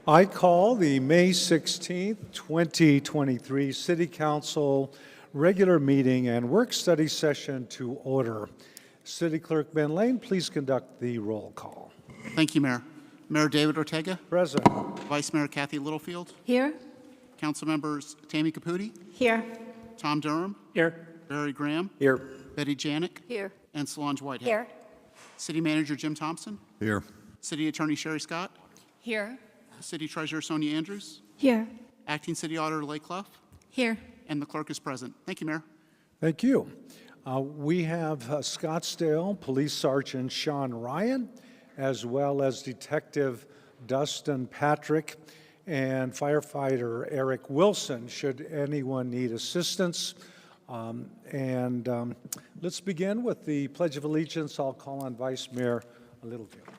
I call the May 16th, 2023 City Council regular meeting and work study session to order. City Clerk Ben Lane, please conduct the roll call. Thank you, Mayor. Mayor David Ortega. Present. Vice Mayor Kathy Littlefield. Here. Council members Tammy Caputi. Here. Tom Durham. Here. Barry Graham. Here. Betty Janik. Here. And Solange Whitehead. Here. City Manager Jim Thompson. Here. City Attorney Sherry Scott. Here. City Treasurer Sonia Andrews. Here. Acting City Auditor Lake Clough. Here. And the clerk is present. Thank you, Mayor. Thank you. We have Scottsdale Police Sergeant Sean Ryan, as well as Detective Dustin Patrick and firefighter Eric Wilson, should anyone need assistance. Let's begin with the Pledge of Allegiance. I'll call on Vice Mayor Littlefield.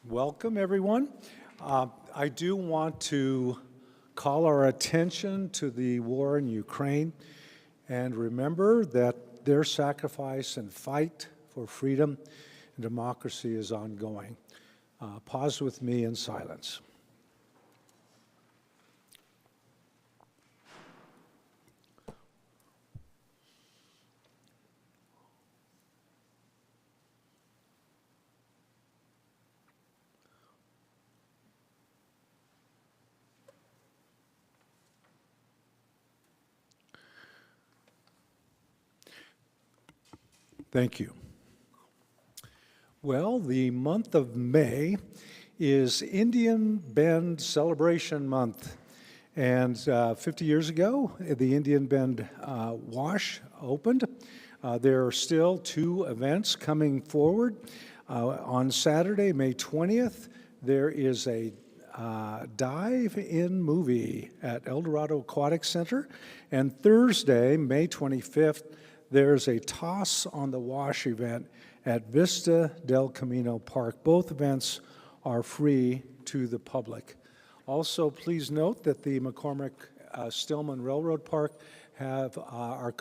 Welcome, everyone. I do want to call our attention to the war in Ukraine and remember that their sacrifice and fight for freedom and democracy is ongoing. Pause with me in silence. Thank you. Well, the month of May is Indian Bend Celebration Month. And 50 years ago, the Indian Bend Wash opened. There are still two events coming forward. On Saturday, May 20th, there is a dive-in movie at El Dorado Aquatic Center. And Thursday, May 25th, there's a Toss on the Wash event at Vista del Camino Park. Both events are free to the public. Also, please note that the McCormick-Stillman Railroad Park have our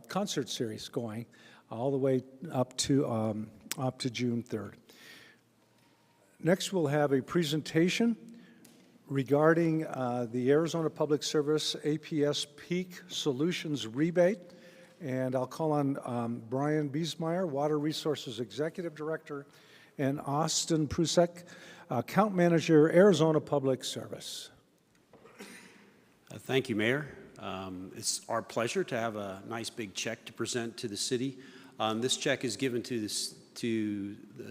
concert series going all the way up to June 3rd. Next, we'll have a presentation regarding the Arizona Public Service APS Peak Solutions Rebate. And I'll call on Brian Biesmeyer, Water Resources Executive Director, and Austin Prusek, Account Manager, Arizona Public Service. Thank you, Mayor. It's our pleasure to have a nice big check to present to the city. This check is given to the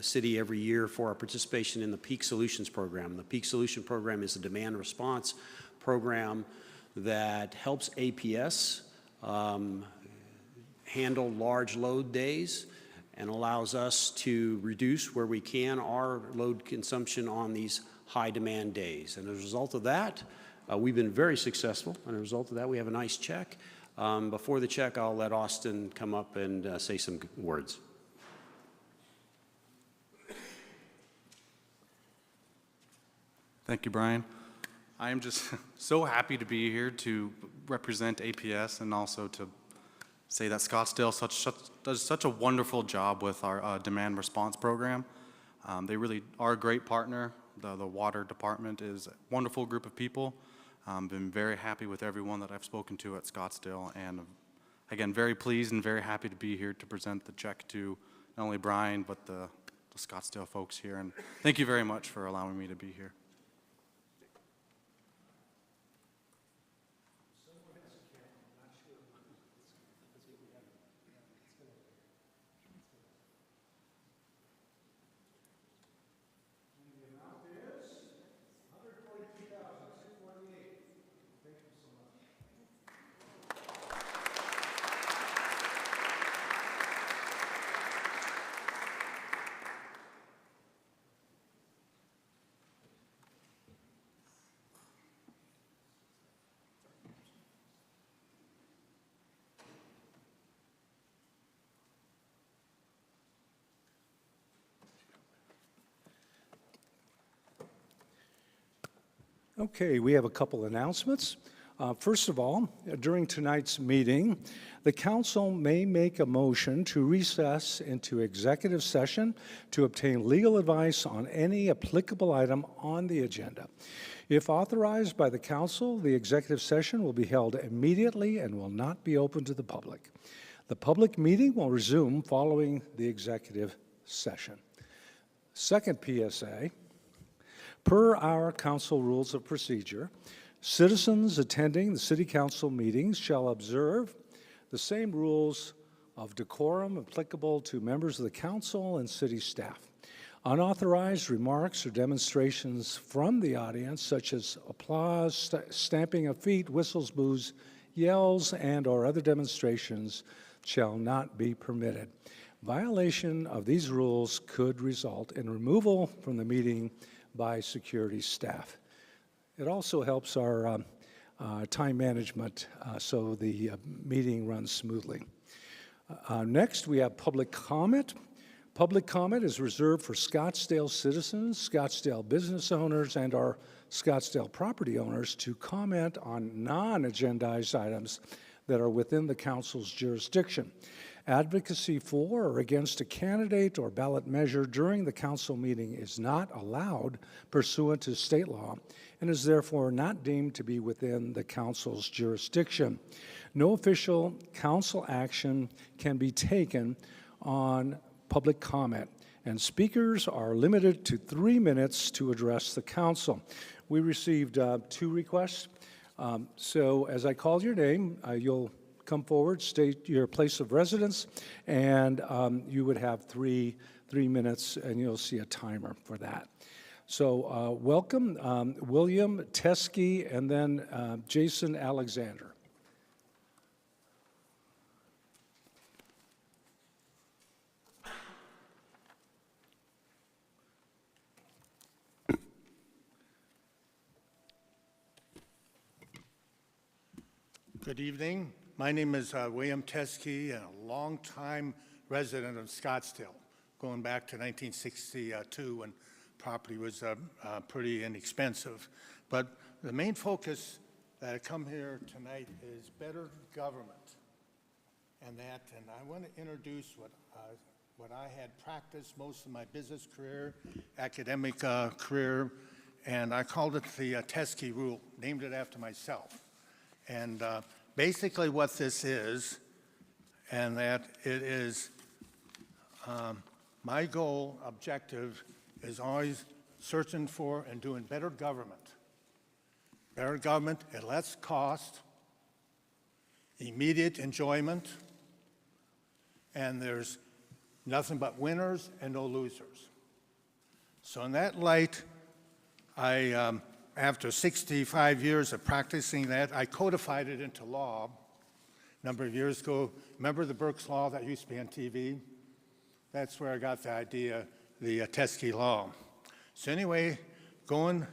city every year for our participation in the Peak Solutions Program. The Peak Solution Program is a demand response program that helps APS handle large load days and allows us to reduce where we can our load consumption on these high demand days. And as a result of that, we've been very successful. And as a result of that, we have a nice check. Before the check, I'll let Austin come up and say some words. Thank you, Brian. I am just so happy to be here to represent APS and also to say that Scottsdale does such a wonderful job with our demand response program. They really are a great partner. The water department is a wonderful group of people. Been very happy with everyone that I've spoken to at Scottsdale, and again, very pleased and very happy to be here to present the check to not only Brian, but the Scottsdale folks here. And thank you very much for allowing me to be here. Okay, we have a couple announcements. First of all, during tonight's meeting, the council may make a motion to recess into executive session to obtain legal advice on any applicable item on the agenda. If authorized by the council, the executive session will be held immediately and will not be open to the public. The public meeting will resume following the executive session. Second PSA, per our council rules of procedure, citizens attending the city council meetings shall observe the same rules of decorum applicable to members of the council and city staff. Unauthorized remarks or demonstrations from the audience, such as applause, stamping of feet, whistles, boos, yells, and/or other demonstrations, shall not be permitted. Violation of these rules could result in removal from the meeting by security staff. It also helps our time management so the meeting runs smoothly. Next, we have public comment. Public comment is reserved for Scottsdale citizens, Scottsdale business owners, and our Scottsdale property owners to comment on non-agendized items that are within the council's jurisdiction. Advocacy for or against a candidate or ballot measure during the council meeting is not allowed pursuant to state law and is therefore not deemed to be within the council's jurisdiction. No official council action can be taken on public comment, and speakers are limited to 3 minutes to address the council. We received 2 requests. So as I call your name, you'll come forward, state your place of residence, and you would have 3 minutes, and you'll see a timer for that. So welcome, William Teskey, and then Jason Alexander. Good evening. My name is William Teskey, and a longtime resident of Scottsdale, going back to 1962 when property was pretty inexpensive. But the main focus that I come here tonight is better government, and I want to introduce what I had practiced most of my business career, academic career, and I called it the Teskey Rule, named it after myself. And basically what this is, and that it is my goal, objective, is always searching for and doing better government. Better government at less cost, immediate enjoyment, and there's nothing but winners and no losers. So in that light, after 65 years of practicing that, I codified it into law a number of years ago. Remember the Burke's Law that used to be on TV? That's where I got the idea, the Teskey Law. So anyway, going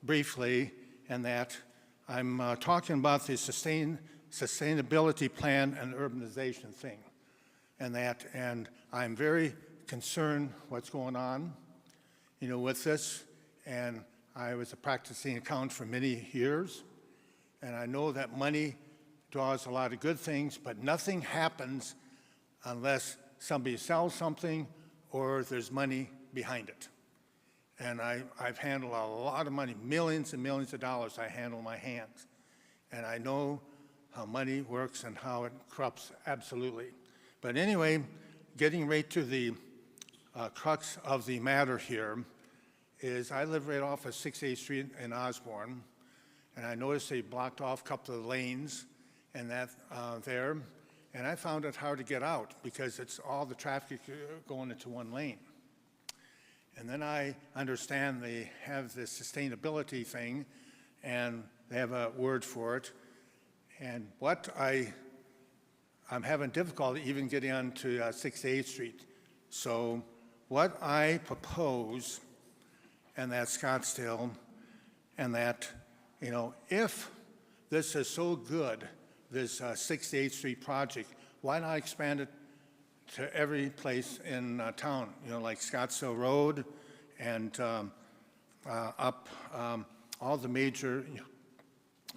briefly, and that I'm talking about the sustainability plan and urbanization thing, and I'm very concerned what's going on, with this, and I was a practicing accountant for many years, and I know that money draws a lot of good things, but nothing happens unless somebody sells something or there's money behind it. And I've handled a lot of money, millions and millions of dollars I handle in my hands. And I know how money works and how it corrupts, absolutely. But anyway, getting right to the crux of the matter here, is I live right off of 6th Street in Osborne, and I noticed they blocked off a couple of lanes and that there, and I found it hard to get out because it's all the traffic going into one lane. And then I understand they have this sustainability thing, and they have a word for it. And what I'm having difficulty even getting onto 6th Street. So what I propose, and that Scottsdale, and that, if this is so good, this 6th Street project, why not expand it to every place in town, like Scottsdale Road and up all the major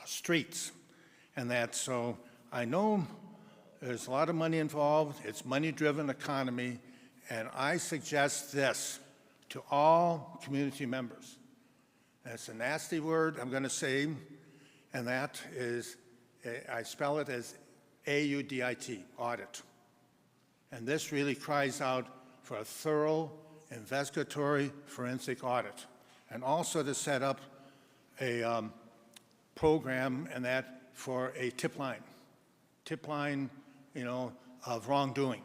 streets and that. So I know there's a lot of money involved. It's money-driven economy, and I suggest this to all community members. And it's a nasty word I'm going to say, and that is, I spell it as AUDIT, audit. And this really cries out for a thorough investigatory forensic audit, and also to set up a program and that for a tip line, of wrongdoing.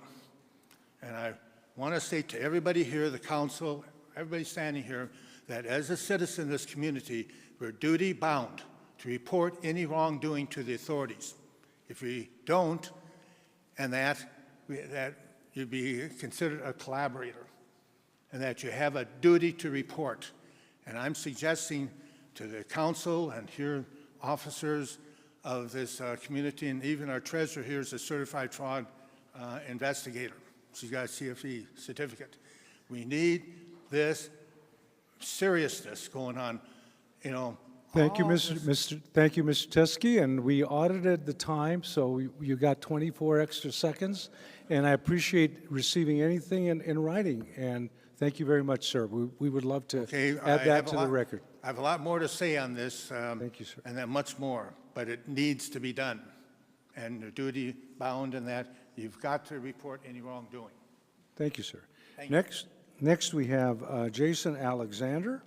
And I want to say to everybody here, the council, everybody standing here, that as a citizen of this community, we're duty bound to report any wrongdoing to the authorities. If we don't, and that you'd be considered a collaborator, and that you have a duty to report. And I'm suggesting to the council and here officers of this community, and even our treasurer here is a certified fraud investigator. She's got a CFE certificate. We need this seriousness going on, Thank you, all Thank you, Mr. Teske, and we audited the time, so you got 24 extra seconds, and I appreciate receiving anything in writing, and thank you very much, sir. We would love to add that to the record. I have a lot more to say on this. Thank you, sir. And then much more, but it needs to be done. And you're duty bound in that you've got to report any wrongdoing. Thank you, sir. Thank you. Next we have Jason Alexander.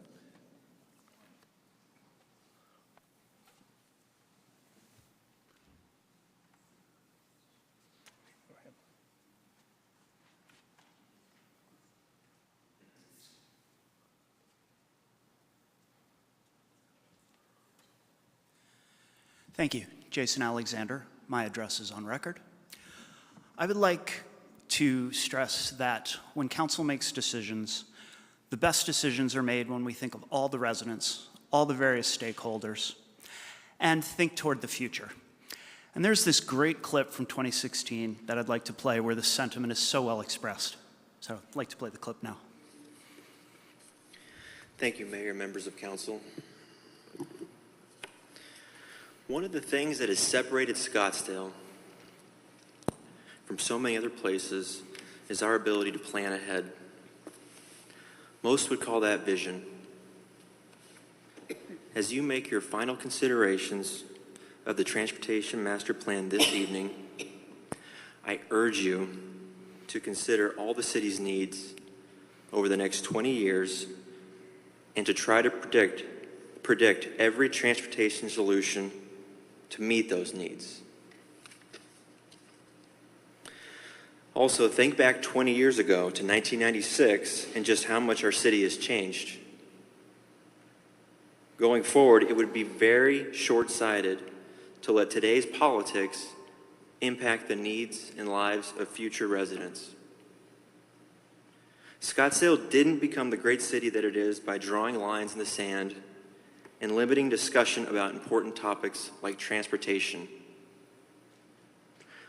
Thank you. Jason Alexander. My address is on record. I would like to stress that when council makes decisions, the best decisions are made when we think of all the residents, all the various stakeholders, and think toward the future. And there's this great clip from 2016 that I'd like to play where the sentiment is so well expressed. So I'd like to play the clip now. Thank you, Mayor, members of council. One of the things that has separated Scottsdale from so many other places is our ability to plan ahead. Most would call that vision. As you make your final considerations of the Transportation Master Plan this evening, I urge you to consider all the city's needs over the next 20 years and to try to predict every transportation solution to meet those needs. Also, think back 20 years ago to 1996 and just how much our city has changed. Going forward, it would be very short-sighted to let today's politics impact the needs and lives of future residents. Scottsdale didn't become the great city that it is by drawing lines in the sand and limiting discussion about important topics like transportation.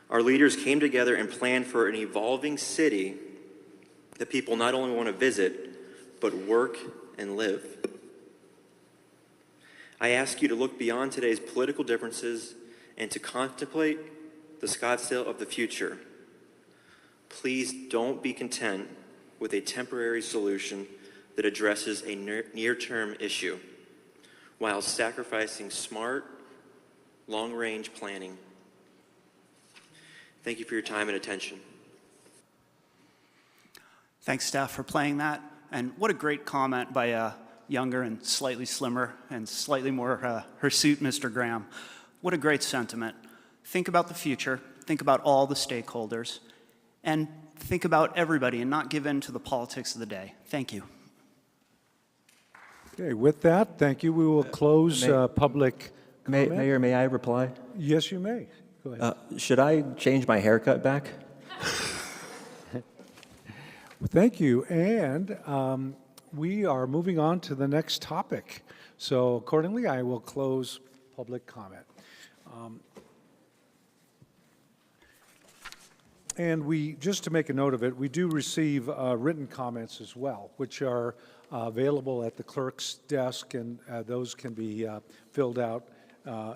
Our leaders came together and planned for an evolving city that people not only want to visit, but work and live. I ask you to look beyond today's political differences and to contemplate the Scottsdale of the future. Please don't be content with a temporary solution that addresses a near-term issue, while sacrificing smart, long-range planning. Thank you for your time and attention. Thanks, staff, for playing that. And what a great comment by a younger and slightly slimmer and slightly more hirsute Mr. Graham. What a great sentiment. Think about the future, think about all the stakeholders, and think about everybody and not give in to the politics of the day. Thank you. Okay, with that, thank you. We will close public comment. Mayor, may I reply? Yes, you may. Go ahead. Should I change my haircut back? Well, thank you. And we are moving on to the next topic. So accordingly, I will close public comment. And we, just to make a note of it, we do receive written comments as well, which are available at the clerk's desk, and those can be filled out.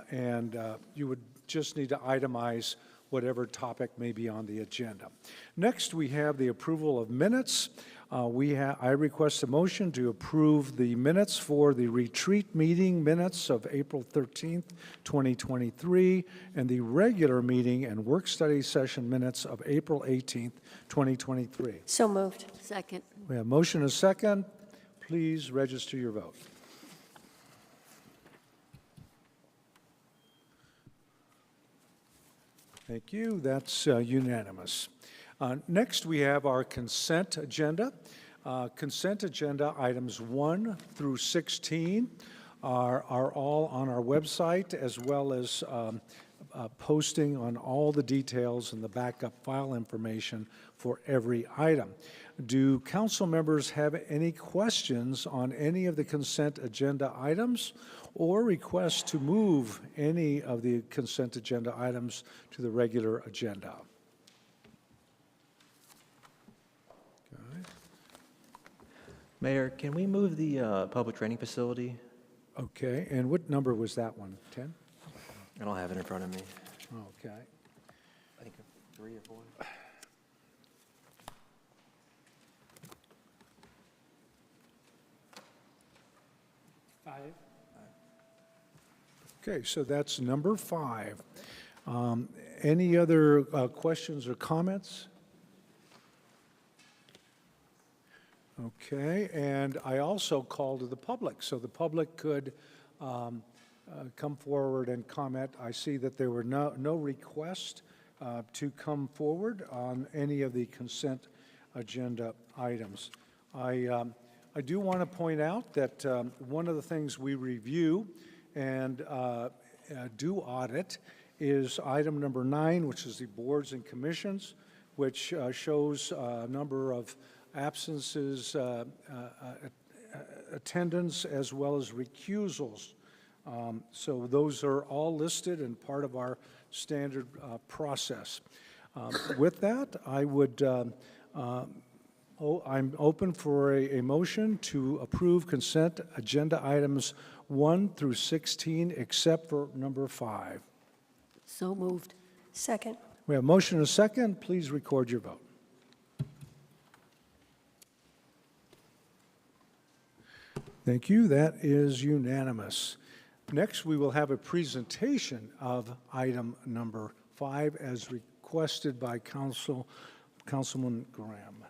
And you would just need to itemize whatever topic may be on the agenda. Next, we have the approval of minutes. I request a motion to approve the minutes for the retreat meeting minutes of April 13th, 2023, and the regular meeting and work study session minutes of April 18th, 2023. So moved. Second. We have motion and a second. Please register your vote. Thank you. That's unanimous. Next, we have our consent agenda. Consent agenda items 1 through 16 are all on our website, as well as posting on all the details and the backup file information for every item. Do council members have any questions on any of the consent agenda items, or requests to move any of the consent agenda items to the regular agenda? Mayor, can we move the public training facility? Okay, and what number was that one? 10? I don't have it in front of me. Okay. I think 3 or 4. Okay, so that's number 5. Any other questions or comments? Okay, and I also call to the public, so the public could come forward and comment. I see that there were no requests to come forward on any of the consent agenda items. I do want to point out that one of the things we review and do audit is item number 9, which is the boards and commissions, which shows a number of absences, attendance, as well as recusals. So those are all listed and part of our standard process. With that, I would, I'm open for a motion to approve consent agenda items 1 through 16, except for number 5. So moved. Second. We have a motion and a second. Please record your vote. Thank you. That is unanimous. Next, we will have a presentation of item number 5 as requested by Councilman Graham.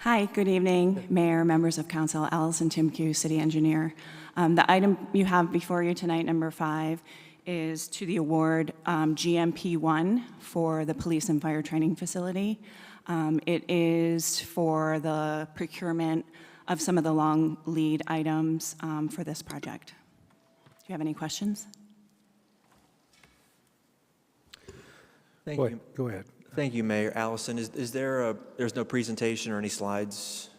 Hi, good evening, Mayor, members of Council, Allison Timku, City Engineer. The item you have before you tonight, number 5, is to the award GMP1 for the Police and Fire Training Facility. It is for the procurement of some of the long lead items for this project. Do you have any questions? Thank Go you. ahead. Go ahead. Thank you, Mayor. Allison, is there there's no presentation or any slides?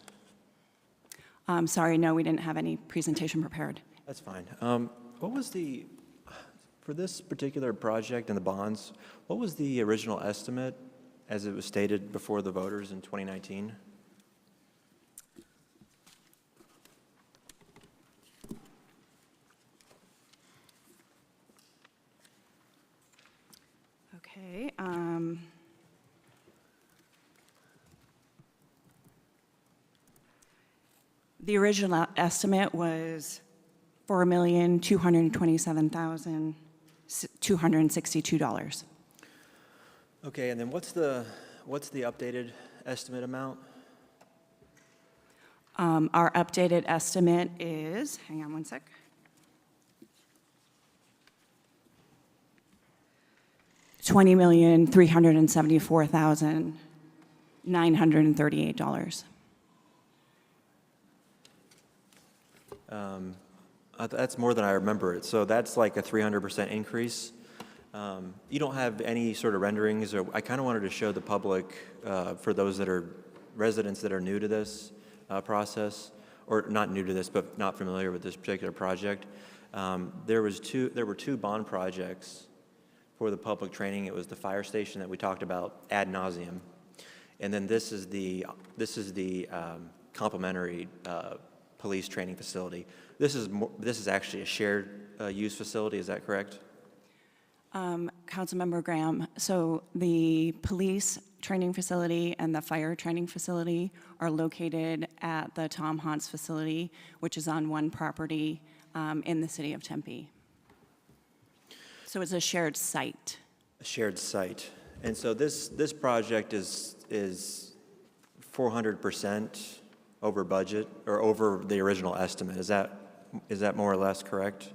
Sorry, no, we didn't have any presentation prepared. That's fine. What was for this particular project and the bonds, what was the original estimate as it was stated before the voters in 2019? Okay. The original estimate was $4,227,262. Okay, and then what's the updated estimate amount? Our updated estimate is, hang on one sec. $20,374,938. That's more than I remember it. So that's like a 300% increase. You don't have any sort of renderings, or I kind of wanted to show the public, for those that are residents that are new to this process, or not new to this, but not familiar with this particular project. There were two bond projects for the public training. It was the fire station that we talked about ad nauseum, and then this is the complementary police training facility. This is actually a shared use facility. Is that correct? Councilmember Graham, so the police training facility and the fire training facility are located at the Tom Hans facility, which is on one property in the city of Tempe. So it's a shared site. A shared site. And so this project is 400% over budget or over the original estimate. Is that more or less correct?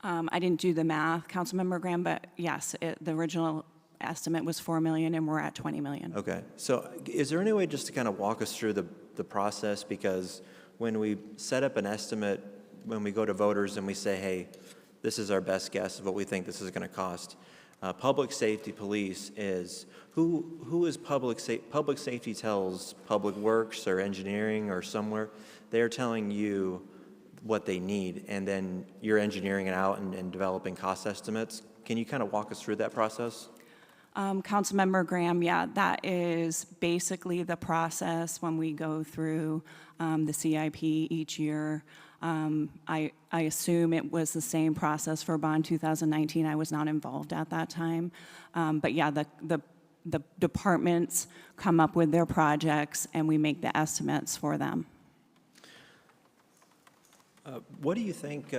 I didn't do the math, Councilmember Graham, but yes, the original estimate was 4 million and we're at 20 million. Okay. So is there any way just to kind of walk us through the process? Because when we set up an estimate, when we go to voters and we say, hey, this is our best guess of what we think this is going to cost, public safety police is, who is public safety tells Public Works or engineering or somewhere, they're telling you what they need, and then you're engineering it out and developing cost estimates. Can you kind of walk us through that process? Councilmember Graham, yeah, that is basically the process when we go through the CIP each year. I assume it was the same process for bond 2019. I was not involved at that time. But yeah, the departments come up with their projects and we make the estimates for them. What do you think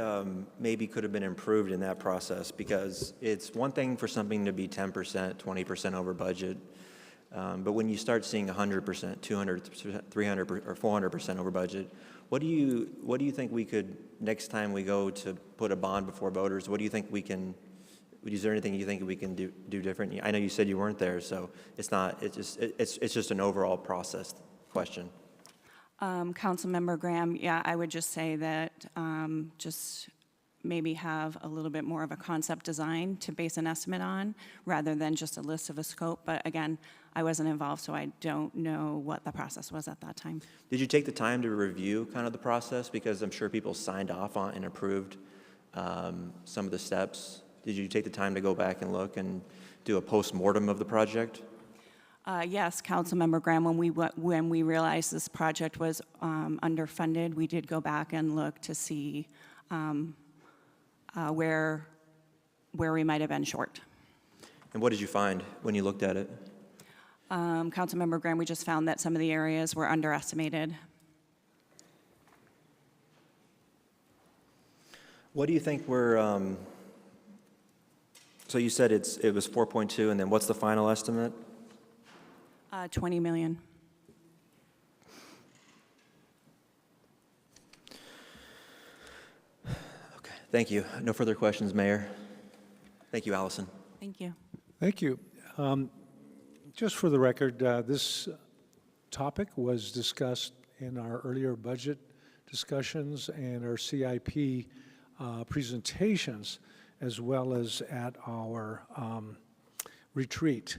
maybe could have been improved in that process? Because it's one thing for something to be 10%, 20% over budget, but when you start seeing 100%, 200%, 300%, or 400% over budget, what do you think we could, next time we go to put a bond before voters, what do you think we can, is there anything you think we can do different? I know you said you weren't there, so it's just an overall process question. Councilmember Graham, yeah, I would just say that just maybe have a little bit more of a concept design to base an estimate on rather than just a list of a scope. But again, I wasn't involved, so I don't know what the process was at that time. Did you take the time to review kind of the process? Because I'm sure people signed off on and approved some of the steps. Did you take the time to go back and look and do a post-mortem of the project? Yes, Councilmember Graham, when we realized this project was underfunded, we did go back and look to see where we might have been short. And what did you find when you looked at it? Councilmember Graham, we just found that some of the areas were underestimated. What do you think we're, so you said it was 4.2, and then what's the final estimate? 20 million. Okay, thank you. No further questions, Mayor. Thank you, Allison. Thank you. Thank you. Just for the record, this topic was discussed in our earlier budget discussions and our CIP presentations, as well as at our retreat.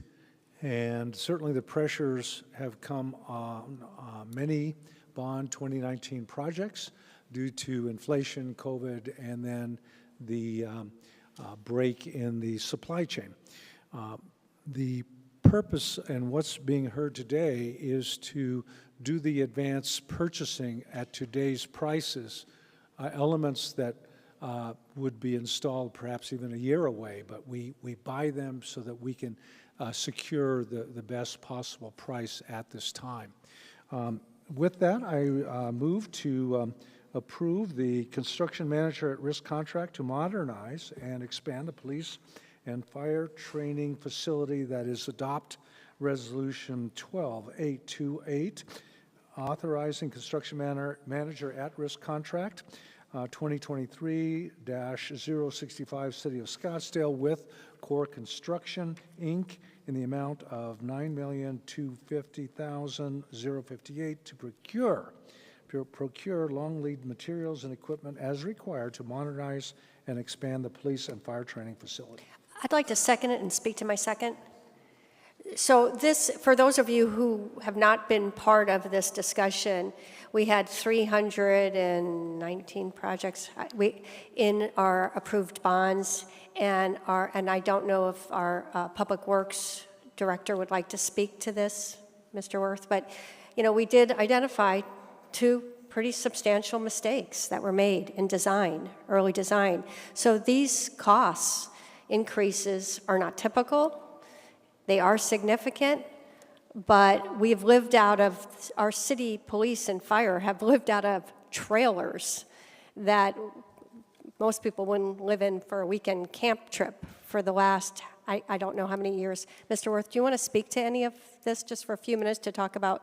And certainly the pressures have come on many bond 2019 projects due to inflation, COVID, and then the break in the supply chain. The purpose and what's being heard today is to do the advanced purchasing at today's prices, elements that would be installed perhaps even a year away, but we buy them so that we can secure the best possible price at this time. With that, I move to approve the construction manager at risk contract to modernize and expand the police and fire training facility, that is adopt resolution 12828, authorizing construction manager at risk contract 2023-065 City of Scottsdale with Core Construction, Inc. in the amount of $9,250,058 to procure long lead materials and equipment as required to modernize and expand the police and fire training facility. I'd like to second it and speak to my second. So this, for those of you who have not been part of this discussion, we had 319 projects in our approved bonds, and I don't know if our Public Works Director would like to speak to this, Mr. Worth, but we did identify 2 pretty substantial mistakes that were made in design, early design. So these costs increases are not typical. They are significant, but we've lived out of, our city police and fire have lived out of trailers that most people wouldn't live in for a weekend camp trip for the last, I don't know how many years. Mr. Worth, do you want to speak to any of this just for a few minutes to talk about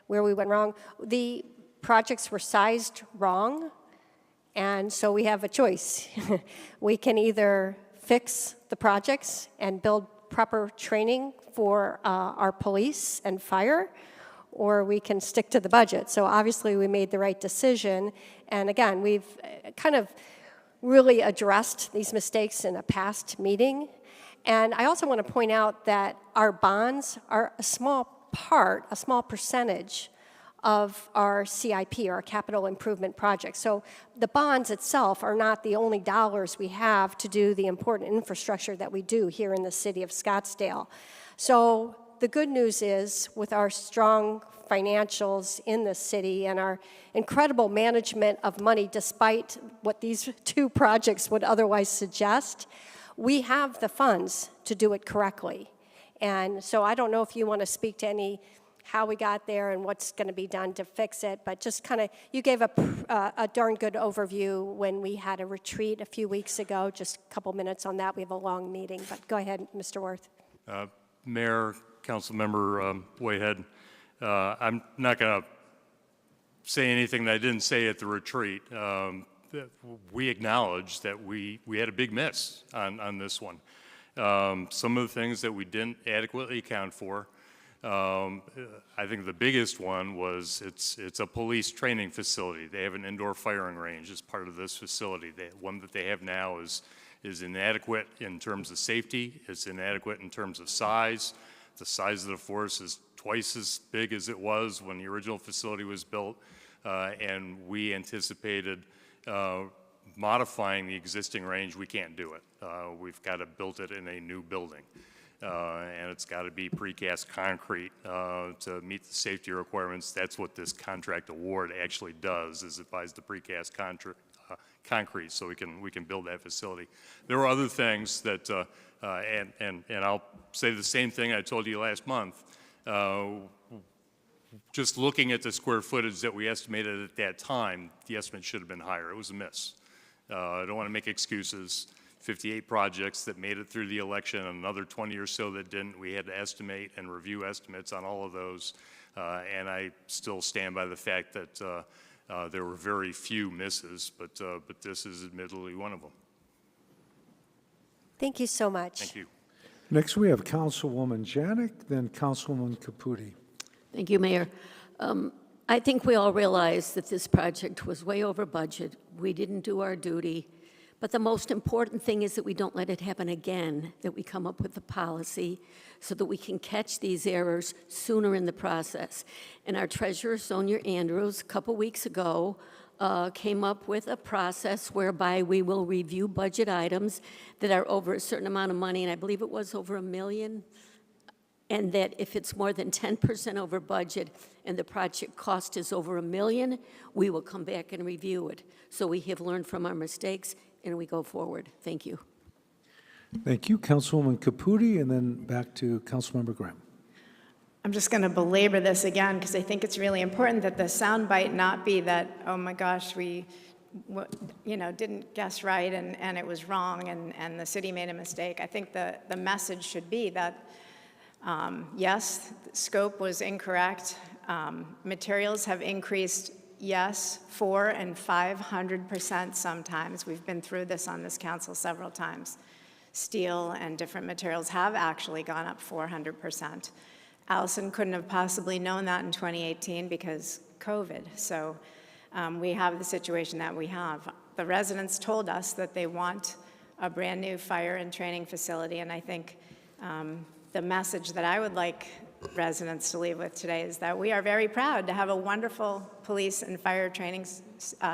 where we went wrong? The projects were sized wrong, and so we have a choice. We can either fix the projects and build proper training for our police and fire, or we can stick to the budget. So obviously we made the right decision, and again, we've kind of really addressed these mistakes in a past meeting. And I also want to point out that our bonds are a small percentage of our CIP, our capital improvement project. So the bonds itself are not the only dollars we have to do the important infrastructure that we do here in the city of Scottsdale. So the good news is, with our strong financials in the city and our incredible management of money, despite what these 2 projects would otherwise suggest, we have the funds to do it correctly. And so I don't know if you want to speak to how we got there and what's going to be done to fix it, but just kind of, you gave a darn good overview when we had a retreat a few weeks ago. Just a couple minutes on that. We have a long meeting, but go ahead, Mr. Worth. Mayor, Councilmember Whitehead, I'm not going to say anything that I didn't say at the retreat. We acknowledge that we had a big miss on this one. Some of the things that we didn't adequately account for. I think the biggest one was it's a police training facility. They have an indoor firing range as part of this facility. The one that they have now is inadequate in terms of safety. It's inadequate in terms of size. The size of the force is twice as big as it was when the original facility was built, and we anticipated modifying the existing range. We can't do it. We've got to build it in a new building. And it's got to be precast concrete to meet the safety requirements. That's what this contract award actually does, is it buys the precast concrete so we can build that facility. There were other things that, and I'll say the same thing I told you last month. Just looking at the square footage that we estimated at that time, the estimate should have been higher. It was a miss. I don't want to make excuses. 58 projects that made it through the election, another 20 or so that didn't. We had to estimate and review estimates on all of those, and I still stand by the fact that there were very few misses, but this is admittedly one of them. Thank you so much. Thank you. Next, we have Councilwoman Janik, then Councilwoman Caputi. Thank you, Mayor. I think we all realize that this project was way over budget. We didn't do our duty. But the most important thing is that we don't let it happen again, that we come up with a policy so that we can catch these errors sooner in the process. And our treasurer, Sonia Andrews, a couple weeks ago, came up with a process whereby we will review budget items that are over a certain amount of money, and I believe it was over $1 million, and that if it's more than 10% over budget and the project cost is over $1 million, we will come back and review it. So we have learned from our mistakes and we go forward. Thank you. Thank you, Councilwoman Caputi, and then back to Councilmember Graham. I'm just going to belabor this again because I think it's really important that the soundbite not be that, oh my gosh, we didn't guess right and it was wrong and the city made a mistake. I think the message should be that, yes, the scope was incorrect. Materials have increased, yes, 400% and 500% sometimes. We've been through this on this council several times. Steel and different materials have actually gone up 400%. Allison couldn't have possibly known that in 2018 because COVID. So we have the situation that we have. The residents told us that they want a brand new fire and training facility, and I think the message that I would like residents to leave with today is that we are very proud to have a wonderful police and fire training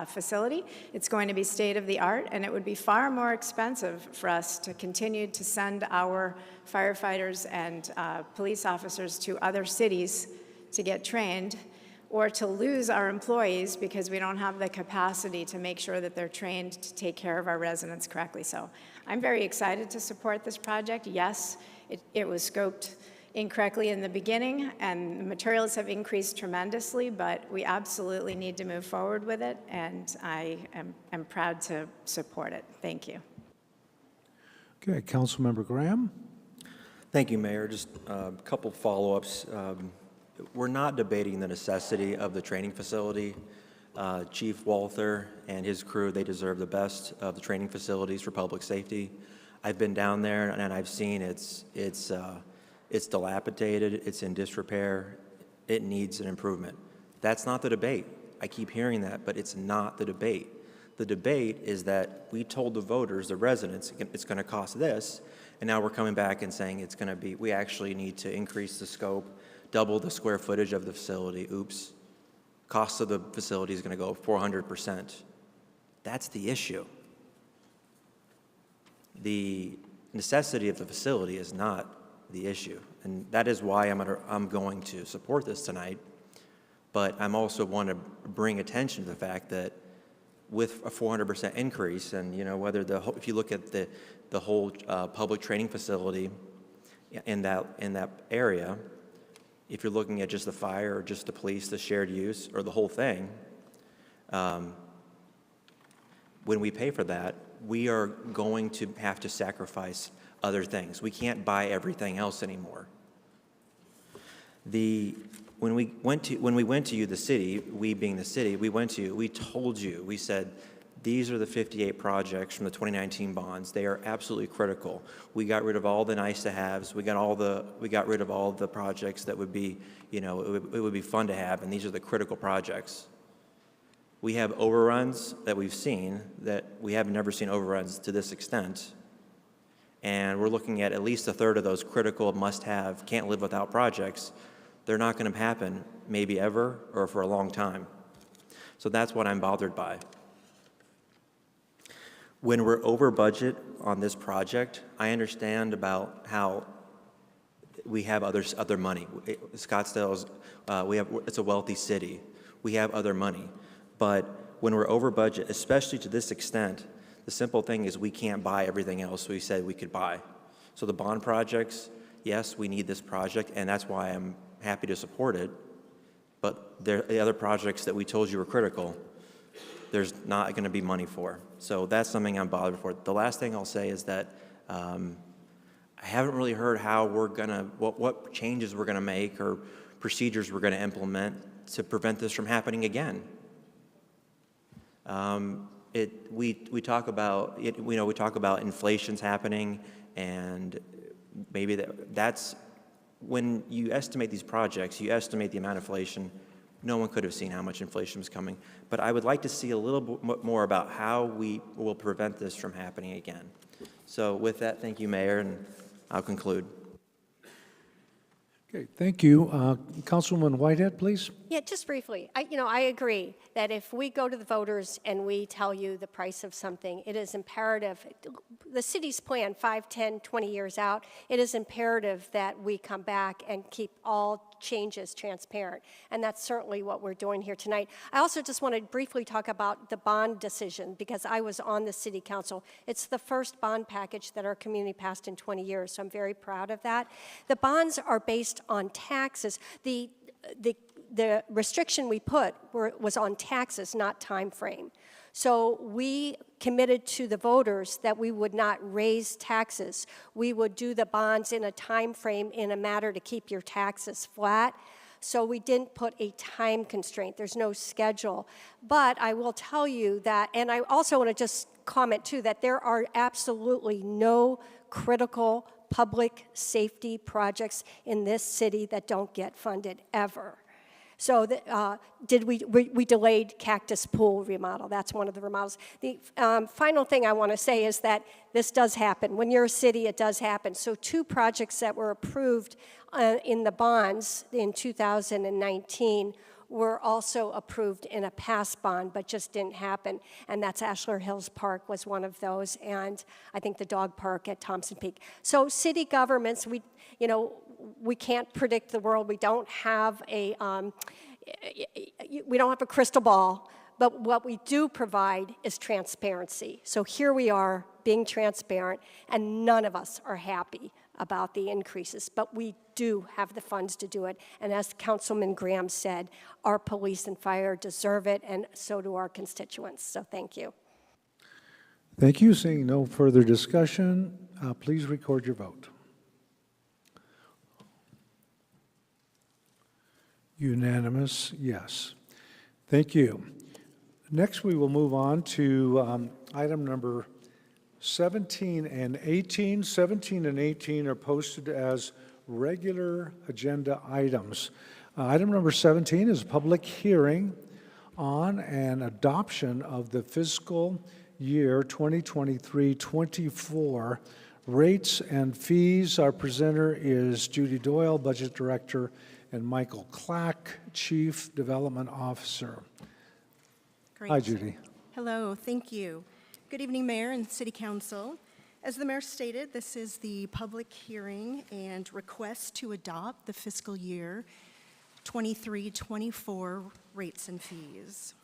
facility. It's going to be state-of-the-art, and it would be far more expensive for us to continue to send our firefighters and police officers to other cities to get trained, or to lose our employees because we don't have the capacity to make sure that they're trained to take care of our residents correctly. So I'm very excited to support this project. Yes, it was scoped incorrectly in the beginning, and the materials have increased tremendously, but we absolutely need to move forward with it, and I am proud to support it. Thank you. Okay, Councilmember Graham. Thank you, Mayor. Just a couple follow-ups. We're not debating the necessity of the training facility. Chief Walther and his crew, they deserve the best of the training facilities for public safety. I've been down there and I've seen it's dilapidated, it's in disrepair, it needs an improvement. That's not the debate. I keep hearing that, but it's not the debate. The debate is that we told the voters, the residents, it's going to cost this, and now we're coming back and saying it's going to be, we actually need to increase the scope, double the square footage of the facility. Oops. Cost of the facility is going to go 400%. That's the issue. The necessity of the facility is not the issue, and that is why I'm going to support this tonight. But I'm also want to bring attention to the fact that with a 400% increase, and whether if you look at the whole public training facility in that area, if you're looking at just the fire or just the police, the shared use, or the whole thing, when we pay for that, we are going to have to sacrifice other things. We can't buy everything else anymore. When we went to you, the city, we being the city, we told you, we said, these are the 58 projects from the 2019 bonds. They are absolutely critical. We got rid of all the nice to haves. We got rid of all the projects that would be, it would be fun to have, and these are the critical projects. We have overruns that we've seen that we have never seen overruns to this extent. And we're looking at least a third of those critical must-have, can't live without projects. They're not going to happen maybe ever or for a long time. So that's what I'm bothered by. When we're over budget on this project, I understand about how we have other money. Scottsdale it's a wealthy city. We have other money. But when we're over budget, especially to this extent, the simple thing is we can't buy everything else we said we could buy. So the bond projects, yes, we need this project, and that's why I'm happy to support it. But the other projects that we told you were critical, there's not going to be money for. So that's something I'm bothered for. The last thing I'll say is that I haven't really heard how what changes we're going to make or procedures we're going to implement to prevent this from happening again. We talk about we talk about inflation's happening, and maybe that's when you estimate these projects, you estimate the amount of inflation. No one could have seen how much inflation was coming. But I would like to see a little bit more about how we will prevent this from happening again. So with that, thank you, Mayor, and I'll conclude. Okay, thank you. Councilwoman Whitehead, please. Yeah, just briefly. I agree that if we go to the voters and we tell you the price of something, it is imperative. The city's plan 5, 10, 20 years out, it is imperative that we come back and keep all changes transparent. And that's certainly what we're doing here tonight. I also just want to briefly talk about the bond decision because I was on the city council. It's the first bond package that our community passed in 20 years, so I'm very proud of that. The bonds are based on taxes. The restriction we put was on taxes, not time frame. So we committed to the voters that we would not raise taxes. We would do the bonds in a time frame in a matter to keep your taxes flat. So we didn't put a time constraint. There's no schedule. But I will tell you that, and I also want to just comment too, that there are absolutely no critical public safety projects in this city that don't get funded ever. So we delayed Cactus Pool remodel. That's one of the remodels. The final thing I want to say is that this does happen. When you're a city, it does happen. So 2 projects that were approved in the bonds in 2019 were also approved in a past bond, but just didn't happen. And that's Ashler Hills Park was one of those, and I think the dog park at Thompson Peak. So city governments, we can't predict the world. We don't have a crystal ball, but what we do provide is transparency. So here we are being transparent, and none of us are happy about the increases, but we do have the funds to do it. And as Councilman Graham said, our police and fire deserve it, and so do our constituents. So thank you. Thank you. Seeing no further discussion, please record your vote. Unanimous, yes. Thank you. Next, we will move on to item number 17 and 18. 17 and 18 are posted as regular agenda items. Item number 17 is a public hearing on an adoption of the fiscal year 2023-24 rates and fees. Our presenter is Judy Doyle, Budget Director, and Michael Clack, Chief Development Officer. Great. Hi, Judy. Hello, thank you. Good evening, Mayor and City Council. As the Mayor stated, this is the public hearing and request to adopt the fiscal year 23-24 rates and fees.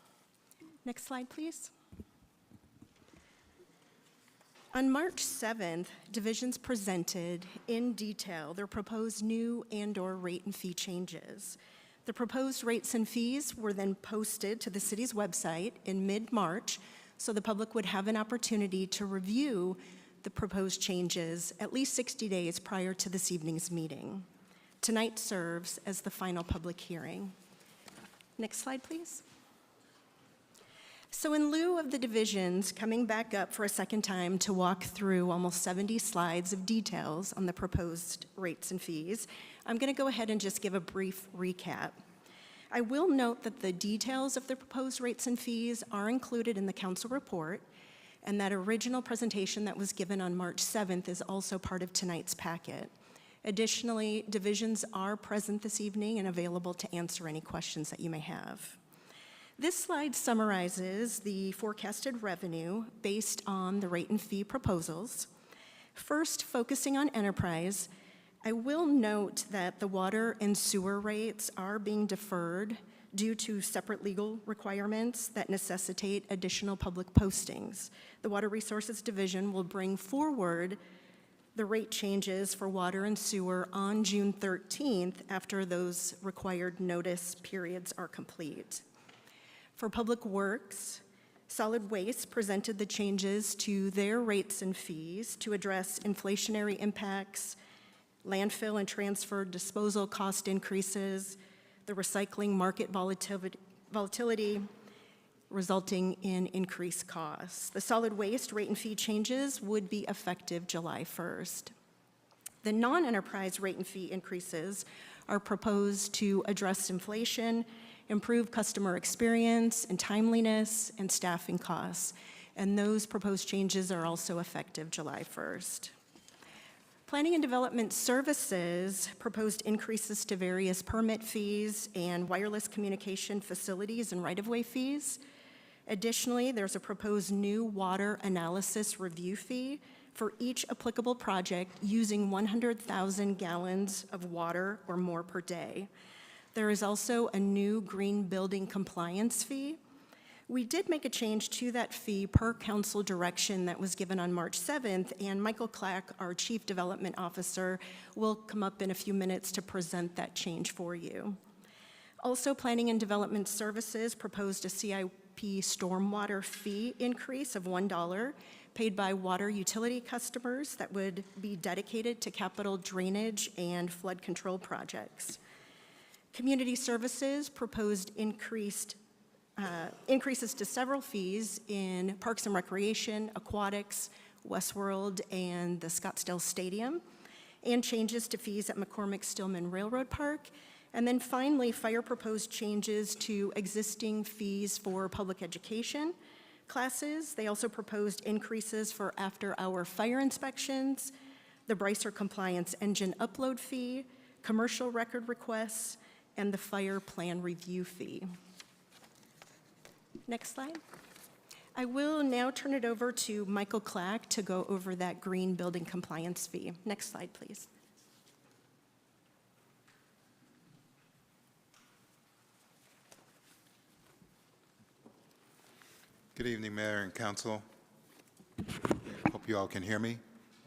Next slide, please. On March 7th, divisions presented in detail their proposed new and/or rate and fee changes. The proposed rates and fees were then posted to the city's website in mid-March, so the public would have an opportunity to review the proposed changes at least 60 days prior to this evening's meeting. Tonight serves as the final public hearing. Next slide, please. So in lieu of the divisions coming back up for a second time to walk through almost 70 slides of details on the proposed rates and fees, I'm going to go ahead and just give a brief recap. I will note that the details of the proposed rates and fees are included in the council report, and that original presentation that was given on March 7th is also part of tonight's packet. Additionally, divisions are present this evening and available to answer any questions that you may have. This slide summarizes the forecasted revenue based on the rate and fee proposals. First, focusing on enterprise, I will note that the water and sewer rates are being deferred due to separate legal requirements that necessitate additional public postings. The Water Resources Division will bring forward the rate changes for water and sewer on June 13th after those required notice periods are complete. For Public Works, Solid Waste presented the changes to their rates and fees to address inflationary impacts, landfill and transfer disposal cost increases, the recycling market volatility resulting in increased costs. The solid waste rate and fee changes would be effective July 1st. The non-enterprise rate and fee increases are proposed to address inflation, improve customer experience and timeliness, and staffing costs. And those proposed changes are also effective July 1st. Planning and Development Services proposed increases to various permit fees and wireless communication facilities and right-of-way fees. Additionally, there's a proposed new water analysis review fee for each applicable project using 100,000 gallons of water or more per day. There is also a new green building compliance fee. We did make a change to that fee per council direction that was given on March 7th, and Michael Clack, our Chief Development Officer, will come up in a few minutes to present that change for you. Also, Planning and Development Services proposed a CIP stormwater fee increase of $1 paid by water utility customers that would be dedicated to capital drainage and flood control projects. Community Services proposed increases to several fees in Parks and Recreation, Aquatics, Westworld, and the Scottsdale Stadium, and changes to fees at McCormick-Stillman Railroad Park, And then finally, fire proposed changes to existing fees for public education classes. They also proposed increases for after-hour fire inspections, the Brycer compliance engine upload fee, commercial record requests, and the fire plan review fee. Next slide. I will now turn it over to Michael Clack to go over that green building compliance fee. Next slide, please. Good evening, Mayor and Council. Hope you all can hear me.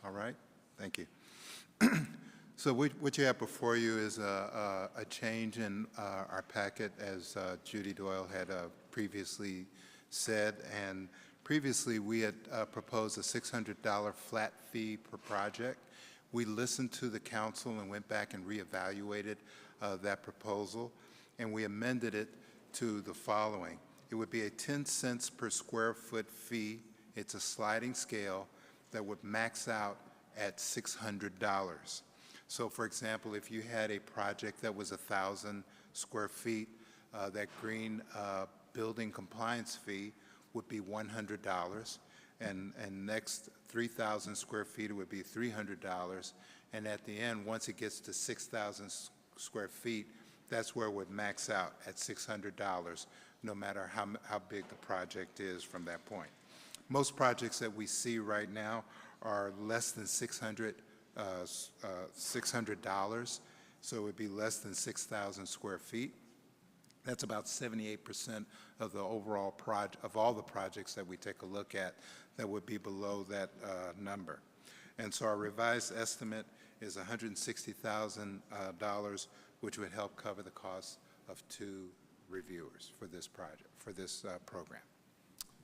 All right, thank you. So what you have before you is a change in our packet, as Judy Doyle had previously said. And previously, we had proposed a $600 flat fee per project. We listened to the council and went back and reevaluated that proposal, and we amended it to the following. It would be a 10 cents per square foot fee. It's a sliding scale that would max out at $600. So for example, if you had a project that was 1,000 square feet, that green building compliance fee would be $100. And next 3,000 square feet, it would be $300. And at the end, once it gets to 6,000 square feet, that's where it would max out at $600, no matter how big the project is from that point. Most projects that we see right now are less than $600, so it would be less than 6,000 square feet. That's about 78% of the overall of all the projects that we take a look at that would be below that number. And so our revised estimate is $160,000, which would help cover the cost of 2 reviewers for this project, for this program.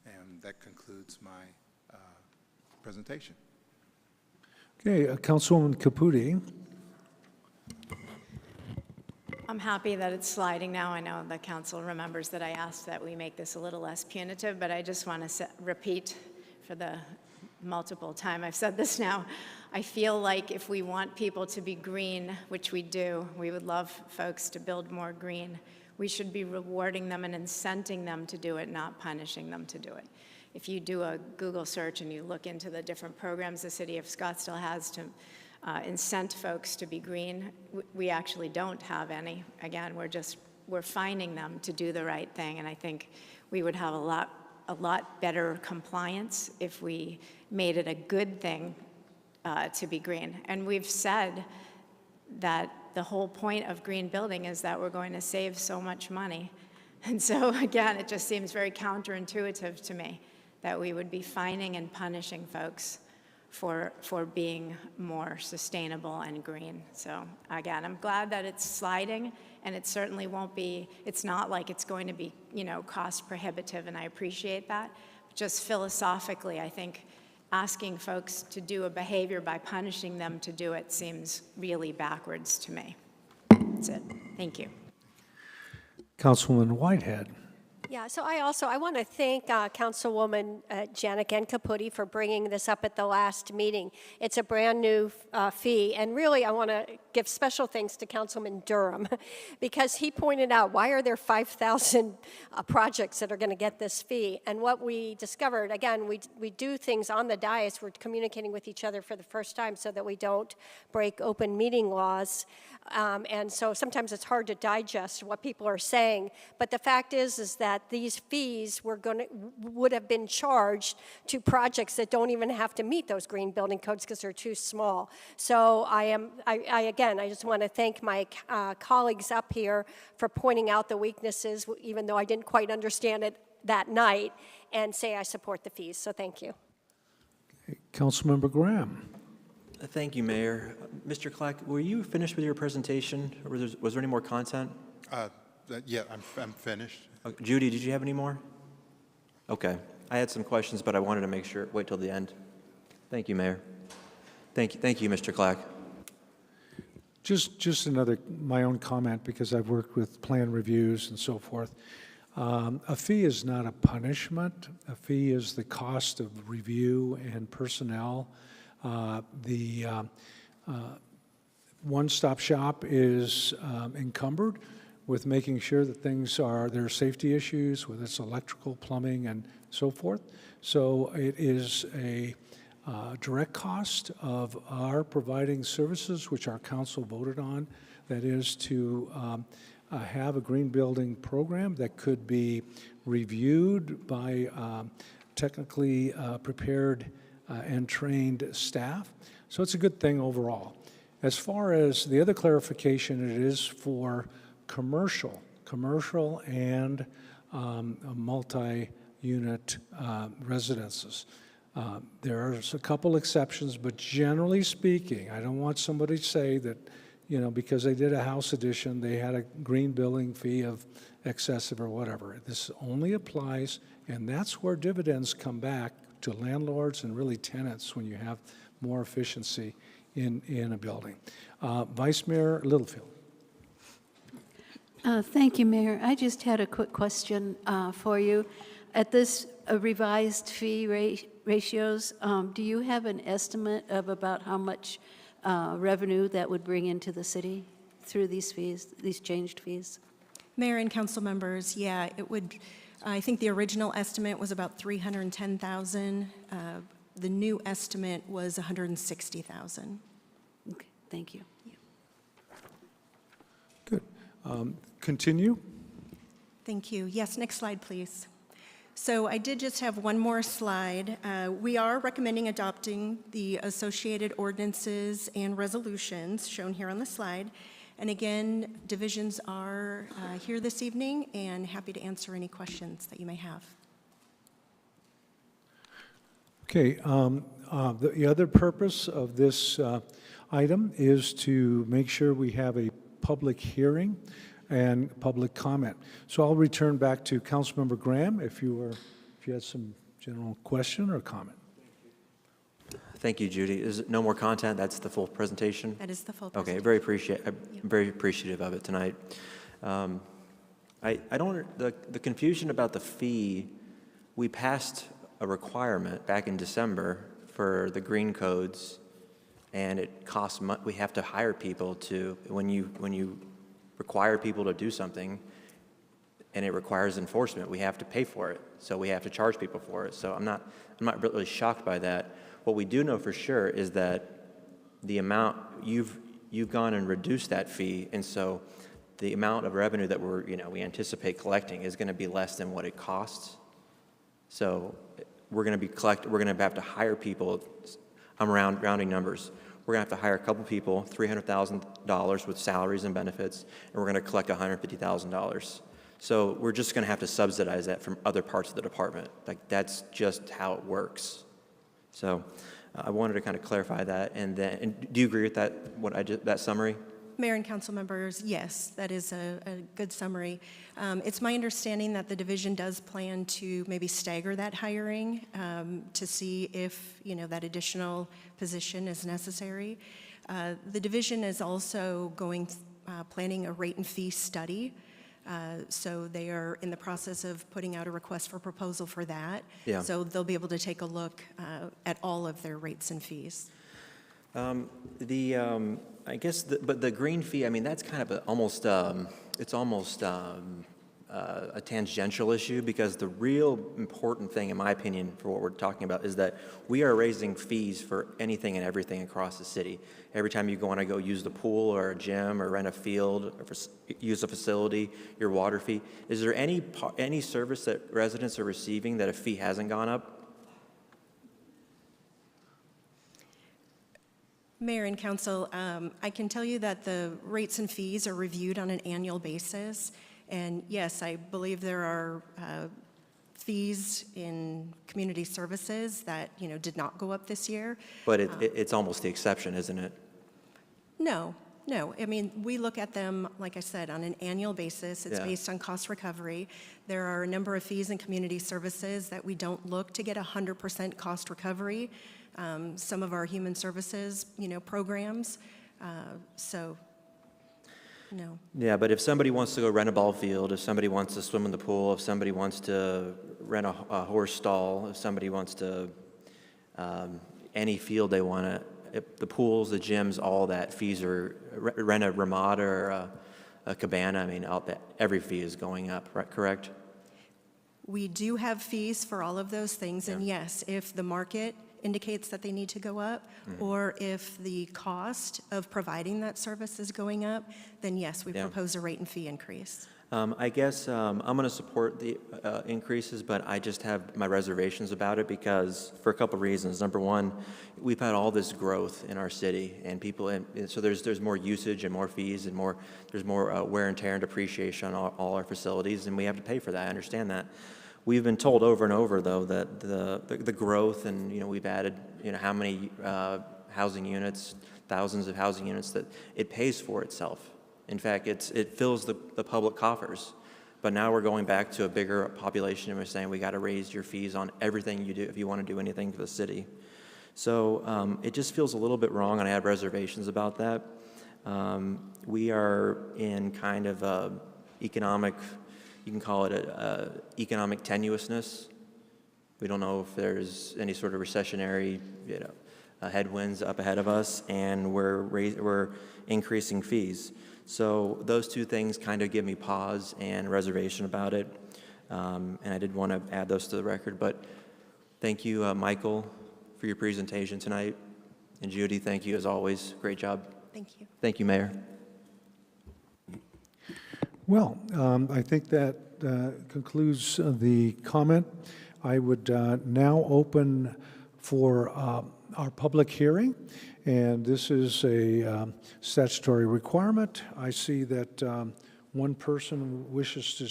And that concludes my presentation. Okay, Councilwoman Caputi. I'm happy that it's sliding now. I know the council remembers that I asked that we make this a little less punitive, but I just want to repeat for the multiple time I've said this now. I feel like if we want people to be green, which we do, we would love folks to build more green, we should be rewarding them and incenting them to do it, not punishing them to do it. If you do a Google search and you look into the different programs the city of Scottsdale has to incent folks to be green, we actually don't have any. Again, we're fining them to do the right thing, and I think we would have a lot better compliance if we made it a good thing to be green. And we've said that the whole point of green building is that we're going to save so much money. And so again, it just seems very counterintuitive to me that we would be fining and punishing folks for being more sustainable and green. So again, I'm glad that it's sliding, and it certainly won't be, it's not like it's going to be, cost prohibitive, and I appreciate that. Just philosophically, I think asking folks to do a behavior by punishing them to do it seems really backwards to me. That's it. Thank you. Councilwoman Whitehead. Yeah, so I want to thank Councilwoman Janik and Caputi for bringing this up at the last meeting. It's a brand new fee, and really I want to give special thanks to Councilman Durham because he pointed out, why are there 5,000 projects that are going to get this fee? And what we discovered, again, we do things on the dais, we're communicating with each other for the first time so that we don't break open meeting laws. And so sometimes it's hard to digest what people are saying, but the fact is that these fees would have been charged to projects that don't even have to meet those green building codes because they're too small. So I just want to thank my colleagues up here for pointing out the weaknesses, even though I didn't quite understand it that night, and say I support the fees. So thank you. Okay, Councilmember Graham. Thank you, Mayor. Mr. Clack, were you finished with your presentation, or was there any more content? Yeah, I'm finished. Judy, did you have any more? Okay. I had some questions, but I wanted to make sure, wait till the end. Thank you, Mayor. Thank you, Mr. Clack. Just my own comment, because I've worked with plan reviews and so forth. A fee is not a punishment. A fee is the cost of review and personnel. one-stop shop is encumbered with making sure that there are safety issues, whether it's electrical, plumbing, and so forth. So it is a direct cost of our providing services, which our council voted on, that is to have a green building program that could be reviewed by technically prepared and trained staff. So it's a good thing overall. As far as the other clarification, it is for commercial and multi-unit residences. There are a couple exceptions, but generally speaking, I don't want somebody to say that, because they did a house addition, they had a green building fee of excessive or whatever. This only applies, and that's where dividends come back to landlords and really tenants when you have more efficiency in a building. Vice Mayor Littlefield. Thank you, Mayor. I just had a quick question for you. At this revised fee ratios, do you have an estimate of about how much revenue that would bring into the city through these fees, these changed fees? Mayor and council members, yeah, it would, I think the original estimate was about 310,000. The new estimate was 160,000. Okay, thank you. Good. Continue. Thank you. Yes, next slide, please. So I did just have one more slide. We are recommending adopting the associated ordinances and resolutions shown here on the slide. And again, divisions are here this evening and happy to answer any questions that you may have. Okay. The other purpose of this item is to make sure we have a public hearing and public comment. So I'll return back to Councilmember Graham if you had some general question or comment. Thank you, Judy. Is it no more content? That's the full presentation? That is the full Okay, presentation. I'm very appreciative of it tonight. I don't, the confusion about the fee, we passed a requirement back in December for the green codes, and it costs we have to hire people to, when you require people to do something and it requires enforcement, we have to pay for it. So we have to charge people for it. So I'm not really shocked by that. What we do know for sure is that the amount you've gone and reduced that fee, and so the amount of revenue that we anticipate collecting is going to be less than what it costs. So we're going to have to hire people. I'm rounding numbers. We're going to have to hire a couple people, $300,000 with salaries and benefits, and we're going to collect $150,000. So we're just going to have to subsidize that from other parts of the department. Like, that's just how it works. So I wanted to kind of clarify that. And do you agree with that? That summary? Mayor and council members, yes, that is a good summary. It's my understanding that the division does plan to maybe stagger that hiring to see if that additional position is necessary. The division is also planning a rate and fee study. So they are in the process of putting out a request for proposal for that. Yeah. So they'll be able to take a look at all of their rates and fees. I guess, but the green fee, I mean, that's kind of almost a tangential issue, because the real important thing, in my opinion, for what we're talking about is that we are raising fees for anything and everything across the city. Every time you want to go use the pool or a gym or rent a field or use a facility, your water fee. Is there any service that residents are receiving that a fee hasn't gone up? Mayor and council, I can tell you that the rates and fees are reviewed on an annual basis. And yes, I believe there are fees in community services that, did not go up this year. But it's almost the exception, isn't it? No. I mean, we look at them, like I said, on an annual basis. It's based on cost recovery. There are a number of fees in community services that we don't look to get 100% cost recovery. Some of our human services, programs. So, no. Yeah, but if somebody wants to go rent a ball field, if somebody wants to swim in the pool, if somebody wants to rent a horse stall, if somebody wants to, any field they want to, the pools, the gyms, all that fees are, rent a Ramada or a cabana, I mean, every fee is going up, right, correct? We do have fees for all of those things, and yes, if the market indicates that they need to go up, or if the cost of providing that service is going up, then yes, we propose a rate and fee increase. I guess I'm going to support the increases, but I just have my reservations about it because for a couple of reasons. Number one, we've had all this growth in our city, and people, and so there's more usage and more fees and there's more wear and tear and depreciation on all our facilities, and we have to pay for that. I understand that. We've been told over and over, though, that the growth, and we've added how many housing units, thousands of housing units, that it pays for itself. In fact, it fills the public coffers. But now we're going back to a bigger population, and we're saying we got to raise your fees on everything you do if you want to do anything for the city. So it just feels a little bit wrong, and I have reservations about that. We are in kind of a economic, you can call it economic tenuousness. We don't know if there's any sort of recessionary, headwinds up ahead of us, and we're increasing fees. So those two things kind of give me pause and reservation about it, and I did want to add those to the record. But thank you, Michael, for your presentation tonight, and Judy, thank you as always. Great job. Thank you. Thank you, Mayor. Well, I think that concludes the comment. I would now open for our public hearing, and this is a statutory requirement. I see that one person wishes to,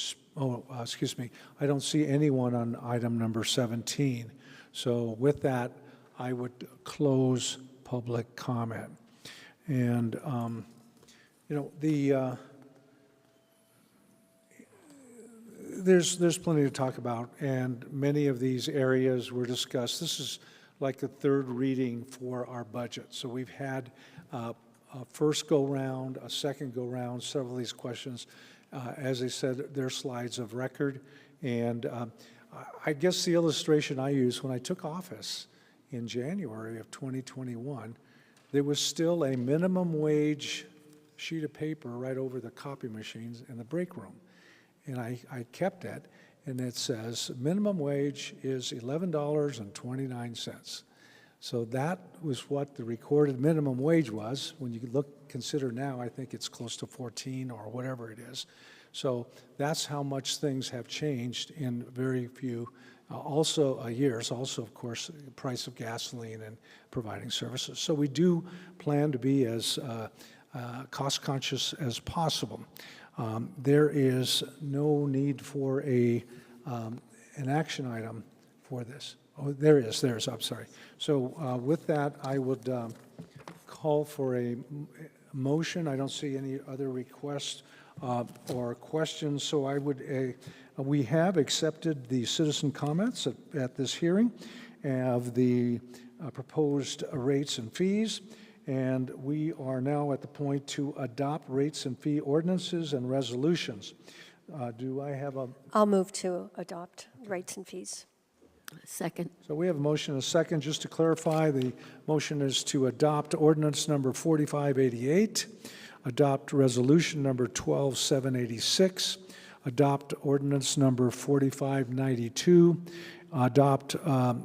excuse me, I don't see anyone on item number 17. So with that, I would close public comment. And, there's plenty to talk about, and many of these areas were discussed. This is like the third reading for our budget. So we've had a first go-round, a second go-round, several of these questions. As I said, they're slides of record. And I guess the illustration I used when I took office in January of 2021, there was still a minimum wage sheet of paper right over the copy machines in the break room. And I kept it, and it says minimum wage is $11.29. So that was what the recorded minimum wage was. When you consider now, I think it's close to 14 or whatever it is. So that's how much things have changed in very few years. Also, of course, the price of gasoline and providing services. So we do plan to be as cost conscious as possible. There is no need for an action item for this. Oh, there is, I'm sorry. So with that, I would call for a motion. I don't see any other requests or questions, so I would, we have accepted the citizen comments at this hearing of the proposed rates and fees. And we are now at the point to adopt rates and fee ordinances and resolutions. Do I have a? I'll move to adopt rates and fees. Second. So we have a motion and a second. Just to clarify, the motion is to adopt ordinance number 4588, adopt resolution number 12786, adopt ordinance number 4592, adopt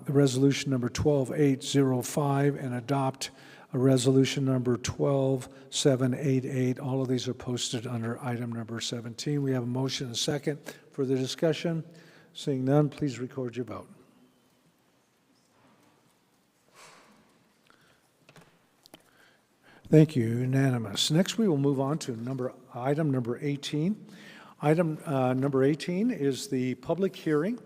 resolution number 12805, and adopt a resolution number 12788. All of these are posted under item number 17. We have a motion and a second for the discussion. Seeing none, please record your vote. Thank you, unanimous. Next, we will move on to item number 18. Item number 18 is the public hearing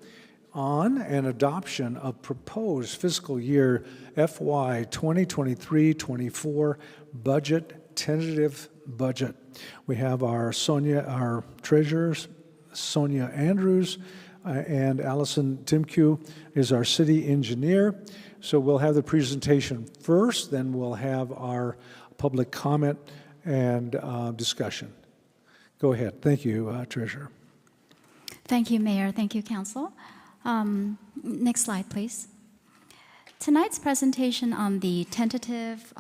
on an adoption of proposed fiscal year FY 2023-24 budget, tentative budget. We have our treasurers, Sonia Andrews, and Allison Timku is our city engineer. So we'll have the presentation first, then we'll have our public comment and discussion. Go ahead. Thank you, Treasurer. Thank you, Mayor. Thank you, Council. Next slide, please. Tonight's presentation on the tentative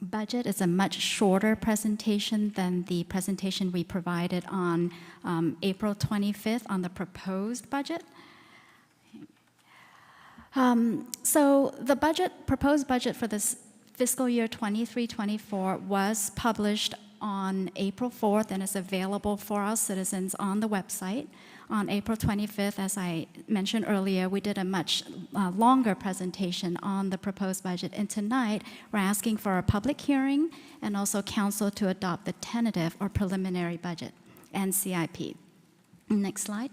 budget is a much shorter presentation than the presentation we provided on April 25th on the proposed budget. So the proposed budget for this fiscal year 23-24 was published on April 4th and is available for our citizens on the website. On April 25th, as I mentioned earlier, we did a much longer presentation on the proposed budget. And tonight, we're asking for a public hearing and also council to adopt the tentative or preliminary budget and CIP. Next slide.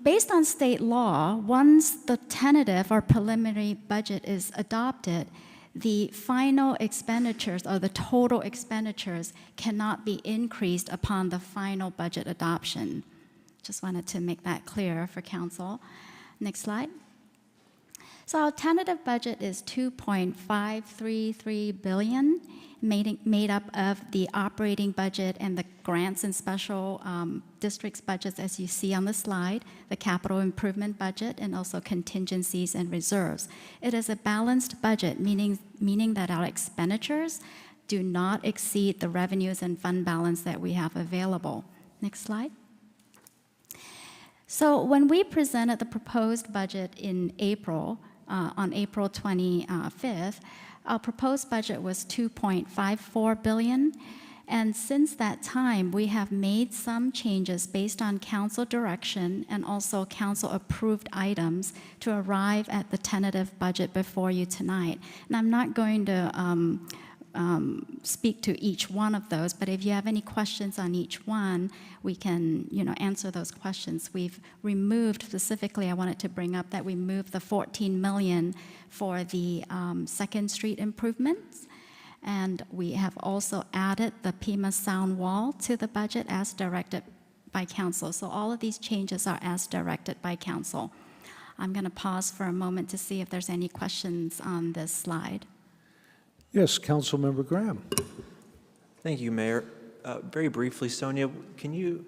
Based on state law, once the tentative or preliminary budget is adopted, the final expenditures or the total expenditures cannot be increased upon the final budget adoption. Just wanted to make that clear for council. Next slide. So our tentative budget is $2.533 billion, made up of the operating budget and the grants and special districts budgets, as you see on the slide, the capital improvement budget, and also contingencies and reserves. It is a balanced budget, meaning that our expenditures do not exceed the revenues and fund balance that we have available. Next slide. So when we presented the proposed budget in April, on April 25th, our proposed budget was $2.54 billion. And since that time, we have made some changes based on council direction and also council approved items to arrive at the tentative budget before you tonight. And I'm not going to speak to each one of those, but if you have any questions on each one, we can, answer those questions. We've removed, specifically, I wanted to bring up that we moved the $14 million for the 2nd Street improvements, and we have also added the Pima Sound Wall to the budget as directed by council. So all of these changes are as directed by council. I'm going to pause for a moment to see if there's any questions on this slide. Yes, Councilmember Graham. Thank you, Mayor. Very briefly, Sonia, can you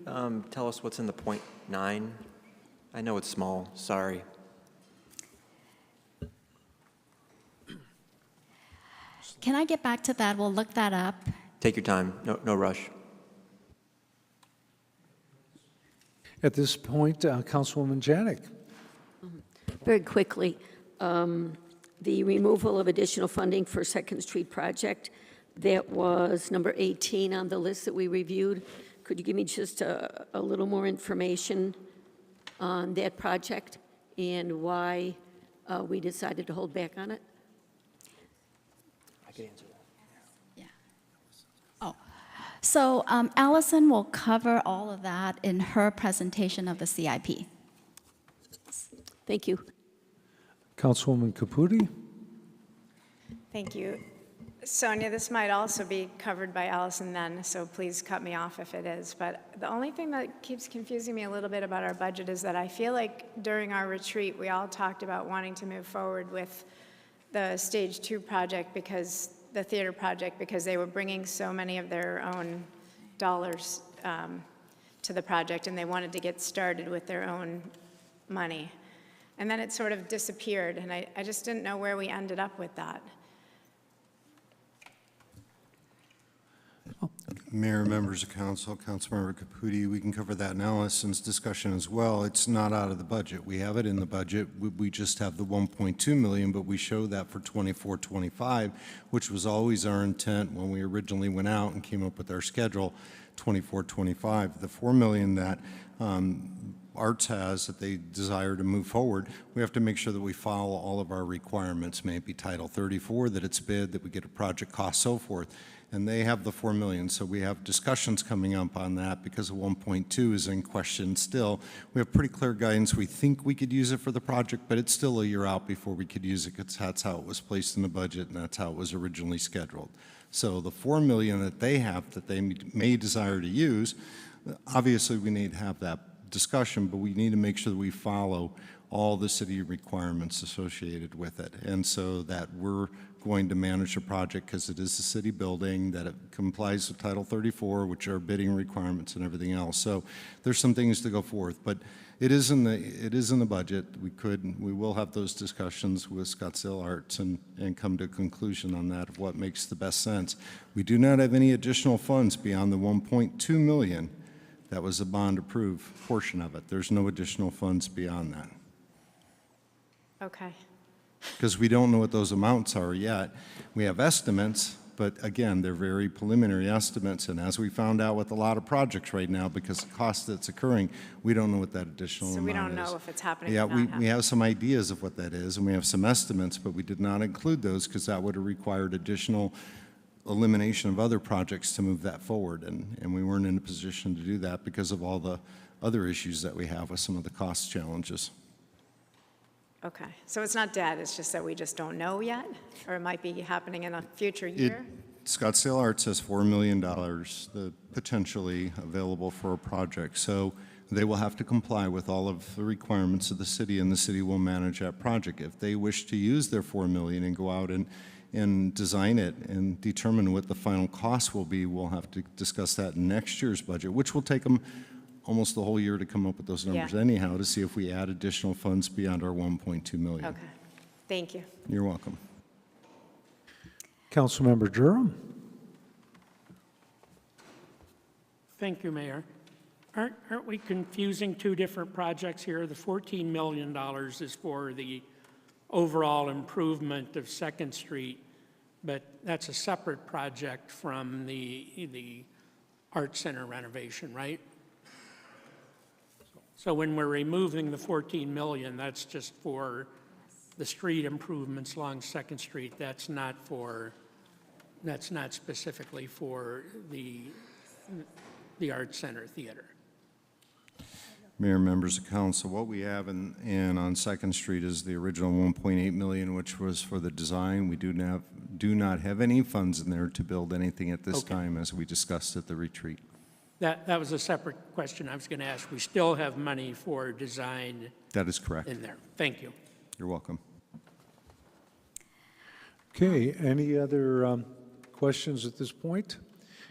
tell us what's in the .9? I know it's small, sorry. Can I get back to that? We'll look that up. Take your time, no rush. At this point, Councilwoman Janik. Very quickly, the removal of additional funding for 2nd Street project, that was number 18 on the list that we reviewed. Could you give me just a little more information on that project and why we decided to hold back on it? I could answer that. Yeah. Oh, so Allison will cover all of that in her presentation of the CIP. Thank you. Councilwoman Caputi. Thank you. Sonia, this might also be covered by Allison then, so please cut me off if it is. But the only thing that keeps confusing me a little bit about our budget is that I feel like during our retreat, we all talked about wanting to move forward with the Stage 2 project, because the theater project, because they were bringing so many of their own dollars to the project, and they wanted to get started with their own money. And then it sort of disappeared, and I just didn't know where we ended up with that. Mayor, members of council, Councilmember Caputi, we can cover that in Allison's discussion as well. It's not out of the budget. We have it in the budget. We just have the 1.2 million, but we show that for 24-25, which was always our intent when we originally went out and came up with our schedule, 24-25. The 4 million that Arts has that they desire to move forward, we have to make sure that we follow all of our requirements, may it be Title 34, that it's bid, that we get a project cost, so forth. And they have the 4 million, so we have discussions coming up on that because the 1.2 is in question still. We have pretty clear guidance. We think we could use it for the project, but it's still a year out before we could use it, because that's how it was placed in the budget and that's how it was originally scheduled. So the 4 million that they have that they may desire to use, obviously we need to have that discussion, but we need to make sure that we follow all the city requirements associated with it. And so that we're going to manage the project because it is a city building, that it complies with Title 34, which are bidding requirements and everything else. So there's some things to go forth, but it is in the budget. We will have those discussions with Scottsdale Arts and come to a conclusion on that of what makes the best sense. We do not have any additional funds beyond the 1.2 million that was a bond approved portion of it. There's no additional funds beyond that, Okay. because we don't know what those amounts are yet. We have estimates, but again, they're very preliminary estimates, and as we found out with a lot of projects right now, because of the cost that's occurring, we don't know what that additional So amount is. we don't know if it's happening Yeah, or not we happening. have some ideas of what that is, and we have some estimates, but we did not include those because that would have required additional elimination of other projects to move that forward, and we weren't in a position to do that because of all the other issues that we have with some of the cost challenges. Okay, so it's not dead, it's just that we just don't know yet? Or it might be happening in a future year? Scottsdale Arts has $4 million potentially available for a project, so they will have to comply with all of the requirements of the city, and the city will manage that project. If they wish to use their $4 million and go out and design it and determine what the final cost will be, we'll have to discuss that in next year's budget, which will take them almost the whole year to come up with those numbers Yeah. anyhow, to see if we add additional funds beyond our 1.2 million. Okay, thank you. You're welcome. Councilmember Durham. Thank you, Mayor. Aren't we confusing two different projects here? The $14 million is for the overall improvement of Second Street, but that's a separate project from the Art Center renovation, right? So when we're removing the 14 million, that's just for the street improvements along Second Street. That's not specifically for the Art Center Theater. Mayor, members of council, what we have in on Second Street is the original 1.8 million, which was for the design. We do not have any funds in there to build anything at this time, as we discussed at the retreat. That was a separate question I was going to ask. We still have money for design That is correct. in there. Thank you. You're welcome. Okay, any other questions at this point?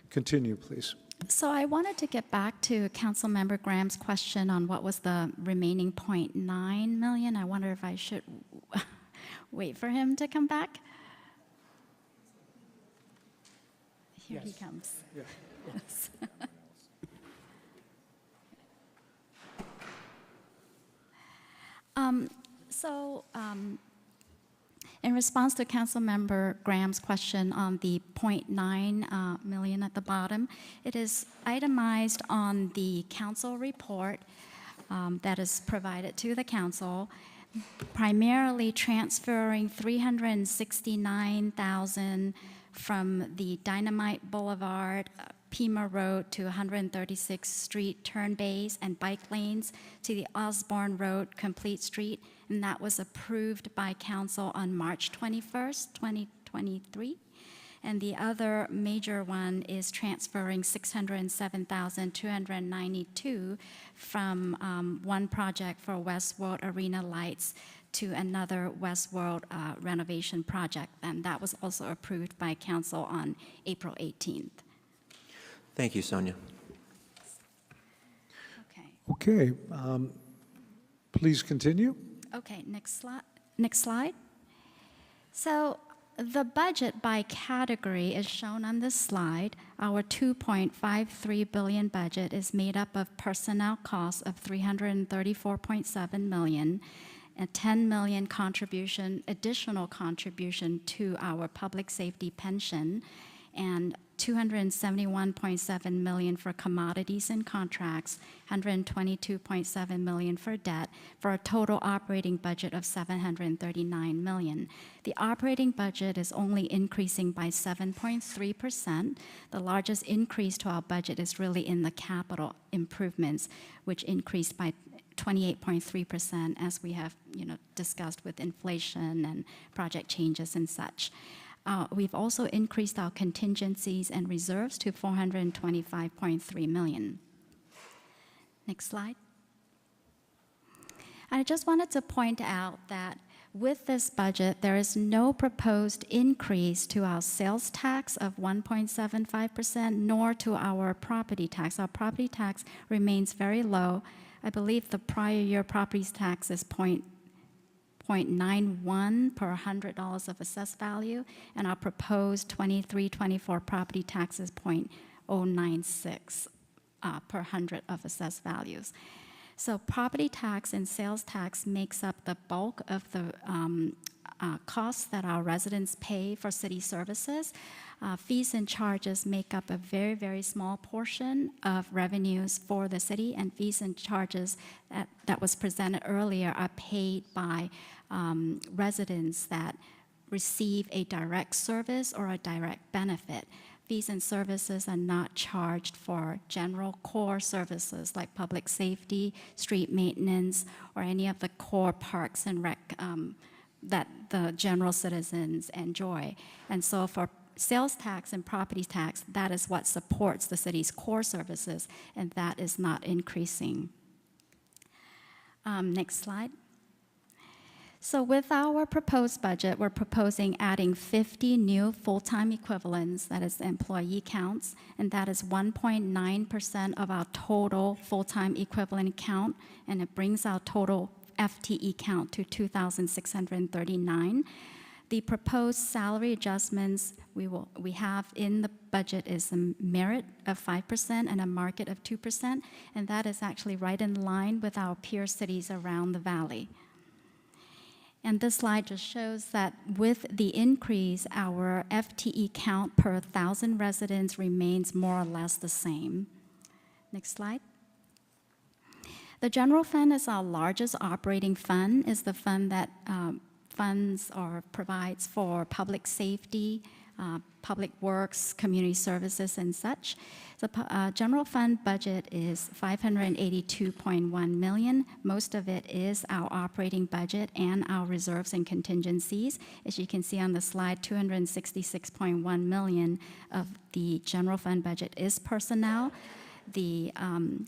Continue, please. So I wanted to get back to Councilmember Graham's question on what was the remaining 0.9 million. I wonder if I should wait for him to come back. Here he comes. Yeah. Yes. In response to Councilmember Graham's question on the 0.9 million at the bottom, it is itemized on the council report that is provided to the council, primarily transferring $369,000 from the Dynamite Boulevard, Pima Road to 136th Street turn bays and bike lanes to the Osborne Road Complete Street, and that was approved by council on March 21st, 2023. And the other major one is transferring $607,292 from one project for Westworld Arena lights to another Westworld renovation project, and that was also approved by council on April 18th. Thank you, Sonia. Okay, please continue. Okay, next slide. So the budget by category is shown on this slide. Our 2.53 billion budget is made up of personnel costs of 334.7 million, a 10 million additional contribution to our public safety pension, and 271.7 million for commodities and contracts, 122.7 million for debt, for a total operating budget of 739 million. The operating budget is only increasing by 7.3%. The largest increase to our budget is really in the capital improvements, which increased by 28.3%, as we have discussed with inflation and project changes and such. We've also increased our contingencies and reserves to 425.3 million. Next slide. I just wanted to point out that with this budget, there is no proposed increase to our sales tax of 1.75%, nor to our property tax. Our property tax remains very low. I believe the prior year property tax is 0.91 per $100 of assessed value, and our proposed 23-24 property tax is 0.096 per 100 of assessed values. So property tax and sales tax makes up the bulk of the costs that our residents pay for city services. Fees and charges make up a very, very small portion of revenues for the city, and fees and charges that was presented earlier are paid by residents that receive a direct service or a direct benefit. Fees and services are not charged for general core services like public safety, street maintenance, or any of the core parks and rec that the general citizens enjoy. And so for sales tax and property tax, that is what supports the city's core services, and that is not increasing. Next slide. So with our proposed budget, we're proposing adding 50 new full-time equivalents, that is employee counts, and that is 1.9% of our total full-time equivalent count, and it brings our total FTE count to 2,639. The proposed salary adjustments we have in the budget is a merit of 5% and a market of 2%, and that is actually right in line with our peer cities around the valley. And this slide just shows that with the increase, our FTE count per 1,000 residents remains more or less the same. Next slide. The general fund is our largest operating fund, is the fund that funds or provides for public safety, public works, community services, and such. The general fund budget is $582.1 million. Most of it is our operating budget and our reserves and contingencies. As you can see on the slide, $266.1 million of the general fund budget is personnel. The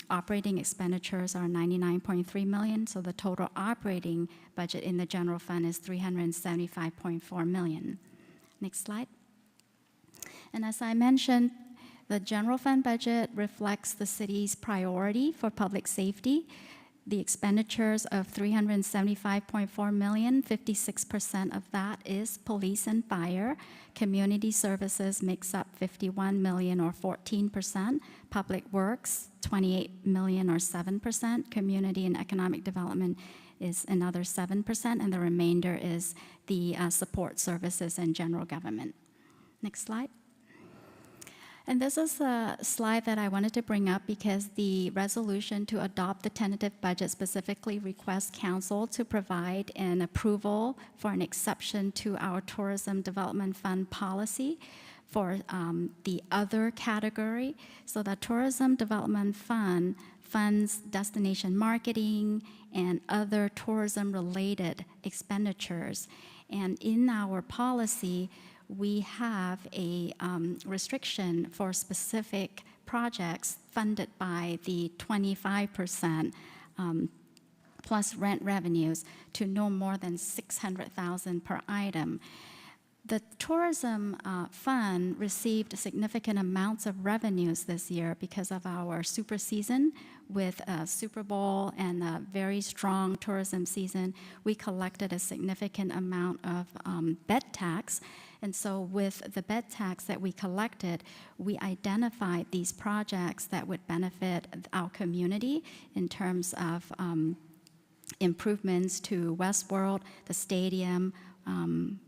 operating expenditures are $99.3 million, so the total operating budget in the general fund is $375.4 million. Next slide. And as I mentioned, the general fund budget reflects the city's priority for public safety. The expenditures of $375.4 million, 56% of that is police and fire. Community services makes up $51 million or 14%. Public works, $28 million or 7%. Community and economic development is another 7%, and the remainder is the support services and general government. Next slide. And this is a slide that I wanted to bring up because the resolution to adopt the tentative budget specifically requests council to provide an approval for an exception to our Tourism Development Fund policy for the other category. So the Tourism Development Fund funds destination marketing and other tourism-related expenditures. And in our policy, we have a restriction for specific projects funded by the 25% plus rent revenues to no more than $600,000 per item. The tourism fund received significant amounts of revenues this year because of our super season with a Super Bowl and a very strong tourism season. We collected a significant amount of bed tax. And so with the bed tax that we collected, we identified these projects that would benefit our community in terms of improvements to Westworld, the stadium, and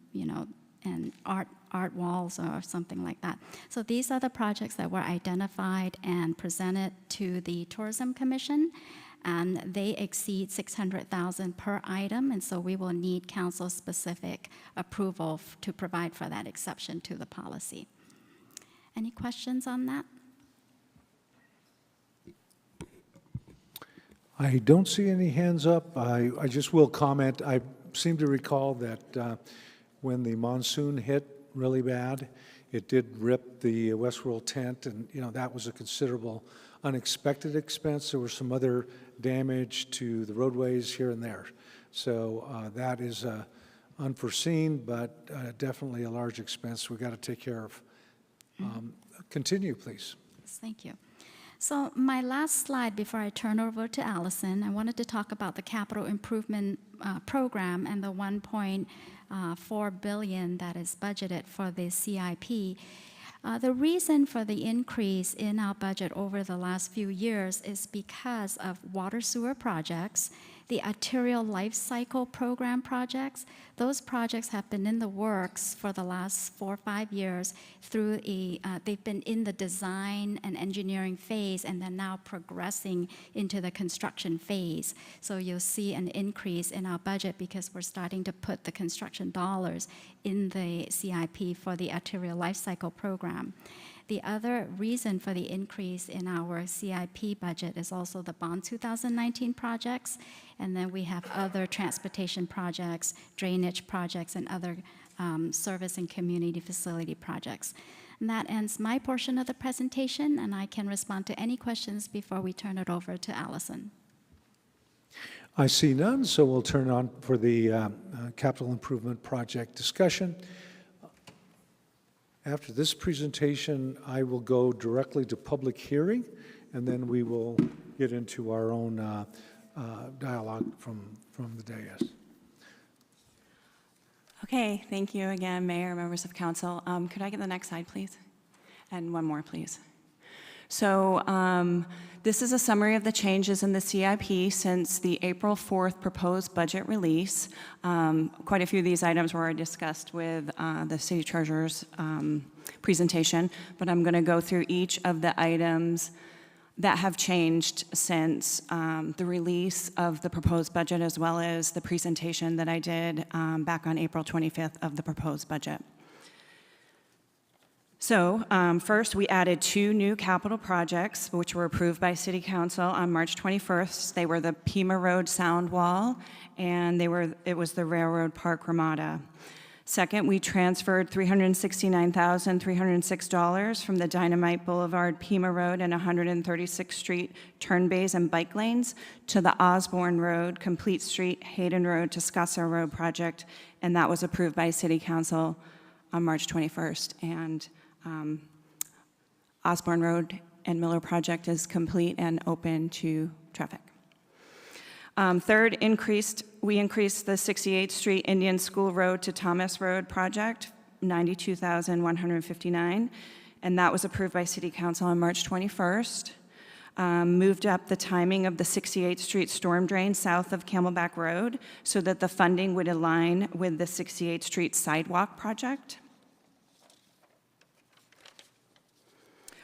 art walls or something like that. So these are the projects that were identified and presented to the Tourism Commission, and they exceed $600,000 per item, and so we will need council-specific approval to provide for that exception to the policy. Any questions on that? I don't see any hands up. I just will comment. I seem to recall that when the monsoon hit really bad, it did rip the Westworld tent, and that was a considerable unexpected expense. There was some other damage to the roadways here and there. So that is unforeseen, but definitely a large expense we got to take care of. Continue, please. Yes, thank you. So my last slide before I turn over to Allison, I wanted to talk about the capital improvement program and the $1.4 billion that is budgeted for the CIP. The reason for the increase in our budget over the last few years is because of water sewer projects, the arterial life cycle program projects. Those projects have been in the works for the last 4 or 5 years through they've been in the design and engineering phase, and they're now progressing into the construction phase. So you'll see an increase in our budget because we're starting to put the construction dollars in the CIP for the arterial life cycle program. The other reason for the increase in our CIP budget is also the Bond 2019 projects, and then we have other transportation projects, drainage projects, and other service and community facility projects. And that ends my portion of the presentation, and I can respond to any questions before we turn it over to Allison. I see none, so we'll turn on for the capital improvement project discussion. After this presentation, I will go directly to public hearing, and then we will get into our own dialogue from the dais. Okay, thank you again, Mayor, members of council. Could I get the next slide, please? And one more, please. So this is a summary of the changes in the CIP since the April 4th proposed budget release. Quite a few of these items were already discussed with the city treasurer's presentation, but I'm going to go through each of the items that have changed since the release of the proposed budget, as well as the presentation that I did back on April 25th of the proposed budget. So first, we added 2 new capital projects, which were approved by City Council on March 21st. They were the Pima Road Sound Wall, and it was the Railroad Park Ramada. Second, we transferred $369,306 from the Dynamite Boulevard Pima Road and 136th Street turn bays and bike lanes to the Osborne Road, Complete Street, Hayden Road to Scottsdale Road project, and that was approved by City Council on March 21st. And Osborne Road and Miller project is complete and open to traffic. Third, we increased the 68th Street Indian School Road to Thomas Road project, $92,159, and that was approved by City Council on March 21st. Moved up the timing of the 68th Street storm drain south of Camelback Road so that the funding would align with the 68th Street sidewalk project.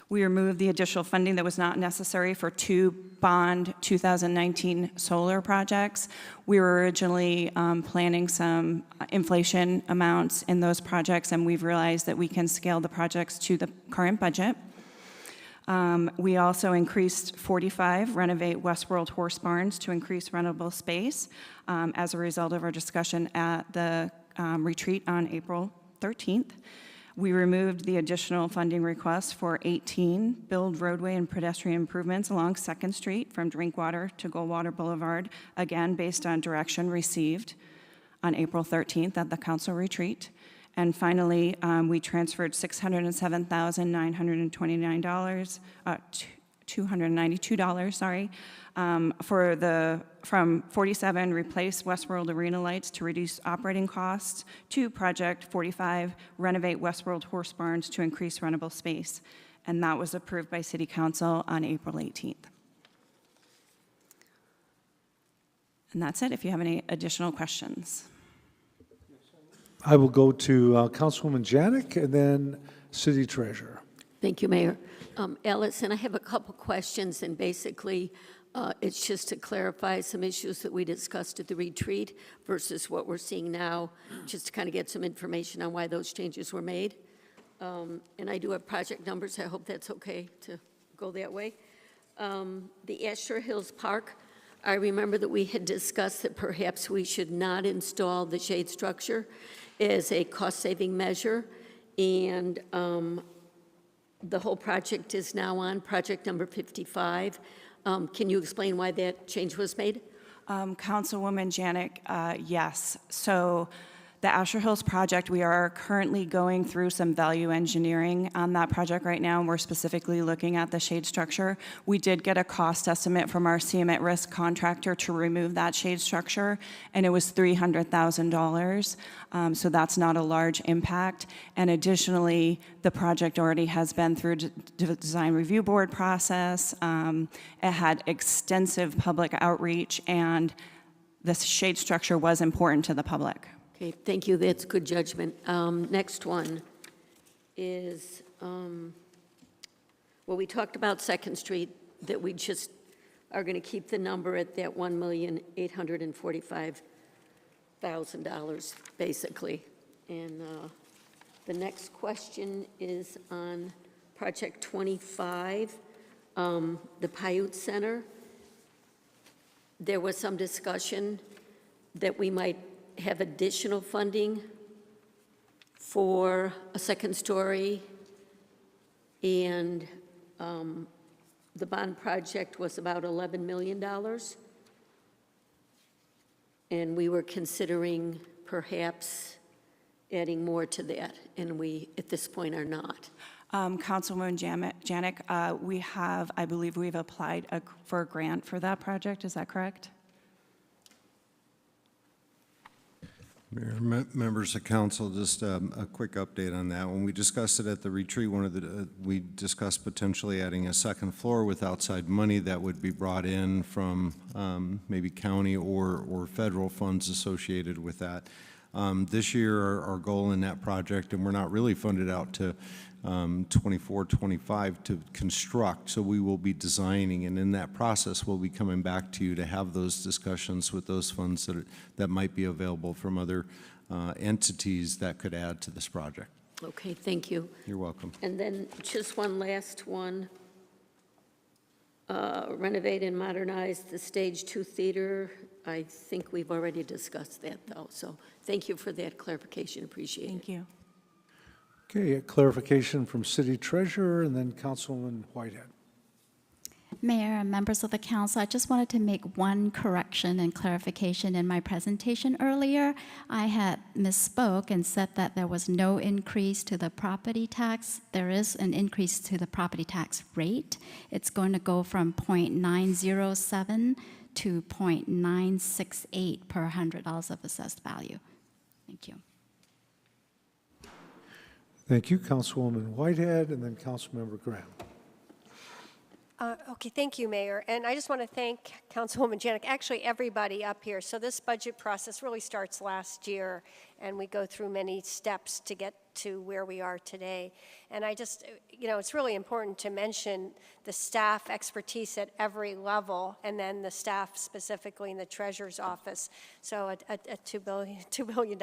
We removed the additional funding that was not necessary for 2 Bond 2019 solar projects. We were originally planning some inflation amounts in those projects, and we've realized that we can scale the projects to the current budget. We also increased 45 Renovate Westworld horse barns to increase rentable space as a result of our discussion at the retreat on April 13th. We removed the additional funding request for 18 build roadway and pedestrian improvements along 2nd Street from Drinkwater to Goldwater Boulevard, again based on direction received on April 13th at the council retreat. And finally, we transferred $292, from 47 replace Westworld Arena lights to reduce operating costs to Project 45 renovate Westworld horse barns to increase rentable space. And that was approved by City Council on April 18th. And that's it, if you have any additional questions. I will go to Councilwoman Janik and then City Treasurer. Thank you, Mayor. Allison, I have a couple questions, and basically it's just to clarify some issues that we discussed at the retreat versus what we're seeing now, just to kind of get some information on why those changes were made. And I do have project numbers. I hope that's okay to go that way. The Asher Hills Park, I remember that we had discussed that perhaps we should not install the shade structure as a cost-saving measure, and the whole project is now on, project number 55. Can you explain why that change was made? Councilwoman Janik, yes. So the Asher Hills project, we are currently going through some value engineering on that project right now, and we're specifically looking at the shade structure. We did get a cost estimate from our CM at risk contractor to remove that shade structure, and it was $300,000. So that's not a large impact. And additionally, the project already has been through design review board process. It had extensive public outreach, and the shade structure was important to the public. Okay, thank you. That's good judgment. Next one is, well, we talked about Second Street, that we just are going to keep the number at that $1,845,000, basically. And the next question is on Project 25, the Paiute Center. There was some discussion that we might have additional funding for a second story, and the bond project was about $11 million. And we were considering perhaps adding more to that, and we, at this point, are not. Councilwoman Janik, we have, I believe we've applied for a grant for that project, is that correct? Mayor, members of council, just a quick update on that. When we discussed it at the retreat, we discussed potentially adding a second floor with outside money that would be brought in from maybe county or federal funds associated with that. This year, our goal in that project, and we're not really funded out to 24, 25 to construct, so we will be designing, and in that process, we'll be coming back to you to have those discussions with those funds that might be available from other entities that could add to this project. Okay, thank you. You're welcome. And then just one last one. Renovate and modernize the Stage 2 theater. I think we've already discussed that, though, so thank you for that clarification. Appreciate it. Thank you. Okay, a clarification from City Treasurer and then Councilwoman Whitehead. Mayor and members of the council, I just wanted to make one correction and clarification in my presentation earlier. I had misspoke and said that there was no increase to the property tax. There is an increase to the property tax rate. It's going to go from 0.907 to 0.968 per $100 of assessed value. Thank you. Thank you, Councilwoman Whitehead, and then Councilmember Graham. Okay, thank you, Mayor. And I just want to thank Councilwoman Janik, actually everybody up here. So this budget process really starts last year, and we go through many steps to get to where we are today. And I just, it's really important to mention the staff expertise at every level, and then the staff specifically in the Treasurer's office. So a $2 billion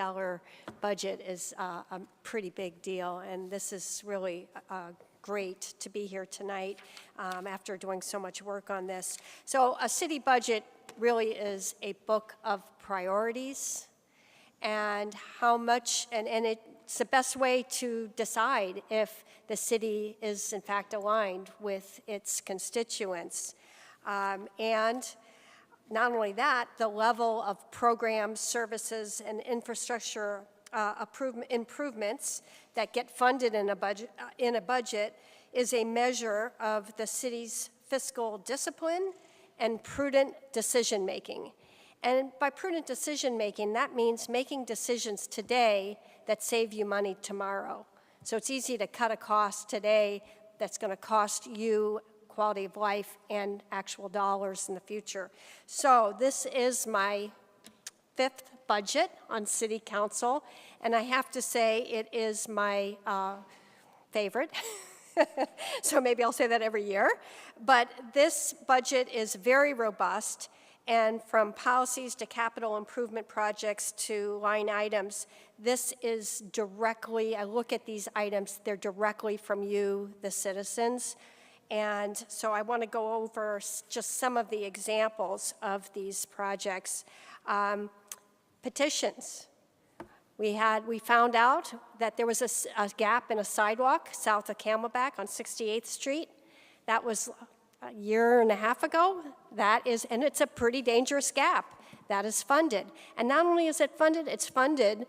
budget is a pretty big deal, and this is really great to be here tonight after doing so much work on this. So a city budget really is a book of priorities and how much, and it's the best way to decide if the city is in fact aligned with its constituents. And not only that, the level of programs, services, and infrastructure improvements that get funded in a budget is a measure of the city's fiscal discipline and prudent decision-making. And by prudent decision-making, that means making decisions today that save you money tomorrow. So it's easy to cut a cost today that's going to cost you quality of life and actual dollars in the future. So this is my 5th budget on City Council, and I have to say it is my favorite. So maybe I'll say that every year. But this budget is very robust, and from policies to capital improvement projects to line items, this is directly, I look at these items, they're directly from you, the citizens. And so I want to go over just some of the examples of these projects. Petitions. We found out that there was a gap in a sidewalk south of Camelback on 68th Street. That was a year and a half ago. And it's a pretty dangerous gap. That is funded. And not only is it funded, it's funded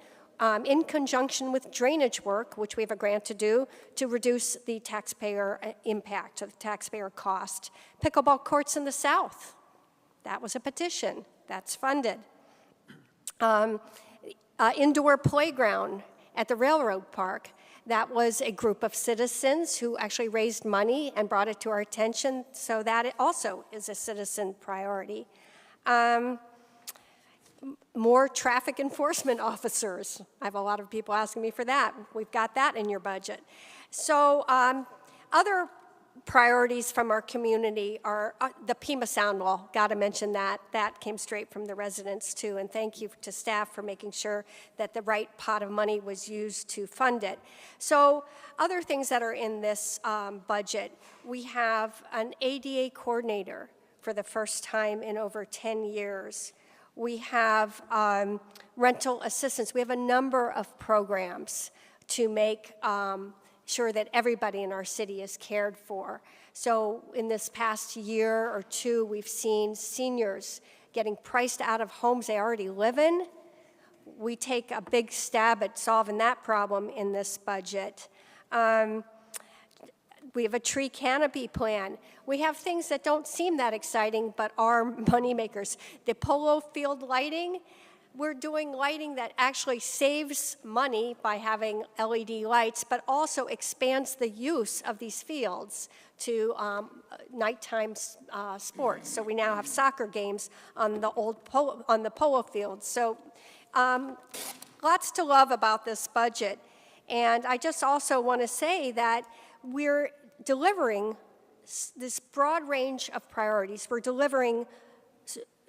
in conjunction with drainage work, which we have a grant to do, to reduce the taxpayer impact, the taxpayer cost. Pickleball courts in the south, that was a petition, that's funded. Indoor playground at the railroad park, that was a group of citizens who actually raised money and brought it to our attention, so that it also is a citizen priority. More traffic enforcement officers. I have a lot of people asking me for that. We've got that in your budget. So other priorities from our community are the Pima Sound Wall. Got to mention that. That came straight from the residents too, and thank you to staff for making sure that the right pot of money was used to fund it. So other things that are in this budget, we have an ADA coordinator for the first time in over 10 years. We have rental assistance. We have a number of programs to make sure that everybody in our city is cared for. So in this past year or two, we've seen seniors getting priced out of homes they already live in. We take a big stab at solving that problem in this budget. We have a tree canopy plan. We have things that don't seem that exciting, but are money makers. The polo field lighting, we're doing lighting that actually saves money by having LED lights, but also expands the use of these fields to nighttime sports. So we now have soccer games on the old polo fields. So lots to love about this budget. And I just also want to say that we're delivering this broad range of priorities. We're delivering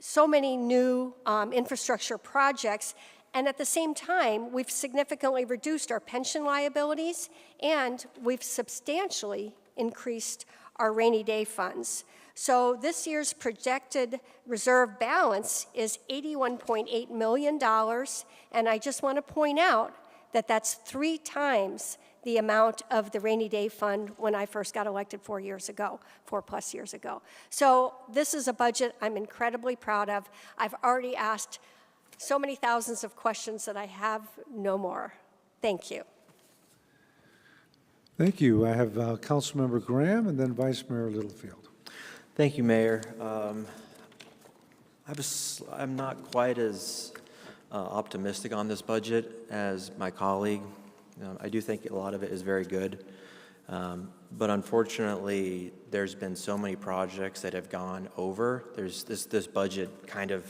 so many new infrastructure projects, and at the same time, we've significantly reduced our pension liabilities, and we've substantially increased our rainy day funds. So this year's projected reserve balance is $81.8 million, and I just want to point out that that's 3 times the amount of the rainy day fund when I first got elected 4 years ago, 4+ years ago. So this is a budget I'm incredibly proud of. I've already asked so many thousands of questions that I have no more. Thank you. Thank you. I have Councilmember Graham and then Vice Mayor Littlefield. Thank you, Mayor. I'm not quite as optimistic on this budget as my colleague. I do think a lot of it is very good, but unfortunately, there's been so many projects that have gone over. This budget kind of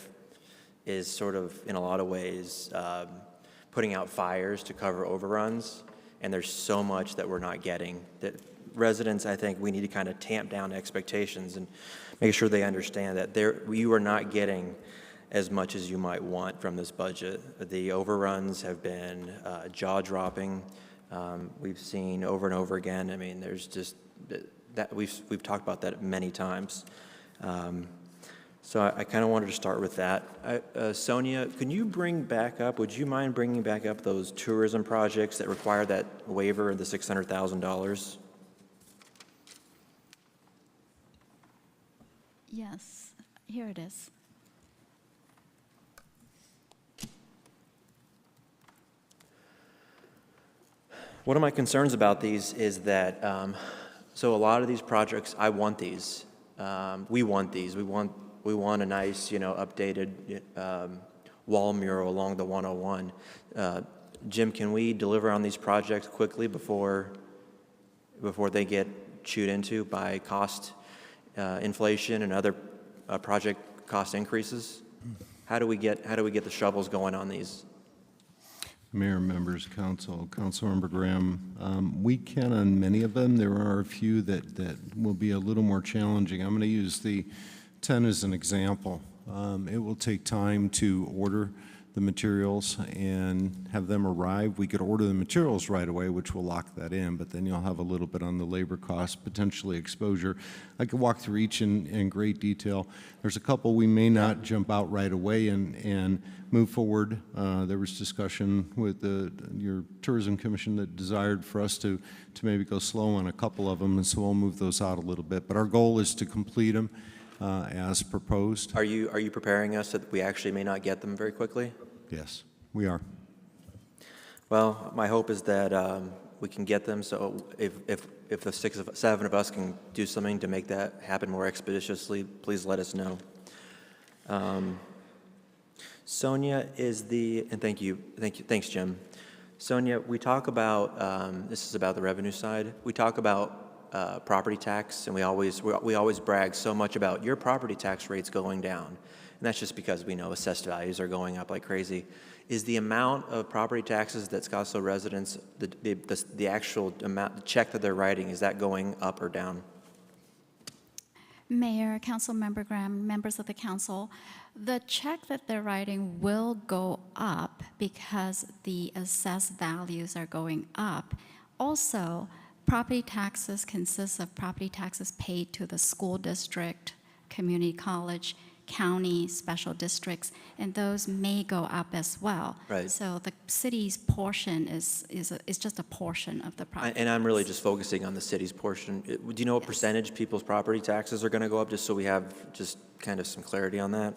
is sort of, in a lot of ways, putting out fires to cover overruns, and there's so much that we're not getting. That residents, I think, we need to kind of tamp down expectations and make sure they understand that you are not getting as much as you might want from this budget. The overruns have been jaw-dropping. We've seen over and over again. I mean, there's just that we've talked about that many times. So I kind of wanted to start with that. Sonia, can you would you mind bringing back up those tourism projects that require that waiver of the $600,000? Yes, here it is. One of my concerns about these is that, so a lot of these projects, I want these. We want these. We want a nice, updated wall mural along the 101. Jim, can we deliver on these projects quickly before they get chewed into by cost inflation and other project cost increases? How do we get the shovels going on these? Mayor, members, council, Councilmember Graham, we can on many of them. There are a few that will be a little more challenging. I'm going to use the 10 as an example. It will take time to order the materials and have them arrive. We could order the materials right away, which will lock that in, but then you'll have a little bit on the labor cost, potentially exposure. I could walk through each in great detail. There's a couple we may not jump out right away and move forward. There was discussion with your Tourism Commission that desired for us to maybe go slow on a couple of them, and so we'll move those out a little bit. But our goal is to complete them as proposed. Are you preparing us that we actually may not get them very quickly? Yes, we are. Well, my hope is that we can get them, so if the seven of us can do something to make that happen more expeditiously, please let us know. Sonia is and thanks, Jim. Sonia, we talk about, this is about the revenue side, we talk about property tax, and we always brag so much about your property tax rates going down. And that's just because we know assessed values are going up like crazy. Is the amount of property taxes that Scottsdale residents, the actual amount, the check that they're writing, is that going up or down? Mayor, Councilmember Graham, members of the council, the check that they're writing will go up because the assessed values are going up. Also, property taxes consist of property taxes paid to the school district, community college, county, special districts, and those may go up as well. Right. So the city's portion is just a portion of the property. And I'm really just focusing on the city's portion. Do you know what percentage people's property taxes are going to go up, just so we have just kind of some clarity on that?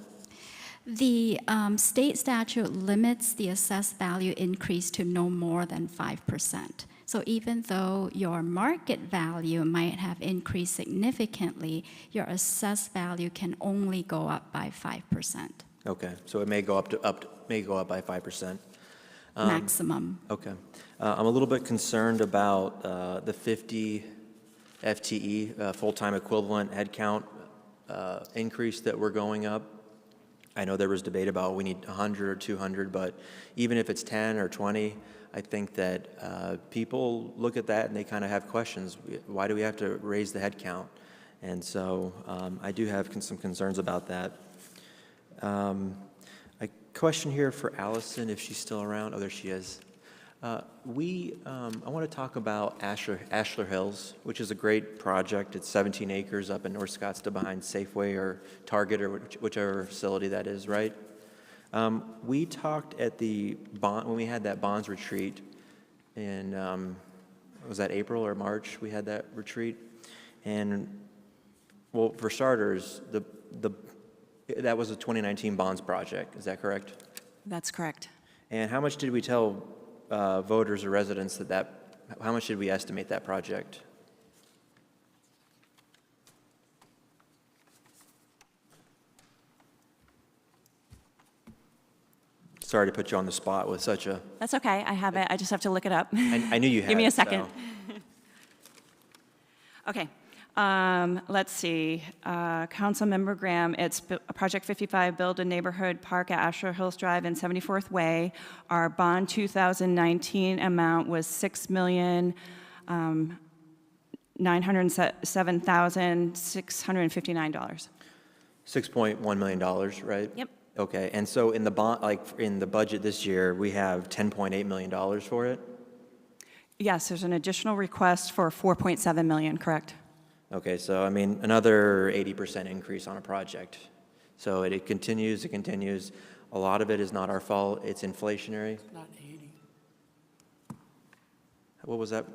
The state statute limits the assessed value increase to no more than 5%. So even though your market value might have increased significantly, your assessed value can only go up by 5%. Okay, so it may go up by 5%. Maximum. Okay. I'm a little bit concerned about the 50 FTE, full-time equivalent headcount increase that we're going up. I know there was debate about we need 100 or 200, but even if it's 10 or 20, I think that people look at that and they kind of have questions. Why do we have to raise the headcount? And so I do have some concerns about that. A question here for Allison, if she's still around. Oh, there she is. I want to talk about Ashler Hills, which is a great project. It's 17 acres up in North Scottsdale behind Safeway or Target or whichever facility that is, right? We talked at when we had that bonds retreat in, was that April or March we had that retreat? And, well, for starters, that was a 2019 bonds project, is that correct? That's correct. And how much did we tell voters or residents how much did we estimate that project? Sorry to put you on the spot with such a... That's okay. I have it. I just have to look it up. I knew you had it. Give me a second. So. Okay. Let's see. Councilmember Graham, it's Project 55, Build a Neighborhood Park at Ashler Hills Drive and 74th Way. Our bond 2019 amount was $6,907,659. $6.1 million, right? Yep. Okay, and so in the bond, in the budget this year, we have $10.8 million for it? Yes, there's an additional request for $4.7 million, correct? Okay, so I mean, another 80% increase on a project. So it continues. A lot of it is not our fault, it's inflationary. Not 80. What was that?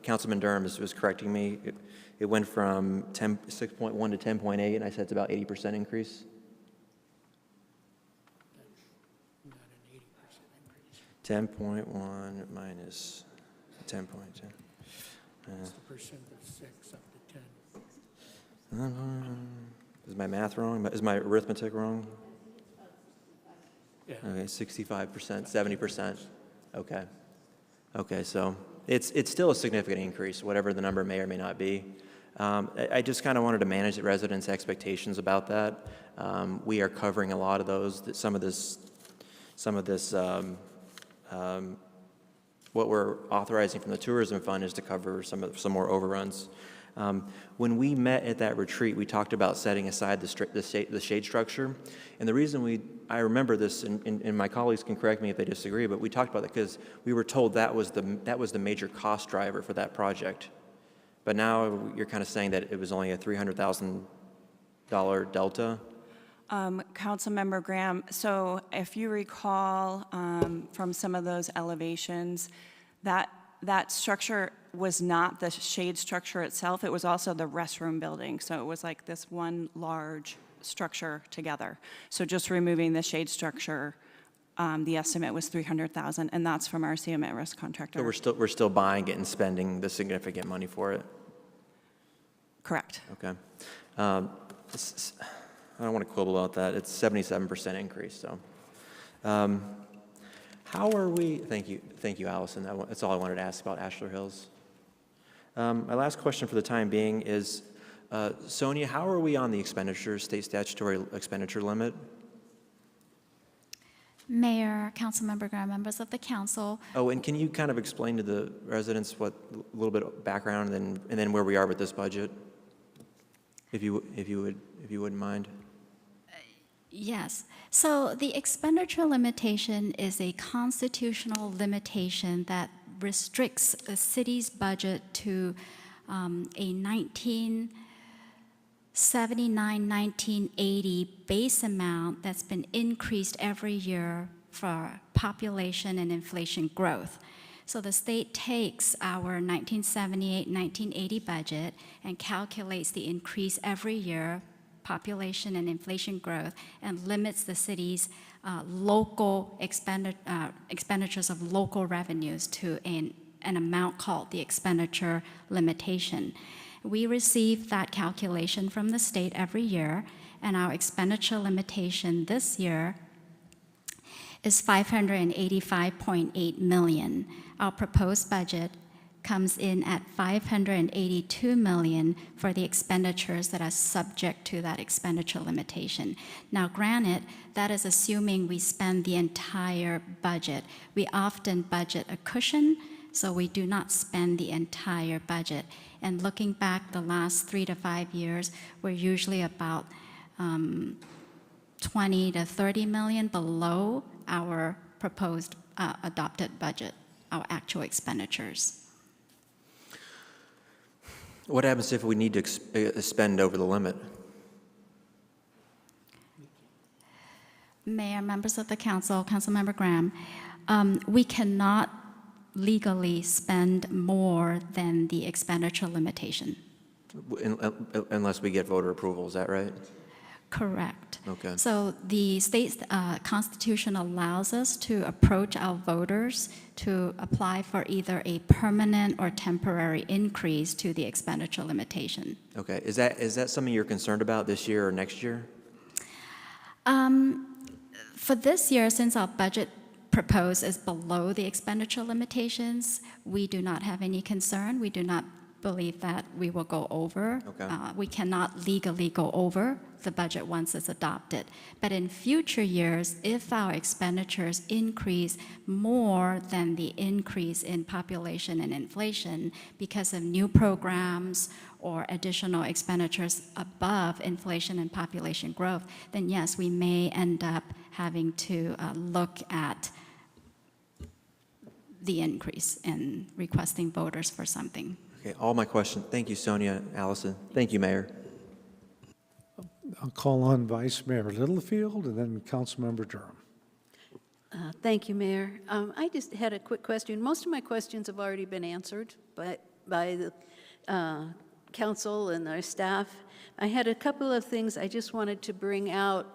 Councilman Durham was correcting me. It went from 6.1 to 10.8, and I said it's about 80% increase. Not an 80% increase. 10.1 minus 10.2. It's the percent of 6 up to 10. Is my math wrong? Is my arithmetic wrong? Yeah. Okay, 65%, 70%. Okay. Okay, so it's still a significant increase, whatever the number may or may not be. I just kind of wanted to manage the residents' expectations about that. We are covering a lot of those. Some of this, what we're authorizing from the tourism fund is to cover some more overruns. When we met at that retreat, we talked about setting aside the shade structure. And the reason I remember this, and my colleagues can correct me if they disagree, but we talked about it because we were told that was the major cost driver for that project. But now you're kind of saying that it was only a $300,000 delta? Councilmember Graham, so if you recall from some of those elevations, that structure was not the shade structure itself, it was also the restroom building. So it was like this one large structure together. So just removing the shade structure, the estimate was $300,000, and that's from our CM at risk contractor. So we're still buying it and spending the significant money for it? Correct. Okay. I don't want to quibble about that. It's 77% increase, so. How are we, thank you, Allison. That's all I wanted to ask about Ashler Hills. My last question for the time being is, Sonia, how are we on the expenditures, state statutory expenditure limit? Mayor, Councilmember Graham, members of the council. Oh, and can you kind of explain to the residents a little bit of background and then where we are with this budget? If you wouldn't mind. Yes. So the expenditure limitation is a constitutional limitation that restricts a city's budget to a 1979-1980 base amount that's been increased every year for population and inflation growth. So the state takes our 1978-1980 budget and calculates the increase every year, population and inflation growth, and limits the city's local expenditures of local revenues to an amount called the expenditure limitation. We receive that calculation from the state every year, and our expenditure limitation this year is $585.8 million. Our proposed budget comes in at $582 million for the expenditures that are subject to that expenditure limitation. Now, granted, that is assuming we spend the entire budget. We often budget a cushion, so we do not spend the entire budget. And looking back the last 3 to 5 years, we're usually about 20 to 30 million below our proposed adopted budget, our actual expenditures. What happens if we need to spend over the limit? Mayor, members of the council, Councilmember Graham, we cannot legally spend more than the expenditure limitation. Unless we get voter approval, is that right? Correct. Okay. So the state's constitution allows us to approach our voters to apply for either a permanent or temporary increase to the expenditure limitation. Okay. Is that something you're concerned about this year or next year? For this year, since our budget proposed is below the expenditure limitations, we do not have any concern. We do not believe that we will go over. Okay. We cannot legally go over the budget once it's adopted. But in future years, if our expenditures increase more than the increase in population and inflation because of new programs or additional expenditures above inflation and population growth, then yes, we may end up having to look at the increase and requesting voters for something. Okay, all my questions. Thank you, Sonia, Allison. Thank you, Mayor. I'll call on Vice Mayor Littlefield and then Councilmember Durham. Thank you, Mayor. I just had a quick question. Most of my questions have already been answered by the council and our staff. I had a couple of things I just wanted to bring out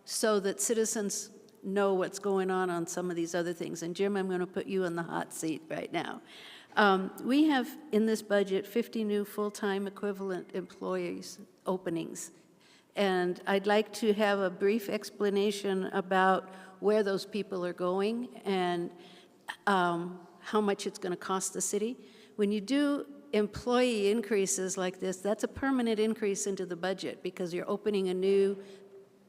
so that citizens know what's going on some of these other things. And Jim, I'm going to put you in the hot seat right now. We have in this budget 50 new full-time equivalent employees openings. And I'd like to have a brief explanation about where those people are going and how much it's going to cost the city. When you do employee increases like this, that's a permanent increase into the budget because you're opening a new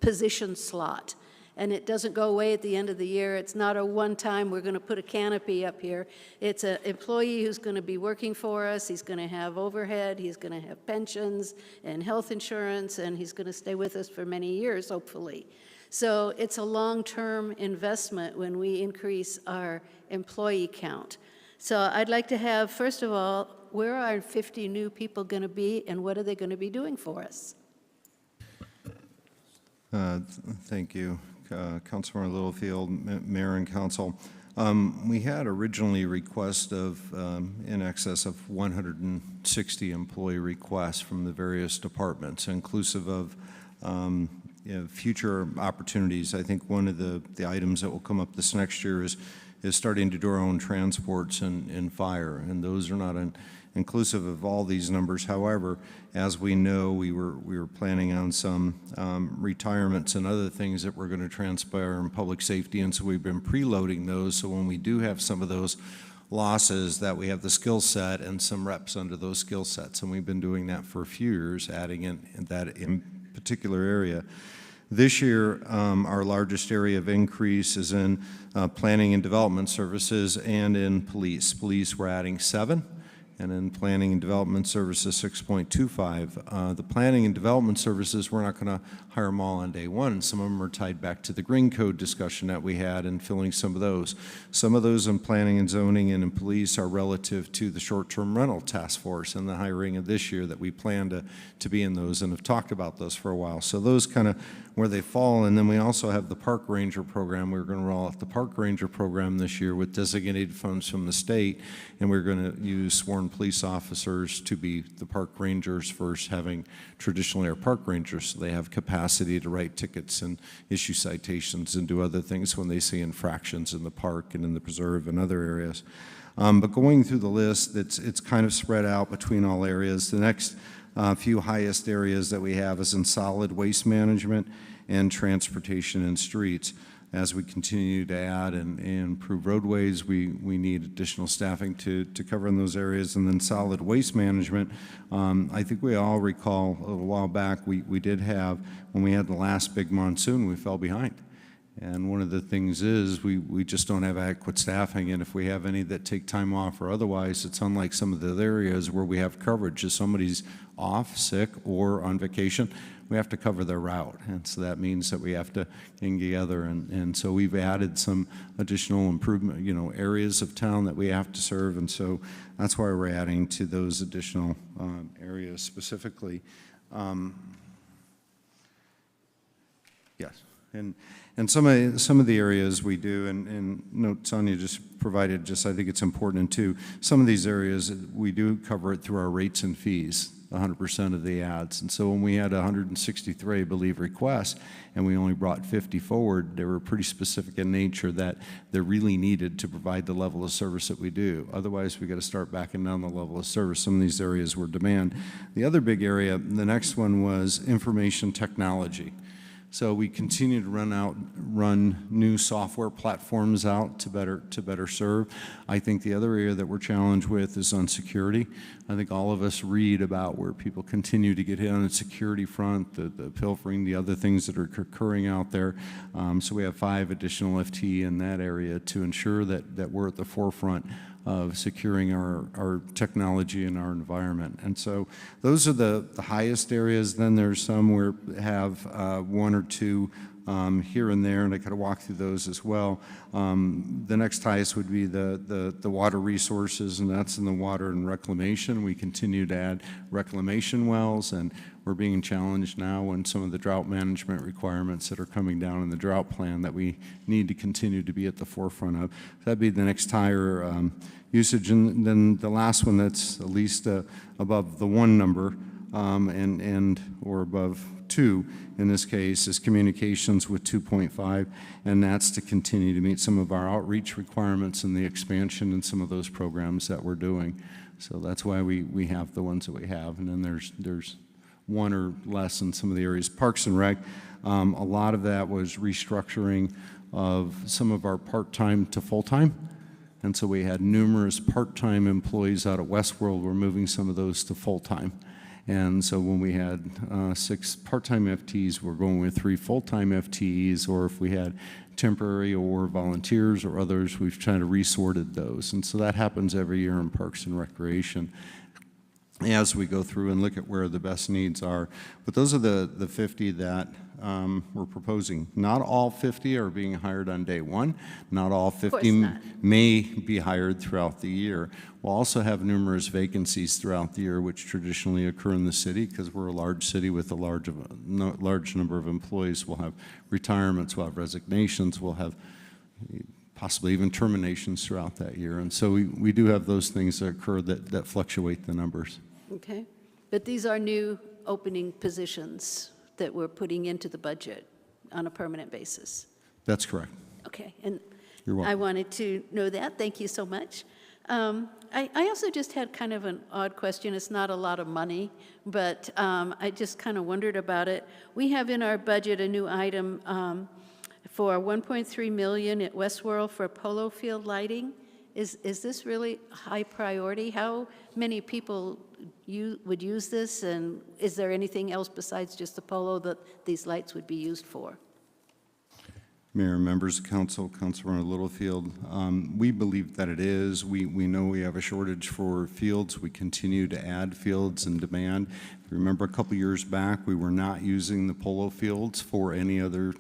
position slot. And it doesn't go away at the end of the year. It's not a one-time, we're going to put a canopy up here. It's an employee who's going to be working for us. He's going to have overhead. He's going to have pensions and health insurance, and he's going to stay with us for many years, hopefully. So it's a long-term investment when we increase our employee count. So I'd like to have, first of all, where are 50 new people going to be, and what are they going to be doing for us? Thank you, Councilmember Littlefield, Mayor and Council. We had originally request of in excess of 160 employee requests from the various departments, inclusive of future opportunities. I think one of the items that will come up this next year is starting to do our own transports and fire, and those are not inclusive of all these numbers. However, as we know, we were planning on some retirements and other things that were going to transpire in public safety, and so we've been preloading those, so when we do have some of those losses, that we have the skill set and some reps under those skill sets, and we've been doing that for a few years, adding in that in particular area. This year, our largest area of increase is in planning and development services and in police. Police, we're adding 7, and in planning and development services, 6.25. The planning and development services, we're not going to hire them all on day one. Some of them are tied back to the green code discussion that we had and filling some of those. Some of those in planning and zoning and in police are relative to the short-term rental task force and the hiring of this year that we plan to be in those and have talked about those for a while. So those kind of where they fall. And then we also have the park ranger program. We're going to roll out the park ranger program this year with designated funds from the state, and we're going to use sworn police officers to be the park rangers versus having traditionally our park rangers, so they have capacity to write tickets and issue citations and do other things when they see infractions in the park and in the preserve and other areas. But going through the list, it's kind of spread out between all areas. The next few highest areas that we have is in solid waste management and transportation and streets. As we continue to add and improve roadways, we need additional staffing to cover in those areas. And then solid waste management, I think we all recall a little while back, we did have, when we had the last big monsoon, we fell behind. And one of the things is we just don't have adequate staffing, and if we have any that take time off or otherwise, it's unlike some of the other areas where we have coverage. If somebody's off, sick, or on vacation, we have to cover their route, and so that means that we have to get together, and so we've added some additional improvement, areas of town that we have to serve, and so that's why we're adding to those additional areas specifically. Yes, and some of the areas we do, and note Sonia just provided, I think it's important too, some of these areas we do cover it through our rates and fees, 100% of the ads. And so when we had 163, I believe, requests, and we only brought 50 forward, they were pretty specific in nature that they're really needed to provide the level of service that we do. Otherwise, we got to start backing down the level of service. Some of these areas were demand. The other big area, the next one was information technology. So we continue to run new software platforms out to better serve. I think the other area that we're challenged with is on security. I think all of us read about where people continue to get hit on the security front, the pilfering, the other things that are occurring out there. So we have 5 additional FTE in that area to ensure that we're at the forefront of securing our technology and our environment. And so those are the highest areas. Then there's some where we have 1 or 2 here and there, and I kind of walk through those as well. The next highest would be the water resources, and that's in the water and reclamation. We continue to add reclamation wells, and we're being challenged now on some of the drought management requirements that are coming down in the drought plan that we need to continue to be at the forefront of. That'd be the next higher usage. And then the last one that's at least above the 1 number or above 2 in this case is communications with 2.5, and that's to continue to meet some of our outreach requirements and the expansion in some of those programs that we're doing. So that's why we have the ones that we have, and then there's 1 or less in some of the areas. Parks and Rec, a lot of that was restructuring of some of our part-time to full-time, and so we had numerous part-time employees out at Westworld. We're moving some of those to full-time. And so when we had 6 part-time FTEs, we're going with 3 full-time FTEs, or if we had temporary or volunteers or others, we've tried to resorted those. And so that happens every year in Parks and Recreation as we go through and look at where the best needs are. But those are the 50 that we're proposing. Not all 50 are being hired on day one. Not all 50 may be hired throughout the year. We'll also have numerous vacancies throughout the year, which traditionally occur in the city because we're a large city with a large number of employees. We'll have retirements, we'll have resignations, we'll have possibly even terminations throughout that year. And so we do have those things that occur that fluctuate the numbers. Okay. But these are new opening positions that we're putting into the budget on a permanent basis. That's correct. Okay. And You're welcome. I wanted to know that. Thank you so much. I also just had kind of an odd question. It's not a lot of money, but I just kind of wondered about it. We have in our budget a new item for $1.3 million at Westworld for polo field lighting. Is this really high priority? How many people would use this, and is there anything else besides just the polo that these lights would be used for? Mayor, members of council, Councilmember Littlefield, we believe that it is. We know we have a shortage for fields. We continue to add fields in demand. If you remember a couple years back, we were not using the polo fields for any other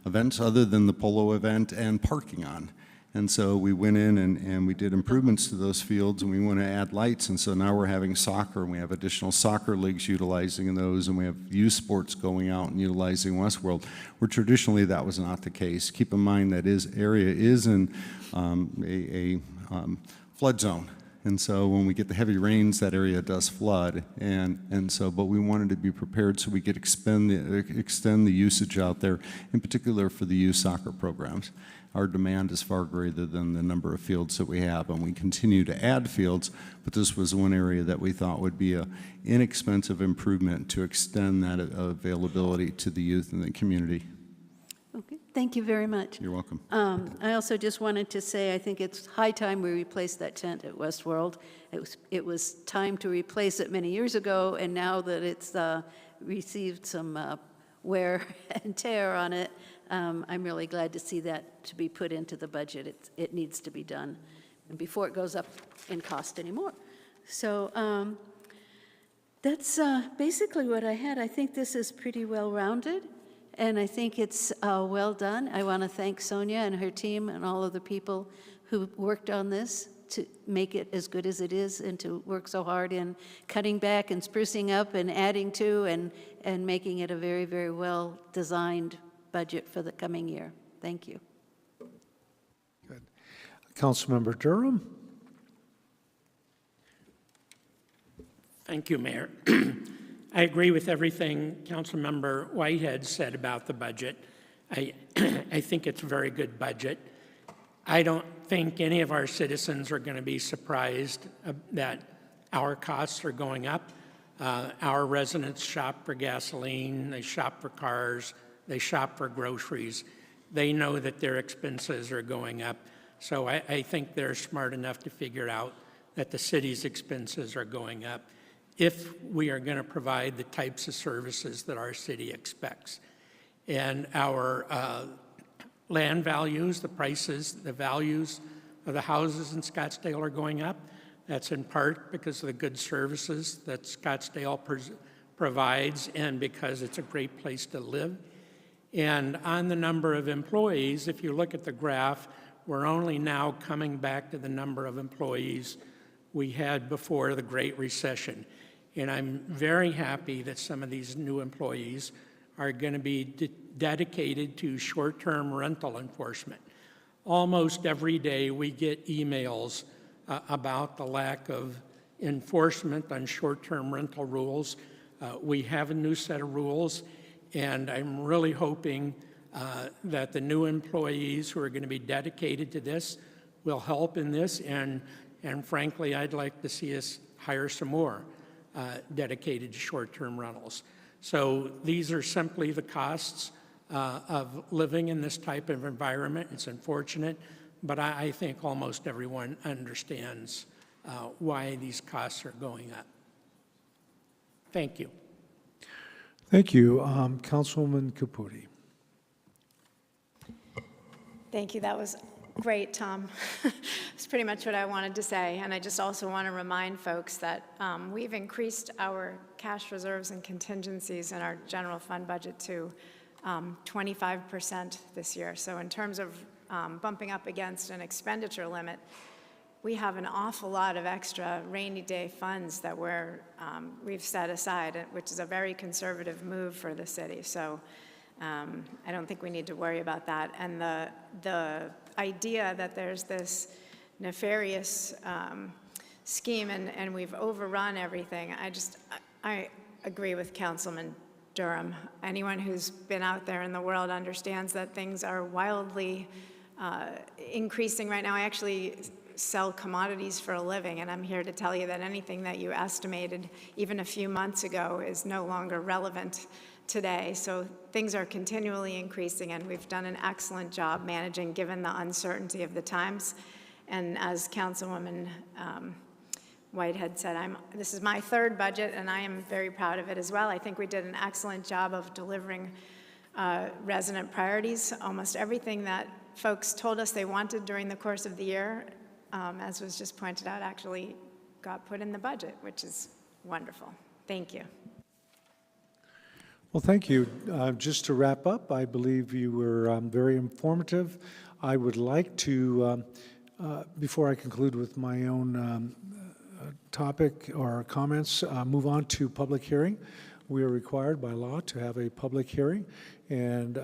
events other than the polo event and parking on. And so we went in and we did improvements to those fields, and we want to add lights. And so now we're having soccer, and we have additional soccer leagues utilizing those, and we have youth sports going out and utilizing Westworld, where traditionally that was not the case. Keep in mind that area is in a flood zone. And so when we get the heavy rains, that area does flood. And so, but we wanted to be prepared so we could extend the usage out there, in particular for the youth soccer programs. Our demand is far greater than the number of fields that we have, and we continue to add fields, but this was one area that we thought would be an inexpensive improvement to extend that availability to the youth in the community. Okay, thank you very much. You're welcome. I also just wanted to say I think it's high time we replace that tent at Westworld. It was time to replace it many years ago, and now that it's received some wear and tear on it, I'm really glad to see that to be put into the budget. It needs to be done, and before it goes up in cost anymore. So that's basically what I had. I think this is pretty well-rounded, and I think it's well done. I want to thank Sonia and her team and all of the people who worked on this to make it as good as it is, and to work so hard in cutting back and sprucing up and adding to and making it a very, very well-designed budget for the coming year. Thank you. Good. Councilmember Durham. Thank you, Mayor. I agree with everything Councilmember Whitehead said about the budget. I think it's a very good budget. I don't think any of our citizens are going to be surprised that our costs are going up. Our residents shop for gasoline, they shop for cars, they shop for groceries. They know that their expenses are going up. So I think they're smart enough to figure out that the city's expenses are going up if we are going to provide the types of services that our city expects. And our land values, the prices, the values of the houses in Scottsdale are going up. That's in part because of the good services that Scottsdale provides and because it's a great place to live. And on the number of employees, if you look at the graph, we're only now coming back to the number of employees we had before the Great Recession. And I'm very happy that some of these new employees are going to be dedicated to short-term rental enforcement. Almost every day we get emails about the lack of enforcement on short-term rental rules. We have a new set of rules, and I'm really hoping that the new employees who are going to be dedicated to this will help in this, and frankly, I'd like to see us hire some more dedicated to short-term rentals. So these are simply the costs of living in this type of environment. It's unfortunate, but I think almost everyone understands why these costs are going up. Thank you. Thank you. Councilwoman Caputi. Thank you. That was great, Tom. It's pretty much what I wanted to say. And I just also want to remind folks that we've increased our cash reserves and contingencies in our general fund budget to 25% this year. So in terms of bumping up against an expenditure limit, we have an awful lot of extra rainy day funds that we've set aside, which is a very conservative move for the city. So I don't think we need to worry about that. And the idea that there's this nefarious scheme and we've overrun everything, I agree with Councilman Durham. Anyone who's been out there in the world understands that things are wildly increasing right now. I actually sell commodities for a living, and I'm here to tell you that anything that you estimated even a few months ago is no longer relevant today. So things are continually increasing, and we've done an excellent job managing given the uncertainty of the times. And as Councilwoman Whitehead said, this is my third budget, and I am very proud of it as well. I think we did an excellent job of delivering resident priorities. Almost everything that folks told us they wanted during the course of the year, as was just pointed out, actually got put in the budget, which is wonderful. Thank you. Well, thank you. Just to wrap up, I believe you were very informative. I would like to, before I conclude with my own topic or comments, move on to public hearing. We are required by law to have a public hearing and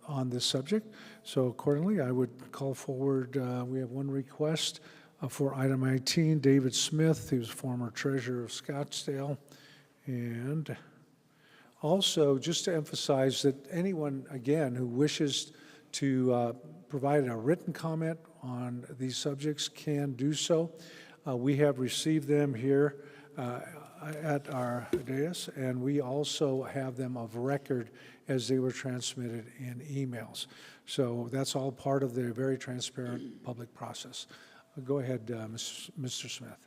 on this subject. So accordingly, I would call forward, we have one request for item 19, David Smith, who's former treasurer of Scottsdale. And also, just to emphasize that anyone, again, who wishes to provide a written comment on these subjects can do so. We have received them here at our dais, and we also have them of record as they were transmitted in emails. So that's all part of the very transparent public process. Go ahead, Mr. Smith.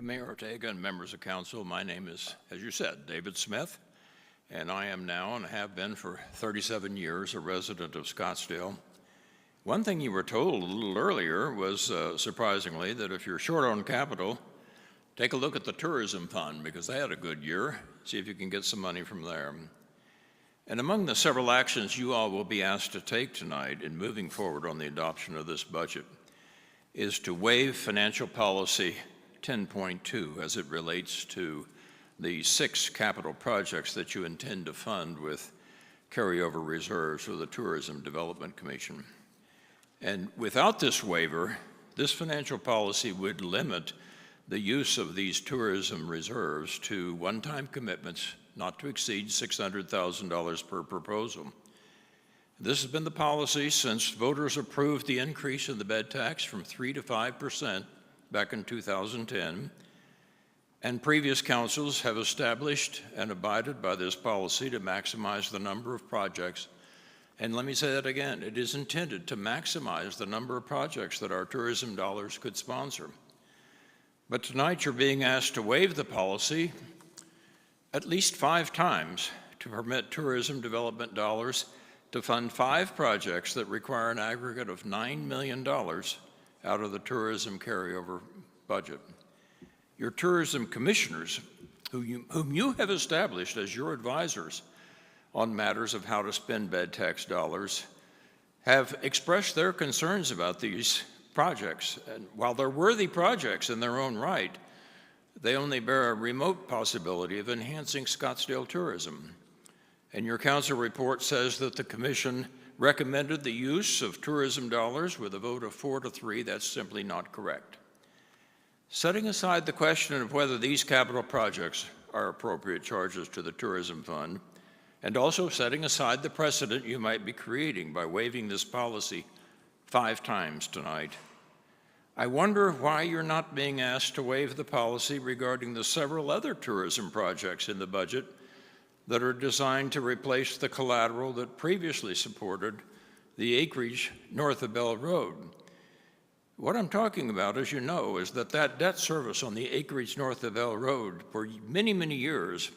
Mayor Ortega and members of council, my name is, as you said, David Smith, and I am now and have been for 37 years a resident of Scottsdale. One thing you were told a little earlier was, surprisingly, that if you're short on capital, take a look at the tourism fund because they had a good year. See if you can get some money from there. And among the several actions you all will be asked to take tonight in moving forward on the adoption of this budget is to waive financial policy 10.2 as it relates to the 6 capital projects that you intend to fund with carryover reserves for the Tourism Development Commission. And without this waiver, this financial policy would limit the use of these tourism reserves to one-time commitments not to exceed $600,000 per proposal. This has been the policy since voters approved the increase in the bed tax from 3% to 5% back in 2010, and previous councils have established and abided by this policy to maximize the number of projects. And let me say that again, it is intended to maximize the number of projects that our tourism dollars could sponsor. But tonight you're being asked to waive the policy at least 5 times to permit tourism development dollars to fund 5 projects that require an aggregate of $9 million out of the tourism carryover budget. Your tourism commissioners, whom you have established as your advisors on matters of how to spend bed tax dollars, have expressed their concerns about these projects. And while they're worthy projects in their own right, they only bear a remote possibility of enhancing Scottsdale tourism. And your council report says that the commission recommended the use of tourism dollars with a vote of 4 to 3. That's simply not correct. Setting aside the question of whether these capital projects are appropriate charges to the tourism fund, and also setting aside the precedent you might be creating by waiving this policy 5 times tonight, I wonder why you're not being asked to waive the policy regarding the several other tourism projects in the budget that are designed to replace the collateral that previously supported the acreage north of Bell Road. What I'm talking about, as you know, is that debt service on the acreage north of L Road for many, many years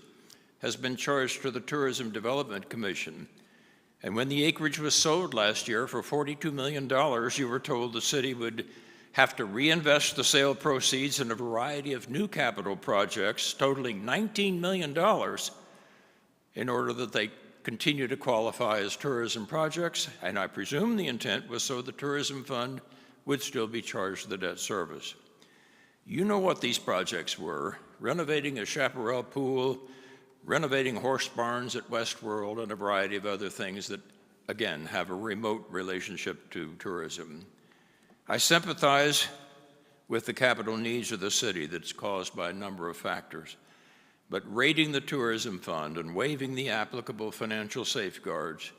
has been charged to the Tourism Development Commission. And when the acreage was sold last year for $42 million, you were told the city would have to reinvest the sale proceeds in a variety of new capital projects totaling $19 million in order that they continue to qualify as tourism projects. And I presume the intent was so the tourism fund would still be charged the debt service. You know what these projects were: renovating a chaparral pool, renovating horse barns at Westworld, and a variety of other things that, again, have a remote relationship to tourism. I sympathize with the capital needs of the city that's caused by a number of factors, but raiding the tourism fund and waiving the applicable financial safeguards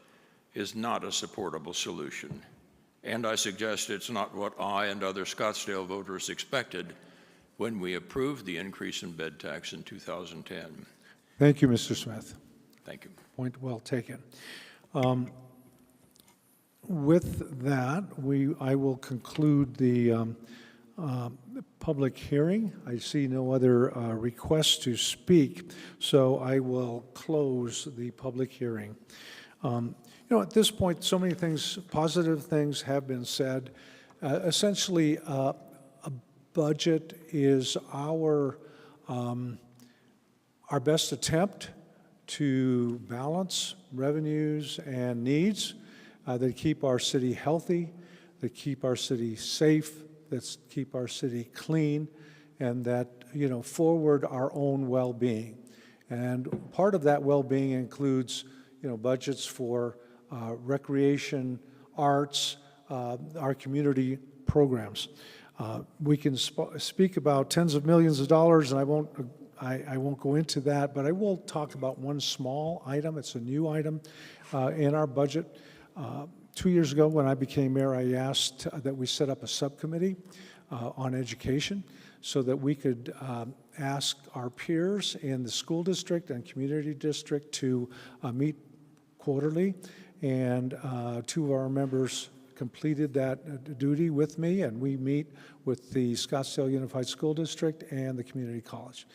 is not a supportable solution. And I suggest it's not what I and other Scottsdale voters expected when we approved the increase in bed tax in 2010. Thank you, Mr. Smith. Thank you. Point well taken. With that, I will conclude the public hearing. I see no other requests to speak, so I will close the public hearing. At this point, so many things, positive things have been said. Essentially, a budget is our best attempt to balance revenues and needs that keep our city healthy, that keep our city safe, that keep our city clean, and that forward our own well-being. And part of that well-being includes budgets for recreation, arts, our community programs. We can speak about tens of millions of dollars, and I won't go into that, but I will talk about one small item. It's a new item in our budget. 2 years ago, when I became mayor, I asked that we set up a subcommittee on education so that we could ask our peers in the school district and community district to meet quarterly. And two of our members completed that duty with me, and we meet with the Scottsdale Unified School District and the community college.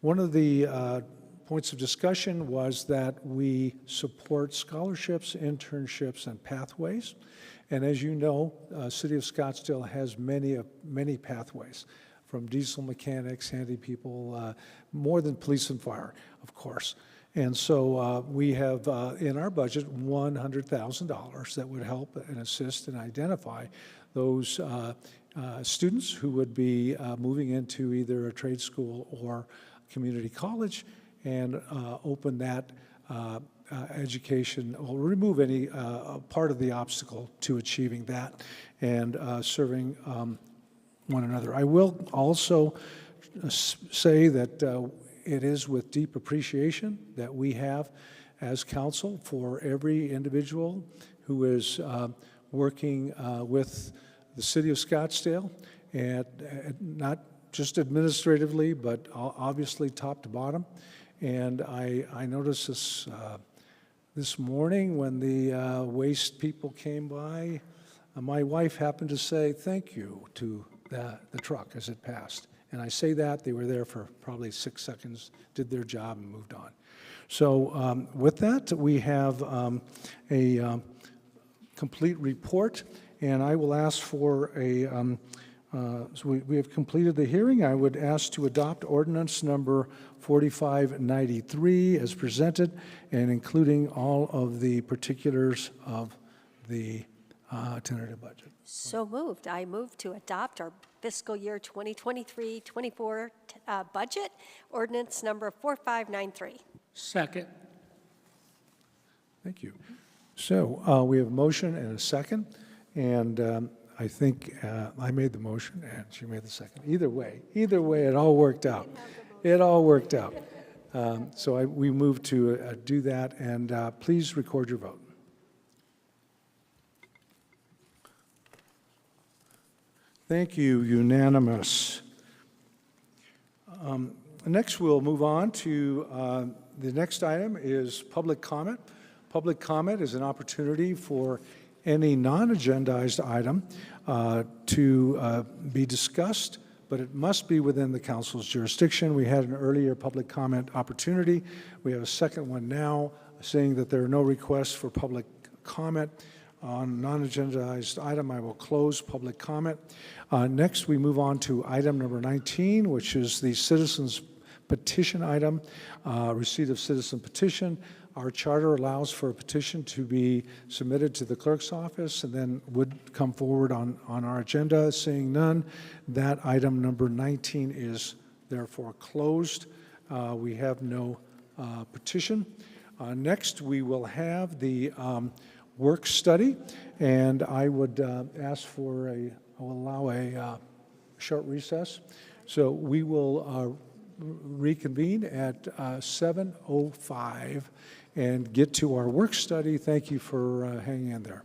One of the points of discussion was that we support scholarships, internships, and pathways. And as you know, City of Scottsdale has many pathways, from diesel mechanics, handy people, more than police and fire, of course. And so we have in our budget $100,000 that would help and assist and identify those students who would be moving into either a trade school or community college, and open that education, or remove any part of the obstacle to achieving that and serving one another. I will also say that it is with deep appreciation that we have as council for every individual who is working with the City of Scottsdale, and not just administratively, but obviously top to bottom. And I noticed this morning when the waste people came by, my wife happened to say thank you to the truck as it passed. And I say that, they were there for probably 6 seconds, did their job, and moved on. So with that, we have a complete report, and I will ask for a, so we have completed the hearing. I would ask to adopt ordinance number 4593 as presented, and including all of the particulars of the tentative budget. So moved. I move to adopt our fiscal year 2023-24 budget, ordinance number 4593. Second. Thank you. So we have a motion and a second, and I think I made the motion and she made the second. Either way, it all worked out. It all worked out. So we move to do that, and please record your vote. Thank you, unanimous. Next, we'll move on to the next item is public comment. Public comment is an opportunity for any non-agendized item to be discussed, but it must be within the council's jurisdiction. We had an earlier public comment opportunity. We have a second one now, saying that there are no requests for public comment on non-agendized item. I will close public comment. Next, we move on to item number 19, which is the citizens petition item, receipt of citizen petition. Our charter allows for a petition to be submitted to the clerk's office and then would come forward on our agenda. Seeing none, that item number 19 is therefore closed. We have no petition. Next, we will have the work study, and I would ask for I'll allow a short recess. So we will reconvene at 7:05 and get to our work study. Thank you for hanging in there.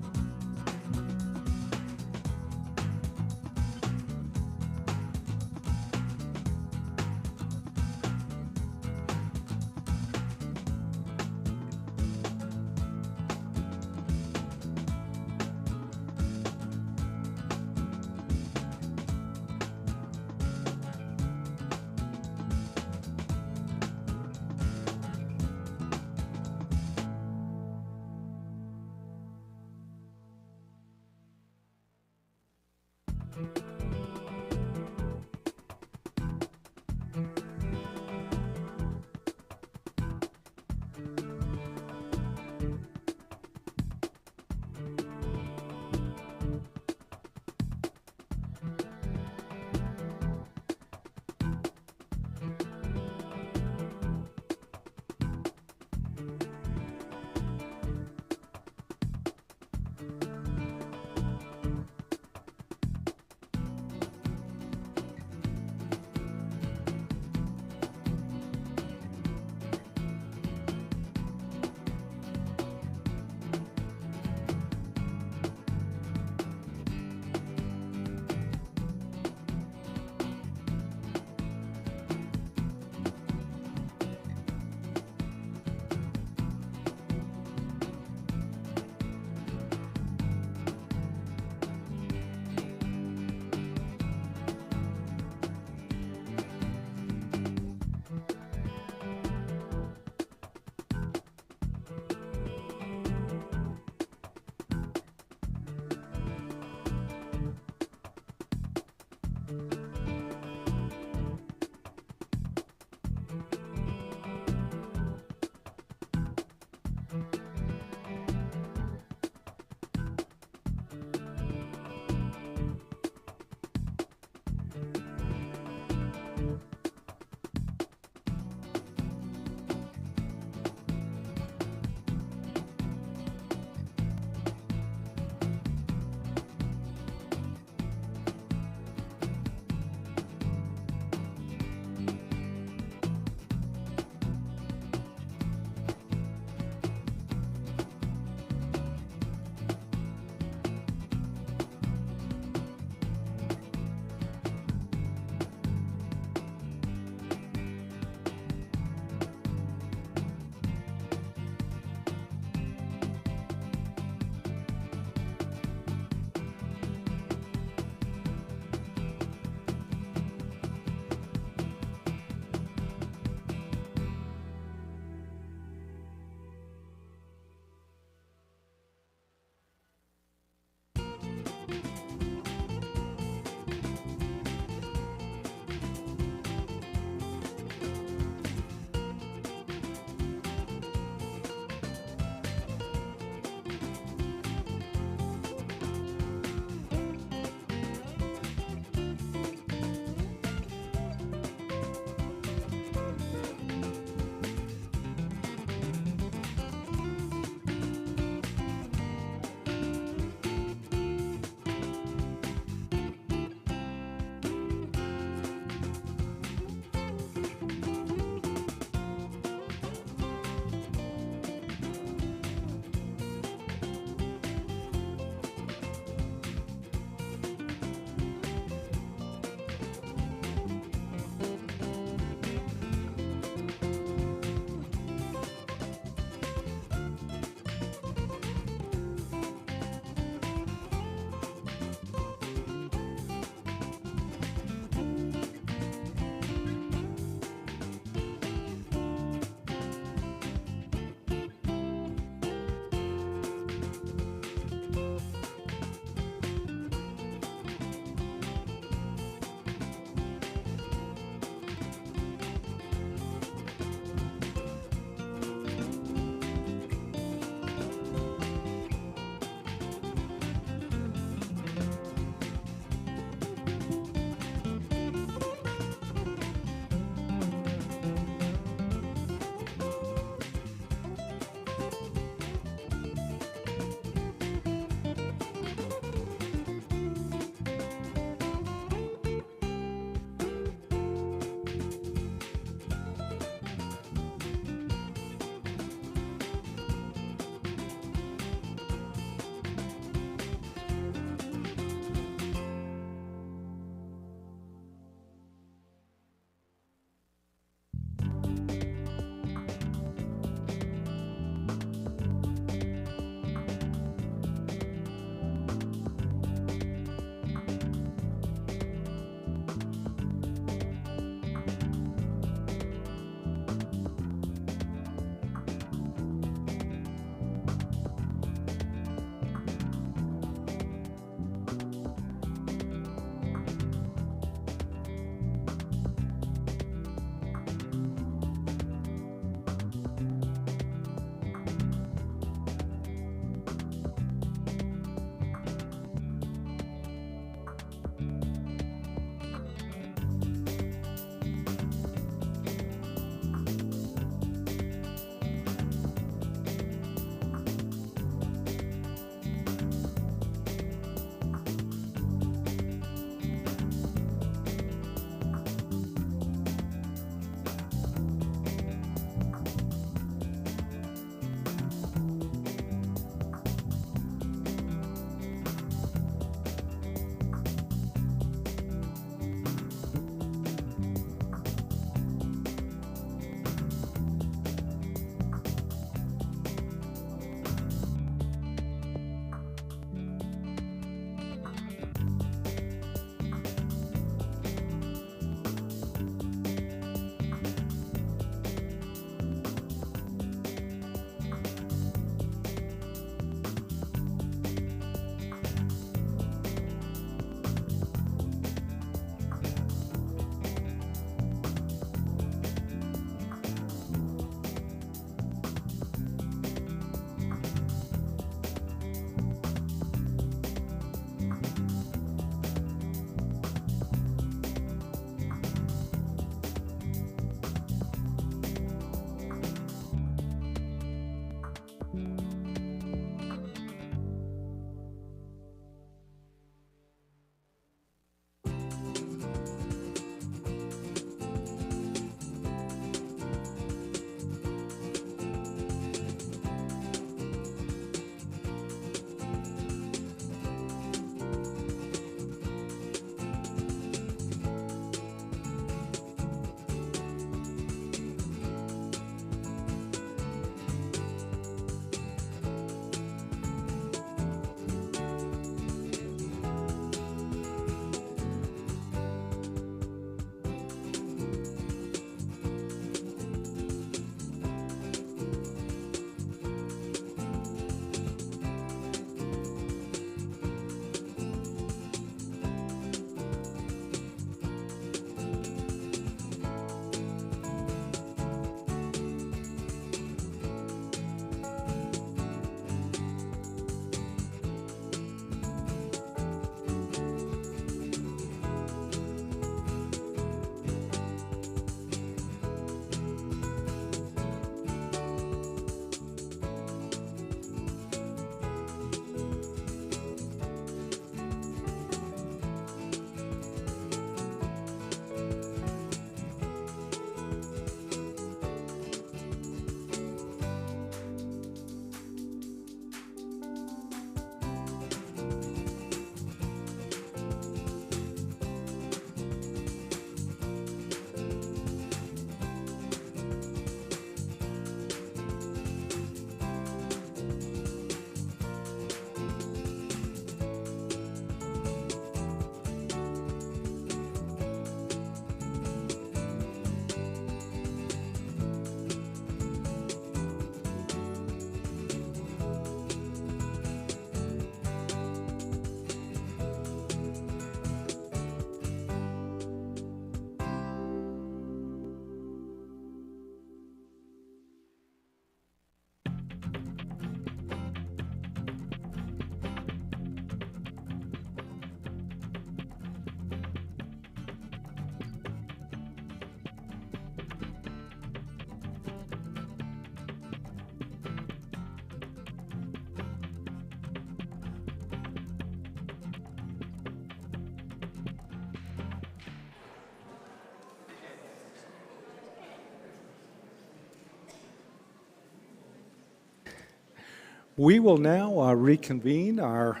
We will now reconvene our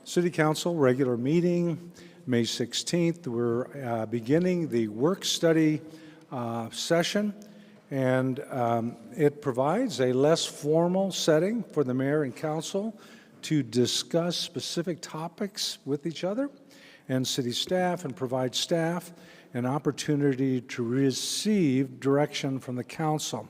City Council regular meeting, May 16th. We're beginning the work study session, and it provides a less formal setting for the mayor and council to discuss specific topics with each other and city staff, and provide staff an opportunity to receive direction from the council.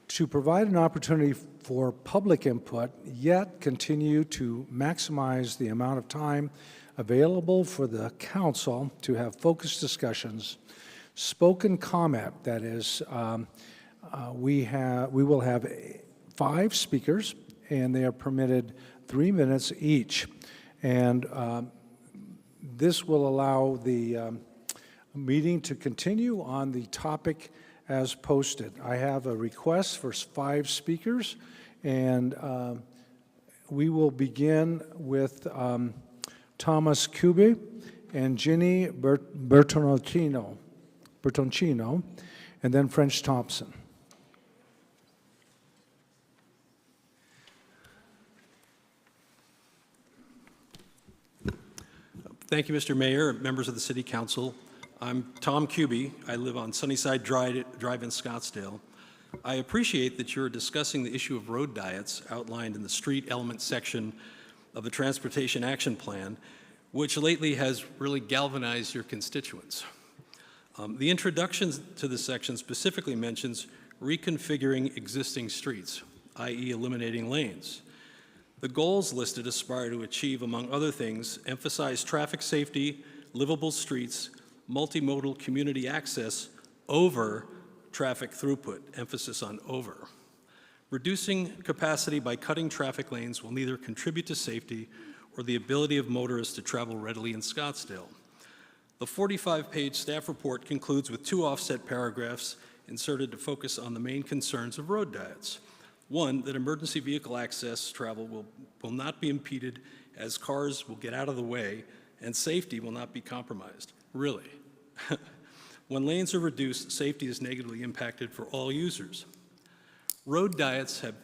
To provide an opportunity for public input, yet continue to maximize the amount of time available for the council to have focused discussions, spoken comment, that is, we will have 5 speakers, and they are permitted 3 minutes each. And this will allow the meeting to continue on the topic as posted. I have a request for 5 speakers, and we will begin with Thomas Kubi and Ginny Bertoncino, and then French Thompson. Thank you, Mr. Mayor, members of the City Council. I'm Tom Kuby. I live on Sunnyside Drive in Scottsdale. I appreciate that you're discussing the issue of road diets outlined in the street element section of the Transportation Action Plan, which lately has really galvanized your constituents. The introduction to this section specifically mentions reconfiguring existing streets, i.e. eliminating lanes. The goals listed aspire to achieve, among other things, emphasize traffic safety, livable streets, multimodal community access over traffic throughput, emphasis on over. Reducing capacity by cutting traffic lanes will neither contribute to safety or the ability of motorists to travel readily in Scottsdale. The 45-page staff report concludes with 2 offset paragraphs inserted to focus on the main concerns of road diets. 1, that emergency vehicle access travel will not be impeded as cars will get out of the way and safety will not be compromised. Really. When lanes are reduced, safety is negatively impacted for all users. Road diets have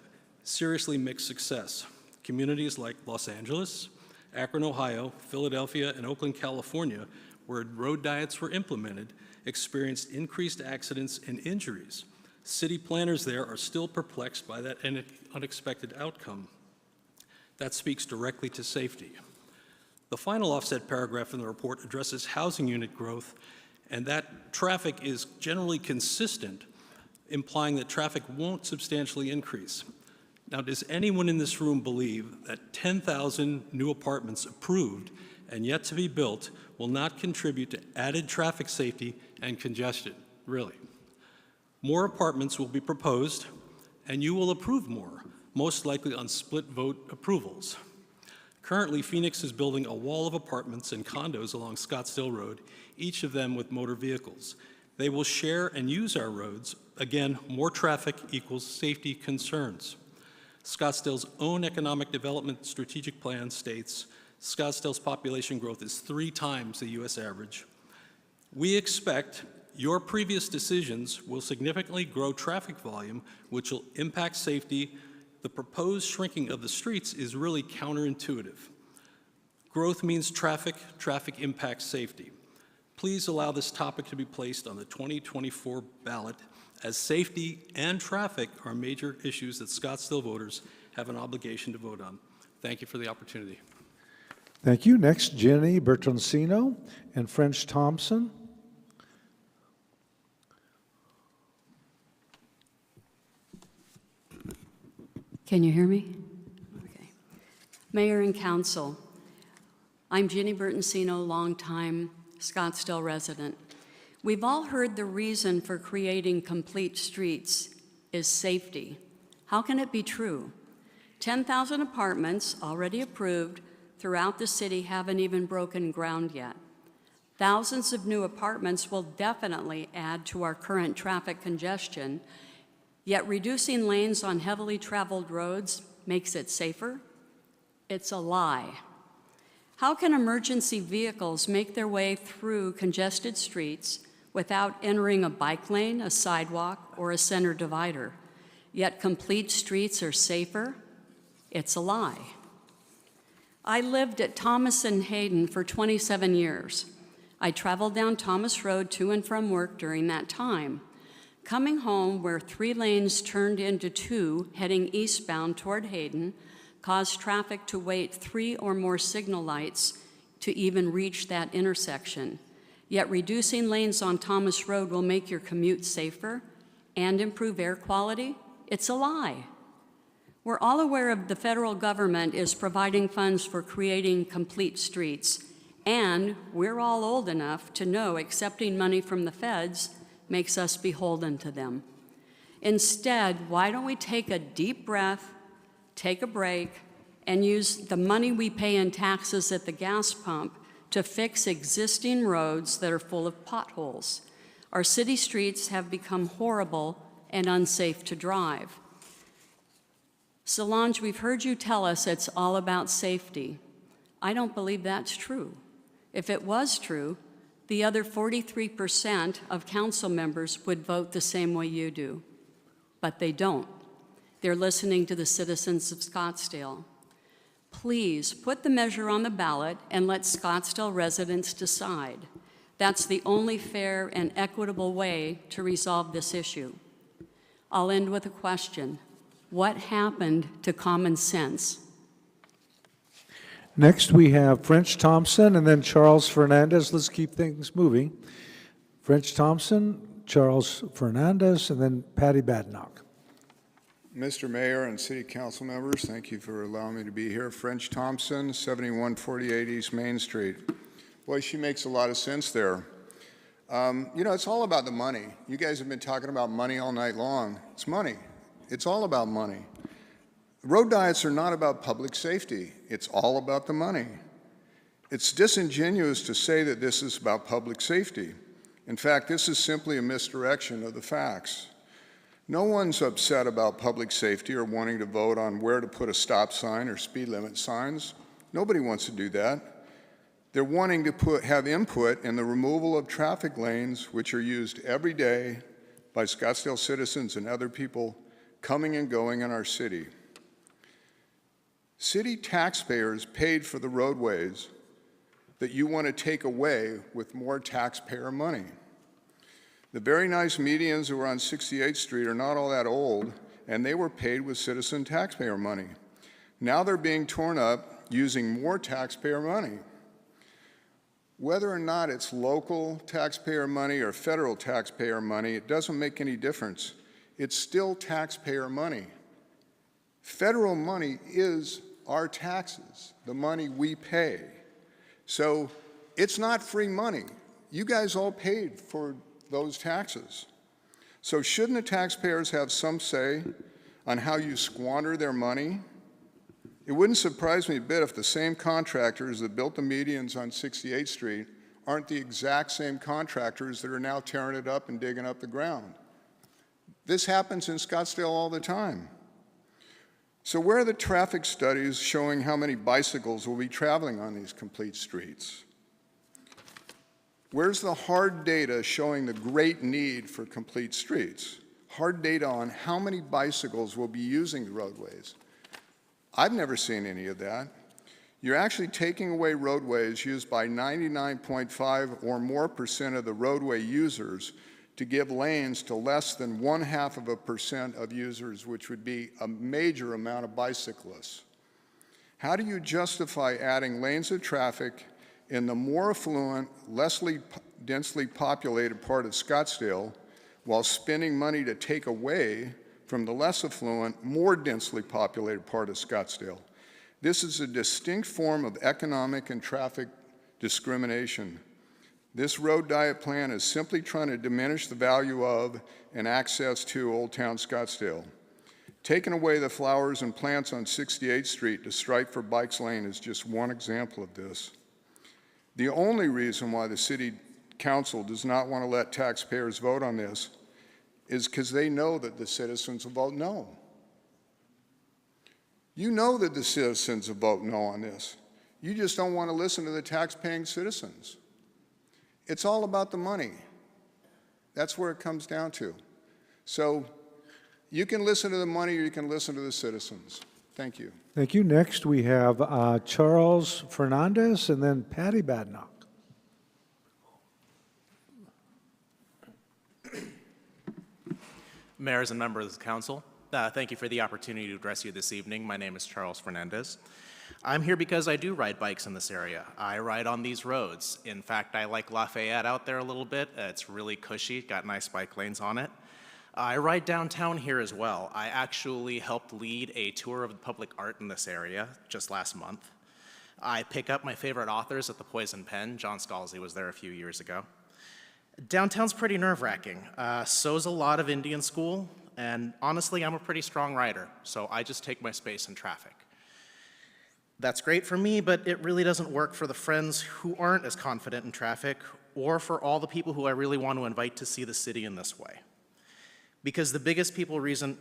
seriously mixed success. Communities like Los Angeles, Akron, Ohio, Philadelphia, and Oakland, California, where road diets were implemented, experienced increased accidents and injuries. City planners there are still perplexed by that unexpected outcome. That speaks directly to safety. The final offset paragraph in the report addresses housing unit growth, and that traffic is generally consistent, implying that traffic won't substantially increase. Now, does anyone in this room believe that 10,000 new apartments approved and yet to be built will not contribute to added traffic safety and congestion? Really. More apartments will be proposed, and you will approve more, most likely on split vote approvals. Currently, Phoenix is building a wall of apartments and condos along Scottsdale Road, each of them with motor vehicles. They will share and use our roads. Again, more traffic equals safety concerns. Scottsdale's own economic development strategic plan states Scottsdale's population growth is 3 times the U.S. average. We expect your previous decisions will significantly grow traffic volume, which will impact safety. The proposed shrinking of the streets is really counterintuitive. Growth means traffic, traffic impacts safety. Please allow this topic to be placed on the 2024 ballot, as safety and traffic are major issues that Scottsdale voters have an obligation to vote on. Thank you for the opportunity. Thank you. Next, Jenny Bertoncino and French Thompson. Can you hear me? Okay. Mayor and Council, I'm Ginny Bertoncino, longtime Scottsdale resident. We've all heard the reason for creating complete streets is safety. How can it be true? 10,000 apartments already approved throughout the city haven't even broken ground yet. Thousands of new apartments will definitely add to our current traffic congestion, yet reducing lanes on heavily traveled roads makes it safer? It's a lie. How can emergency vehicles make their way through congested streets without entering a bike lane, a sidewalk, or a center divider? yet complete streets are safer, it's a lie. I lived at Thomas and Hayden for 27 years. I traveled down Thomas Road to and from work during that time. Coming home where 3 lanes turned into 2 heading eastbound toward Hayden caused traffic to wait 3 or more signal lights to even reach that intersection. Yet reducing lanes on Thomas Road will make your commute safer and improve air quality? It's a lie. We're all aware of the federal government is providing funds for creating complete streets, and we're all old enough to know accepting money from the feds makes us beholden to them. Instead, why don't we take a deep breath, take a break, and use the money we pay in taxes at the gas pump to fix existing roads that are full of potholes? Our city streets have become horrible and unsafe to drive. Solange, we've heard you tell us it's all about safety. I don't believe that's true. If it was true, the other 43% of council members would vote the same way you do. But they don't. They're listening to the citizens of Scottsdale. Please put the measure on the ballot and let Scottsdale residents decide. That's the only fair and equitable way to resolve this issue. I'll end with a question. What happened to common sense? Next, we have French Thompson and then Charles Fernandez. Let's keep things moving. French Thompson, Charles Fernandez, and then Patty Badenoch. Mr. Mayor and City Council members, thank you for allowing me to be here. French Thompson, 7148 East Main Street. Boy, she makes a lot of sense there. You know, it's all about the money. You guys have been talking about money all night long. It's money. It's all about money. Road diets are not about public safety. It's all about the money. It's disingenuous to say that this is about public safety. In fact, this is simply a misdirection of the facts. No one's upset about public safety or wanting to vote on where to put a stop sign or speed limit signs. Nobody wants to do that. They're wanting to have input in the removal of traffic lanes, which are used every day by Scottsdale citizens and other people coming and going in our city. City taxpayers paid for the roadways that you want to take away with more taxpayer money. The very nice medians who are on 68th Street are not all that old, and they were paid with citizen taxpayer money. Now they're being torn up using more taxpayer money. Whether or not it's local taxpayer money or federal taxpayer money, it doesn't make any difference. It's still taxpayer money. Federal money is our taxes, the money we pay. So it's not free money. You guys all paid for those taxes. So shouldn't the taxpayers have some say on how you squander their money? It wouldn't surprise me a bit if the same contractors that built the medians on 68th Street aren't the exact same contractors that are now tearing it up and digging up the ground. This happens in Scottsdale all the time. So where are the traffic studies showing how many bicycles will be traveling on these complete streets? Where's the hard data showing the great need for complete streets? Hard data on how many bicycles will be using the roadways. I've never seen any of that. You're actually taking away roadways used by 99.5% or more of the roadway users to give lanes to less than 0.5% of users, which would be a major amount of bicyclists. How do you justify adding lanes of traffic in the more affluent, less densely populated part of Scottsdale while spending money to take away from the less affluent, more densely populated part of Scottsdale? This is a distinct form of economic and traffic discrimination. This road diet plan is simply trying to diminish the value of and access to Old Town Scottsdale. Taking away the flowers and plants on 68th Street to stripe for bikes lane is just one example of this. The only reason why the City Council does not want to let taxpayers vote on this is because they know that the citizens will vote no. You know that the citizens will vote no on this. You just don't want to listen to the tax-paying citizens. It's all about the money. That's where it comes down to. So You can listen to the money or you can listen to the citizens. Thank you. Thank you. Next, we have Charles Fernandez and then Patty Badnock. Mayors and members of the council, thank you for the opportunity to address you this evening. My name is Charles Fernandez. I'm here because I do ride bikes in this area. I ride on these roads. In fact, I like Lafayette out there a little bit. It's really cushy, got nice bike lanes on it. I ride downtown here as well. I actually helped lead a tour of the public art in this area just last month. I pick up my favorite authors at the Poison Pen. John Scalzi was there a few years ago. Downtown's pretty nerve-wracking. So's a lot of Indian school, and honestly, I'm a pretty strong rider, so I just take my space in traffic. That's great for me, but it really doesn't work for the friends who aren't as confident in traffic, or for all the people who I really want to invite to see the city in this way. Because the biggest reason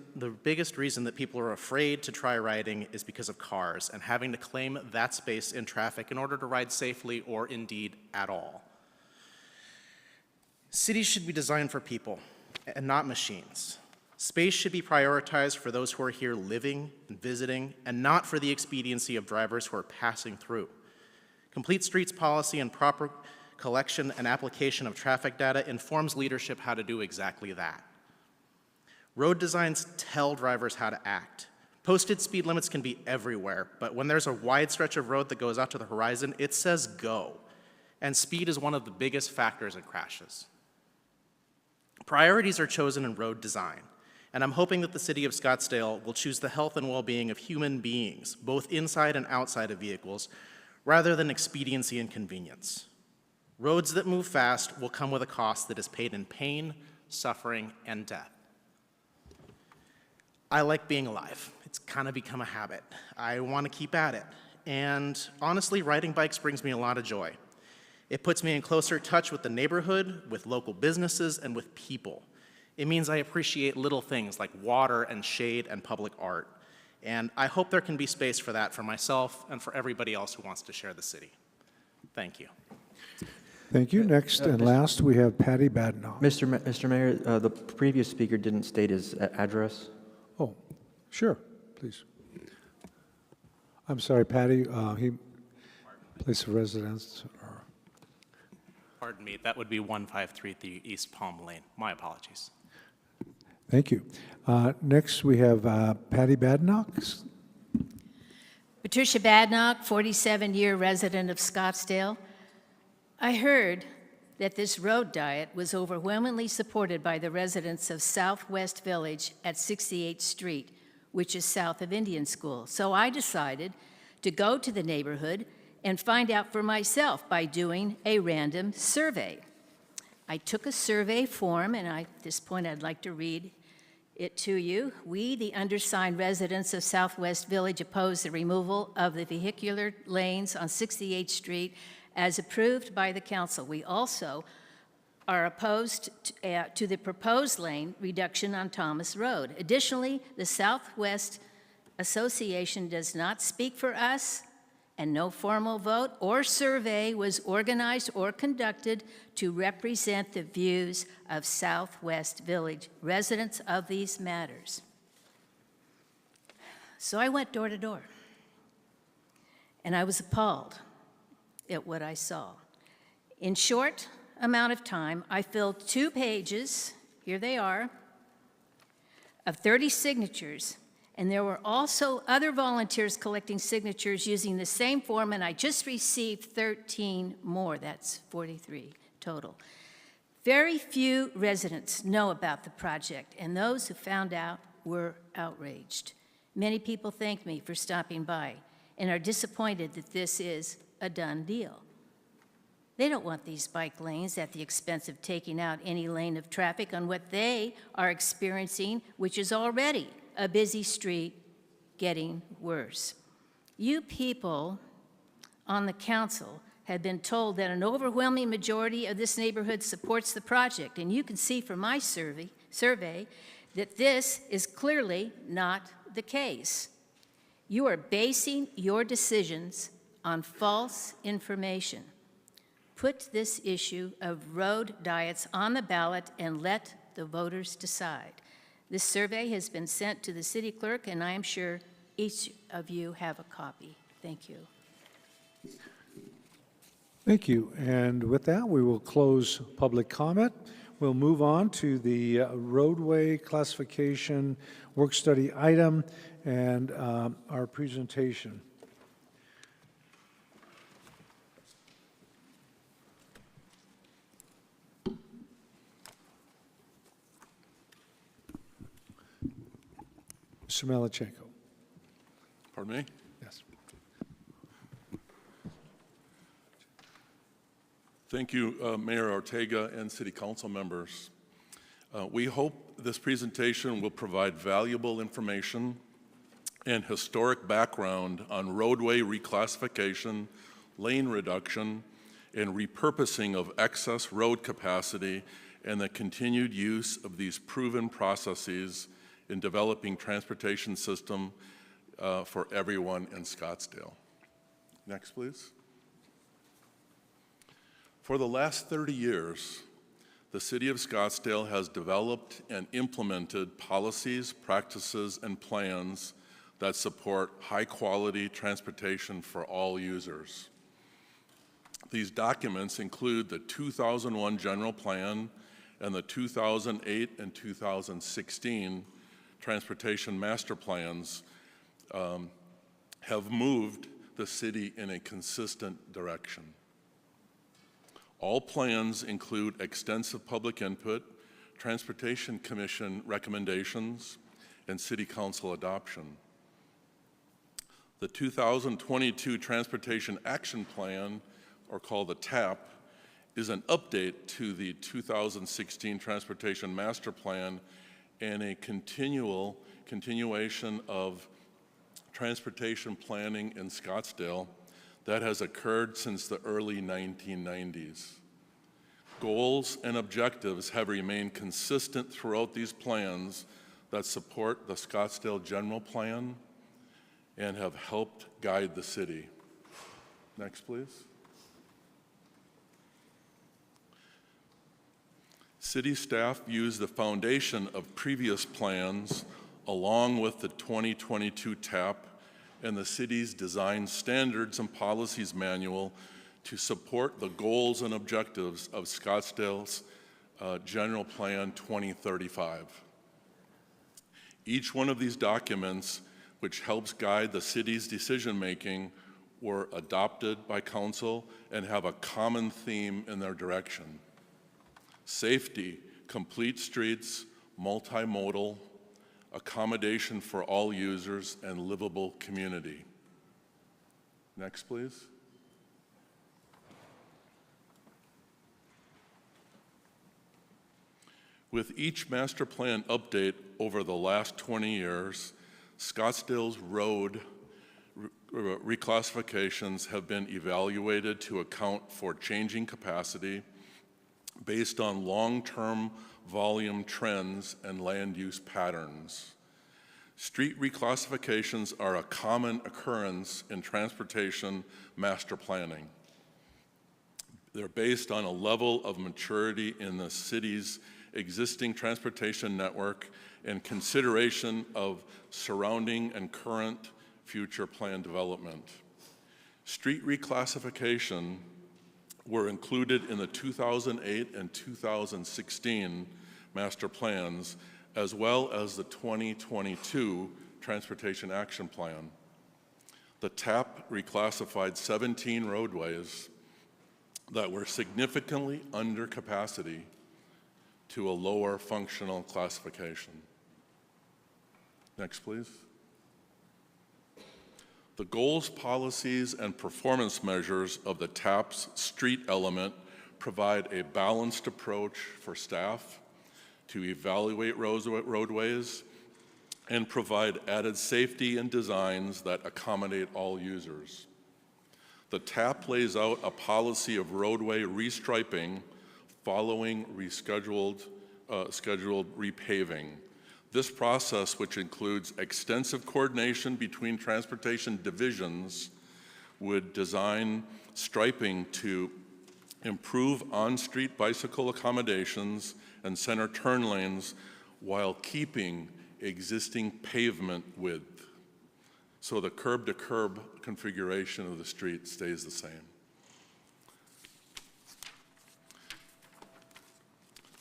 that people are afraid to try riding is because of cars and having to claim that space in traffic in order to ride safely or indeed at all. Cities should be designed for people and not machines. Space should be prioritized for those who are here living and visiting, and not for the expediency of drivers who are passing through. Complete Streets policy and proper collection and application of traffic data informs leadership how to do exactly that. Road designs tell drivers how to act. Posted speed limits can be everywhere, but when there's a wide stretch of road that goes out to the horizon, it says go. And speed is one of the biggest factors in crashes. Priorities are chosen in road design, and I'm hoping that the city of Scottsdale will choose the health and well-being of human beings, both inside and outside of vehicles, rather than expediency and convenience. Roads that move fast will come with a cost that is paid in pain, suffering, and death. I like being alive. It's kind of become a habit. I want to keep at it. And honestly, riding bikes brings me a lot of joy. It puts me in closer touch with the neighborhood, with local businesses, and with people. It means I appreciate little things like water and shade and public art. And I hope there can be space for that for myself and for everybody else who wants to share the city. Thank you. Thank you. Next and last, we have Patty Badnock. Mr. Mayor, the previous speaker didn't state his address. Oh, sure, please. I'm sorry, Patty, place of residence. Pardon me, that would be 1533 East Palm Lane. My apologies. Thank you. Next, we have Patty Badnock. Patricia Badnock, 47-year resident of Scottsdale. I heard that this road diet was overwhelmingly supported by the residents of Southwest Village at 68th Street, which is south of Indian School. So I decided to go to the neighborhood and find out for myself by doing a random survey. I took a survey form, and at this point I'd like to read it to you. We, the undersigned residents of Southwest Village, oppose the removal of the vehicular lanes on 68th Street as approved by the council. We also are opposed to the proposed lane reduction on Thomas Road. Additionally, the Southwest Association does not speak for us, and no formal vote or survey was organized or conducted to represent the views of Southwest Village residents of these matters. So I went door to door, and I was appalled at what I saw. In short amount of time, I filled 2 pages, here they are, of 30 signatures, and there were also other volunteers collecting signatures using the same form, and I just received 13 more. That's 43 total. Very few residents know about the project, and those who found out were outraged. Many people thank me for stopping by and are disappointed that this is a done deal. They don't want these bike lanes at the expense of taking out any lane of traffic on what they are experiencing, which is already a busy street getting worse. You people on the council have been told that an overwhelming majority of this neighborhood supports the project, and you can see from my survey that this is clearly not the case. You are basing your decisions on false information. Put this issue of road diets on the ballot and let the voters decide. This survey has been sent to the city clerk, and I am sure each of you have a copy. Thank you. Thank you. And with that, we will close public comment. We'll move on to the roadway classification work study item and our presentation. Mr. Malachenko. Pardon me? Yes. Thank you, Mayor Ortega and City Council members. We hope this presentation will provide valuable information and historic background on roadway reclassification, lane reduction, and repurposing of excess road capacity and the continued use of these proven processes in developing transportation system for everyone in Scottsdale. Next, please. For the last 30 years, the City of Scottsdale has developed and implemented policies, practices, and plans that support high-quality transportation for all users. These documents include the 2001 General Plan and the 2008 and 2016 Transportation Master Plans have moved the city in a consistent direction. All plans include extensive public input, Transportation Commission recommendations, and City Council adoption. The 2022 Transportation Action Plan, or called the TAP, is an update to the 2016 Transportation Master Plan and a continuation of transportation planning in Scottsdale that has occurred since the early 1990s. Goals and objectives have remained consistent throughout these plans that support the Scottsdale General Plan and have helped guide the city. Next, please. City staff views the foundation of previous plans along with the 2022 TAP and the city's design standards and policies manual to support the goals and objectives of Scottsdale's General Plan 2035. Each one of these documents, which helps guide the city's decision-making, were adopted by council and have a common theme in their direction. Safety, complete streets, multimodal, accommodation for all users, and livable community. Next, please. With each master plan update over the last 20 years, Scottsdale's road reclassifications have been evaluated to account for changing capacity based on long-term volume trends and land use patterns. Street reclassifications are a common occurrence in transportation master planning. They're based on a level of maturity in the city's existing transportation network and consideration of surrounding and current future plan development. Street reclassification were included in the 2008 and 2016 master plans, as well as the 2022 Transportation Action Plan. The TAP reclassified 17 roadways that were significantly under capacity to a lower functional classification. Next, please. The goals, policies, and performance measures of the TAP's street element provide a balanced approach for staff to evaluate roadways and provide added safety and designs that accommodate all users. The TAP lays out a policy of roadway restriping following scheduled repaving. This process, which includes extensive coordination between transportation divisions, would design striping to improve on-street bicycle accommodations and center turn lanes while keeping existing pavement width. So the curb-to-curb configuration of the street stays the same.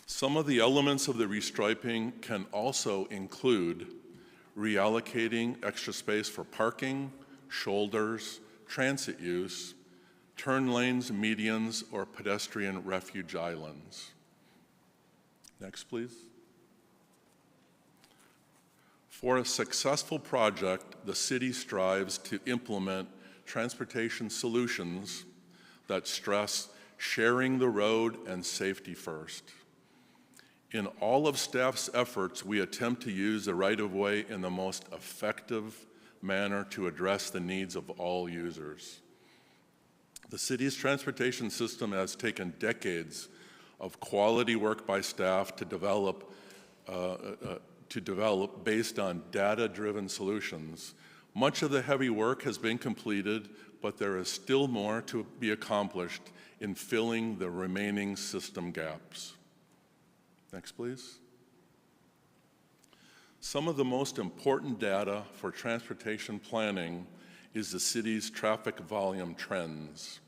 Some of the elements of the restriping can also include reallocating extra space for parking, shoulders, transit use, turn lanes, medians, or pedestrian refuge islands. Next, please. For a successful project, the city strives to implement transportation solutions that stress sharing the road and safety first. In all of staff's efforts, we attempt to use the right-of-way in the most effective manner to address the needs of all users. The city's transportation system has taken decades of quality work by staff to develop based on data-driven solutions. Much of the heavy work has been completed, but there is still more to be accomplished in filling the remaining system gaps. Next, please. Some of the most important data for transportation planning is the city's traffic volume trends.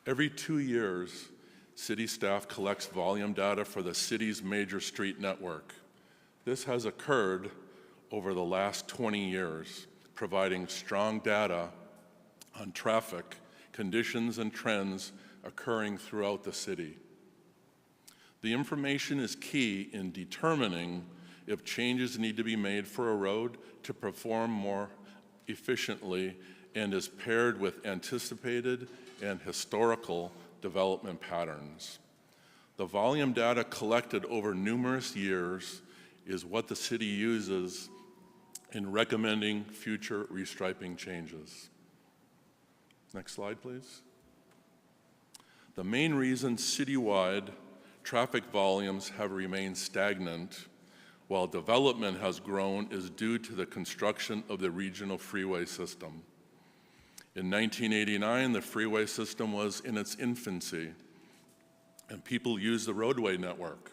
Every 2 years, city staff collects volume data for the city's major street network. This has occurred over the last 20 years, providing strong data on traffic, conditions, and trends occurring throughout the city. The information is key in determining if changes need to be made for a road to perform more efficiently and is paired with anticipated and historical development patterns. The volume data collected over numerous years is what the city uses in recommending future restriping changes. Next slide, please. The main reason citywide traffic volumes have remained stagnant while development has grown is due to the construction of the regional freeway system. In 1989, the freeway system was in its infancy, and people used the roadway network.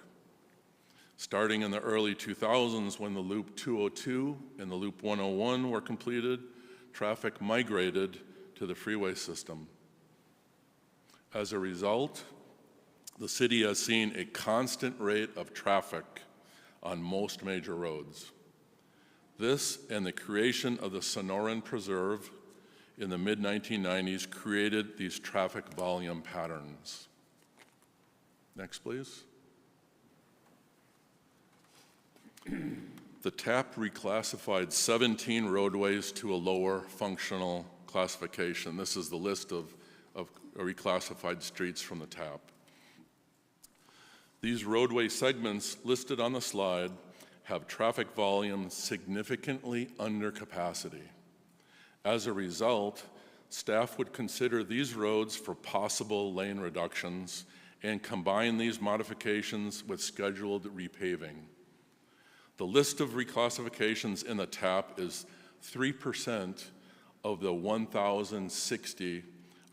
Starting in the early 2000s, when the Loop 202 and the Loop 101 were completed, traffic migrated to the freeway system. As a result, the city has seen a constant rate of traffic on most major roads. This and the creation of the Sonoran Preserve in the mid-1990s created these traffic volume patterns. Next, please. The TAP reclassified 17 roadways to a lower functional classification. This is the list of reclassified streets from the TAP. These roadway segments listed on the slide have traffic volume significantly under capacity. As a result, staff would consider these roads for possible lane reductions and combine these modifications with scheduled repaving. The list of reclassifications in the TAP is 3% of the 1,060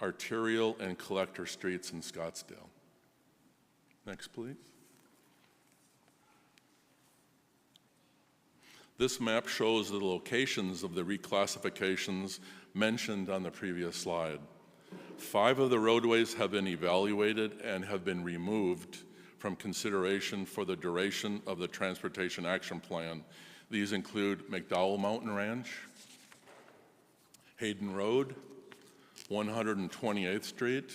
arterial and collector streets in Scottsdale. Next, please. This map shows the locations of the reclassifications mentioned on the previous slide. 5 of the roadways have been evaluated and have been removed from consideration for the duration of the Transportation Action Plan. These include McDowell Mountain Ranch, Hayden Road, 128th Street,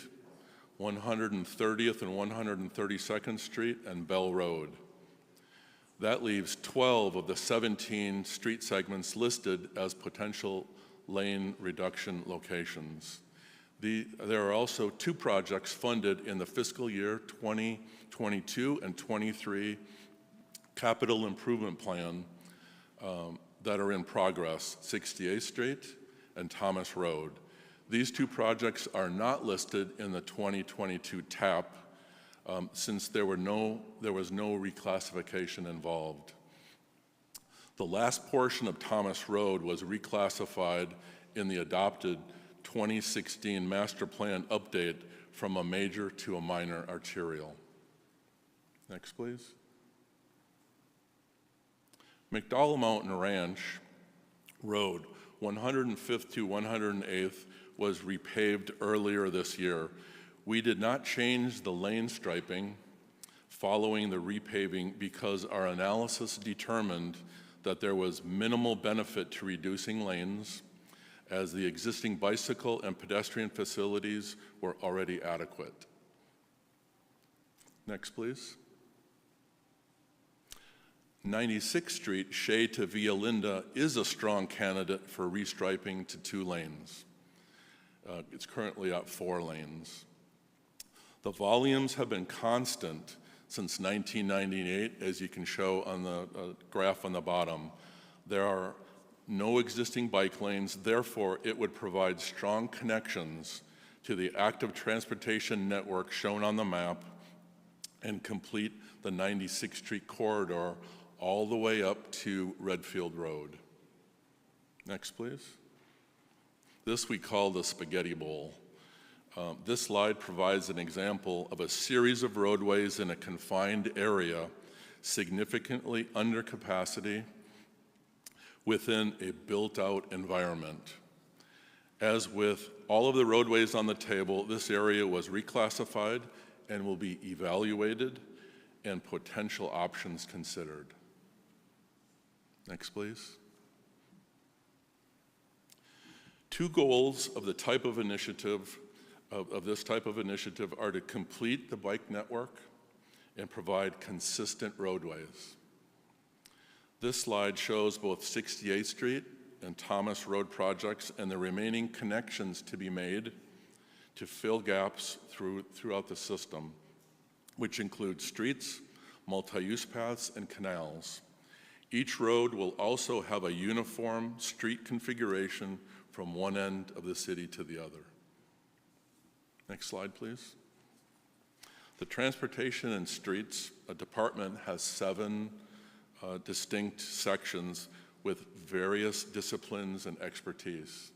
130th and 132nd Street, and Bell Road. That leaves 12 of the 17 street segments listed as potential lane reduction locations. There are also 2 projects funded in the fiscal year 2022 and 23 capital improvement plan that are in progress, 68th Street and Thomas Road. These 2 projects are not listed in the 2022 TAP since there was no reclassification involved. The last portion of Thomas Road was reclassified in the adopted 2016 master plan update from a major to a minor arterial. Next, please. McDowell Mountain Ranch Road, 105th to 108th, was repaved earlier this year. We did not change the lane striping following the repaving because our analysis determined that there was minimal benefit to reducing lanes, as the existing bicycle and pedestrian facilities were already adequate. Next, please. 96th Street, Shea to Via Linda, is a strong candidate for restriping to 2 lanes. It's currently at 4 lanes. The volumes have been constant since 1998, as you can show on the graph on the bottom. There are no existing bike lanes, therefore it would provide strong connections to the active transportation network shown on the map and complete the 96th Street corridor all the way up to Redfield Road. Next, please. This we call the Spaghetti Bowl. This slide provides an example of a series of roadways in a confined area, significantly under capacity, within a built-out environment. As with all of the roadways on the table, this area was reclassified and will be evaluated and potential options considered. Next, please. 2 goals of the type of initiative, of this type of initiative, are to complete the bike network and provide consistent roadways. This slide shows both 68th Street and Thomas Road projects and the remaining connections to be made to fill gaps throughout the system, which include streets, multi-use paths, and canals. Each road will also have a uniform street configuration from one end of the city to the other. Next slide, please. The Transportation and Streets Department has 7 distinct sections with various disciplines and expertise.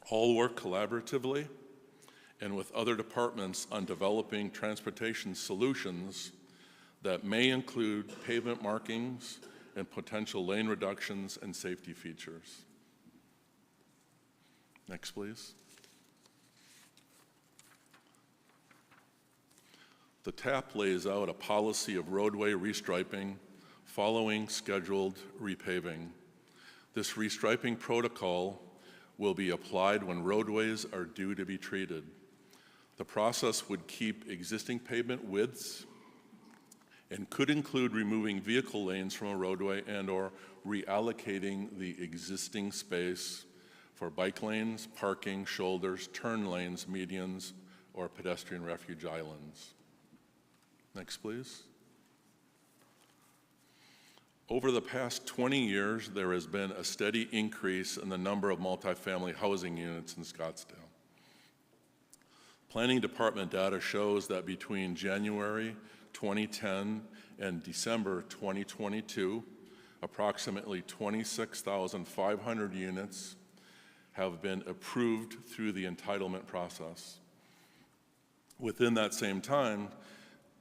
All work collaboratively and with other departments on developing transportation solutions that may include pavement markings and potential lane reductions and safety features. Next, please. The TAP lays out a policy of roadway restriping following scheduled repaving. This restriping protocol will be applied when roadways are due to be treated. The process would keep existing pavement widths and could include removing vehicle lanes from a roadway and/or reallocating the existing space for bike lanes, parking, shoulders, turn lanes, medians, or pedestrian refuge islands. Next, please. Over the past 20 years, there has been a steady increase in the number of multifamily housing units in Scottsdale. Planning Department data shows that between January 2010 and December 2022, approximately 26,500 units have been approved through the entitlement process. Within that same time,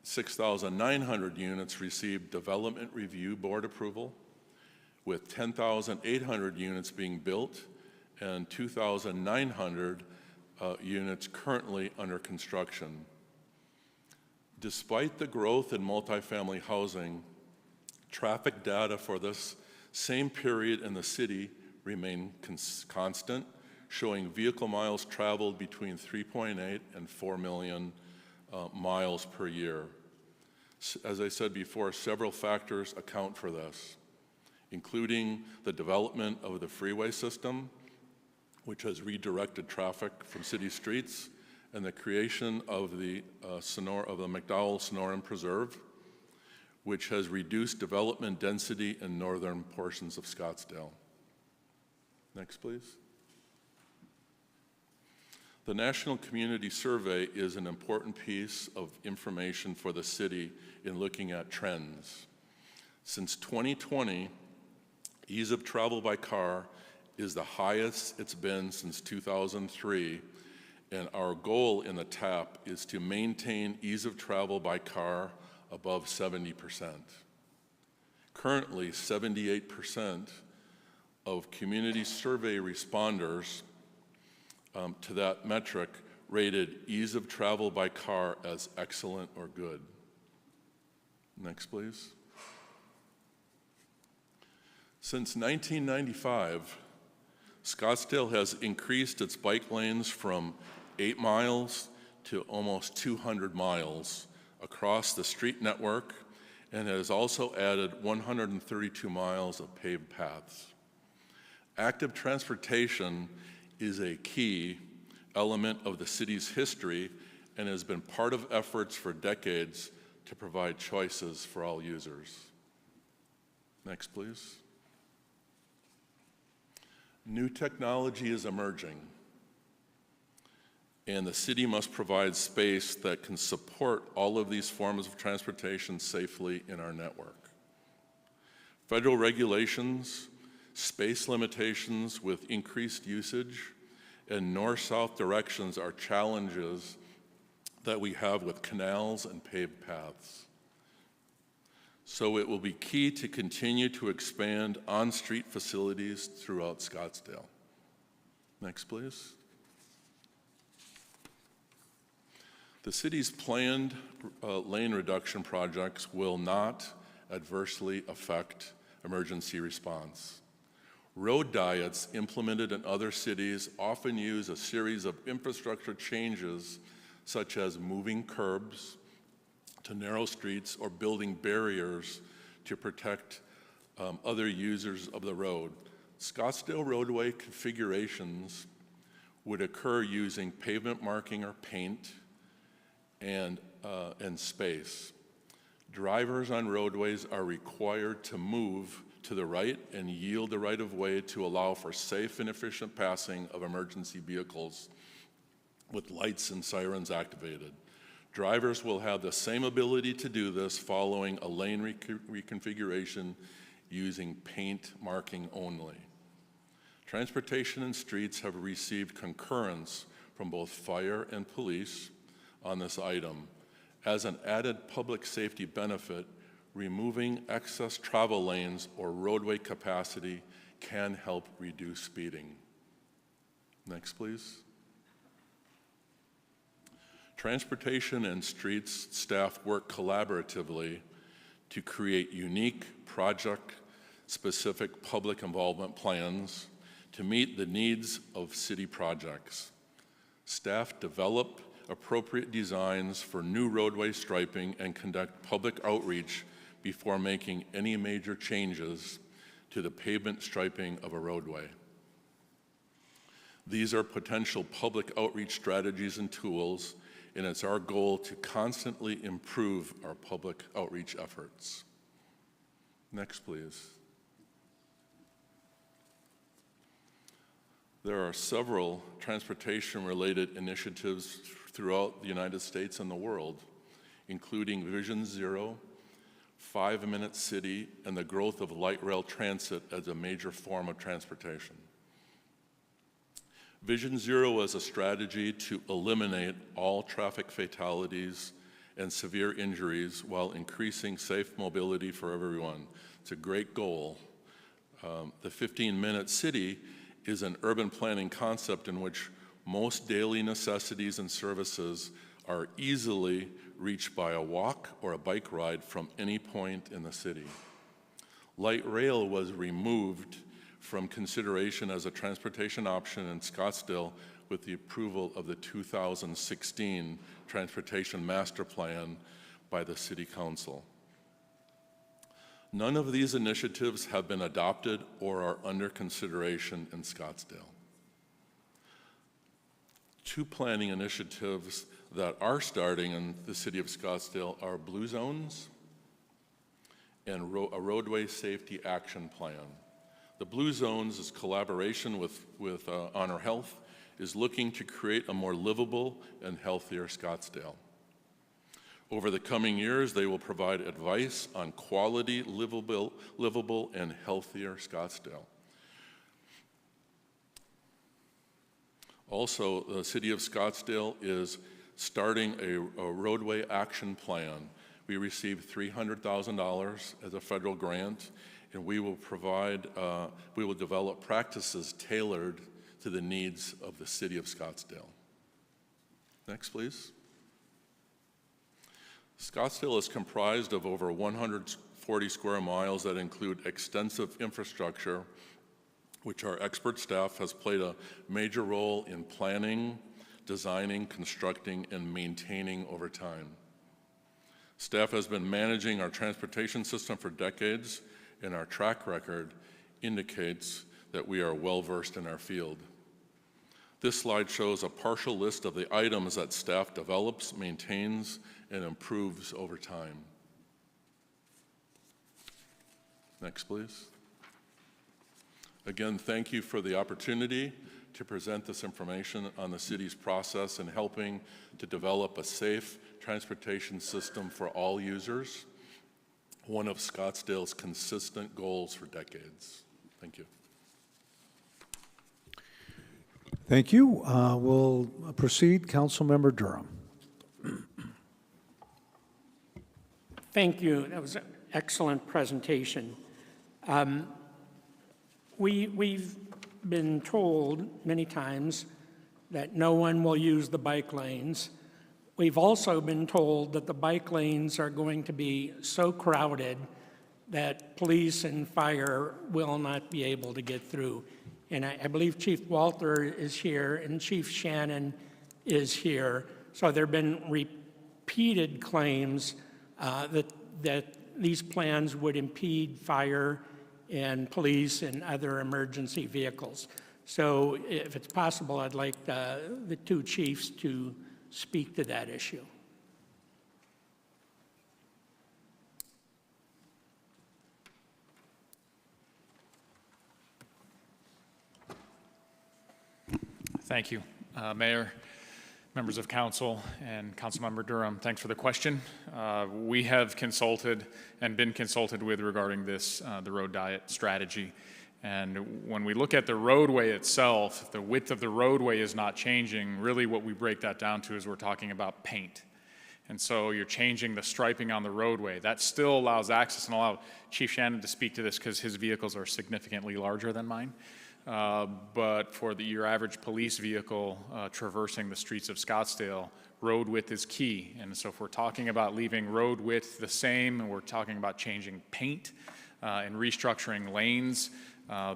6,900 units received Development Review Board approval, with 10,800 units being built and 2,900 units currently under construction. Despite the growth in multifamily housing, traffic data for this same period in the city remain constant, showing vehicle miles traveled between 3.8 and 4 million miles per year. As I said before, several factors account for this, including the development of the freeway system, which has redirected traffic from city streets, and the creation of the McDowell-Sonoran Preserve, which has reduced development density in northern portions of Scottsdale. Next, please. The National Community Survey is an important piece of information for the city in looking at trends. Since 2020, ease of travel by car is the highest it's been since 2003, and our goal in the TAP is to maintain ease of travel by car above 70%. Currently, 78% of community survey responders to that metric rated ease of travel by car as excellent or good. Next, please. Since 1995, Scottsdale has increased its bike lanes from 8 miles to almost 200 miles across the street network, and has also added 132 miles of paved paths. Active transportation is a key element of the city's history and has been part of efforts for decades to provide choices for all users. Next, please. New technology is emerging, and the city must provide space that can support all of these forms of transportation safely in our network. Federal regulations, space limitations with increased usage, and north-south directions are challenges that we have with canals and paved paths. So it will be key to continue to expand on-street facilities throughout Scottsdale. Next, please. The city's planned lane reduction projects will not adversely affect emergency response. Road diets implemented in other cities often use a series of infrastructure changes, such as moving curbs to narrow streets or building barriers to protect other users of the road. Scottsdale roadway configurations would occur using pavement marking or paint and space. Drivers on roadways are required to move to the right and yield the right of way to allow for safe and efficient passing of emergency vehicles with lights and sirens activated. Drivers will have the same ability to do this following a lane reconfiguration using paint marking only. Transportation and streets have received concurrence from both fire and police on this item. As an added public safety benefit, removing excess travel lanes or roadway capacity can help reduce speeding. Next, please. Transportation and streets staff work collaboratively to create unique project-specific public involvement plans to meet the needs of city projects. Staff develop appropriate designs for new roadway striping and conduct public outreach before making any major changes to the pavement striping of a roadway. These are potential public outreach strategies and tools, and it's our goal to constantly improve our public outreach efforts. Next, please. There are several transportation-related initiatives throughout the United States and the world, including Vision Zero, 5-Minute City, and the growth of light rail transit as a major form of transportation. Vision Zero is a strategy to eliminate all traffic fatalities and severe injuries while increasing safe mobility for everyone. It's a great goal. The 15-Minute City is an urban planning concept in which most daily necessities and services are easily reached by a walk or a bike ride from any point in the city. Light rail was removed from consideration as a transportation option in Scottsdale with the approval of the 2016 Transportation Master Plan by the City Council. None of these initiatives have been adopted or are under consideration in Scottsdale. Two planning initiatives that are starting in the city of Scottsdale are Blue Zones and a roadway safety action plan. The Blue Zones is collaboration with Honor Health, is looking to create a more livable and healthier Scottsdale. Over the coming years, they will provide advice on quality, livable, and healthier Scottsdale. Also, the City of Scottsdale is starting a roadway action plan We received $300,000 as a federal grant, and we will develop practices tailored to the needs of the city of Scottsdale. Next, please. Scottsdale is comprised of over 140 square miles that include extensive infrastructure, which our expert staff has played a major role in planning, designing, constructing, and maintaining over time. Staff has been managing our transportation system for decades, and our track record indicates that we are well-versed in our field. This slide shows a partial list of the items that staff develops, maintains, and improves over time. Next, please. Again, thank you for the opportunity to present this information on the city's process in helping to develop a safe transportation system for all users, one of Scottsdale's consistent goals for decades. Thank you. Thank you. We'll proceed. Councilmember Durham. Thank you. That was an excellent presentation. We've been told many times that no one will use the bike lanes. We've also been told that the bike lanes are going to be so crowded that police and fire will not be able to get through. And I believe Chief Walter is here and Chief Shannon is here. So there have been repeated claims that these plans would impede fire and police and other emergency vehicles. So if it's possible, I'd like the two chiefs to speak to that issue. Thank you, Mayor, members of council, and Councilmember Durham. Thanks for the question. We have consulted and been consulted with regarding this, the road diet strategy. And when we look at the roadway itself, the width of the roadway is not changing. Really what we break that down to is we're talking about paint. And so you're changing the striping on the roadway. That still allows access, and I'll allow Chief Shannon to speak to this because his vehicles are significantly larger than mine. But for your average police vehicle traversing the streets of Scottsdale, road width is key. And so if we're talking about leaving road width the same, and we're talking about changing paint and restructuring lanes,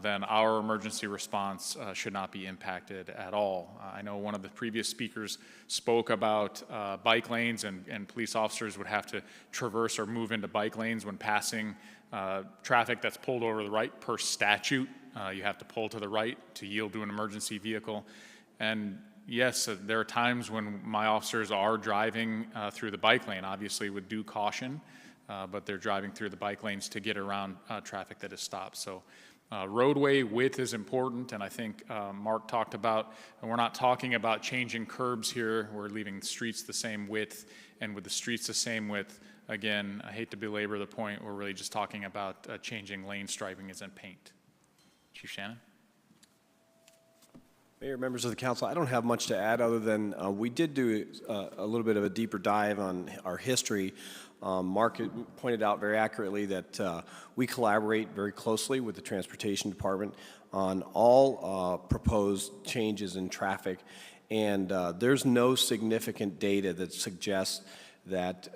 then our emergency response should not be impacted at all. I know one of the previous speakers spoke about bike lanes, and police officers would have to traverse or move into bike lanes when passing traffic that's pulled over to the right per statute. You have to pull to the right to yield to an emergency vehicle. And yes, there are times when my officers are driving through the bike lane, obviously with due caution, but they're driving through the bike lanes to get around traffic that is stopped. So roadway width is important, and I think Mark talked about, and we're not talking about changing curbs here, we're leaving streets the same width, and with the streets the same width, again, I hate to belabor the point, we're really just talking about changing lane striping as in paint. Chief Shannon? Mayor, members of the council, I don't have much to add other than we did do a little bit of a deeper dive on our history. Mark pointed out very accurately that we collaborate very closely with the Transportation Department on all proposed changes in traffic, and there's no significant data that suggests that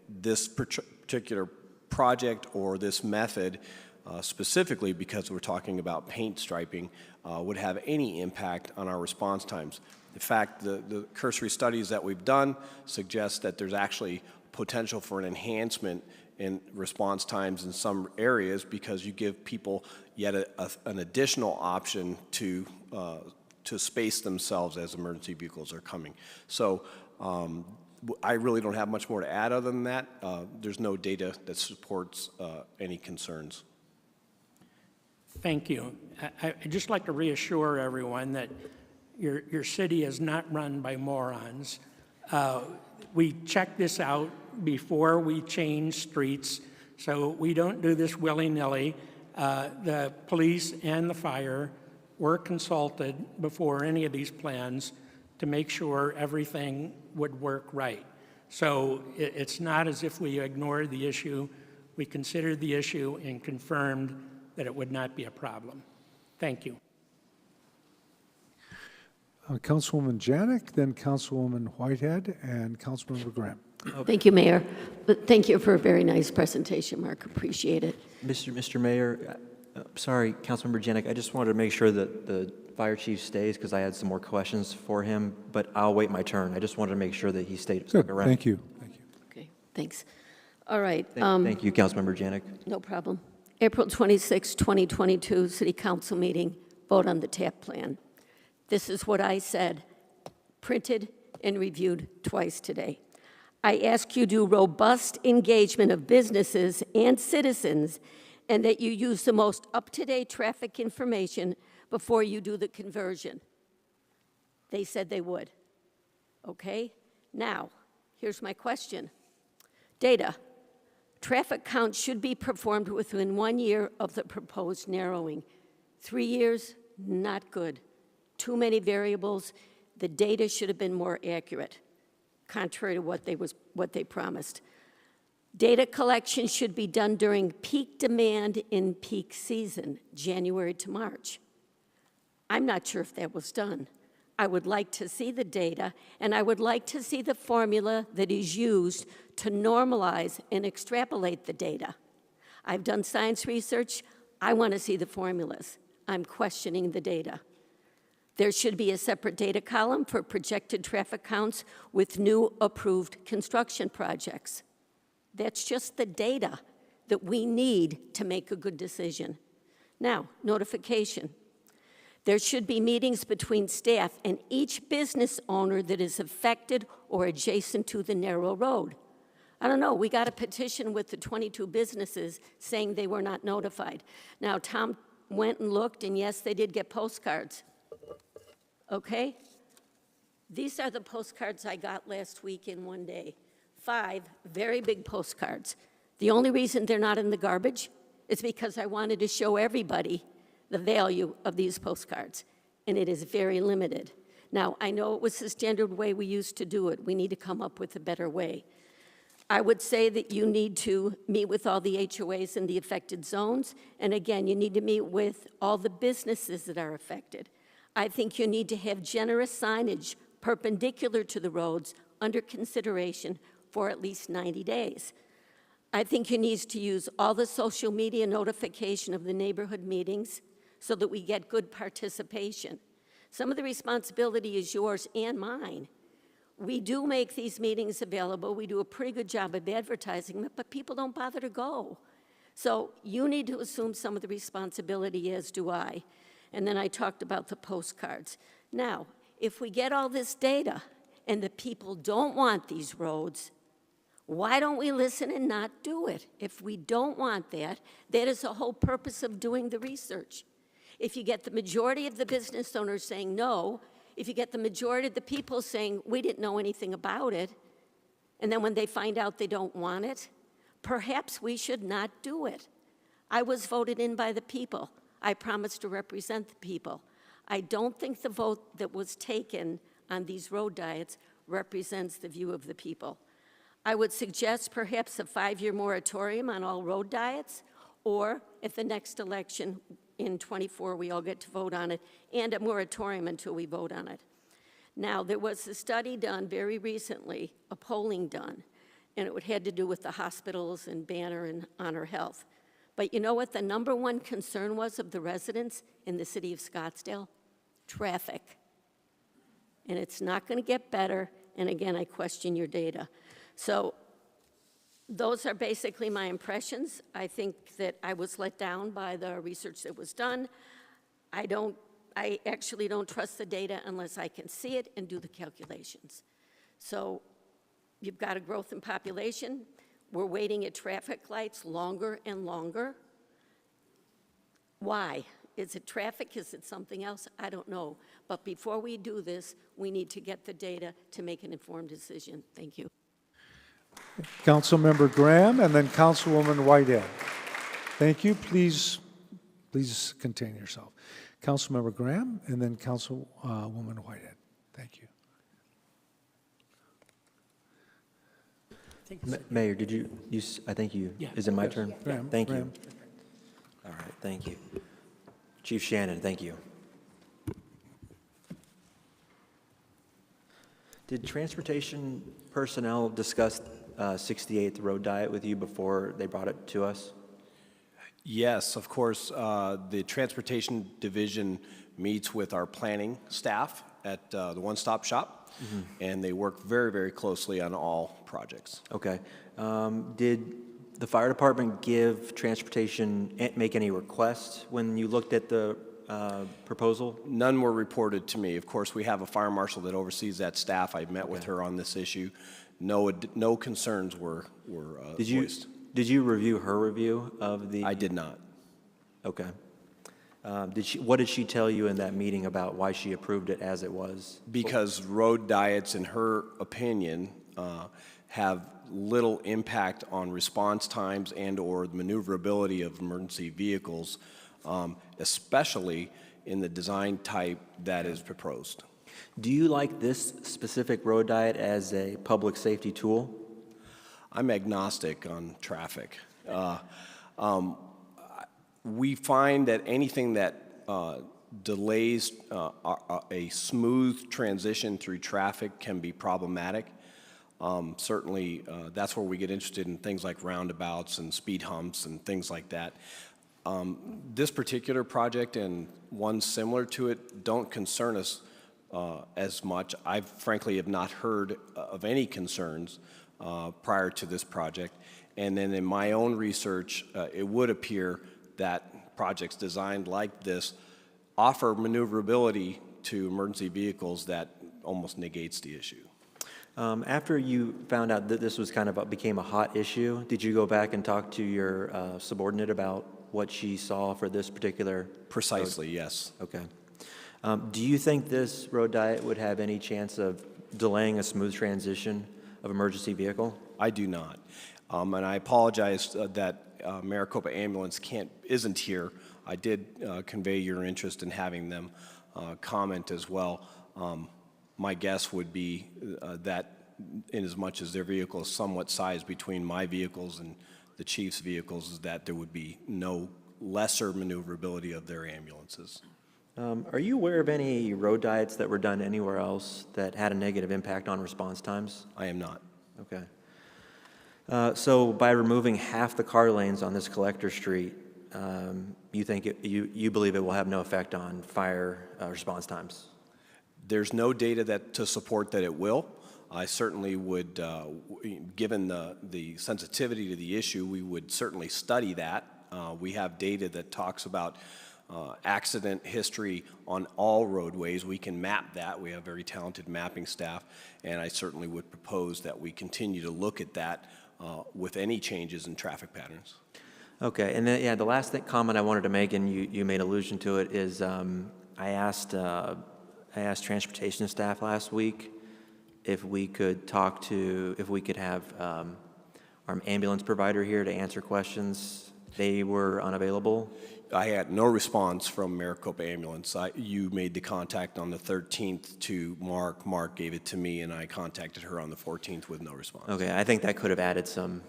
this particular project or this method specifically because we're talking about paint striping, would have any impact on our response times. In fact, the cursory studies that we've done suggest that there's actually potential for an enhancement in response times in some areas because you give people yet an additional option to space themselves as emergency vehicles are coming. So I really don't have much more to add other than that. There's no data that supports any concerns. Thank you. I'd just like to reassure everyone that your city is not run by morons. We check this out before we change streets, so we don't do this willy-nilly. The police and the fire were consulted before any of these plans to make sure everything would work right. So it's not as if we ignored the issue. We considered the issue and confirmed that it would not be a problem. Thank you. Councilwoman Janik, then Councilwoman Whitehead, and Councilmember Graham. Thank you, Mayor. But thank you for a very nice presentation, Mark. Appreciate it. Mr. Mayor, sorry, Councilmember Janik, I just wanted to make sure that the fire chief stays because I had some more questions for him, but I'll wait my turn. I just wanted to make sure that he stayed Good. around. Thank you. Thank you. Okay, thanks. All right. Thank you, Councilmember Janik. No problem. April 26, 2022, City Council meeting, vote on the TAP plan. This is what I said, printed and reviewed twice today. I ask you to do robust engagement of businesses and citizens and that you use the most up-to-date traffic information before you do the conversion. They said they would. Okay? Now, here's my question. Data. Traffic counts should be performed within 1 year of the proposed narrowing. 3 years, not good. Too many variables. The data should have been more accurate, contrary to what they promised. Data collection should be done during peak demand in peak season, January to March. I'm not sure if that was done. I would like to see the data, and I would like to see the formula that is used to normalize and extrapolate the data. I've done science research. I want to see the formulas. I'm questioning the data. There should be a separate data column for projected traffic counts with new approved construction projects. That's just the data that we need to make a good decision. Now, notification. There should be meetings between staff and each business owner that is affected or adjacent to the narrow road. I don't know, we got a petition with the 22 businesses saying they were not notified. Now, Tom went and looked, and yes, they did get postcards. Okay? These are the postcards I got last week in 1 day. 5 very big postcards. The only reason they're not in the garbage is because I wanted to show everybody the value of these postcards, and it is very limited. Now, I know it was the standard way we used to do it. We need to come up with a better way. I would say that you need to meet with all the HOAs in the affected zones, and again, you need to meet with all the businesses that are affected. I think you need to have generous signage perpendicular to the roads under consideration for at least 90 days. I think you need to use all the social media notification of the neighborhood meetings so that we get good participation. Some of the responsibility is yours and mine. We do make these meetings available. We do a pretty good job of advertising them, but people don't bother to go. So you need to assume some of the responsibility, as do I. And then I talked about the postcards. Now, if we get all this data and the people don't want these roads, why don't we listen and not do it? If we don't want that, that is the whole purpose of doing the research. If you get the majority of the business owners saying no, if you get the majority of the people saying we didn't know anything about it, and then when they find out they don't want it, perhaps we should not do it. I was voted in by the people. I promised to represent the people. I don't think the vote that was taken on these road diets represents the view of the people. I would suggest perhaps a 5-year moratorium on all road diets, or at the next election in '24, we all get to vote on it, and a moratorium until we vote on it. Now, there was a study done very recently, a polling done, and it had to do with the hospitals and Banner and Honor Health. But you know what the #1 concern was of the residents in the city of Scottsdale? Traffic. And it's not going to get better, and again, I question your data. So those are basically my impressions. I think that I was let down by the research that was done. I actually don't trust the data unless I can see it and do the calculations. So you've got a growth in population. We're waiting at traffic lights longer and longer. Why? Is it traffic? Is it something else? I don't know. But before we do this, we need to get the data to make an informed decision. Thank you. Councilmember Graham, and then Councilwoman Whitehead. Thank you. Please contain yourself. Councilmember Graham, and then Councilwoman Whitehead. Thank you. Mayor, did you, I think you, Yeah. is it my Yes. turn? Graham, Thank you. Graham. All right, thank you. Chief Shannon, thank you. Did transportation personnel discuss 68th Road Diet with you before they brought it to us? Yes, of course, the Transportation Division meets with our planning staff at the One Stop Shop, and they work very, very closely on all projects. Okay. Did the fire department give transportation, make any requests when you looked at the proposal? None were reported to me. Of course, we have a fire marshal that oversees that staff. I met with her on this issue. No concerns were voiced. Did you review her review of the? I did not. Okay. What did she tell you in that meeting about why she approved it as it was? Because road diets, in her opinion, have little impact on response times and/or maneuverability of emergency vehicles, especially in the design type that is proposed. Do you like this specific road diet as a public safety tool? I'm agnostic on traffic. We find that anything that delays a smooth transition through traffic can be problematic. Certainly, that's where we get interested in things like roundabouts and speed humps and things like that. This particular project and one similar to it don't concern us as much. I frankly have not heard of any concerns prior to this project. And then in my own research, it would appear that projects designed like this offer maneuverability to emergency vehicles that almost negates the issue. After you found out that this was became a hot issue, did you go back and talk to your subordinate about what she saw for this particular? Precisely, yes. Okay. Do you think this road diet would have any chance of delaying a smooth transition of emergency vehicle? I do not. And I apologize that Maricopa Ambulance isn't here. I did convey your interest in having them comment as well. My guess would be that in as much as their vehicle is somewhat sized between my vehicles and the chief's vehicles, is that there would be no lesser maneuverability of their ambulances. Are you aware of any road diets that were done anywhere else that had a negative impact on response times? I am not. Okay. So by removing half the car lanes on this collector street, you believe it will have no effect on fire response times? There's no data to support that it will. I certainly would, given the sensitivity to the issue, we would certainly study that. We have data that talks about accident history on all roadways. We can map that. We have very talented mapping staff, and I certainly would propose that we continue to look at that with any changes in traffic patterns. Okay, and then, the last comment I wanted to make, and you made allusion to it, is I asked transportation staff last week if we could have our ambulance provider here to answer questions. They were unavailable. I had no response from Maricopa Ambulance. You made the contact on the 13th to Mark. Mark gave it to me, and I contacted her on the 14th with no response. Okay, I think that could have added some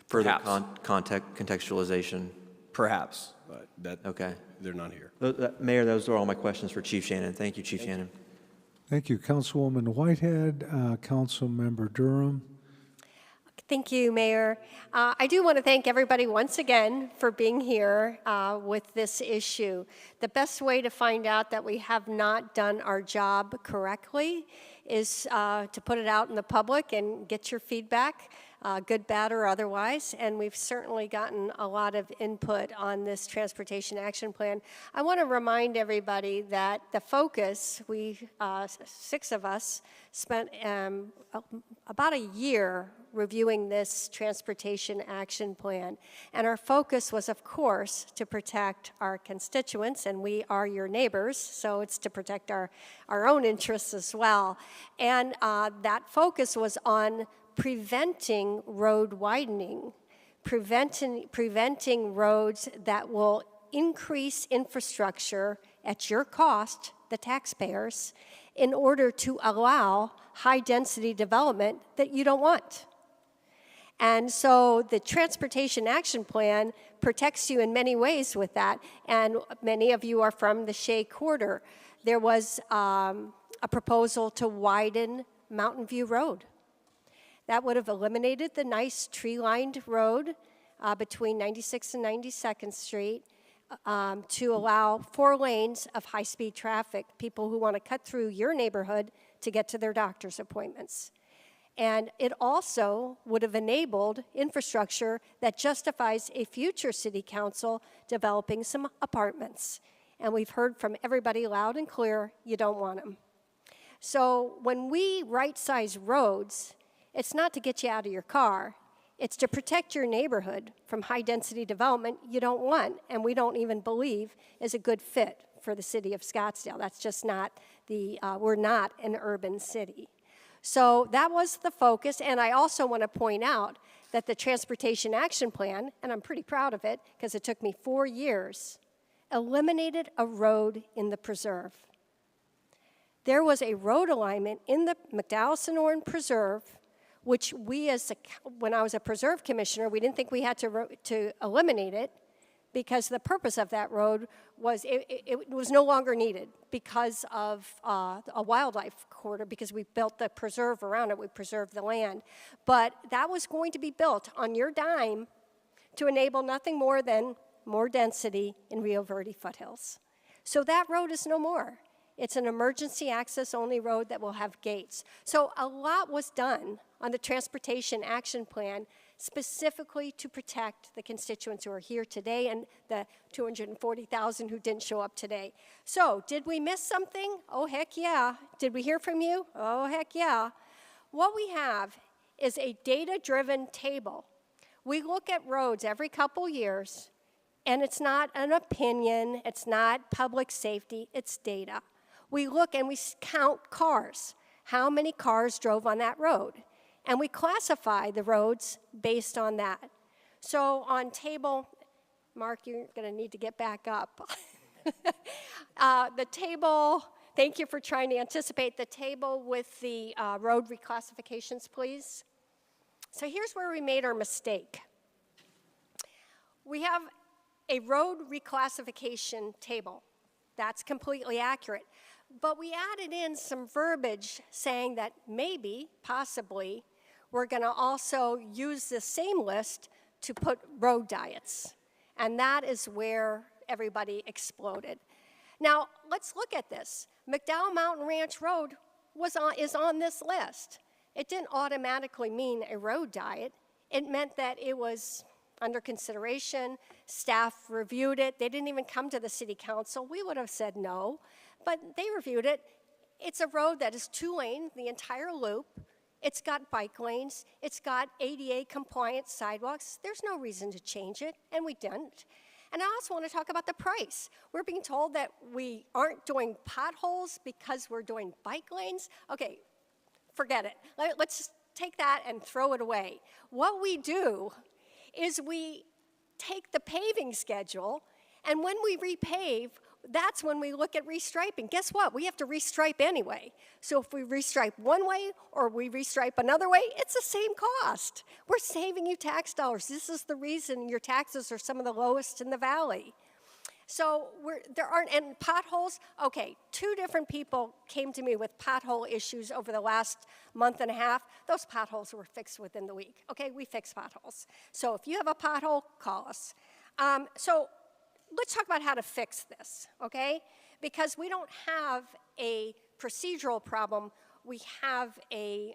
further contextualization. Perhaps, but okay. They're not here. Mayor, those are all my questions for Chief Shannon. Thank you, Chief Shannon. Thank you, Councilwoman Whitehead. Councilmember Durham. Thank you, Mayor. I do want to thank everybody once again for being here with this issue. The best way to find out that we have not done our job correctly is to put it out in the public and get your feedback, good, bad, or otherwise. And we've certainly gotten a lot of input on this Transportation Action Plan. I want to remind everybody that the focus, 6 of us, spent about a year reviewing this Transportation Action Plan. And our focus was, of course, to protect our constituents, and we are your neighbors, so it's to protect our own interests as well. And that focus was on preventing road widening, preventing roads that will increase infrastructure at your cost, the taxpayers, in order to allow high-density development that you don't want. And so the Transportation Action Plan protects you in many ways with that, and many of you are from the Shea Quarter. There was a proposal to widen Mountain View Road. That would have eliminated the nice tree-lined road between 96th and 92nd Street to allow 4 lanes of high-speed traffic, people who want to cut through your neighborhood to get to their doctor's appointments. And it also would have enabled infrastructure that justifies a future city council developing some apartments. And we've heard from everybody loud and clear, you don't want them. So when we right-size roads, it's not to get you out of your car. It's to protect your neighborhood from high-density development you don't want, and we don't even believe is a good fit for the city of Scottsdale. That's just not we're not an urban city. So that was the focus, and I also want to point out that the Transportation Action Plan, and I'm pretty proud of it because it took me 4 years, eliminated a road in the preserve. There was a road alignment in the McDowell-Sonoran Preserve, which when I was a preserve commissioner, we didn't think we had to eliminate it because the purpose of that road was it was no longer needed because of a wildlife corridor, because we built the preserve around it, we preserved the land. But that was going to be built on your dime to enable nothing more than more density in Rio Verde foothills. So that road is no more. It's an emergency access only road that will have gates. So a lot was done on the Transportation Action Plan specifically to protect the constituents who are here today and the 240,000 who didn't show up today. So did we miss something? Oh, heck yeah. Did we hear from you? Oh, heck yeah. What we have is a data-driven table. We look at roads every couple years, and it's not an opinion, it's not public safety, it's data. We look and we count cars, how many cars drove on that road, and we classify the roads based on that. So on table, Mark, you're going to need to get back up. The table, thank you for trying to anticipate the table with the road reclassifications, please. So here's where we made our mistake. We have a road reclassification table. That's completely accurate. But we added in some verbiage saying that maybe, possibly, we're going to also use the same list to put road diets. And that is where everybody exploded. Now, let's look at this. McDowell Mountain Ranch Road is on this list. It didn't automatically mean a road diet. It meant that it was under consideration. Staff reviewed it. They didn't even come to the city council. We would have said no. But they reviewed it. It's a road that is 2-lane, the entire loop. It's got bike lanes. It's got ADA compliant sidewalks. There's no reason to change it, and we didn't. And I also want to talk about the price. We're being told that we aren't doing potholes because we're doing bike lanes. Okay, forget it. Let's just take that and throw it away. What we do is we take the paving schedule, and when we repave, that's when we look at restriping. Guess what? We have to restripe anyway. So if we restripe one way or we restripe another way, it's the same cost. We're saving you tax dollars. This is the reason your taxes are some of the lowest in the valley. So there aren't, and potholes, okay, 2 different people came to me with pothole issues over the last month and a half. Those potholes were fixed within the week. Okay, we fix potholes. So if you have a pothole, call us. So let's talk about how to fix this, okay? Because we don't have a procedural problem, we have a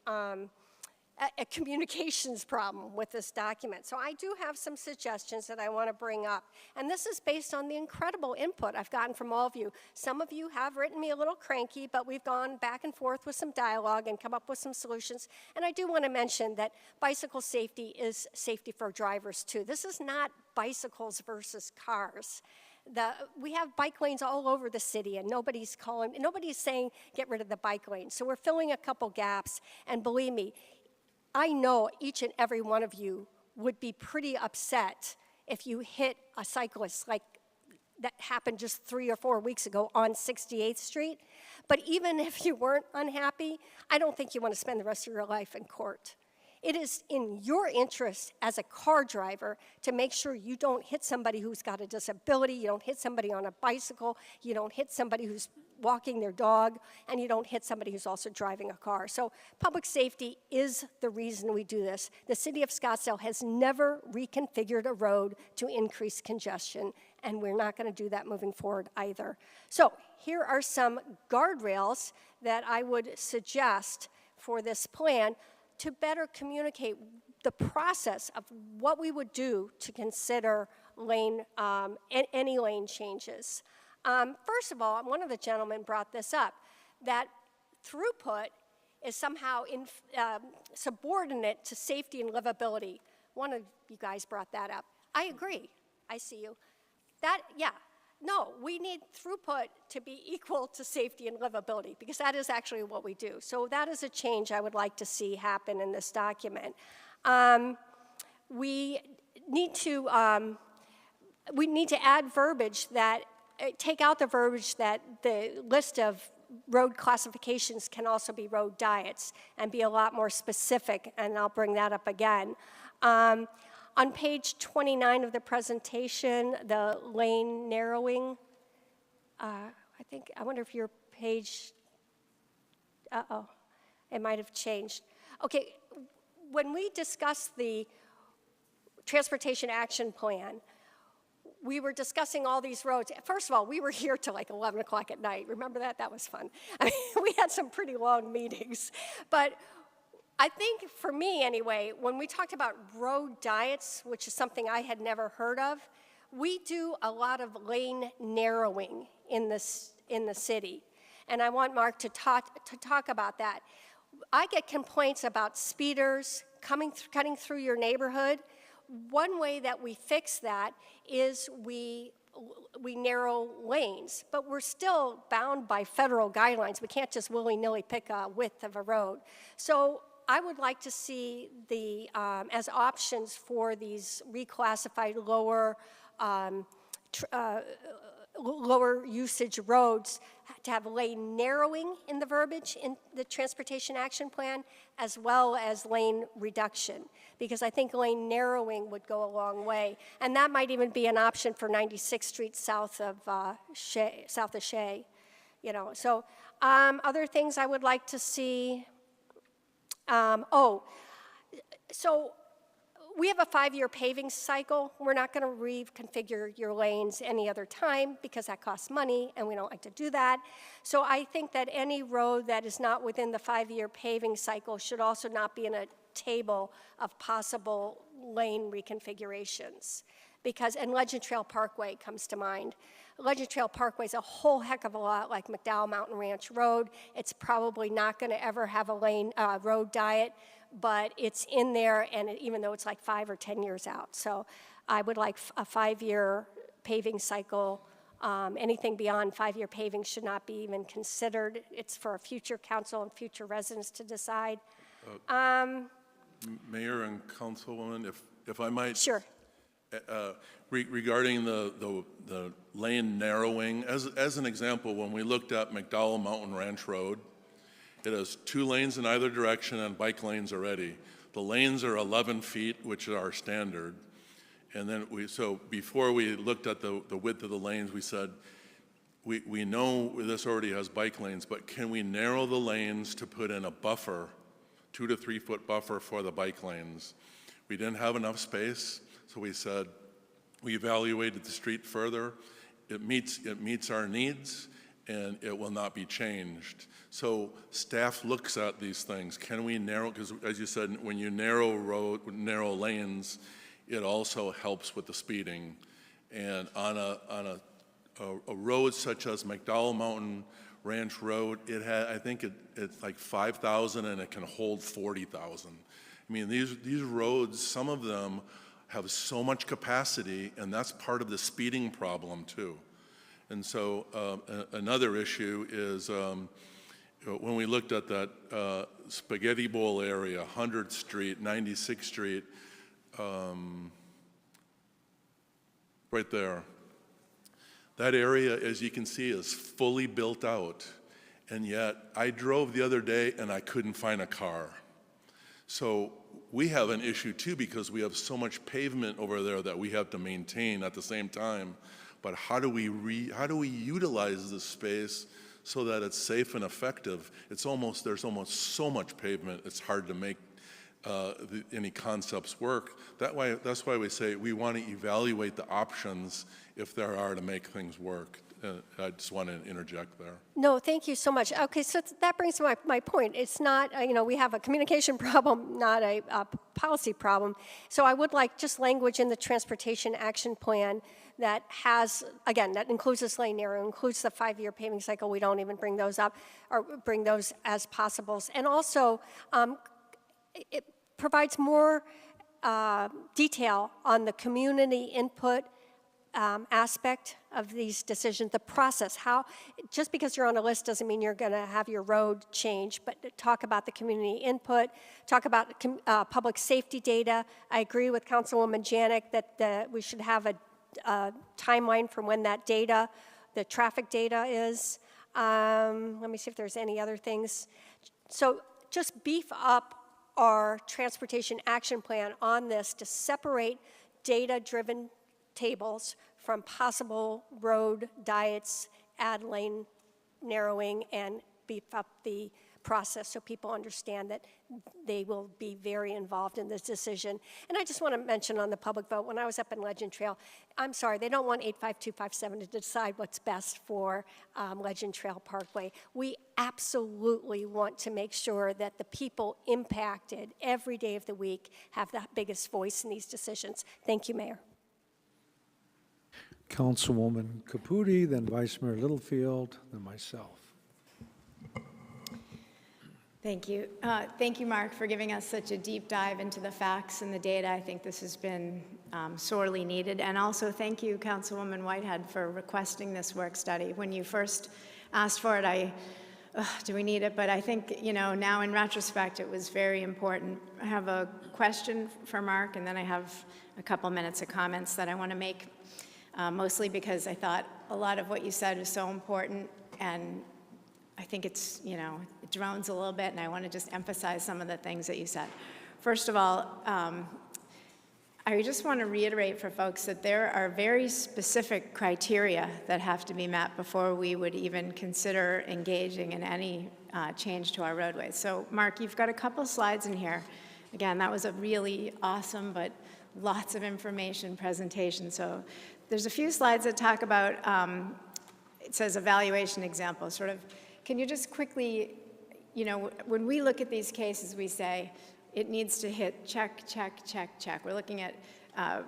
communications problem with this document. So I do have some suggestions that I want to bring up. And this is based on the incredible input I've gotten from all of you. Some of you have written me a little cranky, but we've gone back and forth with some dialogue and come up with some solutions. And I do want to mention that bicycle safety is safety for drivers too. This is not bicycles versus cars. We have bike lanes all over the city, and nobody's saying get rid of the bike lane. So we're filling a couple gaps, and believe me, I know each and every one of you would be pretty upset if you hit a cyclist like that happened just 3 or 4 weeks ago on 68th Street. But even if you weren't unhappy, I don't think you want to spend the rest of your life in court. It is in your interest as a car driver to make sure you don't hit somebody who's got a disability, you don't hit somebody on a bicycle, you don't hit somebody who's walking their dog, and you don't hit somebody who's also driving a car. So public safety is the reason we do this. The city of Scottsdale has never reconfigured a road to increase congestion, and we're not going to do that moving forward either. So here are some guardrails that I would suggest for this plan to better communicate the process of what we would do to consider any lane changes. First of all, one of the gentlemen brought this up, that throughput is somehow subordinate to safety and livability. One of you guys brought that up. I agree. I see you. No, we need throughput to be equal to safety and livability, because that is actually what we do. So that is a change I would like to see happen in this document. We need to add verbiage that, take out the verbiage that the list of road classifications can also be road diets, and be a lot more specific, and I'll bring that up again. On page 29 of the presentation, the lane narrowing, I wonder if your page, it might have changed. Okay, when we discussed the Transportation Action Plan, we were discussing all these roads. First of all, we were here till like 11 o'clock at night. Remember that? That was fun. I mean, we had some pretty long meetings. But I think, for me anyway, when we talked about road diets, which is something I had never heard of, we do a lot of lane narrowing in the city. And I want Mark to talk about that. I get complaints about speeders cutting through your neighborhood. One way that we fix that is we narrow lanes, but we're still bound by federal guidelines. We can't just willy-nilly pick a width of a road. So I would like to see as options for these reclassified lower usage roads to have lane narrowing in the verbiage in the Transportation Action Plan, as well as lane reduction, because I think lane narrowing would go a long way. And that might even be an option for 96th Street south of Shea. So other things I would like to see. So we have a 5-year paving cycle. We're not going to reconfigure your lanes any other time, because that costs money, and we don't like to do that. So I think that any road that is not within the 5-year paving cycle should also not be in a table of possible lane reconfigurations. And Legend Trail Parkway comes to mind. Legend Trail Parkway is a whole heck of a lot like McDowell Mountain Ranch Road. It's probably not going to ever have a road diet, but it's in there, and even though it's like 5 or 10 years out. So I would like a 5-year paving cycle. Anything beyond 5-year paving should not be even considered. It's for a future council and future residents to decide. Mayor and Councilwoman, if I might. Sure. Regarding the lane narrowing, as an example, when we looked at McDowell Mountain Ranch Road, it has 2 lanes in either direction and bike lanes already. The lanes are 11 feet, which is our standard. And then so before we looked at the width of the lanes, we said, we know this already has bike lanes, but can we narrow the lanes to put in a buffer, 2 to 3 foot buffer for the bike lanes? We didn't have enough space, so we said, we evaluated the street further. It meets our needs, and it will not be changed. So staff looks at these things. Can we narrow, because as you said, when you narrow lanes, it also helps with the speeding. And on a road such as McDowell Mountain Ranch Road, I think it's like 5,000 and it can hold 40,000. I mean, these roads, some of them have so much capacity, and that's part of the speeding problem too. And so another issue is when we looked at that Spaghetti Bowl area, 100th Street, 96th Street, right there. That area, as you can see, is fully built out. And yet, I drove the other day and I couldn't find a car. So we have an issue too because we have so much pavement over there that we have to maintain at the same time. But how do we utilize this space so that it's safe and effective? There's almost so much pavement, it's hard to make any concepts work. That's why we say we want to evaluate the options if there are to make things work. I just want to interject there. No, thank you so much. Okay, so that brings to my point. It's not, we have a communication problem, not a policy problem. So I would like just language in the Transportation Action Plan that has, again, that includes this lane narrow, includes the 5-year paving cycle. We don't even bring those up or bring those as possibles. And also, it provides more detail on the community input aspect of these decisions, the process, how, just because you're on a list doesn't mean you're gonna have your road change, but talk about the community input, talk about public safety data. I agree with Councilwoman Janik that we should have a timeline from when that data, the traffic data is. Let me see if there's any other things. So just beef up our transportation action plan on this to separate data-driven tables from possible road diets, add lane narrowing, and beef up the process so people understand that they will be very involved in this decision. And I just want to mention on the public vote, when I was up in Legend Trail, I'm sorry, they don't want 85257 to decide what's best for Legend Trail Parkway. We absolutely want to make sure that the people impacted every day of the week have the biggest voice in these decisions. Thank you, Mayor. Councilwoman Caputi, then Vice Mayor Littlefield, then myself. Thank you. Thank you, Mark, for giving us such a deep dive into the facts and the data. I think this has been sorely needed. And also thank you, Councilwoman Whitehead, for requesting this work study. When you first asked for it, do we need it? But I think, now in retrospect, it was very important. I have a question for Mark, and then I have a couple minutes of comments that I want to make, mostly because I thought a lot of what you said was so important, and I think it's, it drones a little bit, and I want to just emphasize some of the things that you said. First of all, I just want to reiterate for folks that there are very specific criteria that have to be met before we would even consider engaging in any change to our roadways. So, Mark, you've got a couple slides in here. Again, that was a really awesome but lots of information presentation. So there's a few slides that talk about, it says evaluation example, sort of. Can you just quickly, when we look at these cases, we say it needs to hit check, check, check, check. We're looking at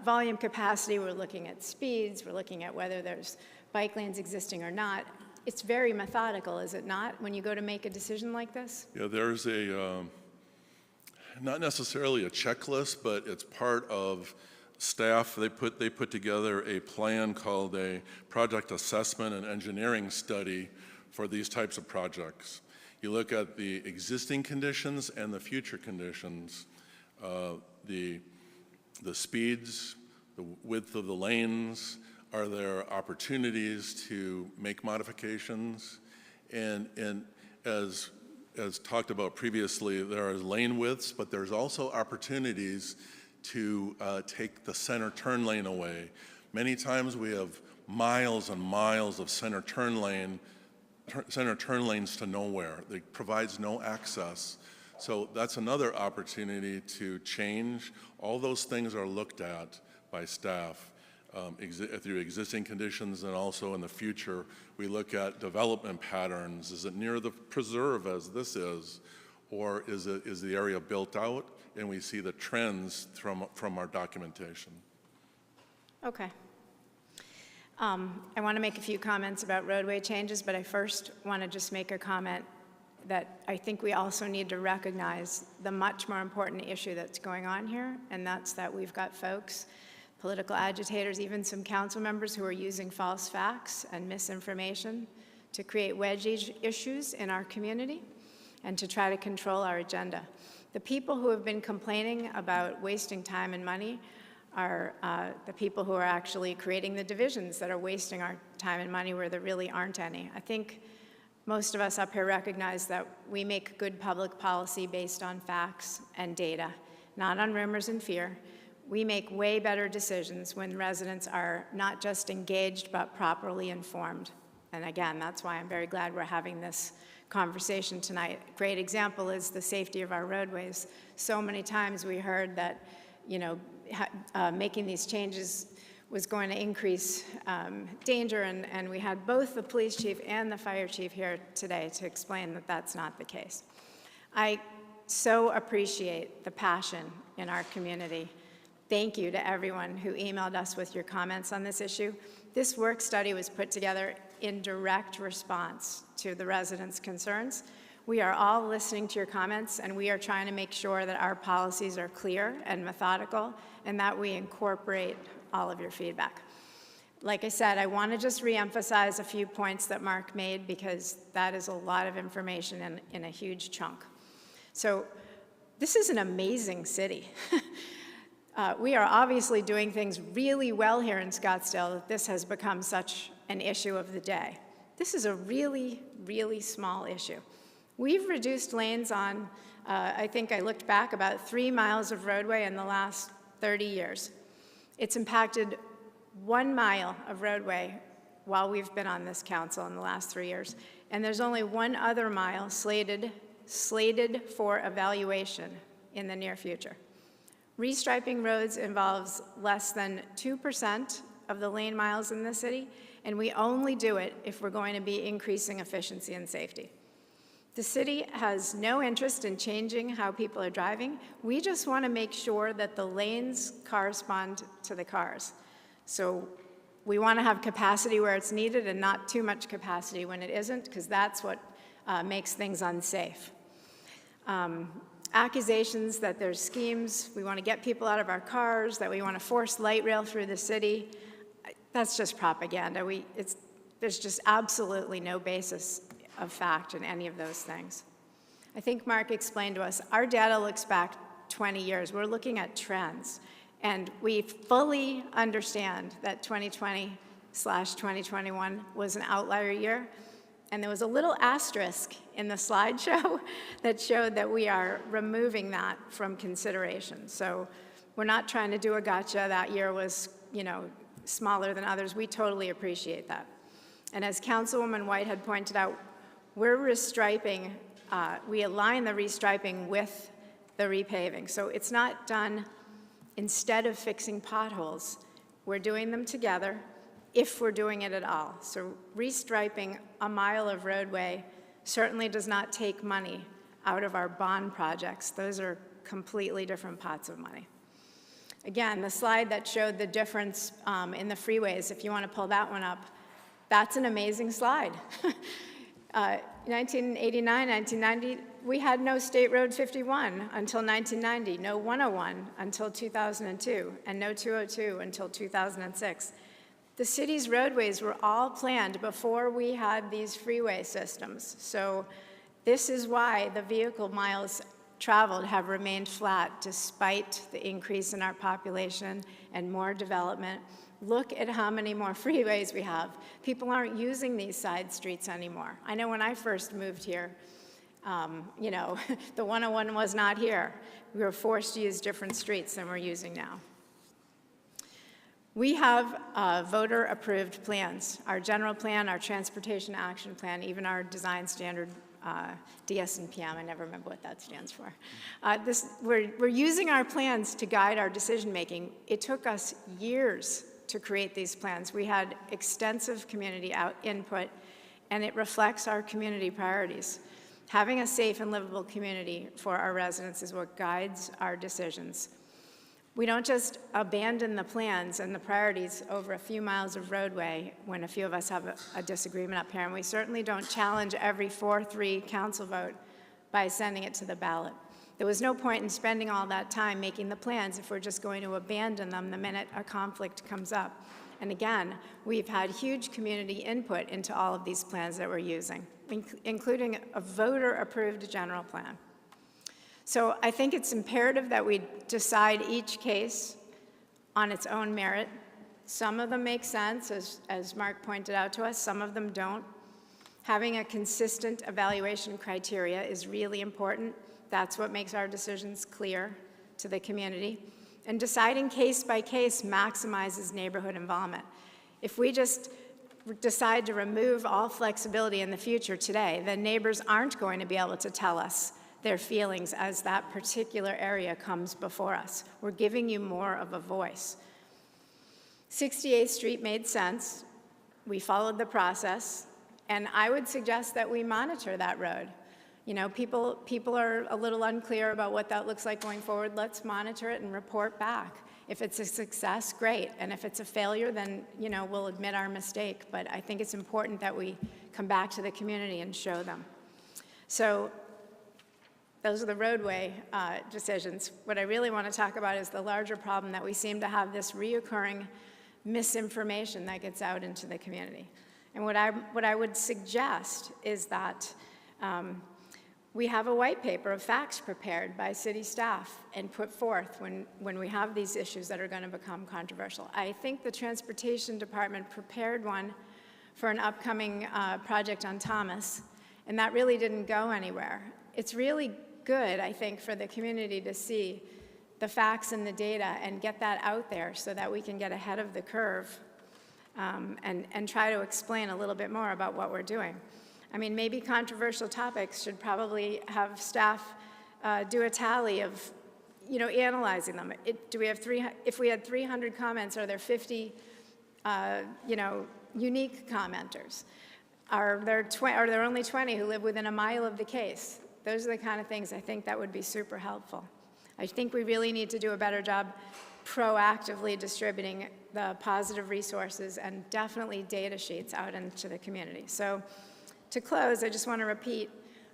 volume capacity, we're looking at speeds, we're looking at whether there's bike lanes existing or not. It's very methodical, is it not, when you go to make a decision like this? Yeah, there's not necessarily a checklist, but it's part of staff. They put together a plan called a project assessment and engineering study for these types of projects. You look at the existing conditions and the future conditions, the speeds, the width of the lanes, are there opportunities to make modifications? And as talked about previously, there are lane widths, but there's also opportunities to take the center turn lane away. Many times we have miles and miles of center turn lanes to nowhere. It provides no access. So that's another opportunity to change. All those things are looked at by staff through existing conditions, and also in the future, we look at development patterns. Is it near the preserve as this is, or is the area built out? And we see the trends from our documentation. Okay. I want to make a few comments about roadway changes, but I first want to just make a comment that I think we also need to recognize the much more important issue that's going on here, and that's that we've got folks, political agitators, even some council members who are using false facts and misinformation to create wedge issues in our community and to try to control our agenda. The people who have been complaining about wasting time and money are the people who are actually creating the divisions that are wasting our time and money where there really aren't any. I think most of us up here recognize that we make good public policy based on facts and data, not on rumors and fear. We make way better decisions when residents are not just engaged, but properly informed. And again, that's why I'm very glad we're having this conversation tonight. Great example is the safety of our roadways. So many times we heard that, you know, making these changes was going to increase danger, and we had both the police chief and the fire chief here today to explain that that's not the case. I so appreciate the passion in our community. Thank you to everyone who emailed us with your comments on this issue. This work study was put together in direct response to the residents' concerns. We are all listening to your comments, and we are trying to make sure that our policies are clear and methodical, and that we incorporate all of your feedback. Like I said, I want to just reemphasize a few points that Mark made, because that is a lot of information in a huge chunk. So this is an amazing city. We are obviously doing things really well here in Scottsdale that this has become such an issue of the day. This is a really, really small issue. We've reduced lanes on, I think I looked back, about 3 miles of roadway in the last 30 years. It's impacted 1 mile of roadway while we've been on this council in the last 3 years. And there's only 1 other mile slated for evaluation in the near future. Restriping roads involves less than 2% of the lane miles in the city, and we only do it if we're going to be increasing efficiency and safety. The city has no interest in changing how people are driving. We just want to make sure that the lanes correspond to the cars. So we want to have capacity where it's needed and not too much capacity when it isn't, because that's what makes things unsafe. Accusations that there's schemes, we want to get people out of our cars, that we want to force light rail through the city, that's just propaganda. There's just absolutely no basis of fact in any of those things. I think Mark explained to us, our data looks back 20 years. We're looking at trends, and we fully understand that 2020/2021 was an outlier year. And there was a little asterisk in the slideshow that showed that we are removing that from consideration. So we're not trying to do a gotcha. That year was, you know, smaller than others. We totally appreciate that. And as Councilwoman White had pointed out, we're restriping, we align the restriping with the repaving. So it's not done instead of fixing potholes. We're doing them together, if we're doing it at all. So restriping a mile of roadway certainly does not take money out of our bond projects. Those are completely different pots of money. Again, the slide that showed the difference in the freeways, if you want to pull that one up, that's an amazing slide. 1989, 1990, we had no State Road 51 until 1990, no 101 until 2002, and no 202 until 2006. The city's roadways were all planned before we had these freeway systems. So this is why the vehicle miles traveled have remained flat despite the increase in our population and more development. Look at how many more freeways we have. People aren't using these side streets anymore. I know when I first moved here, you know, the 101 was not here. We were forced to use different streets than we're using now. We have voter-approved plans, our general plan, our transportation action plan, even our design standard, DS&PM, I never remember what that stands for. We're using our plans to guide our decision-making. It took us years to create these plans. We had extensive community input, and it reflects our community priorities. Having a safe and livable community for our residents is what guides our decisions. We don't just abandon the plans and the priorities over a few miles of roadway when a few of us have a disagreement up here, and we certainly don't challenge every 4-3 council vote by sending it to the ballot. There was no point in spending all that time making the plans if we're just going to abandon them the minute a conflict comes up. And again, we've had huge community input into all of these plans that we're using, including a voter-approved general plan. So I think it's imperative that we decide each case on its own merit. Some of them make sense, as Mark pointed out to us, some of them don't. Having a consistent evaluation criteria is really important. That's what makes our decisions clear. to the community. And deciding case by case maximizes neighborhood involvement. If we just decide to remove all flexibility in the future today, then neighbors aren't going to be able to tell us their feelings as that particular area comes before us. We're giving you more of a voice. 68th Street made sense. We followed the process, and I would suggest that we monitor that road. You know, people are a little unclear about what that looks like going forward. Let's monitor it and report back. If it's a success, great. And if it's a failure, then, you know, we'll admit our mistake. But I think it's important that we come back to the community and show them. So those are the roadway decisions. What I really want to talk about is the larger problem that we seem to have this reoccurring misinformation that gets out into the community. And what I would suggest is that we have a white paper of facts prepared by city staff and put forth when we have these issues that are going to become controversial. I think the Transportation Department prepared one for an upcoming project on Thomas, and that really didn't go anywhere. It's really good, I think, for the community to see the facts and the data and get that out there so that we can get ahead of the curve and try to explain a little bit more about what we're doing. I mean, maybe controversial topics should probably have staff do a tally of, you know, analyzing them. If we had 300 comments, are there 50, you know, unique commenters? Are there only 20 who live within a mile of the case? Those are the kind of things I think that would be super helpful. I think we really need to do a better job proactively distributing the positive resources and definitely data sheets out into the community. So to close, I just want to repeat,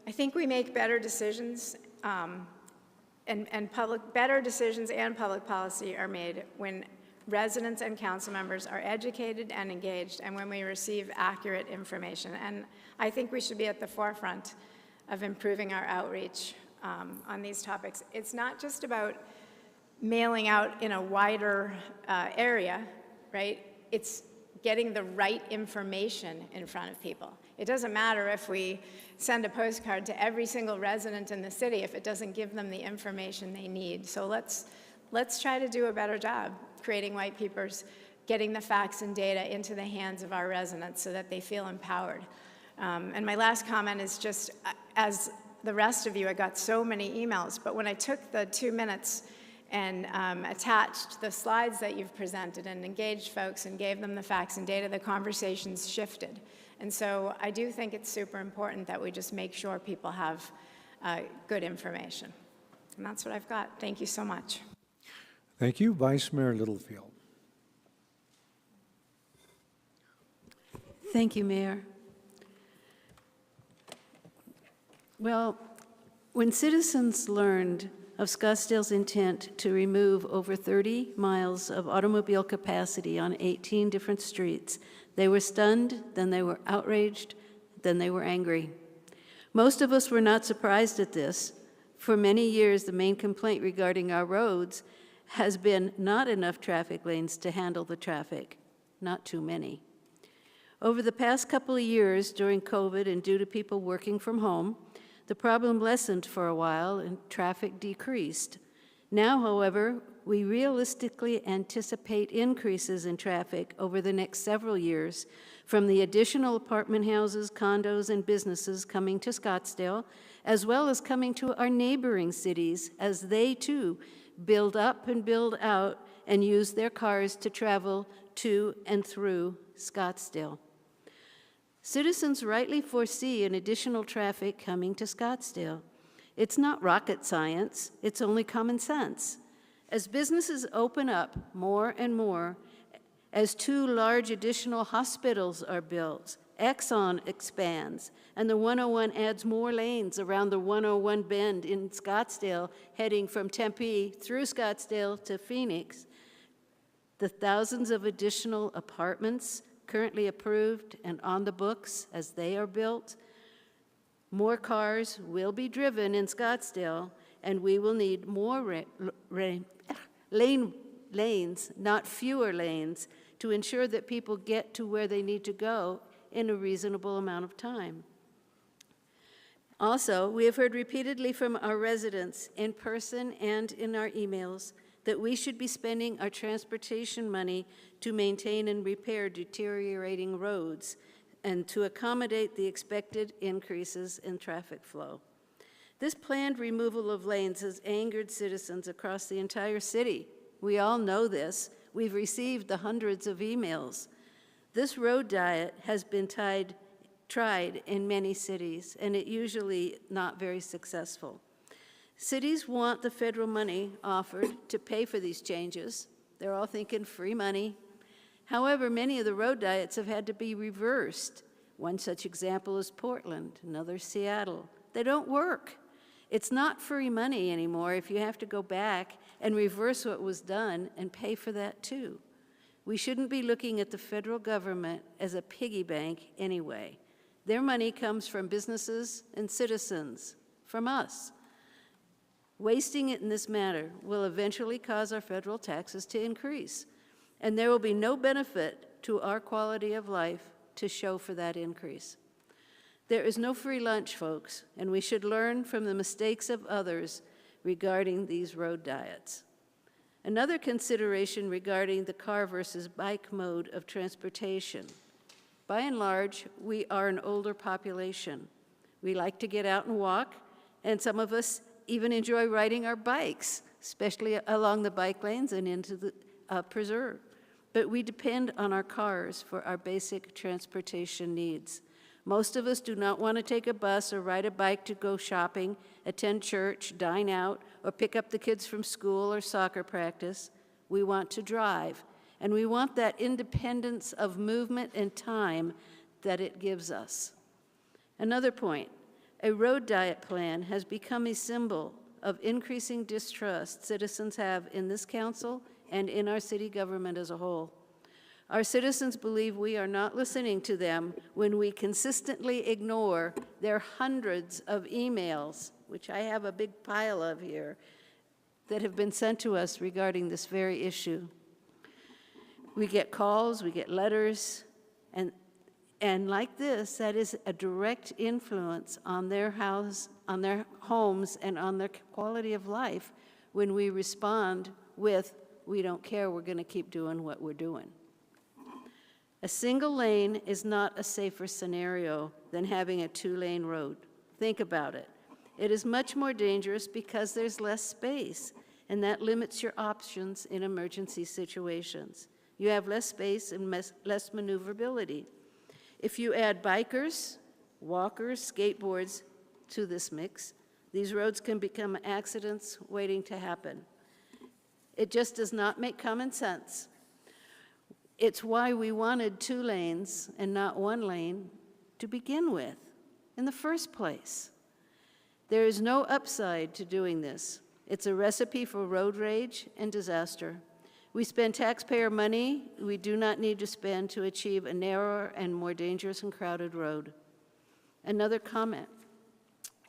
I think we make better decisions better decisions and public policy are made when residents and council members are educated and engaged and when we receive accurate information. And I think we should be at the forefront of improving our outreach on these topics. It's not just about mailing out in a wider area, right? It's getting the right information in front of people. It doesn't matter if we send a postcard to every single resident in the city if it doesn't give them the information they need. So let's try to do a better job creating white papers, getting the facts and data into the hands of our residents so that they feel empowered. And my last comment is just, as the rest of you, I got so many emails, but when I took the 2 minutes and attached the slides that you've presented and engaged folks and gave them the facts and data, the conversations shifted. And so I do think it's super important that we just make sure people have good information. And that's what I've got. Thank you so much. Thank you. Vice Mayor Littlefield. Thank you, Mayor. Well, when citizens learned of Scottsdale's intent to remove over 30 miles of automobile capacity on 18 different streets, they were stunned, then they were outraged, then they were angry. Most of us were not surprised at this. For many years, the main complaint regarding our roads has been not enough traffic lanes to handle the traffic, not too many. Over the past couple of years during COVID and due to people working from home, the problem lessened for a while and traffic decreased. Now, however, we realistically anticipate increases in traffic over the next several years from the additional apartment houses, condos, and businesses coming to Scottsdale, as well as coming to our neighboring cities as they too build up and build out and use their cars to travel to and through Scottsdale. Citizens rightly foresee an additional traffic coming to Scottsdale. It's not rocket science, it's only common sense. As businesses open up more and more, as 2 large additional hospitals are built, Exxon expands, and the 101 adds more lanes around the 101 bend in Scottsdale, heading from Tempe through Scottsdale to Phoenix, the thousands of additional apartments currently approved and on the books as they are built, more cars will be driven in Scottsdale, and we will need more lanes, not fewer lanes, to ensure that people get to where they need to go in a reasonable amount of time. Also, we have heard repeatedly from our residents, in person and in our emails, that we should be spending our transportation money to maintain and repair deteriorating roads and to accommodate the expected increases in traffic flow. This planned removal of lanes has angered citizens across the entire city. We all know this. We've received the hundreds of emails. This road diet has been tried in many cities, and it usually not very successful. Cities want the federal money offered to pay for these changes. They're all thinking free money. However, many of the road diets have had to be reversed. One such example is Portland, another Seattle. They don't work. It's not free money anymore if you have to go back and reverse what was done and pay for that too. We shouldn't be looking at the federal government as a piggy bank anyway. Their money comes from businesses and citizens, from us. Wasting it in this manner will eventually cause our federal taxes to increase, and there will be no benefit to our quality of life to show for that increase. There is no free lunch, folks, and we should learn from the mistakes of others regarding these road diets. Another consideration regarding the car versus bike mode of transportation. By and large, we are an older population. We like to get out and walk, and some of us even enjoy riding our bikes, especially along the bike lanes and into the preserve. But we depend on our cars for our basic transportation needs. Most of us do not want to take a bus or ride a bike to go shopping, attend church, dine out, or pick up the kids from school or soccer practice. We want to drive, and we want that independence of movement and time that it gives us. Another point, a road diet plan has become a symbol of increasing distrust citizens have in this council and in our city government as a whole. Our citizens believe we are not listening to them when we consistently ignore their hundreds of emails, which I have a big pile of here, that have been sent to us regarding this very issue. We get calls, we get letters, and like this, that is a direct influence on their house, on their homes, and on their quality of life when we respond with, we don't care, we're going to keep doing what we're doing. A single lane is not a safer scenario than having a two-lane road. Think about it. It is much more dangerous because there's less space, and that limits your options in emergency situations. You have less space and less maneuverability. If you add bikers, walkers, skateboards to this mix, these roads can become accidents waiting to happen. It just does not make common sense. It's why we wanted 2 lanes and not 1 lane to begin with in the first place. There is no upside to doing this. It's a recipe for road rage and disaster. We spend taxpayer money we do not need to spend to achieve a narrower and more dangerous and crowded road. Another comment.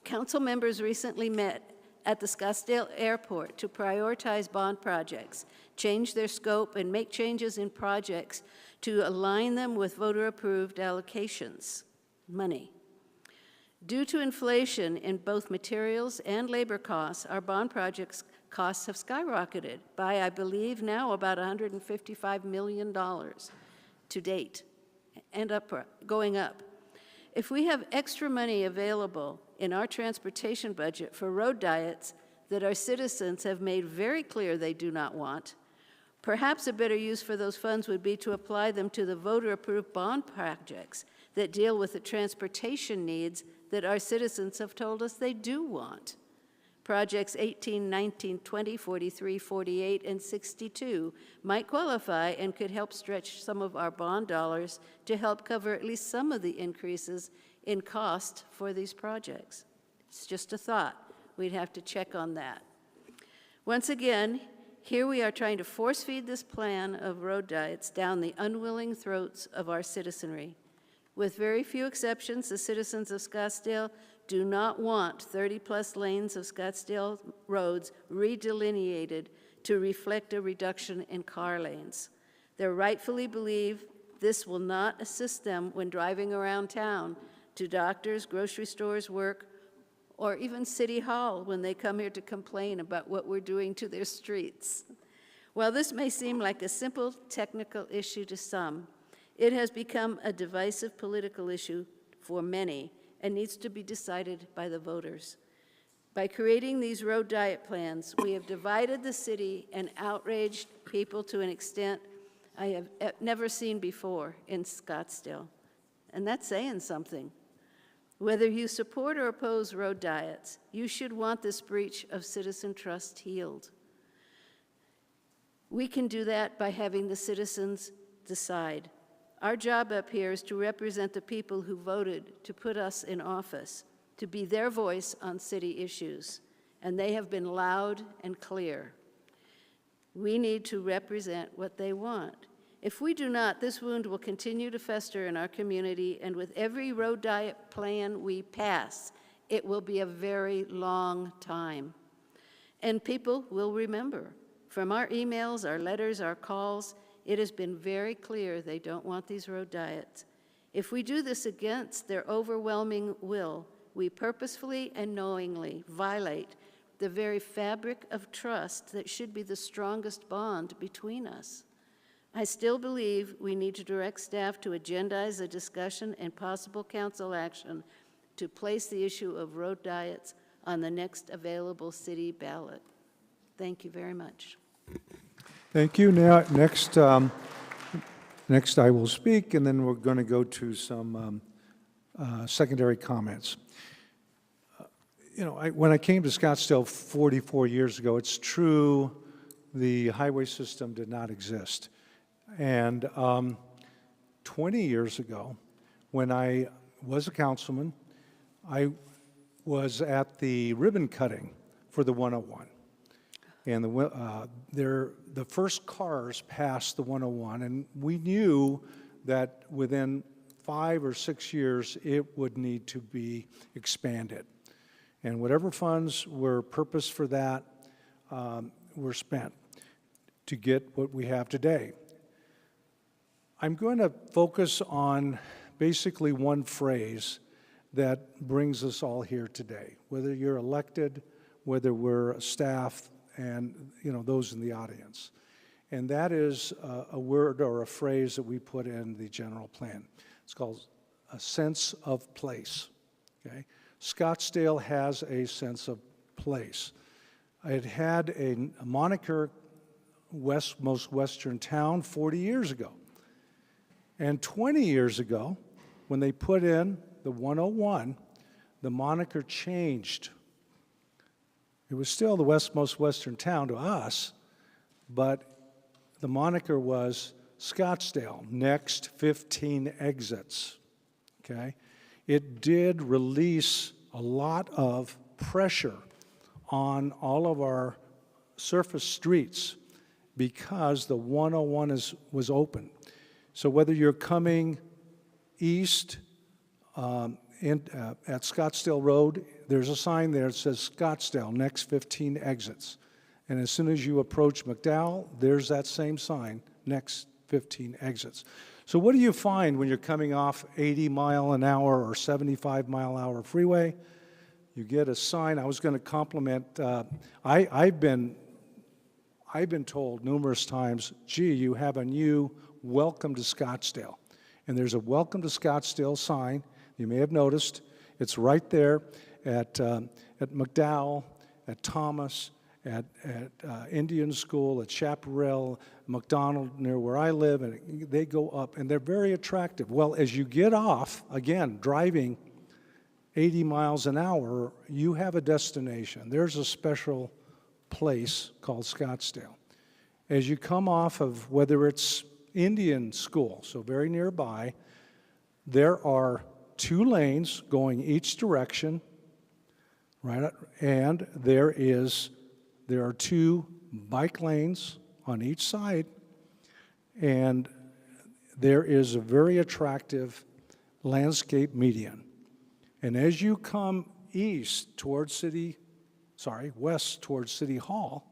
Council members recently met at the Scottsdale Airport to prioritize bond projects, change their scope, and make changes in projects to align them with voter-approved allocations, money. Due to inflation in both materials and labor costs, our bond projects costs have skyrocketed by, I believe, now about $155 million to date, and going up. If we have extra money available in our transportation budget for road diets that our citizens have made very clear they do not want, perhaps a better use for those funds would be to apply them to the voter-approved bond projects that deal with the transportation needs that our citizens have told us they do want. Projects 18, 19, 20, 43, 48, and 62 might qualify and could help stretch some of our bond dollars to help cover at least some of the increases in cost for these projects. It's just a thought. We'd have to check on that. Once again, here we are trying to force feed this plan of road diets down the unwilling throats of our citizenry. With very few exceptions, the citizens of Scottsdale do not want 30-plus lanes of Scottsdale roads redelineated to reflect a reduction in car lanes. They rightfully believe this will not assist them when driving around town to doctors, grocery stores, work, or even City Hall when they come here to complain about what we're doing to their streets. While this may seem like a simple technical issue to some, it has become a divisive political issue for many and needs to be decided by the voters. By creating these road diet plans, we have divided the city and outraged people to an extent I have never seen before in Scottsdale. And that's saying something. Whether you support or oppose road diets, you should want this breach of citizen trust healed. We can do that by having the citizens decide. Our job up here is to represent the people who voted to put us in office, to be their voice on city issues, and they have been loud and clear. We need to represent what they want. If we do not, this wound will continue to fester in our community, and with every road diet plan we pass, it will be a very long time. And people will remember. From our emails, our letters, our calls, it has been very clear they don't want these road diets. If we do this against their overwhelming will, we purposefully and knowingly violate the very fabric of trust that should be the strongest bond between us. I still believe we need to direct staff to agendize a discussion and possible council action to place the issue of road diets on the next available city ballot. Thank you very much. Thank you. Now, next I will speak, and then we're going to go to some secondary comments. When I came to Scottsdale 44 years ago, it's true the highway system did not exist. And 20 years ago, when I was a councilman, I was at the ribbon cutting for the 101. And the first cars passed the 101, and we knew that within 5 or 6 years, it would need to be expanded. And whatever funds were purposed for that were spent to get what we have today. I'm going to focus on basically one phrase that brings us all here today, whether you're elected, whether we're staff, and those in the audience. And that is a word or a phrase that we put in the general plan. It's called a sense of place. Okay? Scottsdale has a sense of place. It had a moniker, most western town, 40 years ago. And 20 years ago, when they put in the 101, the moniker changed. It was still the most western town to us, but the moniker was Scottsdale, next 15 exits. Okay? It did release a lot of pressure on all of our surface streets because the 101 was open. So whether you're coming east at Scottsdale Road, there's a sign there that says Scottsdale, next 15 exits. And as soon as you approach McDowell, there's that same sign, next 15 exits. So what do you find when you're coming off 80-mile-an-hour or 75-mile-an-hour freeway? You get a sign. I was going to compliment, I've been told numerous times, gee, you have a new welcome to Scottsdale. And there's a welcome to Scottsdale sign. You may have noticed. It's right there at McDowell, at Thomas, at Indian School, at Chaparral, McDonald, near where I live, and they go up, and they're very attractive. Well, as you get off, again, driving 80 miles an hour, you have a destination. There's a special place called Scottsdale. As you come off of whether it's Indian School, so very nearby, there are 2 lanes going each direction, right? And there are 2 bike lanes on each side, and there is a very attractive landscape median. And as you come west towards City Hall,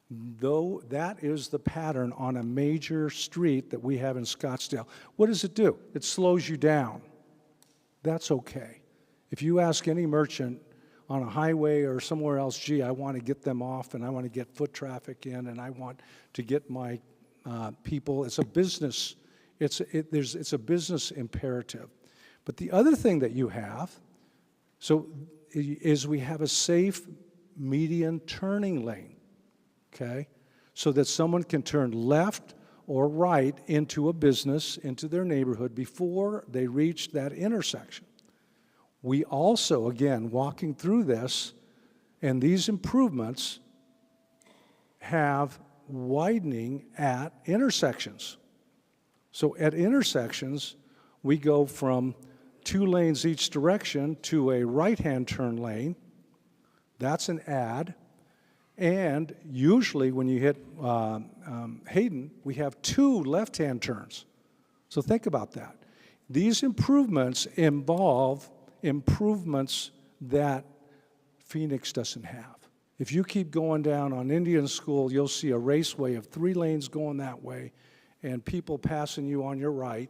though that is the pattern on a major street that we have in Scottsdale. What does it do? It slows you down. That's okay. If you ask any merchant, on a highway or somewhere else, gee, I want to get them off and I want to get foot traffic in and I want to get my people. It's a business. It's a business imperative. But the other thing that you have, is we have a safe median turning lane, okay? So that someone can turn left or right into a business, into their neighborhood before they reach that intersection. We also, again, walking through this, and these improvements have widening at intersections. So at intersections, we go from 2 lanes each direction to a right-hand turn lane. That's an add. And usually when you hit Hayden, we have 2 left-hand turns. So think about that. These improvements involve improvements that Phoenix doesn't have. If you keep going down on Indian School, you'll see a raceway of 3 lanes going that way and people passing you on your right,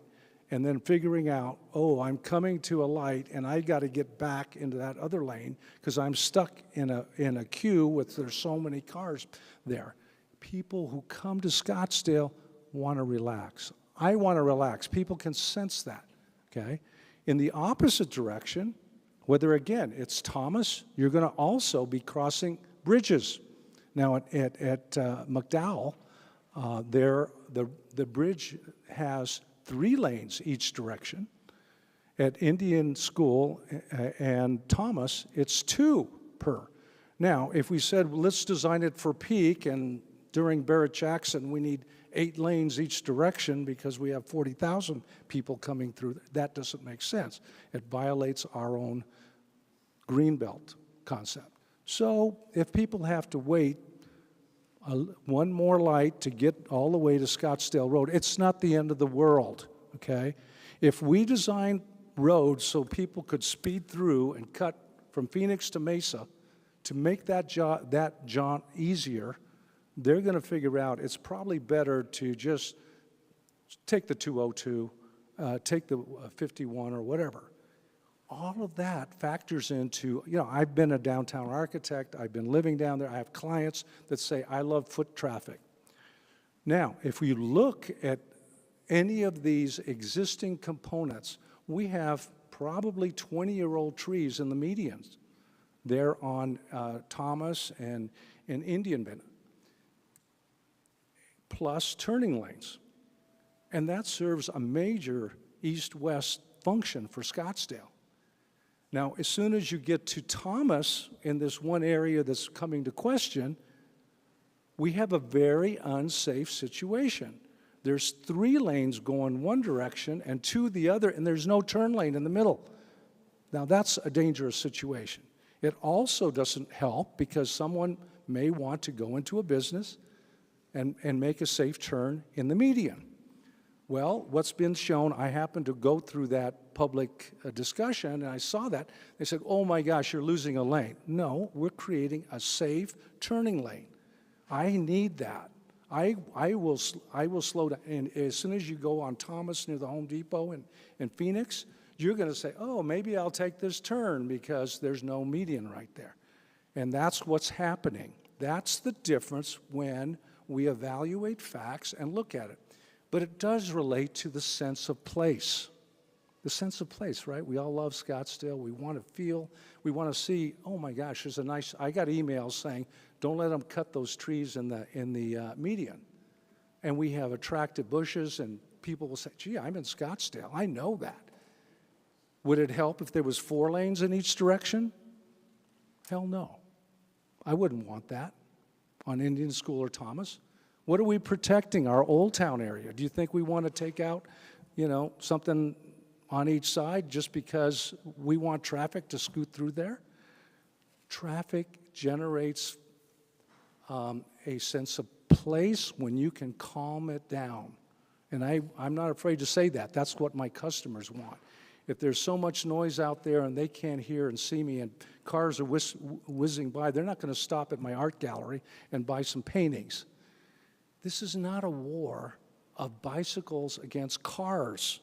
and then figuring out, oh, I'm coming to a light and I got to get back into that other lane because I'm stuck in a queue with there's so many cars there. People who come to Scottsdale want to relax. I want to relax. People can sense that, okay? In the opposite direction, whether, again, it's Thomas, you're going to also be crossing bridges. Now, at McDowell, the bridge has 3 lanes each direction. At Indian School and Thomas, it's 2 per. Now, if we said, well, let's design it for peak, and during Barrett-Jackson, we need 8 lanes each direction because we have 40,000 people coming through, that doesn't make sense. It violates our own greenbelt concept. So if people have to wait one more light to get all the way to Scottsdale Road, it's not the end of the world, okay? If we design roads so people could speed through and cut from Phoenix to Mesa to make that jaunt easier, they're going to figure out it's probably better to just take the 202, take the 51 or whatever. All of that factors into, I've been a downtown architect, I've been living down there, I have clients that say, I love foot traffic. Now, if we look at any of these existing components, we have probably 20-year-old trees in the medians. They're on Thomas and Indian Bend, plus turning lanes. And that serves a major east-west function for Scottsdale. Now, as soon as you get to Thomas in this one area that's coming to question, we have a very unsafe situation. There's 3 lanes going one direction and 2 the other, and there's no turn lane in the middle. Now, that's a dangerous situation. It also doesn't help because someone may want to go into a business and make a safe turn in the median. Well, what's been shown, I happened to go through that public discussion, and I saw that. They said, oh my gosh, you're losing a lane. No, we're creating a safe turning lane. I need that. I will slow down. And as soon as you go on Thomas near the Home Depot in Phoenix, you're going to say, oh, maybe I'll take this turn because there's no median right there. And that's what's happening. That's the difference when we evaluate facts and look at it. But it does relate to the sense of place. The sense of place, right? We all love Scottsdale. We want to feel, we want to see, oh my gosh, there's a nice, I got emails saying, don't let them cut those trees in the median. And we have attractive bushes, and people will say, gee, I'm in Scottsdale. I know that. Would it help if there was 4 lanes in each direction? Hell no. I wouldn't want that on Indian School or Thomas. What are we protecting? Our Old Town area. Do you think we want to take out, something on each side just because we want traffic to scoot through there? Traffic generates a sense of place when you can calm it down. And I'm not afraid to say that. That's what my customers want. If there's so much noise out there and they can't hear and see me and cars are whizzing by, they're not going to stop at my art gallery and buy some paintings. This is not a war of bicycles against cars.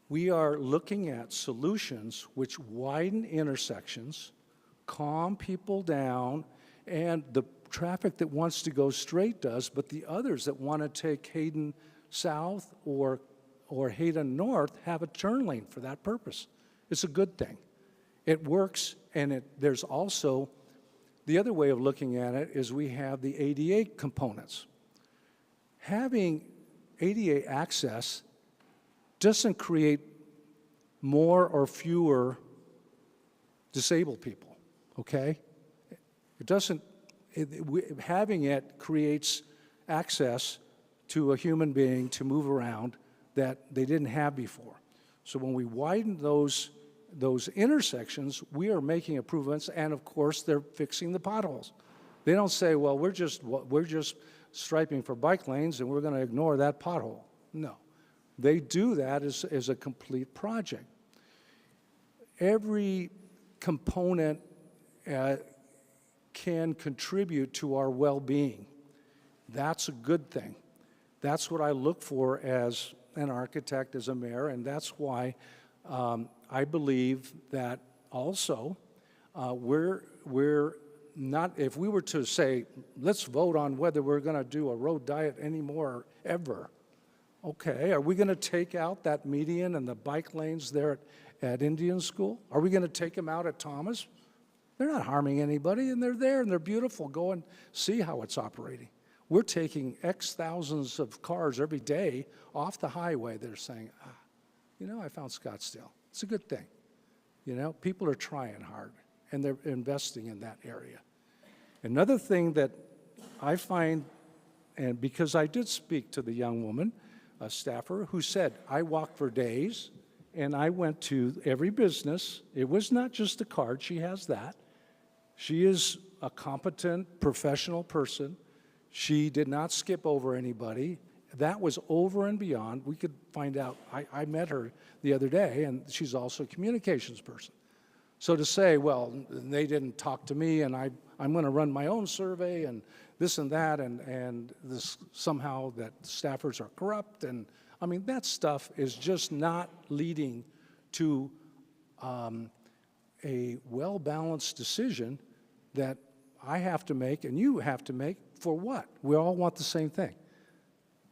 We are looking at solutions which widen intersections, calm people down, and the traffic that wants to go straight does, but the others that want to take Hayden South or Hayden North have a turn lane for that purpose. It's a good thing. It works, and there's also, the other way of looking at it is we have the ADA components. Having ADA access doesn't create more or fewer disabled people, okay? It doesn't, having it creates access to a human being to move around that they didn't have before. So when we widen those intersections, we are making improvements, and of course, they're fixing the potholes. They don't say, well, we're just striping for bike lanes and we're going to ignore that pothole. No. They do that as a complete project. Every component can contribute to our well-being. That's a good thing. That's what I look for as an architect, as a mayor, and that's why I believe that also we're not, if we were to say, let's vote on whether we're going to do a road diet anymore ever, okay, are we going to take out that median and the bike lanes there at Indian School? Are we going to take them out at Thomas? They're not harming anybody, and they're there, and they're beautiful. Go and see how it's operating. We're taking X thousands of cars every day off the highway. They're saying, you know, I found Scottsdale. It's a good thing. You know, people are trying hard, and they're investing in that area. Another thing that I find, and because I did speak to the young woman, a staffer, who said, I walked for days, and I went to every business. It was not just a card. She has that. She is a competent, professional person. She did not skip over anybody. That was over and beyond. We could find out. I met her the other day, and she's also a communications person. So to say, well, they didn't talk to me, and I'm going to run my own survey, and this and that, and this somehow that staffers are corrupt, and I mean, that stuff is just not leading to a well-balanced decision that I have to make and you have to make for what? We all want the same thing.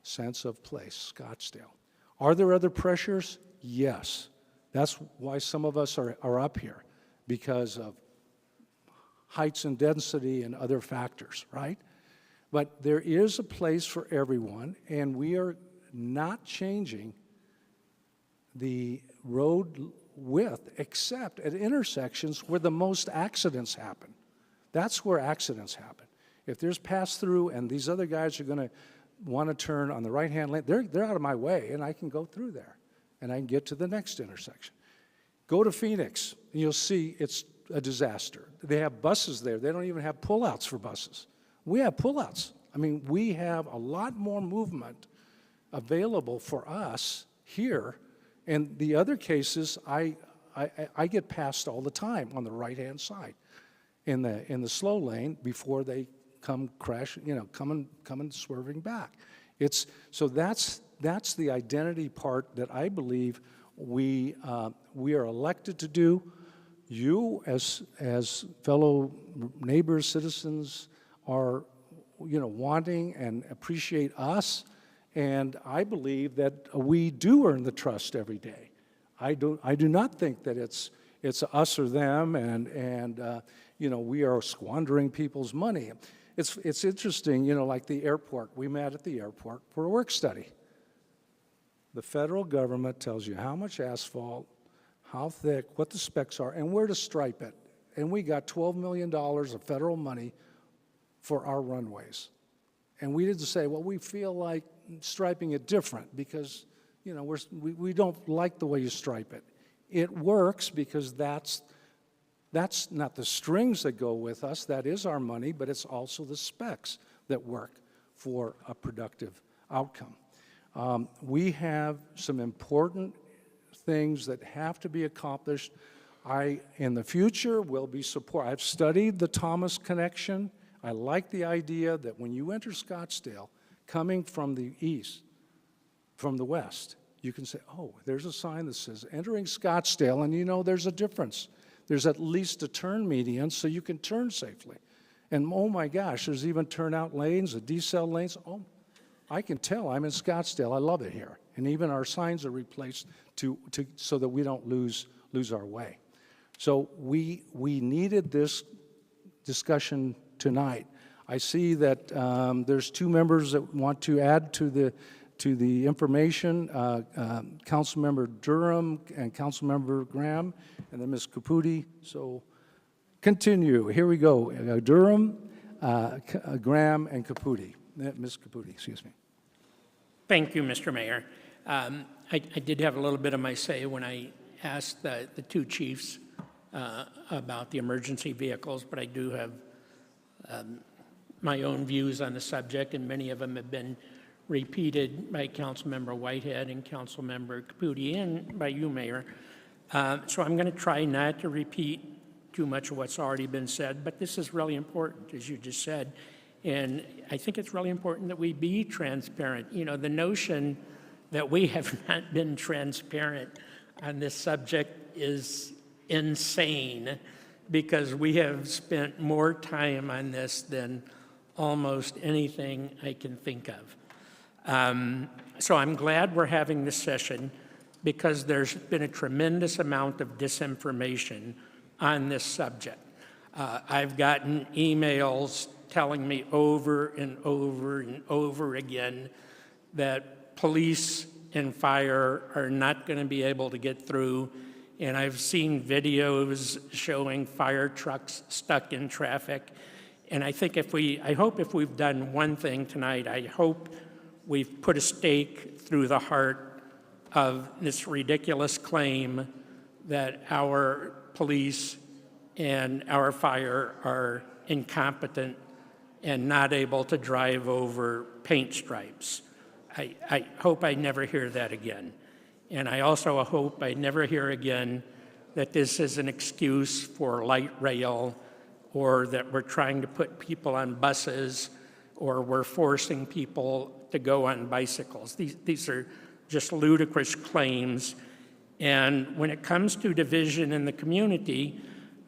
Sense of place, Scottsdale. Are there other pressures? Yes. That's why some of us are up here, because of heights and density and other factors, right? But there is a place for everyone, and we are not changing the road width except at intersections where the most accidents happen. That's where accidents happen. If there's pass-through and these other guys are going to want to turn on the right-hand lane, they're out of my way, and I can go through there, and I can get to the next intersection. Go to Phoenix, and you'll see it's a disaster. They have buses there. They don't even have pullouts for buses. We have pullouts. I mean, we have a lot more movement available for us here. And the other cases, I get passed all the time on the right-hand side in the slow lane before they come crash, you know, coming swerving back. So that's the identity part that I believe we are elected to do. You, as fellow neighbors, citizens, are, you know, wanting and appreciate us. And I believe that we do earn the trust every day. I do not think that it's us or them, and you know, we are squandering people's money. It's interesting, you know, like the airport. We met at the airport for a work study. The federal government tells you how much asphalt, how thick, what the specs are, and where to stripe it. And we got $12 million of federal money for our runways. And we didn't say, well, we feel like striping it different because, you know, we don't like the way you stripe it. It works because that's not the strings that go with us. That is our money, but it's also the specs that work for a productive outcome. We have some important things that have to be accomplished. In the future, will be support. I've studied the Thomas connection. I like the idea that when you enter Scottsdale, coming from the east, from the west, you can say, oh, there's a sign that says entering Scottsdale, and you know there's a difference. there's at least a turn median so you can turn safely. And oh my gosh, there's even turnout lanes, the decel lanes. Oh, I can tell. I'm in Scottsdale. I love it here. And even our signs are replaced so that we don't lose our way. So we needed this discussion tonight. I see that there's two members that want to add to the information, Councilmember Durham and Councilmember Graham, and then Ms. Caputi. So continue. Here we go. Durham, Graham, and Caputi. Ms. Caputi, excuse me. Thank you, Mr. Mayor. I did have a little bit of my say when I asked the two chiefs about the emergency vehicles, but I do have my own views on the subject, and many of them have been repeated by Councilmember Whitehead and Councilmember Caputi and by you, Mayor. So I'm going to try not to repeat too much of what's already been said, but this is really important, as you just said. And I think it's really important that we be transparent. You know, the notion that we have not been transparent on this subject is insane, because we have spent more time on this than almost anything I can think of. So I'm glad we're having this session, because there's been a tremendous amount of disinformation on this subject. I've gotten emails telling me over and over and over again that police and fire are not going to be able to get through. And I've seen videos showing fire trucks stuck in traffic. And I think I hope if we've done one thing tonight, I hope we've put a stake through the heart of this ridiculous claim that our police and our fire are incompetent and not able to drive over paint stripes. I hope I never hear that again. And I also hope I never hear again that this is an excuse for light rail, or that we're trying to put people on buses, or we're forcing people to go on bicycles. These are just ludicrous claims. And when it comes to division in the community,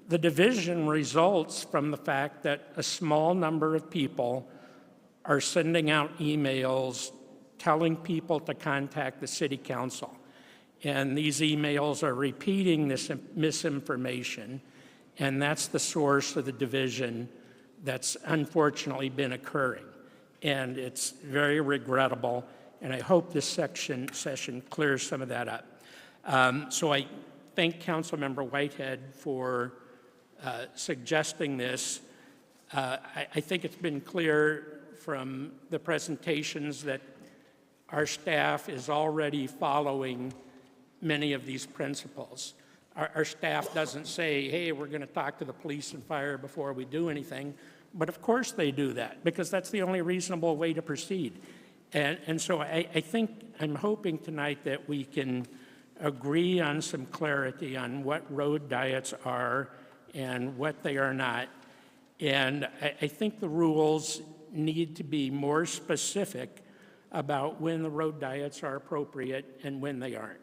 the division results from the fact that a small number of people are sending out emails telling people to contact the city council. And these emails are repeating this misinformation, and that's the source of the division that's unfortunately been occurring. And it's very regrettable, and I hope this session clears some of that up. So I thank Councilmember Whitehead for suggesting this. I think it's been clear from the presentations that our staff is already following many of these principles. Our staff doesn't say, hey, we're going to talk to the police and fire before we do anything, but of course they do that, because that's the only reasonable way to proceed. And so I think, I'm hoping tonight that we can agree on some clarity on what road diets are and what they are not. And I think the rules need to be more specific about when the road diets are appropriate and when they aren't.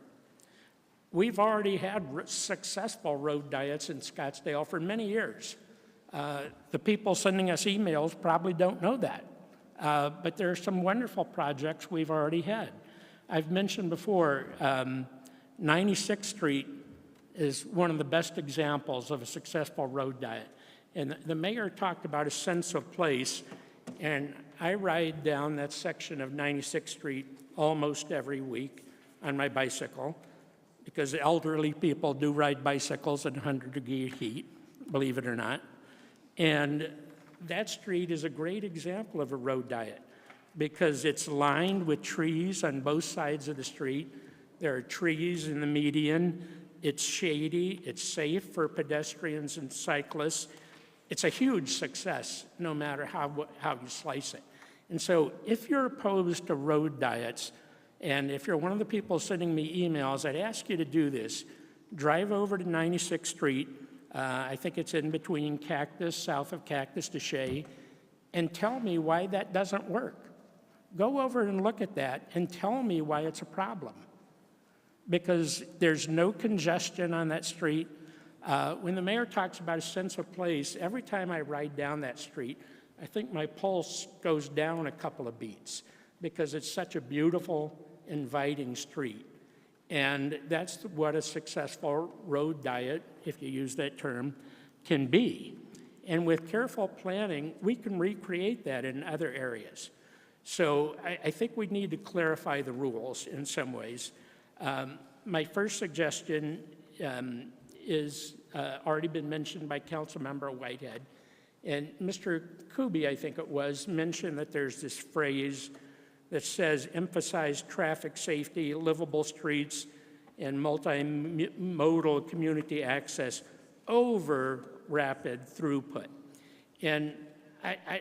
We've already had successful road diets in Scottsdale for many years. The people sending us emails probably don't know that, but there are some wonderful projects we've already had. I've mentioned before, 96th Street is one of the best examples of a successful road diet. And the mayor talked about a sense of place, and I ride down that section of 96th Street almost every week on my bicycle, because elderly people do ride bicycles in 100-degree heat, believe it or not. And that street is a great example of a road diet, because it's lined with trees on both sides of the street. There are trees in the median. It's shady. It's safe for pedestrians and cyclists. It's a huge success, no matter how you slice it. And so if you're opposed to road diets, and if you're one of the people sending me emails, I'd ask you to do this. Drive over to 96th Street. I think it's in between Cactus, south of Cactus to Shea, and tell me why that doesn't work. Go over and look at that and tell me why it's a problem. Because there's no congestion on that street. When the mayor talks about a sense of place, every time I ride down that street, I think my pulse goes down a couple of beats because it's such a beautiful, inviting street. And that's what a successful road diet, if you use that term, can be. And with careful planning, we can recreate that in other areas. So I think we need to clarify the rules in some ways. My first suggestion is already been mentioned by Councilmember Whitehead. And Mr. Kuby, I think it was, mentioned that there's this phrase that says emphasize traffic safety, livable streets, and multimodal community access over rapid throughput. And I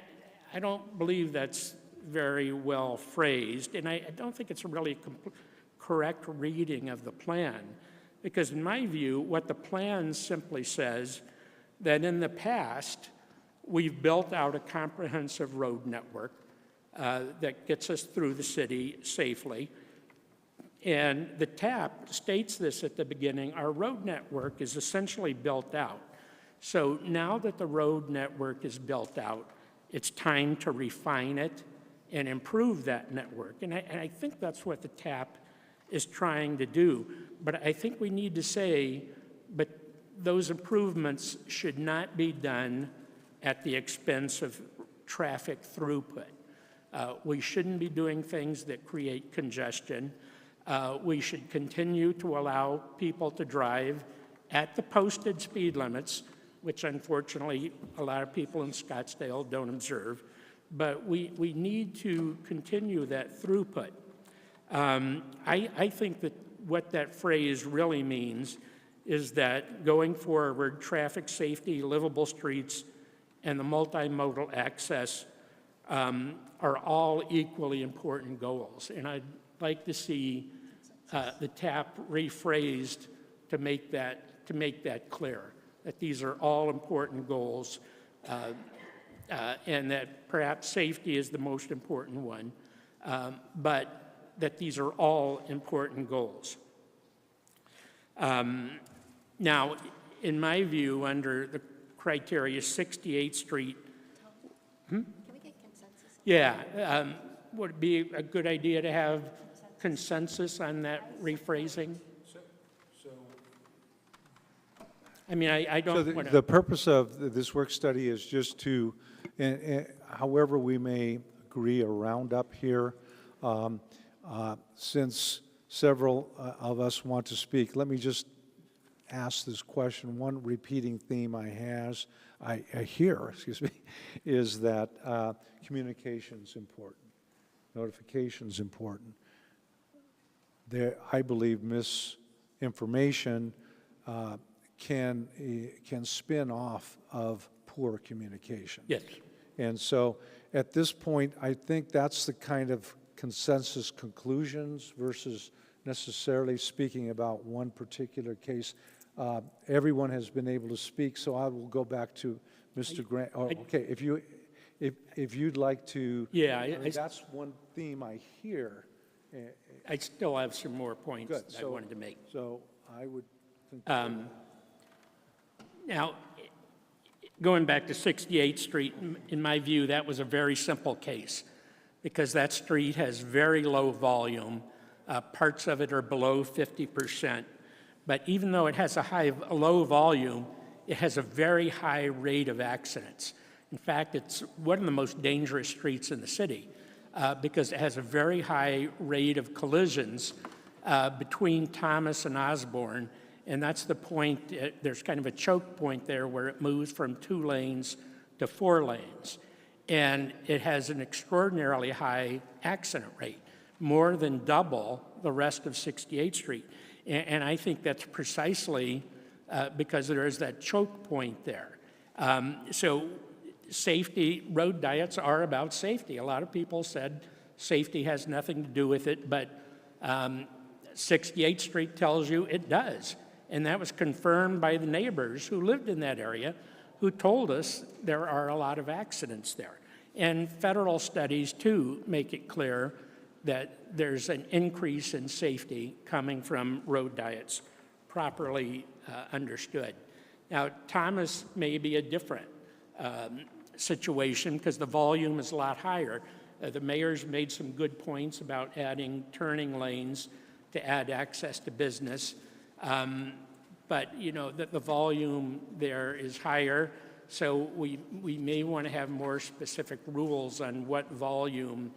don't believe that's very well phrased, and I don't think it's really a correct reading of the plan, because in my view, what the plan simply says that in the past, we've built out a comprehensive road network that gets us through the city safely. And the TAP states this at the beginning, our road network is essentially built out. So now that the road network is built out, it's time to refine it and improve that network. And I think that's what the TAP is trying to do. But I think we need to say, but those improvements should not be done at the expense of traffic throughput. We shouldn't be doing things that create congestion. We should continue to allow people to drive at the posted speed limits, which unfortunately a lot of people in Scottsdale don't observe. But we need to continue that throughput. I think that what that phrase really means is that going forward, traffic safety, livable streets, and the multimodal access are all equally important goals. And I'd like to see the TAP rephrased to make that clear, that these are all important goals, and that perhaps safety is the most important one, but that these are all important goals. Now, in my view, under the criteria 68th Street, Can we get consensus? yeah, would it be a good idea to have consensus on that rephrasing? I mean, I don't So want the purpose of this work study is just to, however we may agree or round up here, since several of us want to speak, let me just ask this question. One repeating theme I hear, is that communication's important, notification's important. I believe misinformation can spin off of poor communication. Yes. And so at this point, I think that's the kind of consensus conclusions versus necessarily speaking about one particular case. Everyone has been able to speak, so I will go back to Mr. Grant. Oh, okay, if you'd like to. Yeah, I mean, that's one theme I hear. I still have some more points Good. that I wanted to make. So I would think. Now, going back to 68th Street, in my view, that was a very simple case because that street has very low volume. Parts of it are below 50%. But even though it has a low volume, it has a very high rate of accidents. In fact, it's one of the most dangerous streets in the city because it has a very high rate of collisions between Thomas and Osborne. And that's the point, there's kind of a choke point there where it moves from 2 lanes to 4 lanes. And it has an extraordinarily high accident rate, more than double the rest of 68th Street. And I think that's precisely because there is that choke point there. So safety, road diets are about safety. A lot of people said safety has nothing to do with it, but 68th Street tells you it does. And that was confirmed by the neighbors who lived in that area who told us there are a lot of accidents there. And federal studies, too, make it clear that there's an increase in safety coming from road diets, properly understood. Now, Thomas may be a different situation because the volume is a lot higher. The mayor's made some good points about adding turning lanes to add access to business. But, you know, the volume there is higher, so we may want to have more specific rules on what volume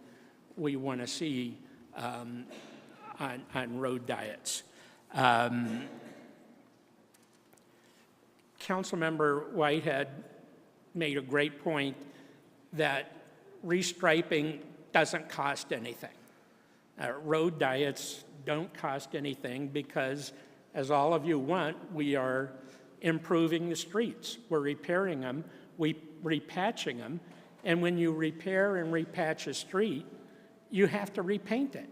we want to see on road diets. Councilmember Whitehead made a great point that restriping doesn't cost anything. Road diets don't cost anything because, as all of you want, we are improving the streets. We're repairing them, repatching them, and when you repair and repatch a street, you have to repaint it.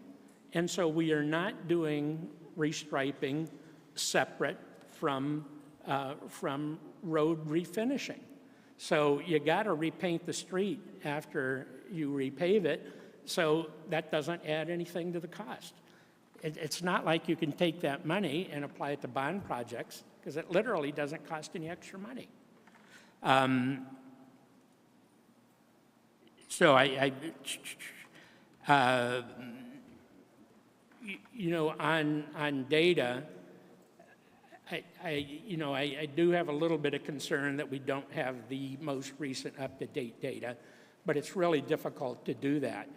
And so we are not doing restriping separate from road refinishing. So you got to repaint the street after you repave it, so that doesn't add anything to the cost. It's not like you can take that money and apply it to bond projects, because it literally doesn't cost any extra money. So you know, on data, I do have a little bit of concern that we don't have the most recent up-to-date data, but it's really difficult to do that.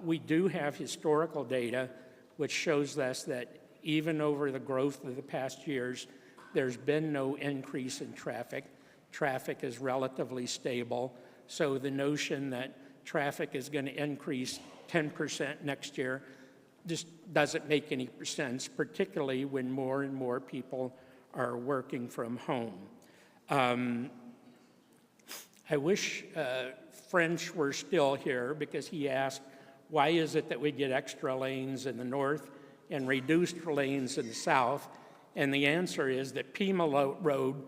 We do have historical data which shows us that even over the growth of the past years, there's been no increase in traffic. Traffic is relatively stable, so the notion that traffic is going to increase 10% next year just doesn't make any sense, particularly when more and more people are working from home. I wish French were still here, because he asked, why is it that we get extra lanes in the north and reduced lanes in the south? And the answer is that Pima Road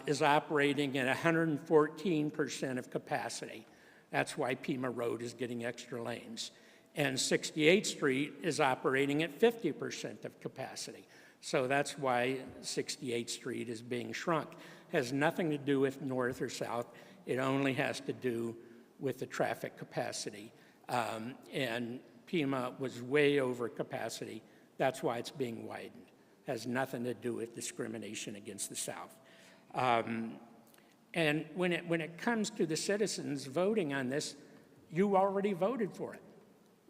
is operating at 114% of capacity. That's why Pima Road is getting extra lanes. And 68th Street is operating at 50% of capacity. So that's why 68th Street is being shrunk. Has nothing to do with north or south. It only has to do with the traffic capacity. And Pima was way over capacity. That's why it's being widened. Has nothing to do with discrimination against the South. And when it comes to the citizens voting on this, you already voted for it.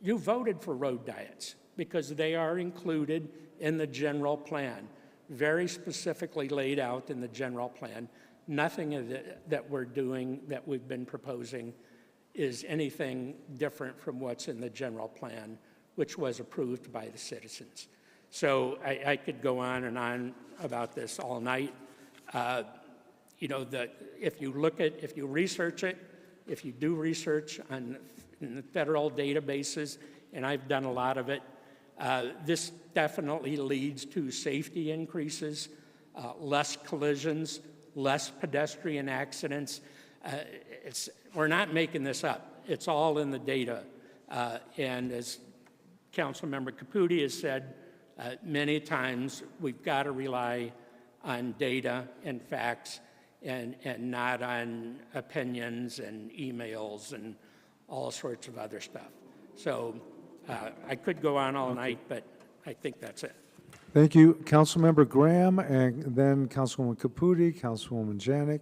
You voted for road diets because they are included in the general plan, very specifically laid out in the general plan. Nothing of that we're doing, that we've been proposing, is anything different from what's in the general plan, which was approved by the citizens. So I could go on and on about this all night. You know, if you research it, if you do research in the federal databases, and I've done a lot of it, this definitely leads to safety increases, less collisions, less pedestrian accidents. We're not making this up. It's all in the data. And as Councilmember Caputi has said many times, we've got to rely on data and facts and not on opinions and emails and all sorts of other stuff. So I could go on all night, but I think that's it. Thank you, Councilmember Graham, and then Councilwoman Caputi, Councilwoman Janik.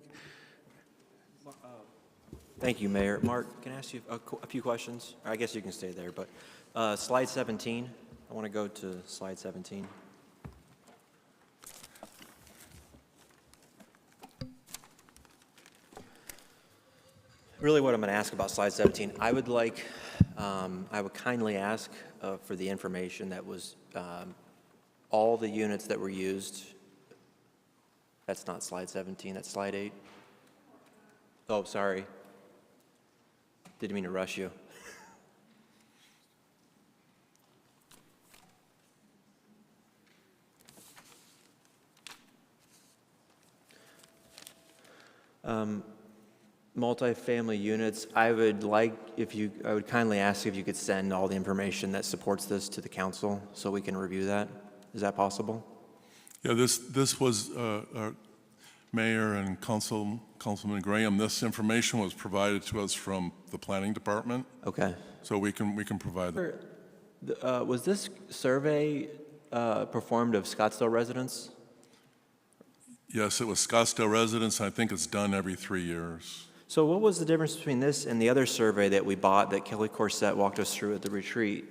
Thank you, Mayor. Mark, can I ask you a few questions? I guess you can stay there, but slide 17. I want to go to slide 17. Really what I'm going to ask about slide 17, I would kindly ask for the information that was all the units that were used. That's not slide 17, that's slide 8. Oh, sorry. Didn't mean to rush you. Multifamily units, I would kindly ask if you could send all the information that supports this to the council so we can review that. Is that possible? Yeah, this was Mayor and Councilman Graham, this information was provided to us from the Planning Department. Okay. So we can provide that. Was this survey performed of Scottsdale residents? Yes, it was Scottsdale residents. I think it's done every 3 years. So what was the difference between this and the other survey that we bought that Kelly Corsett walked us through at the retreat?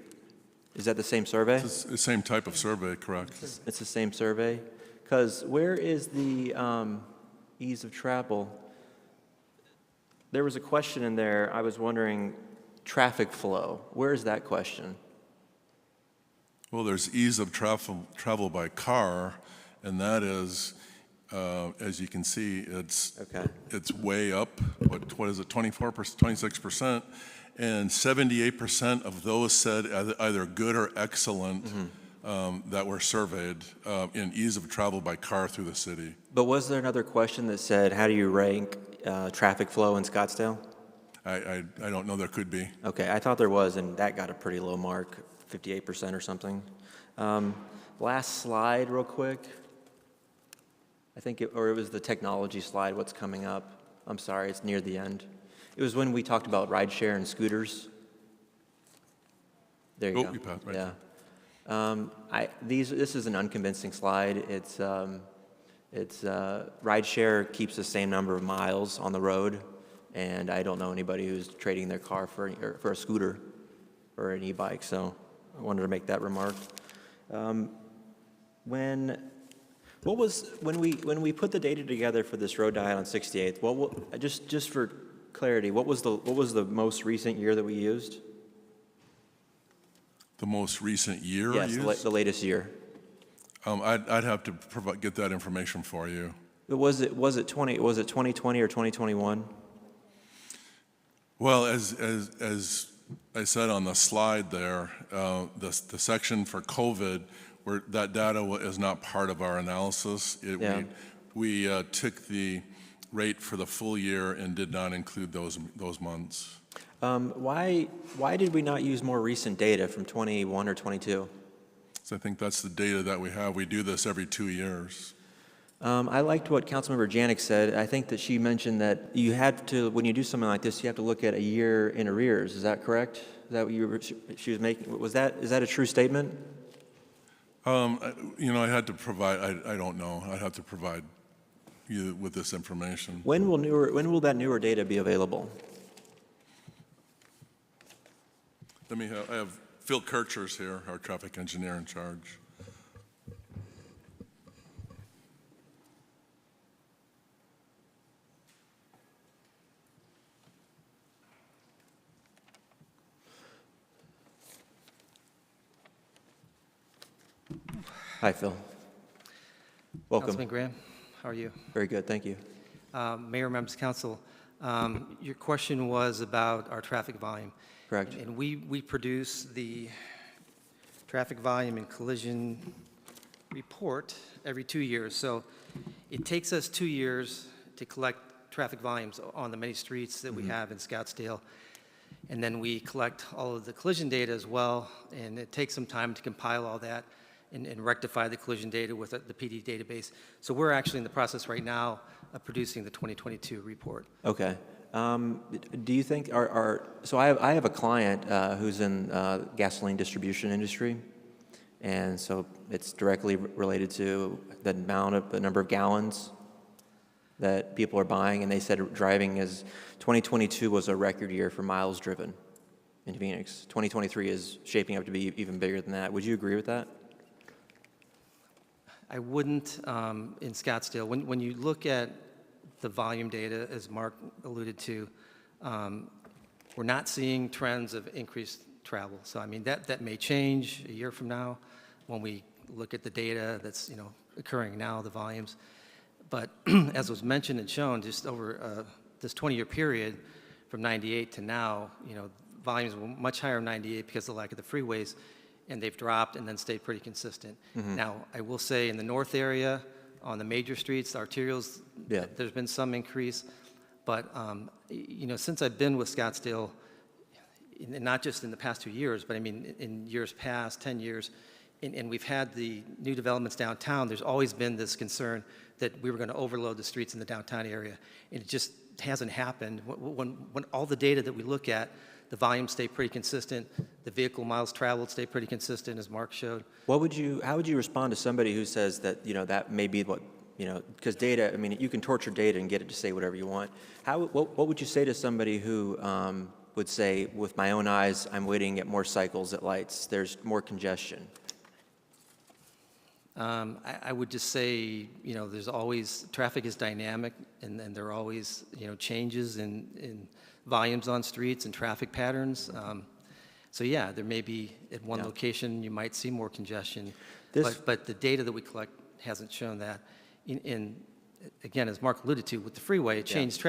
Is that the same survey? It's the same type of survey, correct? It's the same survey? Because where is the ease of travel? There was a question in there, I was wondering, traffic flow. Where is that question? Well, there's ease of travel by car, and that is, as you can see, it's way up. What is it? 24%, 26%, and 78% of those said either good or excellent that were surveyed in ease of travel by car through the city. But was there another question that said, how do you rank traffic flow in Scottsdale? I don't know. There could be. Okay, I thought there was, and that got a pretty low mark, 58% or something. Last slide, real quick. I think, it was the technology slide, what's coming up. I'm sorry, it's near the end. It was when we talked about rideshare and scooters. There you go. You passed, right. Yeah. This is an unconvincing slide. It's rideshare keeps the same number of miles on the road, and I don't know anybody who's trading their car for a scooter or an e-bike. So I wanted to make that remark. When we put the data together for this road diet on 68th, just for clarity, what was the most recent year that we used? The most recent year? Yes, used? the latest year. I'd have to get that information for you. Was it 2020 or 2021? Well, as I said on the slide there, the section for COVID, where that data is not part of our analysis. We took the rate for the full year and did not include those months. Why did we not use more recent data from 21 or 22? So I think that's the data that we have. We do this every 2 years. I liked what Councilmember Janik said. I think that she mentioned that you had to, when you do something like this, you have to look at a year in arrears. Is that correct? Is that what she was making? Is that a true statement? I had to provide. I don't know. I'd have to provide you with this information. When will that newer data be available? I have Phil Kirchers here, our traffic engineer in charge. Hi, Phil. Welcome. Councilman Graham, how are you? Very good, thank you. Mayor, members of council, your question was about our traffic volume. Correct. And we produce the traffic volume and collision report every 2 years. So it takes us 2 years to collect traffic volumes on the many streets that we have in Scottsdale. And then we collect all of the collision data as well, and it takes some time to compile all that and rectify the collision data with the PD database. So we're actually in the process right now of producing the 2022 report. Okay. Do you think so I have a client who's in gasoline distribution industry, and so it's directly related to the number of gallons that people are buying, and they said 2022 was a record year for miles driven in Phoenix. 2023 is shaping up to be even bigger than that. Would you agree with that? I wouldn't in Scottsdale. When you look at the volume data, as Mark alluded to, we're not seeing trends of increased travel. So I mean, that may change a year from now when we look at the data that's occurring now, the volumes. But as was mentioned and shown, just over this 20-year period from 98 to now, volumes were much higher in 98 because of the lack of the freeways, and they've dropped and then stayed pretty consistent. Now, I will say in the north area, on the major streets, the arterials, there's been some increase. But, since I've been with Scottsdale, and not just in the past 2 years, but I mean in years past, 10 years, and we've had the new developments downtown, there's always been this concern that we were going to overload the streets in the downtown area. And it just hasn't happened. When all the data that we look at, the volumes stay pretty consistent, the vehicle miles traveled stay pretty consistent, as Mark showed. How would you respond to somebody who says that, that may be what, because data, I mean, you can torture data and get it to say whatever you want. What would you say to somebody who would say, with my own eyes, I'm waiting at more cycles at lights, there's more congestion? I would just say, there's always, traffic is dynamic, and there are always, changes in volumes on streets and traffic patterns. So yeah, there may be, at one location, you might see more congestion, but the data that we collect hasn't shown that. Again, as Mark alluded to, with the freeway, it changed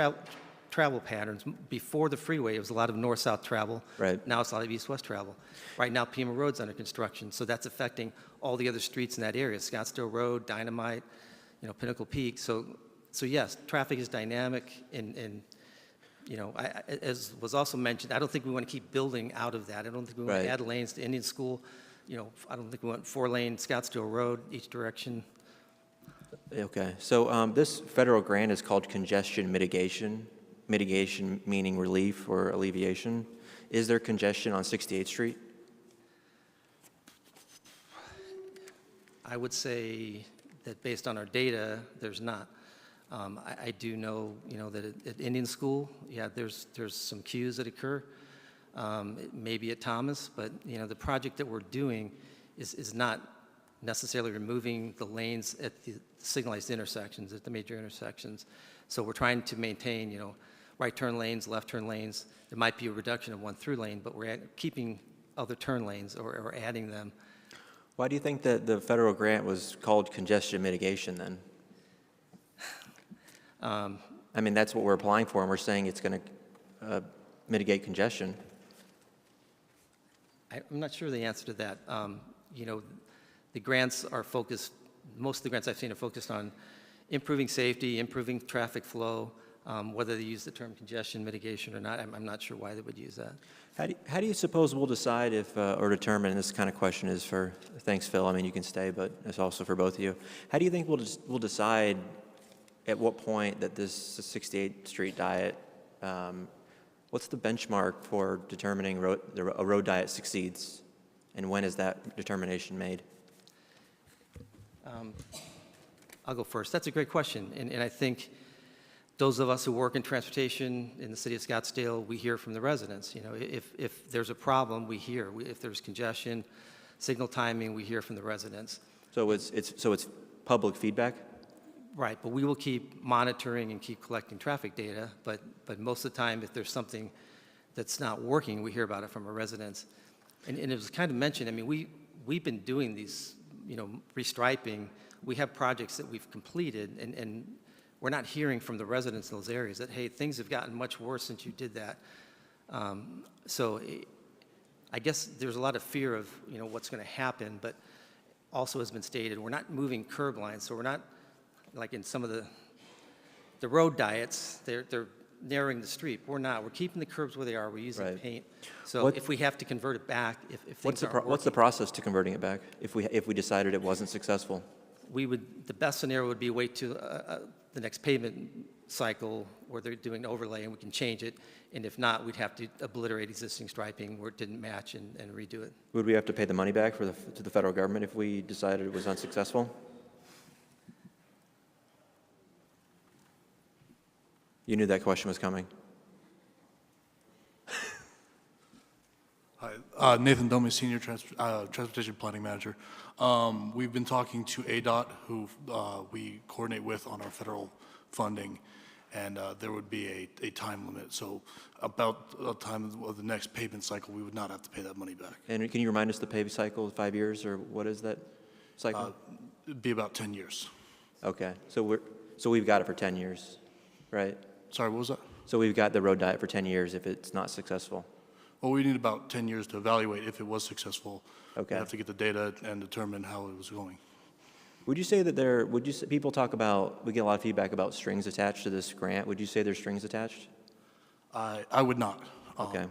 travel patterns. Before the freeway, it was a lot of north-south travel. Right. Now it's a lot of east-west travel. Right now, Pima Road's under construction, so that's affecting all the other streets in that area, Scottsdale Road, Dynamite, Pinnacle Peak. So yes, traffic is dynamic, and as was also mentioned, I don't think we want to keep building out of that. I don't think we want to add lanes to Indian School. I don't think we want 4-lane Scottsdale Road each direction. Okay, so this federal grant is called congestion mitigation. Mitigation meaning relief or alleviation. Is there congestion on 68th Street? I would say that based on our data, there's not. I do know, that at Indian School, there's some queues that occur. Maybe at Thomas, but the project that we're doing is not necessarily removing the lanes at the signalized intersections, at the major intersections. So we're trying to maintain, right turn lanes, left turn lanes. There might be a reduction of one through lane, but we're keeping other turn lanes or adding them. Why do you think that the federal grant was called congestion mitigation then? I mean, that's what we're applying for, and we're saying it's going to mitigate congestion. I'm not sure the answer to that. The grants are focused, most of the grants I've seen are focused on improving safety, improving traffic flow. Whether they use the term congestion mitigation or not, I'm not sure why they would use that. How do you suppose we'll decide if, or determine, and this kind of question is for, thanks Phil, I mean you can stay, but it's also for both of you. How do you think we'll decide at what point that this 68th Street diet, what's the benchmark for determining a road diet succeeds? And when is that determination made? I'll go first. That's a great question. And I think those of us who work in transportation in the city of Scottsdale, we hear from the residents. If there's a problem, we hear. If there's congestion, signal timing, we hear from the residents. So it's public feedback? Right, but we will keep monitoring and keep collecting traffic data, but most of the time, if there's something that's not working, we hear about it from our residents. And it was kind of mentioned, I mean, we've been doing these, restriping. We have projects that we've completed, and we're not hearing from the residents in those areas that, hey, things have gotten much worse since you did that. So I guess there's a lot of fear of, what's going to happen, but also has been stated, we're not moving curb lines, so we're not, like in some of the road diets, they're narrowing the street. We're not. We're keeping the curbs where they are. We're using paint. So if we have to convert it back, if things aren't working, what's the process to converting it back if we decided it wasn't successful? The best scenario would be wait to the next pavement cycle where they're doing an overlay and we can change it. And if not, we'd have to obliterate existing striping where it didn't match and redo it. Would we have to pay the money back to the federal government if we decided it was unsuccessful? You knew that question was coming. Hi, Nathan Domi, Senior Transportation Planning Manager. We've been talking to ADOT, who we coordinate with on our federal funding, and there would be a time limit. So about the time of the next pavement cycle, we would not have to pay that money back. And can you remind us the paving cycle, 5 years, or what is that cycle? It'd be about 10 years. Okay, so we've got it for 10 years, right? Sorry, what was that? So we've got the road diet for 10 years if it's not successful. Well, we need about 10 years to evaluate if it was successful. Okay. We have to get the data and determine how it was going. Would you say that people talk about, we get a lot of feedback about strings attached to this grant. Would you say there's strings attached? I would not. Okay.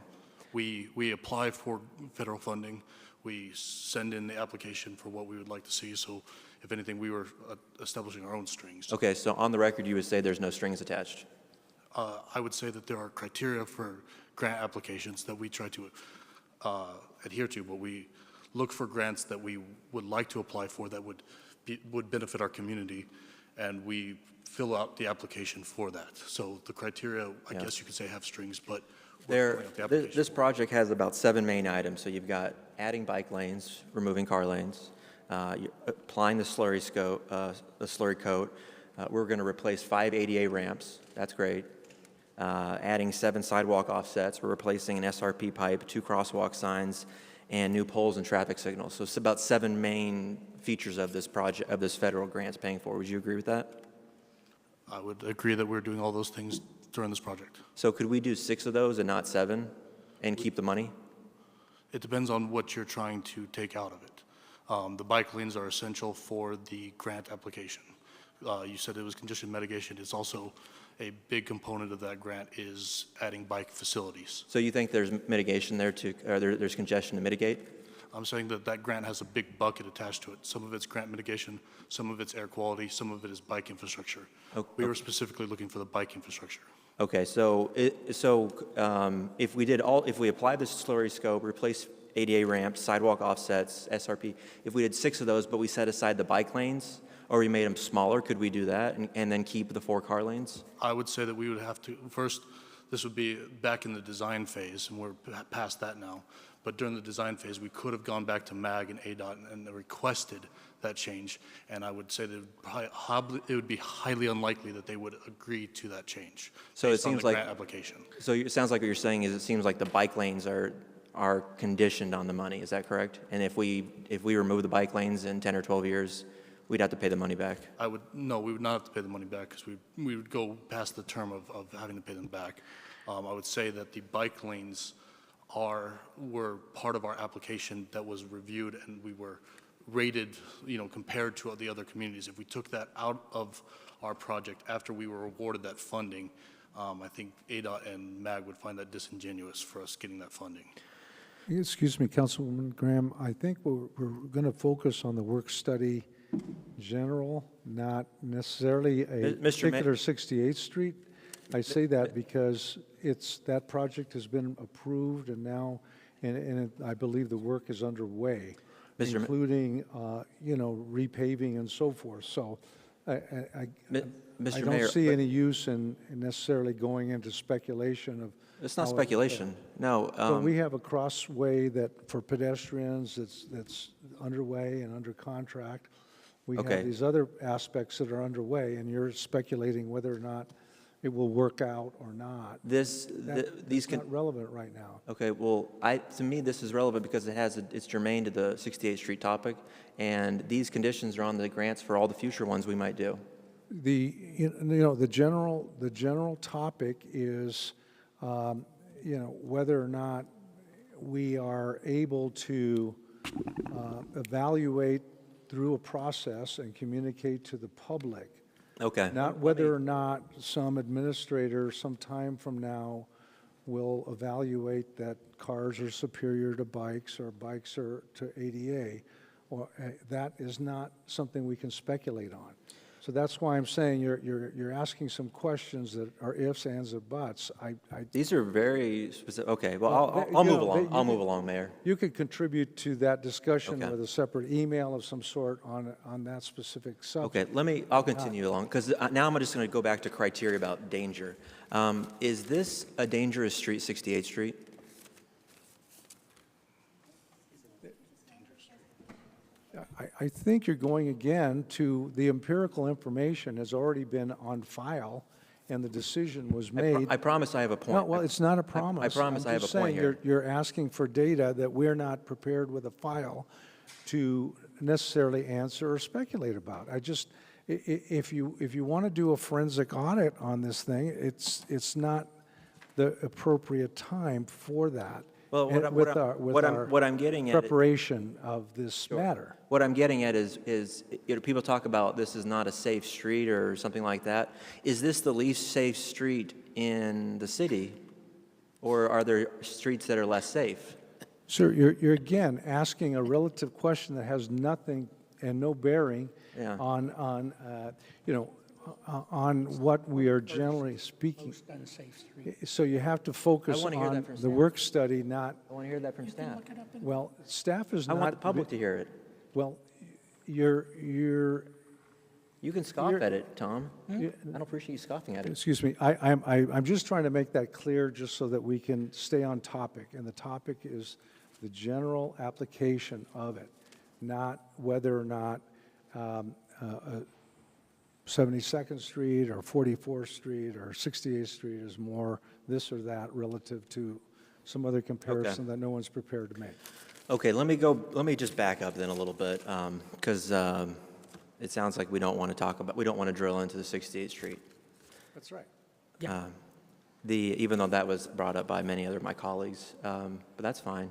We apply for federal funding. we send in the application for what we would like to see. So if anything, we were establishing our own strings. Okay, so on the record, you would say there's no strings attached? I would say that there are criteria for grant applications that we try to adhere to, but we look for grants that we would like to apply for that would benefit our community, and we fill out the application for that. So the criteria, I guess you could say, have strings, but This project has about 7 main items. So you've got adding bike lanes, removing car lanes, you're applying the slurry coat. We're going to replace 5 ADA ramps. That's great. Adding 7 sidewalk offsets. We're replacing an SRP pipe, 2 crosswalk signs, and new poles and traffic signals. So it's about 7 main features of this project, of this federal grants paying for. Would you agree with that? I would agree that we're doing all those things during this project. So could we do 6 of those and not 7 and keep the money? It depends on what you're trying to take out of it. The bike lanes are essential for the grant application. You said it was congestion mitigation. It's also a big component of that grant is adding bike facilities. So you think there's mitigation there too, or there's congestion to mitigate? I'm saying that that grant has a big bucket attached to it. Some of it's grant mitigation, some of it's air quality, some of it is bike infrastructure. We were specifically looking for the bike infrastructure. Okay, so if we applied the slurry scope, replace ADA ramps, sidewalk offsets, SRP, if we did 6 of those, but we set aside the bike lanes, or we made them smaller, could we do that and then keep the 4 car lanes? I would say that we would have to, first, this would be back in the design phase, and we're past that now. But during the design phase, we could have gone back to MAG and ADOT and requested that change. And I would say that it would be highly unlikely that they would agree to that change. So it seems like grant application. So it sounds like what you're saying is it seems like the bike lanes are conditioned on the money. Is that correct? And if we remove the bike lanes in 10 or 12 years, we'd have to pay the money back. No, we would not have to pay the money back because we would go past the term of having to pay them back. I would say that the bike lanes were part of our application that was reviewed, and we were rated, compared to the other communities. If we took that out of our project after we were awarded that funding, I think ADOT and MAG would find that disingenuous for us getting that funding. Excuse me, Councilwoman Graham, I think we're going to focus on the work study general, not necessarily a particular 68th Street. I say that because that project has been approved, and now, I believe the work is underway, including, repaving and so forth. So I don't see any use in necessarily going into speculation of. It's not speculation. No. But we have a crossway for pedestrians that's underway and under contract. We have these other aspects that are underway, and you're speculating whether or not it will work out or not. These not relevant right now. Okay, well, to me, this is relevant because it's germane to the 68th Street topic, and these conditions are on the grants for all the future ones we might do. The general topic is, whether or not we are able to evaluate through a process and communicate to the public. Okay. Not whether or not some administrator some time from now will evaluate that cars are superior to bikes or bikes are to ADA. Or that is not something we can speculate on. So that's why I'm saying you're asking some questions that are ifs, ands, or buts. These are very specific. Okay, well, I'll move along. I'll move along, Mayor. You could contribute to that discussion with a separate email of some sort on that specific subject. Okay, I'll continue along, because now I'm just going to go back to criteria about danger. Is this a dangerous street, 68th Street? I think you're going again to the empirical information has already been on file, and the decision was made. I promise I have a point. Well, it's not a promise. I promise I have a point here. You're asking for data that we're not prepared with a file to necessarily answer or speculate about. If you want to do a forensic audit on this thing, it's not the appropriate time for that. Well, what I'm getting at preparation of this matter. What I'm getting at is people talk about this is not a safe street or something like that. Is this the least safe street in the city, or are there streets that are less safe? Sir, you're again asking a relative question that has nothing and no bearing Yeah. on on what we are generally speaking. Most unsafe street. So you have to focus wanna hear that on from the staff. work study, not, I want to hear that from staff. well, staff is I not. want the public to hear it. Well, you're, You can scoff You're- at it, Tom. you- I don't appreciate you scoffing at it. excuse me, I'm just trying to make that clear just so that we can stay on topic. And the topic is the general application of it, not whether or not 72nd Street or 44th Street or 68th Street is more this or that relative to some other comparison that no one's prepared to make. Okay, let me just back up then a little bit, because it sounds like we don't want to drill into the 68th Street. That's right. Even though that was brought up by many other of my colleagues, but that's fine.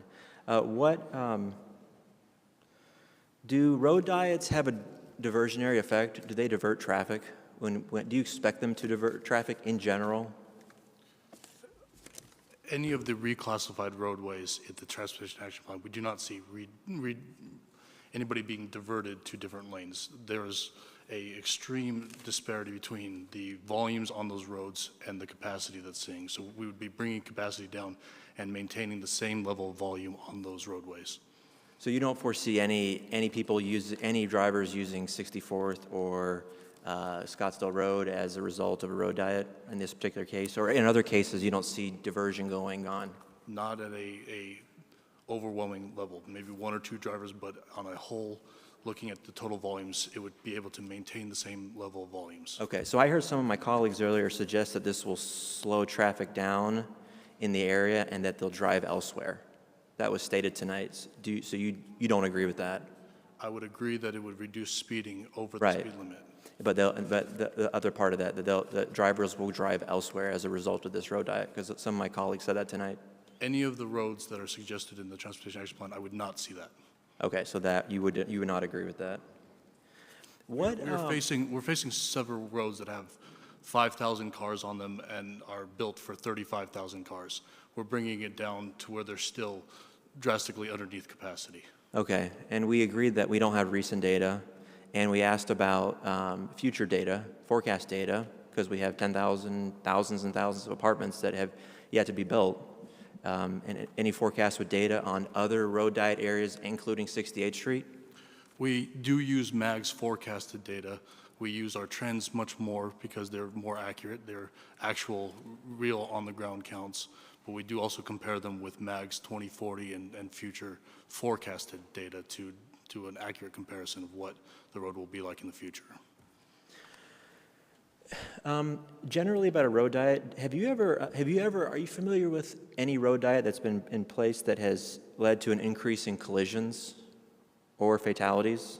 Do road diets have a diversionary effect? Do they divert traffic? Do you expect them to divert traffic in general? Any of the reclassified roadways in the Transportation Action Plan, we do not see anybody being diverted to different lanes. There is a extreme disparity between the volumes on those roads and the capacity that's seeing. So we would be bringing capacity down and maintaining the same level of volume on those roadways. So you don't foresee any drivers using 64th or Scottsdale Road as a result of a road diet in this particular case, or in other cases you don't see diversion going on? Not at a overwhelming level, maybe one or two drivers, but on a whole, looking at the total volumes, it would be able to maintain the same level of volumes. Okay, so I heard some of my colleagues earlier suggest that this will slow traffic down in the area and that they'll drive elsewhere. That was stated tonight. So you don't agree with that? I would agree that it would reduce speeding over the speed limit. But the other part of that, that drivers will drive elsewhere as a result of this road diet, because some of my colleagues said that tonight. Any of the roads that are suggested in the Transportation Action Plan, I would not see that. Okay, so that you would not agree with that. We're facing several roads that have 5,000 cars on them and are built for 35,000 cars. We're bringing it down to where they're still drastically underneath capacity. Okay, and we agreed that we don't have recent data, and we asked about future data, forecast data, because we have thousands and thousands of apartments that have yet to be built. And any forecast with data on other road diet areas, including 68th Street? We do use MAG's forecasted data. We use our trends much more because they're more accurate. They're actual, real on-the-ground counts. But we do also compare them with MAG's 2040 and future forecasted data to an accurate comparison of what the road will be like in the future. Generally about a road diet, are you familiar with any road diet that's been in place that has led to an increase in collisions or fatalities?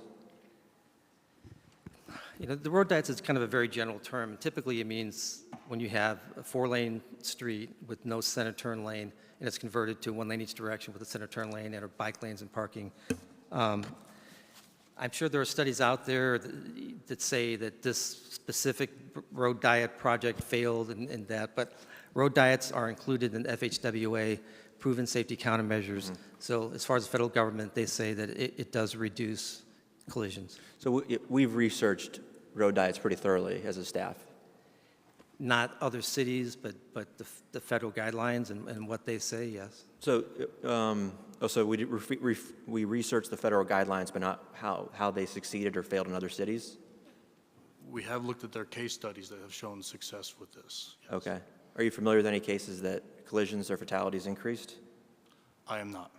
You know, the road diets is kind of a very general term. Typically, it means when you have a 4-lane street with no center turn lane, and it's converted to 1 lane each direction with a center turn lane and or bike lanes and parking. I'm sure there are studies out there that say that this specific road diet project failed and that, but road diets are included in FHWA proven safety countermeasures. So as far as the federal government, they say that it does reduce collisions. So we've researched road diets pretty thoroughly as a staff. Not other cities, but the federal guidelines and what they say, yes. So, so we researched the federal guidelines, but not how they succeeded or failed in other cities? We have looked at their case studies that have shown success with this. Yes. Okay. Are you familiar with any cases that collisions or fatalities increased? I am not.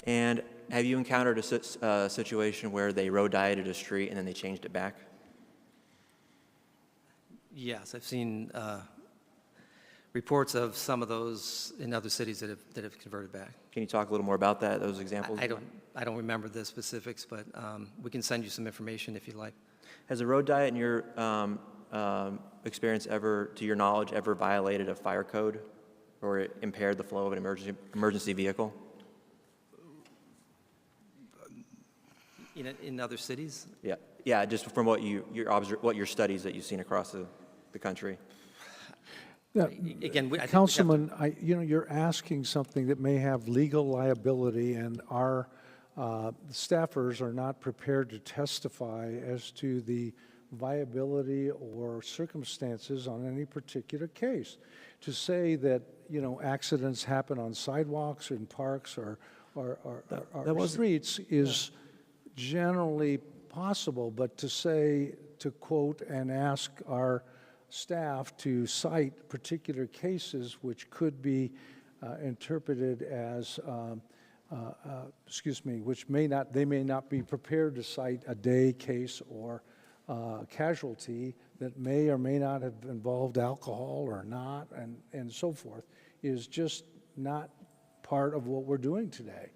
And have you encountered a situation where they road dieted a street and then they changed it back? Yes, I've seen reports of some of those in other cities that have converted back. Can you talk a little more about that, those examples? I don't remember the specifics, but we can send you some information if you'd like. Has a road diet, in your experience, ever, to your knowledge, ever violated a fire code or impaired the flow of an emergency vehicle? In other cities? Yeah. Just from what your studies that you've seen across the country. Yeah, Again, I think we have to- Councilman, you're asking something that may have legal liability, and our staffers are not prepared to testify as to the viability or circumstances on any particular case. To say that, accidents happen on sidewalks or in parks or streets is generally possible, but to quote and ask our staff to cite particular cases which could be interpreted as, which they may not be prepared to cite a day case or casualty that may or may not have involved alcohol or not, and so forth, is just not part of what we're doing today.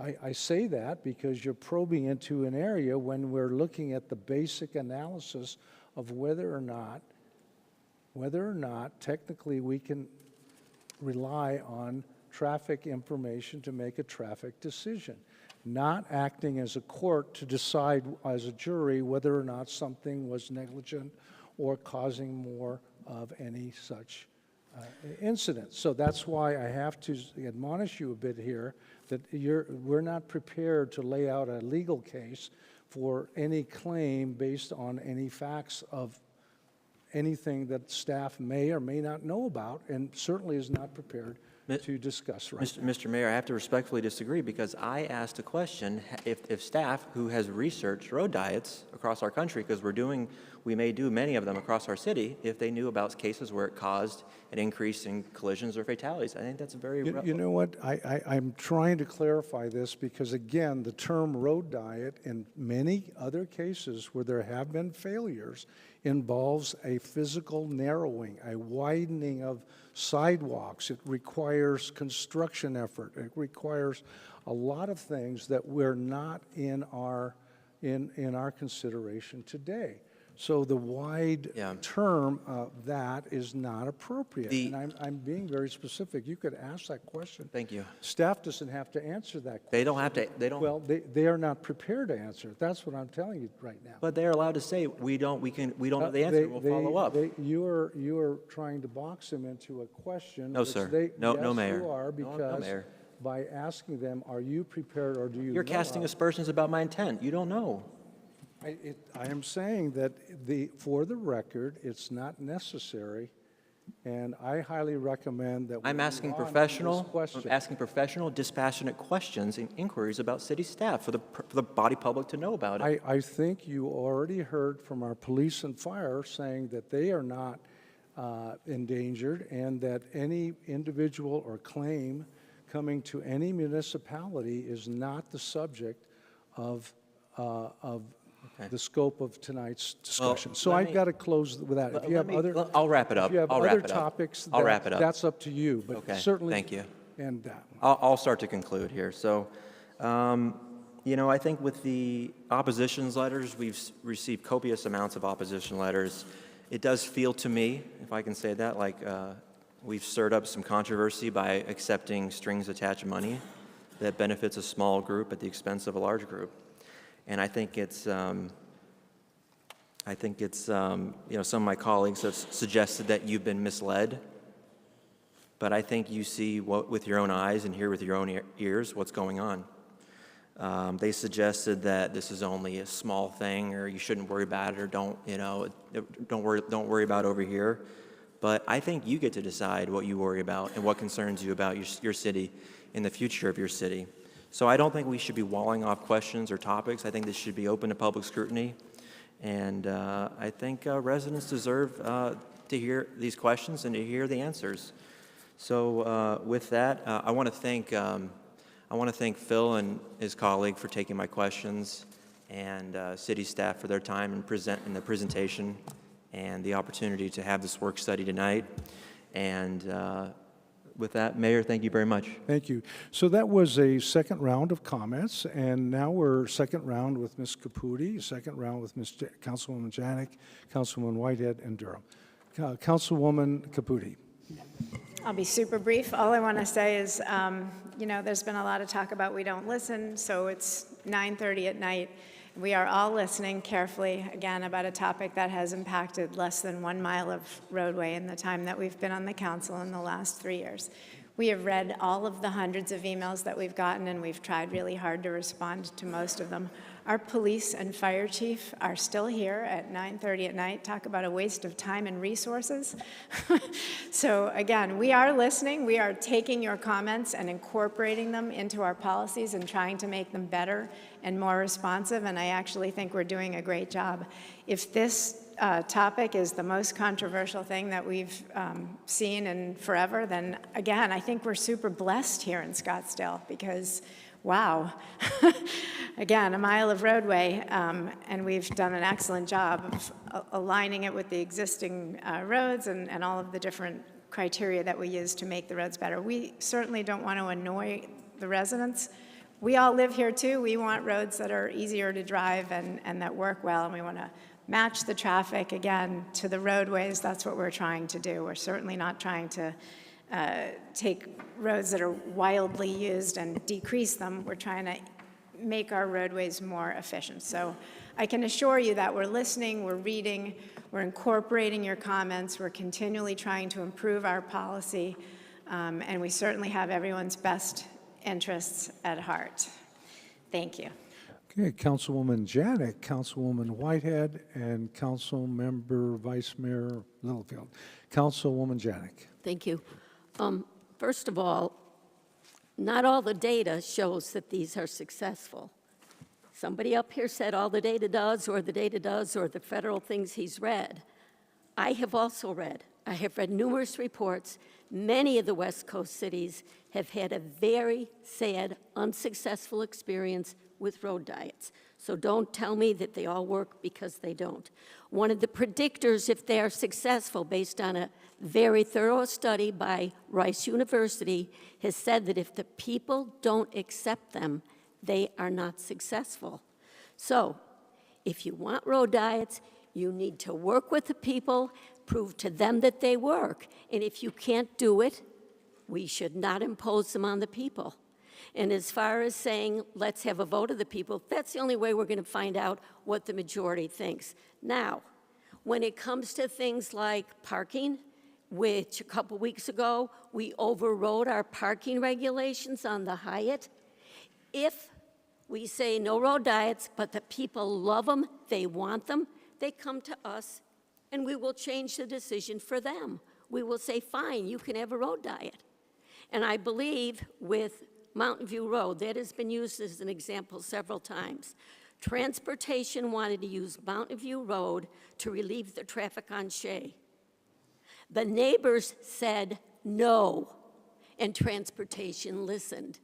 I say that because you're probing into an area when we're looking at the basic analysis of whether or not technically we can rely on traffic information to make a traffic decision, not acting as a court to decide as a jury whether or not something was negligent or causing more of any such incident. So that's why I have to admonish you a bit here that we're not prepared to lay out a legal case for any claim based on any facts of anything that staff may or may not know about, and certainly is not prepared to discuss right now. Mr. Mayor, I have to respectfully disagree because I asked a question if staff who has researched road diets across our country, because we may do many of them across our city, if they knew about cases where it caused an increase in collisions or fatalities. I think that's very You know what? I'm trying to clarify this because, again, the term road diet in many other cases where there have been failures involves a physical narrowing, a widening of sidewalks. It requires construction effort. It requires a lot of things that we're not in our consideration today. So the wide term of that is not appropriate. And I'm being very specific. You could ask that question. Thank you. Staff doesn't have to answer that question. They don't have to. They don't. Well, they are not prepared to answer it. That's what I'm telling you right now. But they're allowed to say we don't know the answer. We'll follow up. You are trying to box them into a question. No, sir. No, Mayor. You are, No, because Mayor. by asking them, are you prepared or do you? You're casting aspersions about my intent. You don't know. I am saying that for the record, it's not necessary, and I highly recommend that. I'm asking professional, dispassionate questions and inquiries about city staff for the body public to know about it. I think you already heard from our police and fire saying that they are not endangered, and that any individual or claim coming to any municipality is not the subject of the scope of tonight's discussion. So I've got to close with that. If you have other, I'll wrap it up. If you have other topics, I'll wrap it up. That's up to you. But Okay. certainly, Thank you. And that. I'll start to conclude here. So, I think with the opposition's letters, we've received copious amounts of opposition letters. It does feel to me, if I can say that, like we've stirred up some controversy by accepting strings attached money that benefits a small group at the expense of a large group. And I think it's some of my colleagues have suggested that you've been misled. But I think you see with your own eyes and hear with your own ears what's going on. They suggested that this is only a small thing, or you shouldn't worry about it, or don't worry about over here. But I think you get to decide what you worry about and what concerns you about your city and the future of your city. So I don't think we should be walling off questions or topics. I think this should be open to public scrutiny. And I think residents deserve to hear these questions and to hear the answers. So with that, I want to thank Phil and his colleague for taking my questions, and city staff for their time in the presentation and the opportunity to have this work study tonight. And with that, Mayor, thank you very much. Thank you. So that was a second round of comments, and now we're second round with Ms. Caputi, second round with Councilwoman Janik, Councilwoman Whitehead, and Durham. Councilwoman Caputi. I'll be super brief. All I want to say is, there's been a lot of talk about we don't listen, so it's 9:30 at night. We are all listening carefully, again, about a topic that has impacted less than 1 mile of roadway in the time that we've been on the council in the last 3 years. We have read all of the hundreds of emails that we've gotten, and we've tried really hard to respond to most of them. Our police and fire chief are still here at 9:30 at night. Talk about a waste of time and resources. So again, we are listening. We are taking your comments and incorporating them into our policies and trying to make them better and more responsive, and I actually think we're doing a great job. If this topic is the most controversial thing that we've seen in forever, then again, I think we're super blessed here in Scottsdale because, wow, again, a mile of roadway, and we've done an excellent job of aligning it with the existing roads and all of the different criteria that we use to make the roads better. We certainly don't want to annoy the residents. We all live here too. We want roads that are easier to drive and that work well, and we want to match the traffic, again, to the roadways. That's what we're trying to do. We're certainly not trying to take roads that are wildly used and decrease them. We're trying to make our roadways more efficient. So I can assure you that we're listening, we're reading, we're incorporating your comments, we're continually trying to improve our policy, and we certainly have everyone's best interests at heart. Thank you. Okay, Councilwoman Janik, Councilwoman Whitehead, and Councilmember Vice Mayor Littlefield. Councilwoman Janik. Thank you. First of all, not all the data shows that these are successful. Somebody up here said all the data does, or the data does, or the federal things he's read. I have also read. I have read numerous reports. Many of the West Coast cities have had a very sad, unsuccessful experience with road diets. So don't tell me that they all work, because they don't. One of the predictors if they are successful, based on a very thorough study by Rice University, has said that if the people don't accept them, they are not successful. So if you want road diets, you need to work with the people, prove to them that they work. And if you can't do it, we should not impose them on the people. And as far as saying, let's have a vote of the people, that's the only way we're going to find out what the majority thinks. Now, when it comes to things like parking, which a couple weeks ago, we overrode our parking regulations on the Hyatt. If we say no road diets, but the people love them, they want them, they come to us, and we will change the decision for them. We will say, fine, you can have a road diet. And I believe with Mountain View Road, that has been used as an example several times. Transportation wanted to use Mountain View Road to relieve the traffic on Shea. The neighbors said no, and transportation listened.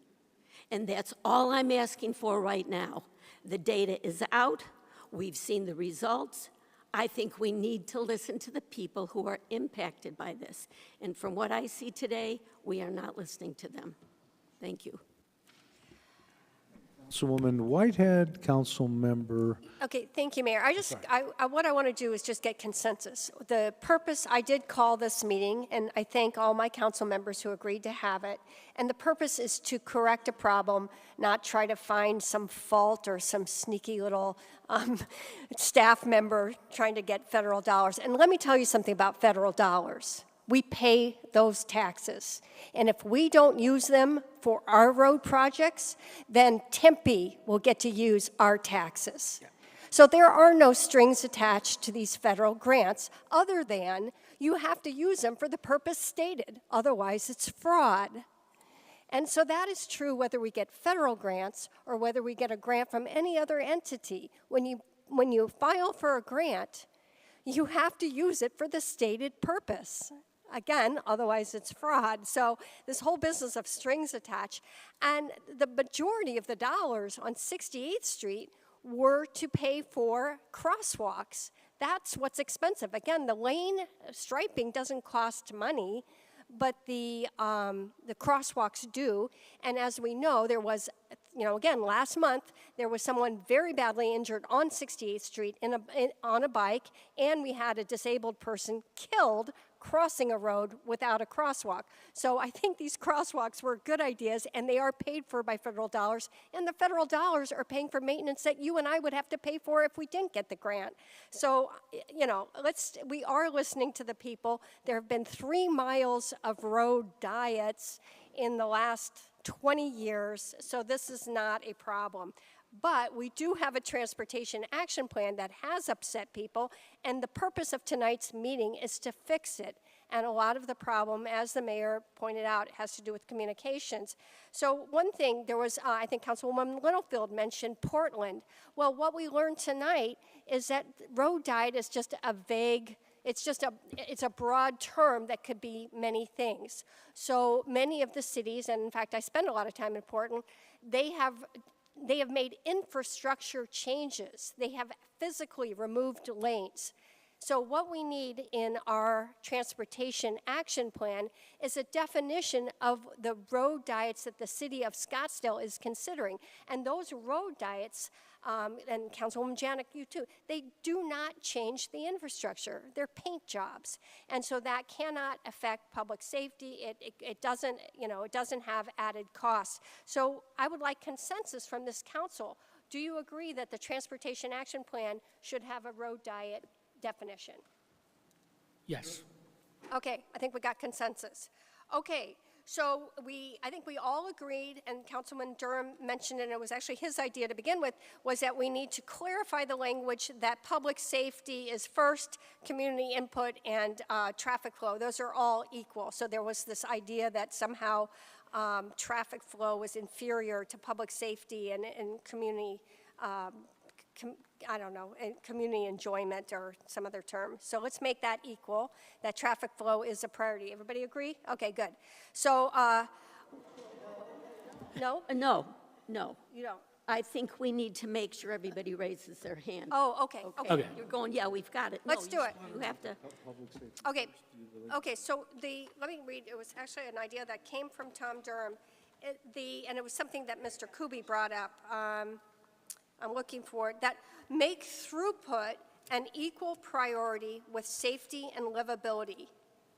And that's all I'm asking for right now. The data is out. We've seen the results. I think we need to listen to the people who are impacted by this. And from what I see today, we are not listening to them. Thank you. Councilwoman Whitehead, Councilmember. Okay, thank you, Mayor. What I want to do is just get consensus. The purpose, I did call this meeting, and I thank all my council members who agreed to have it. And the purpose is to correct a problem, not try to find some fault or some sneaky little staff member trying to get federal dollars. And let me tell you something about federal dollars. We pay those taxes. And if we don't use them for our road projects, then Tempe will get to use our taxes. Yeah. So there are no strings attached to these federal grants other than you have to use them for the purpose stated. Otherwise, it's fraud. And so that is true whether we get federal grants or whether we get a grant from any other entity. When you file for a grant, you have to use it for the stated purpose. Again, otherwise it's fraud. So this whole business of strings attached, and the majority of the dollars on 68th Street were to pay for crosswalks. That's what's expensive. Again, the lane striping doesn't cost money, but the crosswalks do. And as we know, there was, again, last month, there was someone very badly injured on 68th Street on a bike, and we had a disabled person killed crossing a road without a crosswalk. So I think these crosswalks were good ideas, and they are paid for by federal dollars, and the federal dollars are paying for maintenance that you and I would have to pay for if we didn't get the grant. So, you know, we are listening to the people. There have been 3 miles of road diets in the last 20 years, so this is not a problem. But we do have a transportation action plan that has upset people, and the purpose of tonight's meeting is to fix it. And a lot of the problem, as the mayor pointed out, has to do with communications. So one thing, there was, I think Councilwoman Littlefield mentioned Portland. Well, what we learned tonight is that road diet is just a vague, it's a broad term that could be many things. So many of the cities, and in fact I spend a lot of time in Portland, they have made infrastructure changes. They have physically removed lanes. So what we need in our transportation action plan is a definition of the road diets that the city of Scottsdale is considering. And those road diets, and Councilwoman Janik, you too, they do not change the infrastructure. They're paint jobs. And so that cannot affect public safety. It doesn't, you know, it doesn't have added costs. So I would like consensus from this council. Do you agree that the transportation action plan should have a road diet definition? Yes. Okay, I think we got consensus. Okay, so I think we all agreed, and Councilman Durham mentioned it, and it was actually his idea to begin with, was that we need to clarify the language that public safety is first, community input, and traffic flow. Those are all equal. So there was this idea that somehow traffic flow was inferior to public safety and community I don't know, community enjoyment or some other term. So let's make that equal, that traffic flow is a priority. Everybody agree? Okay, good. So, no? No, no. You don't? I think we need to make sure everybody raises their hand. Oh, okay, okay. You're going, yeah, we've got it. Let's do it. You have to. Okay, okay, so let me read, it was actually an idea that came from Tom Durham, and it was something that Mr. Kuby brought up. I'm looking for it, that make throughput an equal priority with safety and livability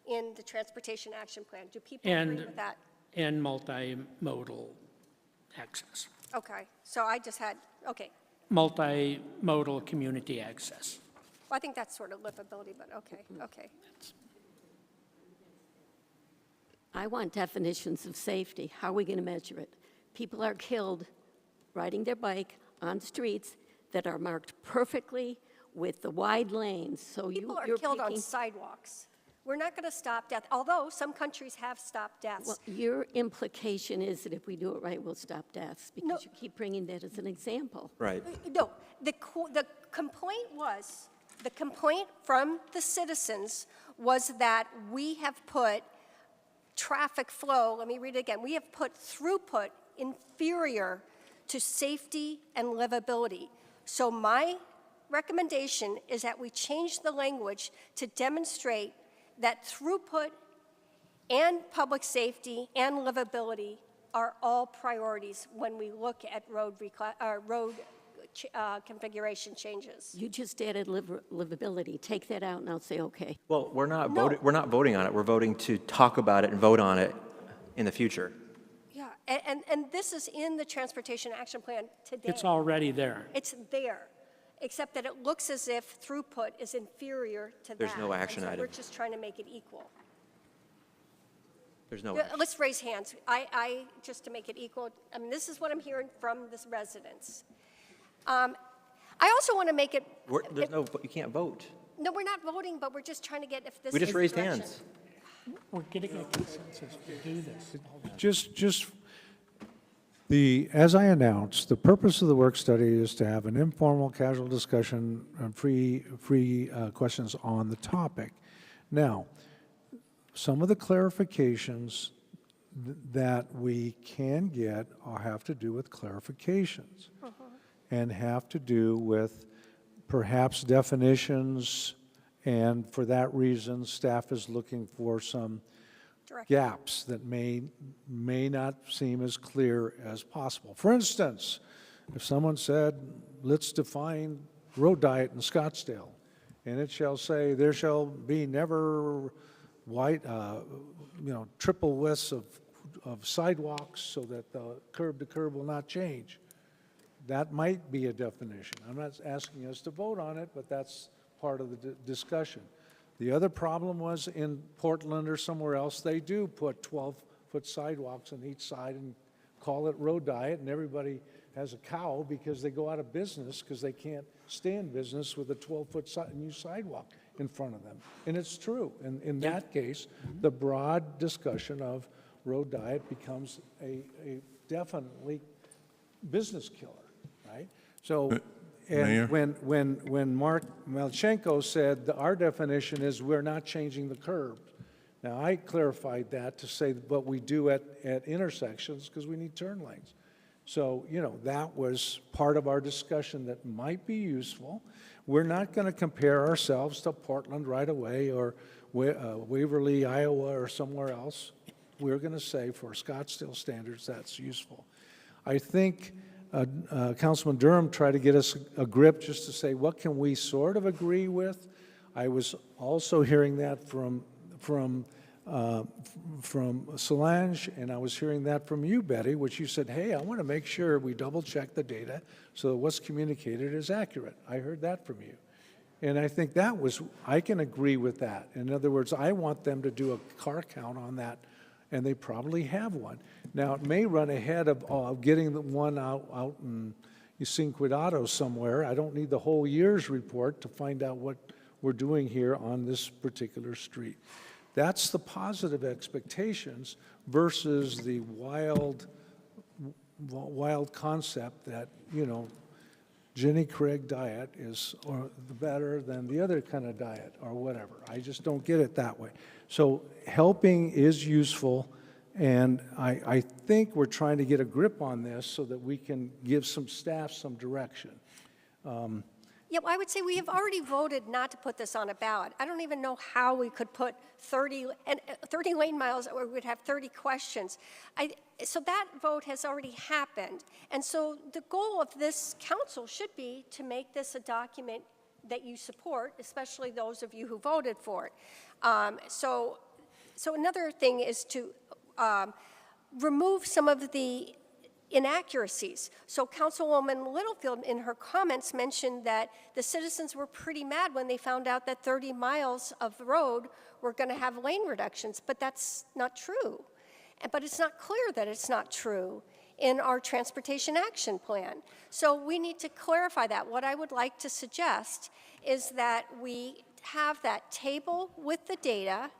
in the transportation action plan. Do people agree with that? And multimodal access. Okay, so I just had, okay. Multimodal community access. Well, I think that's sort of livability, but okay, okay. I want definitions of safety. How are we going to measure it? People are killed riding their bike on streets that are marked perfectly with the wide lanes. So People are you're killed on picking- sidewalks. We're not going to stop death, although some countries have stopped deaths. Well, your implication is that if we do it right, we'll stop deaths, because you keep bringing that as an example. Right. No, the complaint from the citizens was that we have put traffic flow, let me read it again, we have put throughput inferior to safety and livability. So my recommendation is that we change the language to demonstrate that throughput and public safety and livability are all priorities when we look at road configuration changes. You just added livability. Take that out and I'll say, okay. Well, we're not voting on it. We're voting to talk about it and vote on it in the future. Yeah, and this is in the Transportation Action Plan today. It's already there. It's there, except that it looks as if throughput is inferior to that. There's no action and so item. We're just trying to make it equal. There's no Yeah, let's raise hands. Just to make it equal, I mean, this is what I'm hearing from the residents. I also want to make it. You can't vote. No, we're not voting, but we're just trying to get if this. We just is raised direction. hands. We're getting a consensus to do this. As I announced, the purpose of the work study is to have an informal, casual discussion and free questions on the topic. Now, some of the clarifications that we can get have to do with clarifications and have to do with perhaps definitions, and for that reason, staff is looking for some gaps that may not seem as clear as possible. For instance, if someone said, let's define road diet in Scottsdale, and it shall say there shall be never triple widths of sidewalks so that the curb to curb will not change. That might be a definition. I'm not asking us to vote on it, but that's part of the discussion. The other problem was in Portland or somewhere else, they do put 12-foot sidewalks on each side and call it road diet, and everybody has a cow because they go out of business because they can't stay in business with a 12-foot new sidewalk in front of them. And it's true. And in that case, the broad discussion of road diet becomes a definitely business killer, right? So, Mayor? and when Mark Malchenko said that our definition is we're not changing the curb. Now, I clarified that to say what we do at intersections because we need turn lanes. So, that was part of our discussion that might be useful. We're not going to compare ourselves to Portland right away or Waverly, Iowa, or somewhere else. We're going to say for Scottsdale standards, that's useful. I think Councilman Durham tried to get us a grip just to say, what can we sort of agree with? I was also hearing that from Solange, and I was hearing that from you, Betty, which you said, hey, I want to make sure we double check the data so that what's communicated is accurate. I heard that from you. And I think I can agree with that. In other words, I want them to do a car count on that, and they probably have one. Now, it may run ahead of getting the one out in Cinquedato somewhere. I don't need the whole year's report to find out what we're doing here on this particular street. That's the positive expectations versus the wild concept that, Jenny Craig diet is better than the other kind of diet or whatever. I just don't get it that way. So helping is useful, and I think we're trying to get a grip on this so that we can give some staff some direction. Yeah, well, I would say we have already voted not to put this on a ballot. I don't even know how we could put 30 lane miles, or we'd have 30 questions. So that vote has already happened. And so the goal of this council should be to make this a document that you support, especially those of you who voted for it. So another thing is to remove some of the inaccuracies. So Councilwoman Littlefield in her comments mentioned that the citizens were pretty mad when they found out that 30 miles of road were going to have lane reductions, but that's not true. But it's not clear that it's not true in our transportation action plan. So we need to clarify that. What I would like to suggest is that we have that table with the data,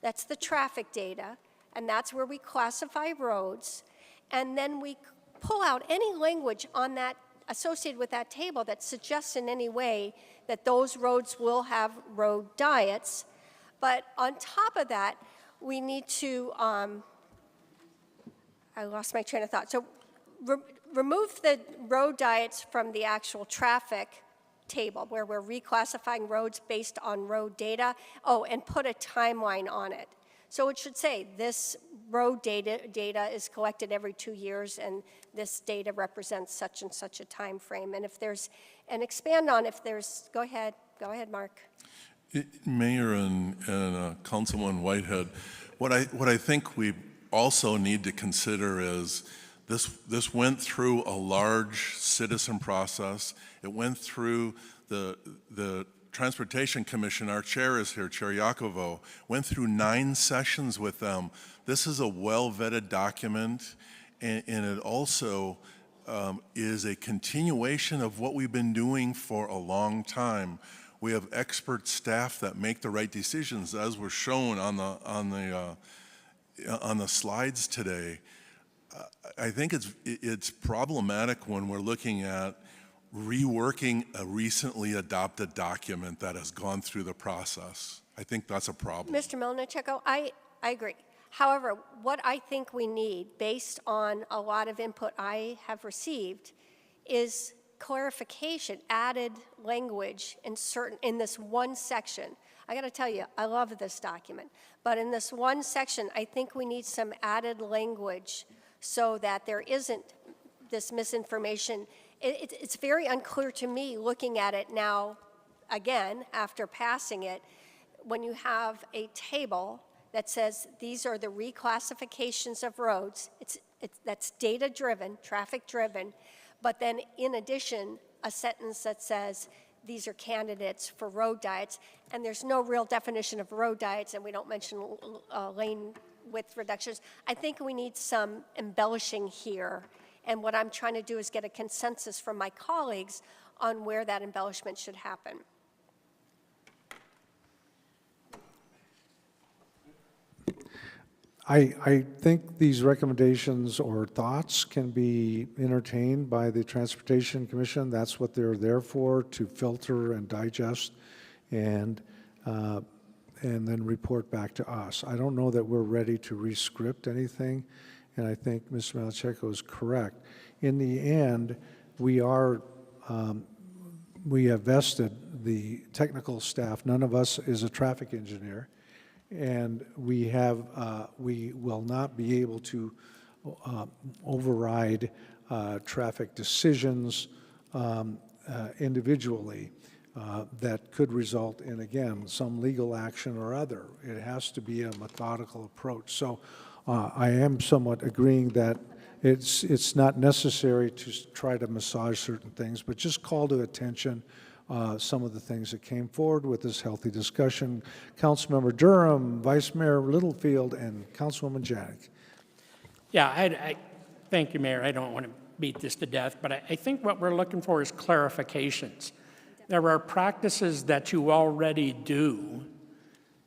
that's the traffic data, and that's where we classify roads. And then we pull out any language on that associated with that table that suggests in any way that those roads will have road diets. But on top of that, we need to, I lost my train of thought. So remove the road diets from the actual traffic table where we're reclassifying roads based on road data. Oh, and put a timeline on it. So it should say this road data is collected every 2 years, and this data represents such and such a time frame. And if there's, and expand on if there's, go ahead, Mark. Mayor and Councilman Whitehead, what I think we also need to consider is this went through a large citizen process. It went through the Transportation Commission. Our chair is here, Chair Yakovo, went through 9 sessions with them. This is a well-vetted document, and it also is a continuation of what we've been doing for a long time. We have expert staff that make the right decisions, as were shown on the slides today. I think it's problematic when we're looking at reworking a recently adopted document that has gone through the process. I think that's a problem. Mr. Melnicheko, I agree. However, what I think we need, based on a lot of input I have received, is clarification, added language in this one section. I got to tell you, I love this document, but in this one section, I think we need some added language so that there isn't this misinformation. It's very unclear to me looking at it now, again, after passing it, when you have a table that says these are the reclassifications of roads, that's data-driven, traffic-driven, but then in addition, a sentence that says these are candidates for road diets, and there's no real definition of road diets, and we don't mention lane width reductions. I think we need some embellishing here, and what I'm trying to do is get a consensus from my colleagues on where that embellishment should happen. I think these recommendations or thoughts can be entertained by the Transportation Commission. That's what they're there for, to filter and digest and then report back to us. I don't know that we're ready to rescript anything, and I think Mr. Malcheco is correct. In the end, we have vested the technical staff. None of us is a traffic engineer. And we will not be able to override traffic decisions individually that could result in, again, some legal action or other. It has to be a methodical approach. So I am somewhat agreeing that it's not necessary to try to massage certain things, but just call to attention some of the things that came forward with this healthy discussion. Councilmember Durham, Vice Mayor Littlefield, and Councilwoman Janik. Yeah, I thank you, Mayor. I don't want to beat this to death, but I think what we're looking for is clarifications. There are practices that you already do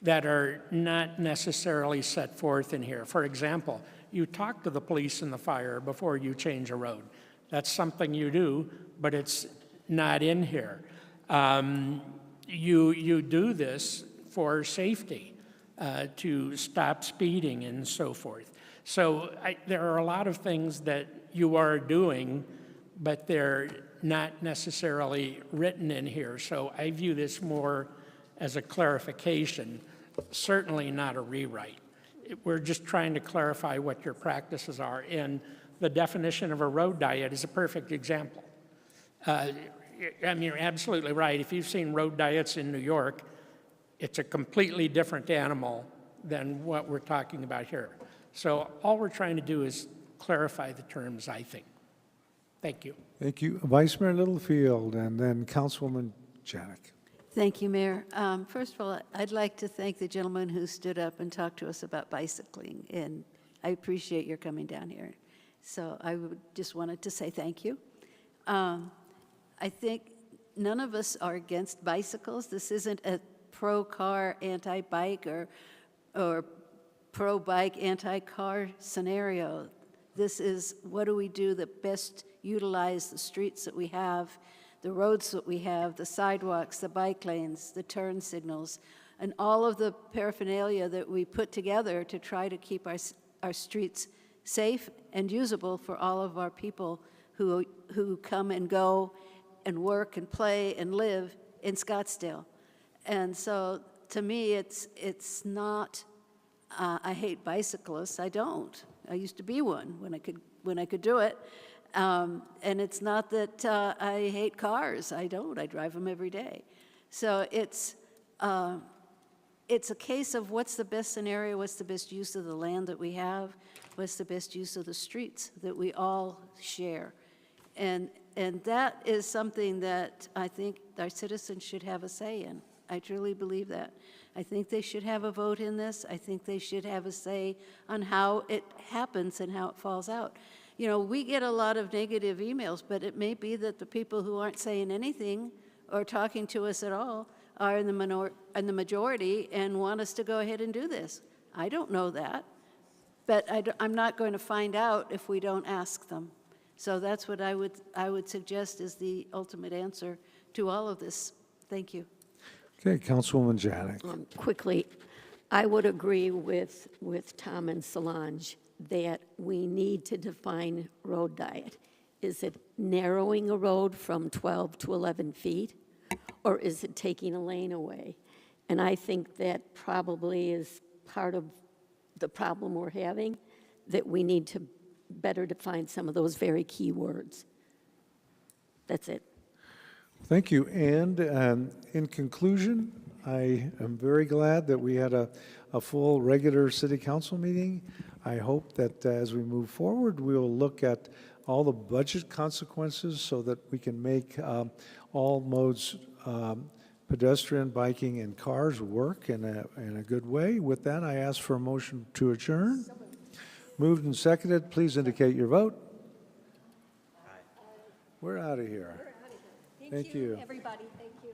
that are not necessarily set forth in here. For example, you talk to the police and the fire before you change a road. That's something you do, but it's not in here. You do this for safety, to stop speeding and so forth. So there are a lot of things that you are doing, but they're not necessarily written in here. So I view this more as a clarification, certainly not a rewrite. We're just trying to clarify what your practices are, and the definition of a road diet is a perfect example. I mean, you're absolutely right. If you've seen road diets in New York, it's a completely different animal than what we're talking about here. So all we're trying to do is clarify the terms, I think. Thank you. Thank you. Vice Mayor Littlefield, and then Councilwoman Janik. Thank you, Mayor. First of all, I'd like to thank the gentleman who stood up and talked to us about bicycling, and I appreciate your coming down here. So I just wanted to say thank you. I think none of us are against bicycles. This isn't a pro-car, anti-bike, or pro-bike, anti-car scenario. This is what do we do that best utilize the streets that we have, the roads that we have, the sidewalks, the bike lanes, the turn signals, and all of the paraphernalia that we put together to try to keep our streets safe and usable for all of our people who come and go and work and play and live in Scottsdale. And so to me, it's not, I hate bicyclists. I don't. I used to be one when I could do it. And it's not that I hate cars. I don't. I drive them every day. So it's a case of what's the best scenario, what's the best use of the land that we have, what's the best use of the streets that we all share. And that is something that I think our citizens should have a say in. I truly believe that. I think they should have a vote in this. I think they should have a say on how it happens and how it falls out. You know, we get a lot of negative emails, but it may be that the people who aren't saying anything or talking to us at all are in the majority and want us to go ahead and do this. I don't know that, but I'm not going to find out if we don't ask them. So that's what I would suggest is the ultimate answer to all of this. Thank you. Okay, Councilwoman Janik. Quickly, I would agree with Tom and Solange that we need to define road diet. Is it narrowing a road from 12 to 11 feet, or is it taking a lane away? And I think that probably is part of the problem we're having, that we need to better define some of those very key words. That's it. Thank you. And in conclusion, I am very glad that we had a full regular city council meeting. I hope that as we move forward, we'll look at all the budget consequences so that we can make all modes, pedestrian, biking, and cars work in a good way. With that, I ask for a motion to adjourn. Moved and seconded. Please indicate your vote. We're out of here. Thank you. Everybody, thank you.